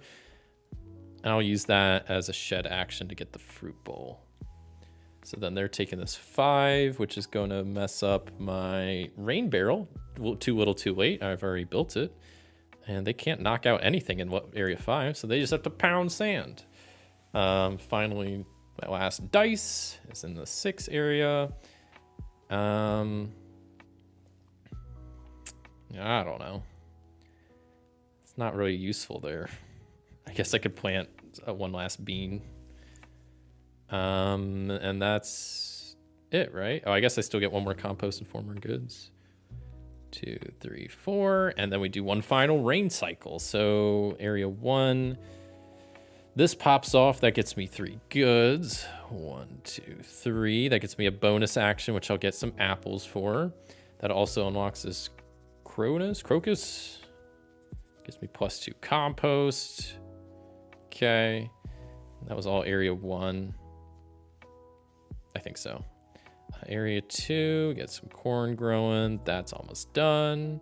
And I'll use that as a shed action to get the fruit bowl. So then they're taking this 5, which is going to mess up my rain barrel. Too little, too late. I've already built it. And they can't knock out anything in area 5, so they just have to pound sand. Finally, my last dice is in the 6 area. Yeah, I don't know. It's not really useful there. I guess I could plant 1 last bean. And that's it, right? Oh, I guess I still get 1 more compost and 4 more goods. 2, 3, 4, and then we do 1 final rain cycle. So area 1, this pops off. That gets me 3 goods. 1, 2, 3. That gets me a bonus action, which I'll get some apples for. That also unlocks this crocus. Gives me +2 compost. Okay, that was all area 1. I think so. Area 2, get some corn growing. That's almost done.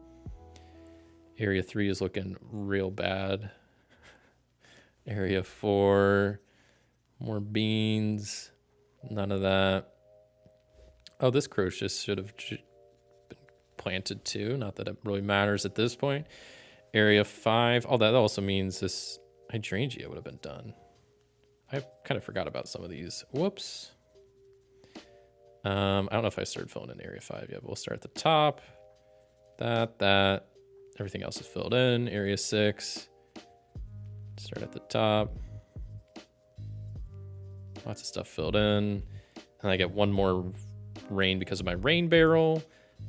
Area 3 is looking real bad. Area 4, more beans, none of that. Oh, this crocus should have been planted too. Not that it really matters at this point. Area 5. Oh, that also means this hydrangea would have been done. I kind of forgot about some of these. Whoops. I don't know if I started filling in Area 5 yet, but we'll start at the top. That. Everything else is filled in. Area 6. Start at the top. Lots of stuff filled in. And I get one more rain because of my rain barrel.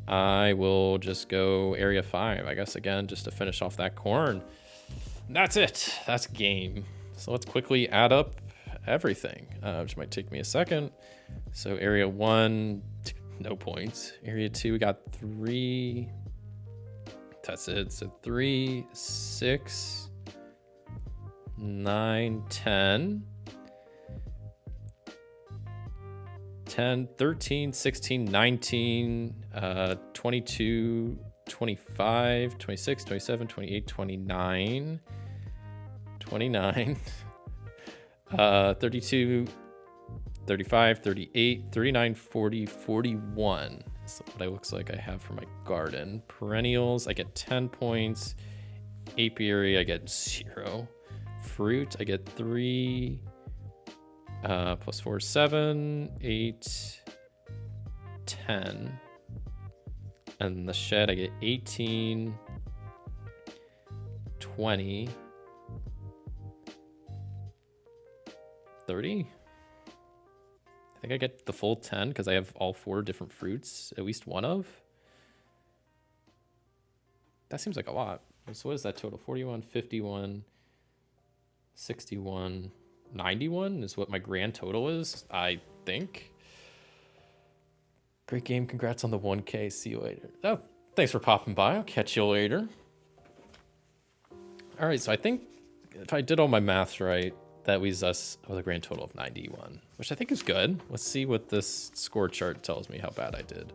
I will just go Area 5, I guess, again, just to finish off that corn. And that's it. That's game. So let's quickly add up everything, which might take me a second. So Area 1, no points. Area 2, we got 3. That's it. So 3, 6, 9, 10. 10, 13, 16, 19, 22, 25, 26, 27, 28, 29, 29, 32, 35, 38, 39, 40, 41. That's what it looks like I have for my garden. Perennials, I get 10 points. Apiary, I get 0. Fruit, I get 3. Plus 4, 7, 8, 10. And the shed, I get 18, 20, 30. I think I get the full 10 because I have all 4 different fruits, at least one of. That seems like a lot. So what is that total? 41, 51, 61, 91 is what my grand total is, I think. Great game. Congrats on the 1K. See you later. Oh, thanks for popping by. I'll catch you later. All right, so I think if I did all my maths right, that leaves us with a grand total of 91, which I think is good. Let's see what this score chart tells me how bad I did.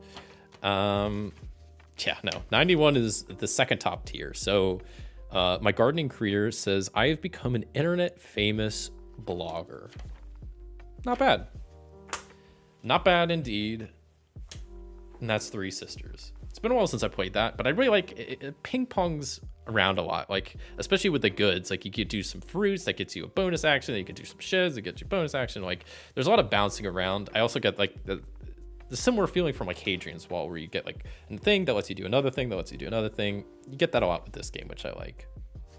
Yeah, no, 91 is the second top tier. So my gardening career says I have become an internet famous blogger. Not bad. Not bad indeed. And that's Three Sisters. It's been a while since I played that, but I really like it ping pongs around a lot, like especially with the goods. Like you could do some fruits that gets you a bonus action, then you could do some sheds that gets you bonus action. Like there's a lot of bouncing around. I also get like the similar feeling from like Hadrian's Wall, where you get like a thing that lets you do another thing that lets you do another thing. You get that a lot with this game, which I like.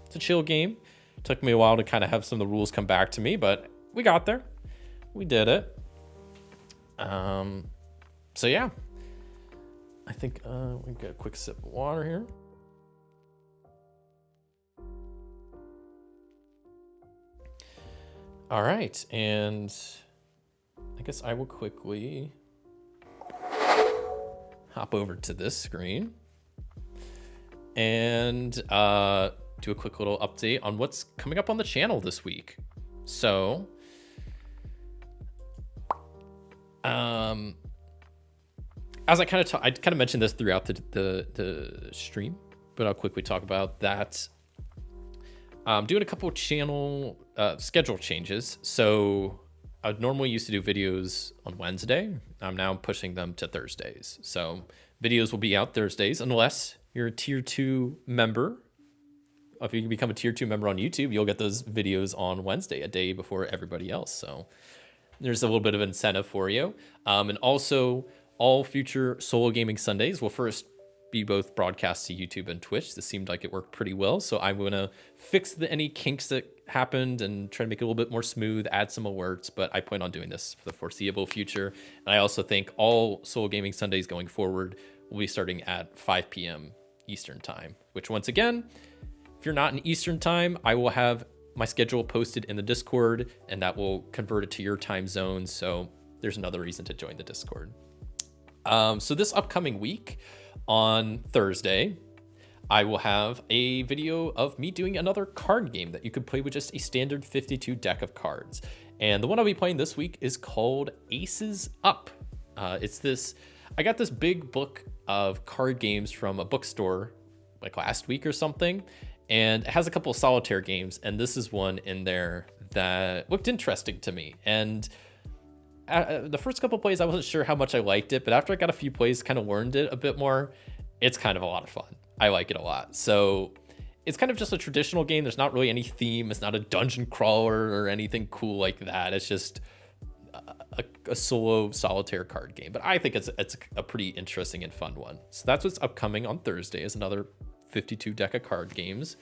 It's a chill game. It took me a while to kind of have some of the rules come back to me, but we got there. We did it. So yeah, I think we get a quick sip of water here. All right, and I guess I will quickly hop over to this screen and do a quick little update on what's coming up on the channel this week. So, as I kind of mentioned this throughout the stream, but I'll quickly talk about that. I'm doing a couple of channel schedule changes. So I normally used to do videos on Wednesday. I'm now pushing them to Thursdays. So videos will be out Thursdays unless you're a tier 2 member. If you become a tier 2 member on YouTube, you'll get those videos on Wednesday, a day before everybody else. So there's a little bit of incentive for you. And also all future solo gaming Sundays will first be both broadcast to YouTube and Twitch. This seemed like it worked pretty well. So I'm going to fix any kinks that happened and try to make it a little bit more smooth, add some alerts, but I plan on doing this for the foreseeable future. And I also think all solo gaming Sundays going forward will be starting at 5 p.m. Eastern time, which once again, if you're not in Eastern time, I will have my schedule posted in the Discord and that will convert it to your time zone. So there's another reason to join the Discord. So this upcoming week on Thursday, I will have a video of me doing another card game that you could play with just a standard 52 deck of cards. And the one I'll be playing this week is called Aces Up. I got this big book of card games from a bookstore like last week or something, and it has a couple of solitaire games, and this is one in there that looked interesting to me. And the first couple plays, I wasn't sure how much I liked it, but after I got a few plays, kind of learned it a bit more. It's kind of a lot of fun. I like it a lot. So it's kind of just a traditional game. There's not really any theme. It's not a dungeon crawler or anything cool like that. It's just a solo solitaire card game. But I think it's a pretty interesting and fun one. So that's what's upcoming on Thursday, is another 52 deck of card games.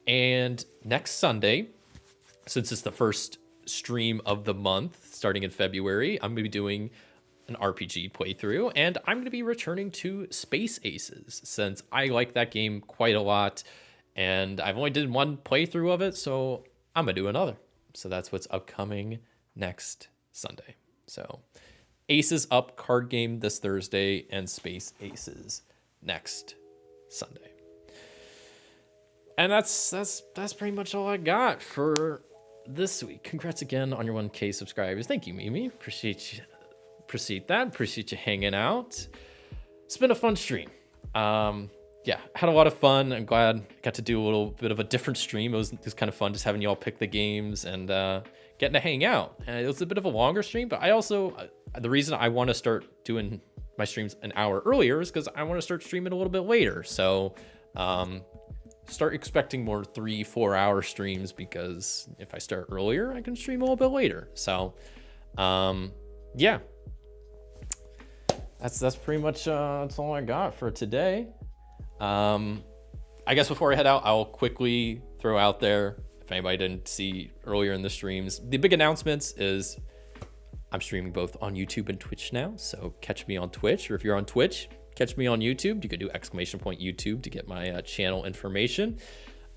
And next Sunday, since it's the first stream of the month starting in February, I'm going to be doing an RPG playthrough, and I'm going to be returning to Space Aces, since I like that game quite a lot, and I've only did one playthrough of it, so I'm going to do another. So that's what's upcoming next Sunday. So Aces Up card game this Thursday, and Space Aces next Sunday. And that's pretty much all I got for this week. Congrats again on your 1K subscribers. Thank you, Mimi. Appreciate you hanging out. It's been a fun stream. Yeah, had a lot of fun. I'm glad I got to do a little bit of a different stream. It was kind of fun just having you all pick the games and getting to hang out. And it was a bit of a longer stream, but I also, the reason I want to start doing my streams an hour earlier is because I want to start streaming a little bit later. So start expecting more 3-4 hour streams, because if I start earlier, I can stream a little bit later. So yeah, that's pretty much that's all I got for today. I guess before I head out, I'll quickly throw out there, if anybody didn't see earlier in the streams, the big announcements is I'm streaming both on YouTube and Twitch now. So catch me on Twitch, or if you're on Twitch, catch me on YouTube. You can do !YouTube to get my channel information.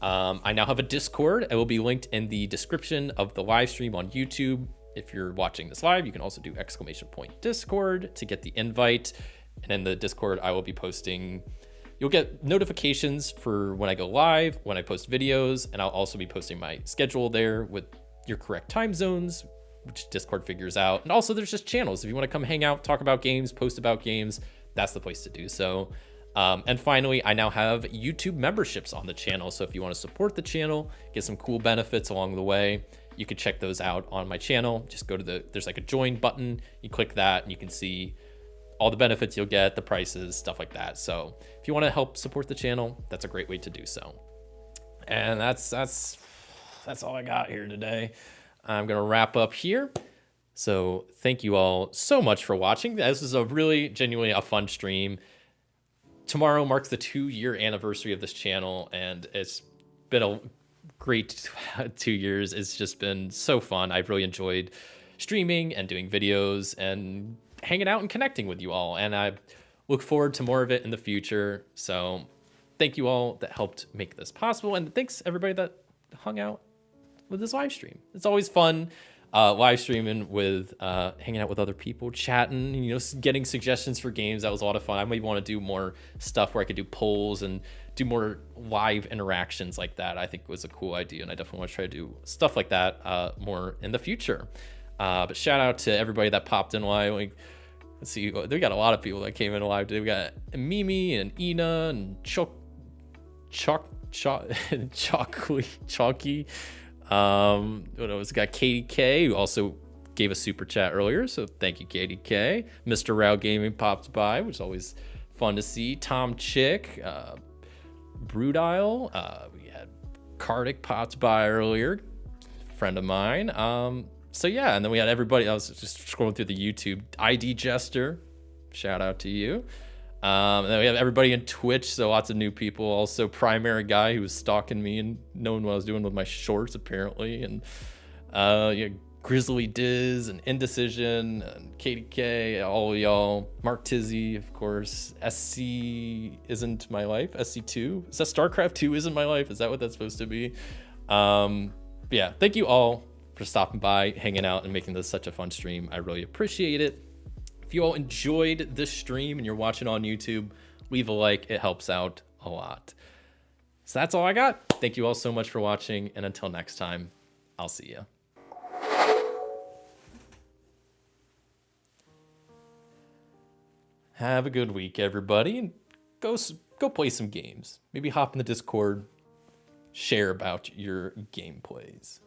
I now have a Discord. It will be linked in the description of the live stream on YouTube. If you're watching this live, you can also do !Discord to get the invite. And in the Discord, I will be posting, you'll get notifications for when I go live, when I post videos, and I'll also be posting my schedule there with your correct time zones, which Discord figures out. And also there's just channels. If you want to come hang out, talk about games, post about games, that's the place to do so. And finally, I now have YouTube memberships on the channel. So if you want to support the channel, get some cool benefits along the way, you can check those out on my channel. Just go to there's like a join button. You click that and you can see all the benefits you'll get, the prices, stuff like that. So if you want to help support the channel, that's a great way to do so. And that's all I got here today. I'm going to wrap up here. So thank you all so much for watching. This is a really genuinely a fun stream. Tomorrow marks the 2-year anniversary of this channel, and it's been a great 2 years. It's just been so fun. I've really enjoyed streaming and doing videos and hanging out and connecting with you all, and I look forward to more of it in the future. So thank you all that helped make this possible, and thanks everybody that hung out with this live stream. It's always fun live streaming with hanging out with other people, chatting, you know, getting suggestions for games. That was a lot of fun. I maybe want to do more stuff where I could do polls and do more live interactions like that. I think it was a cool idea, and I definitely want to try to do stuff like that more in the future. But shout out to everybody that popped in live. Like, let's see, we got a lot of people that came in live today. We got Mimi and Ina and Chalky. What else? Got Katie K, who also gave a super chat earlier, so thank you, Katie K. Mr. Rao Gaming popped by, which is always fun to see. Tom Chick, Brudile, we had Kardik popped by earlier, friend of mine. So yeah, and then we had everybody. I was just scrolling through the YouTube. ID Jester, shout out to you. And then we have everybody in Twitch, so lots of new people. Also, Primary Guy, who was stalking me and knowing what I was doing with my shorts, apparently. And yeah, Grizzly Diz and Indecision and Katie K, all of y'all. Mark Tizzy, of course. SC Isn't My Life. SC2. Is that StarCraft 2 Isn't My Life? Is that what that's supposed to be? Yeah, thank you all for stopping by, hanging out, and making this such a fun stream. I really appreciate it. If you all enjoyed this stream and you're watching on YouTube, leave a like. It helps out a lot. So that's all I got. Thank you all so much for watching, and until next time, I'll see you. Have a good week, everybody, and go go play some games. Maybe hop in the Discord, share about your gameplays.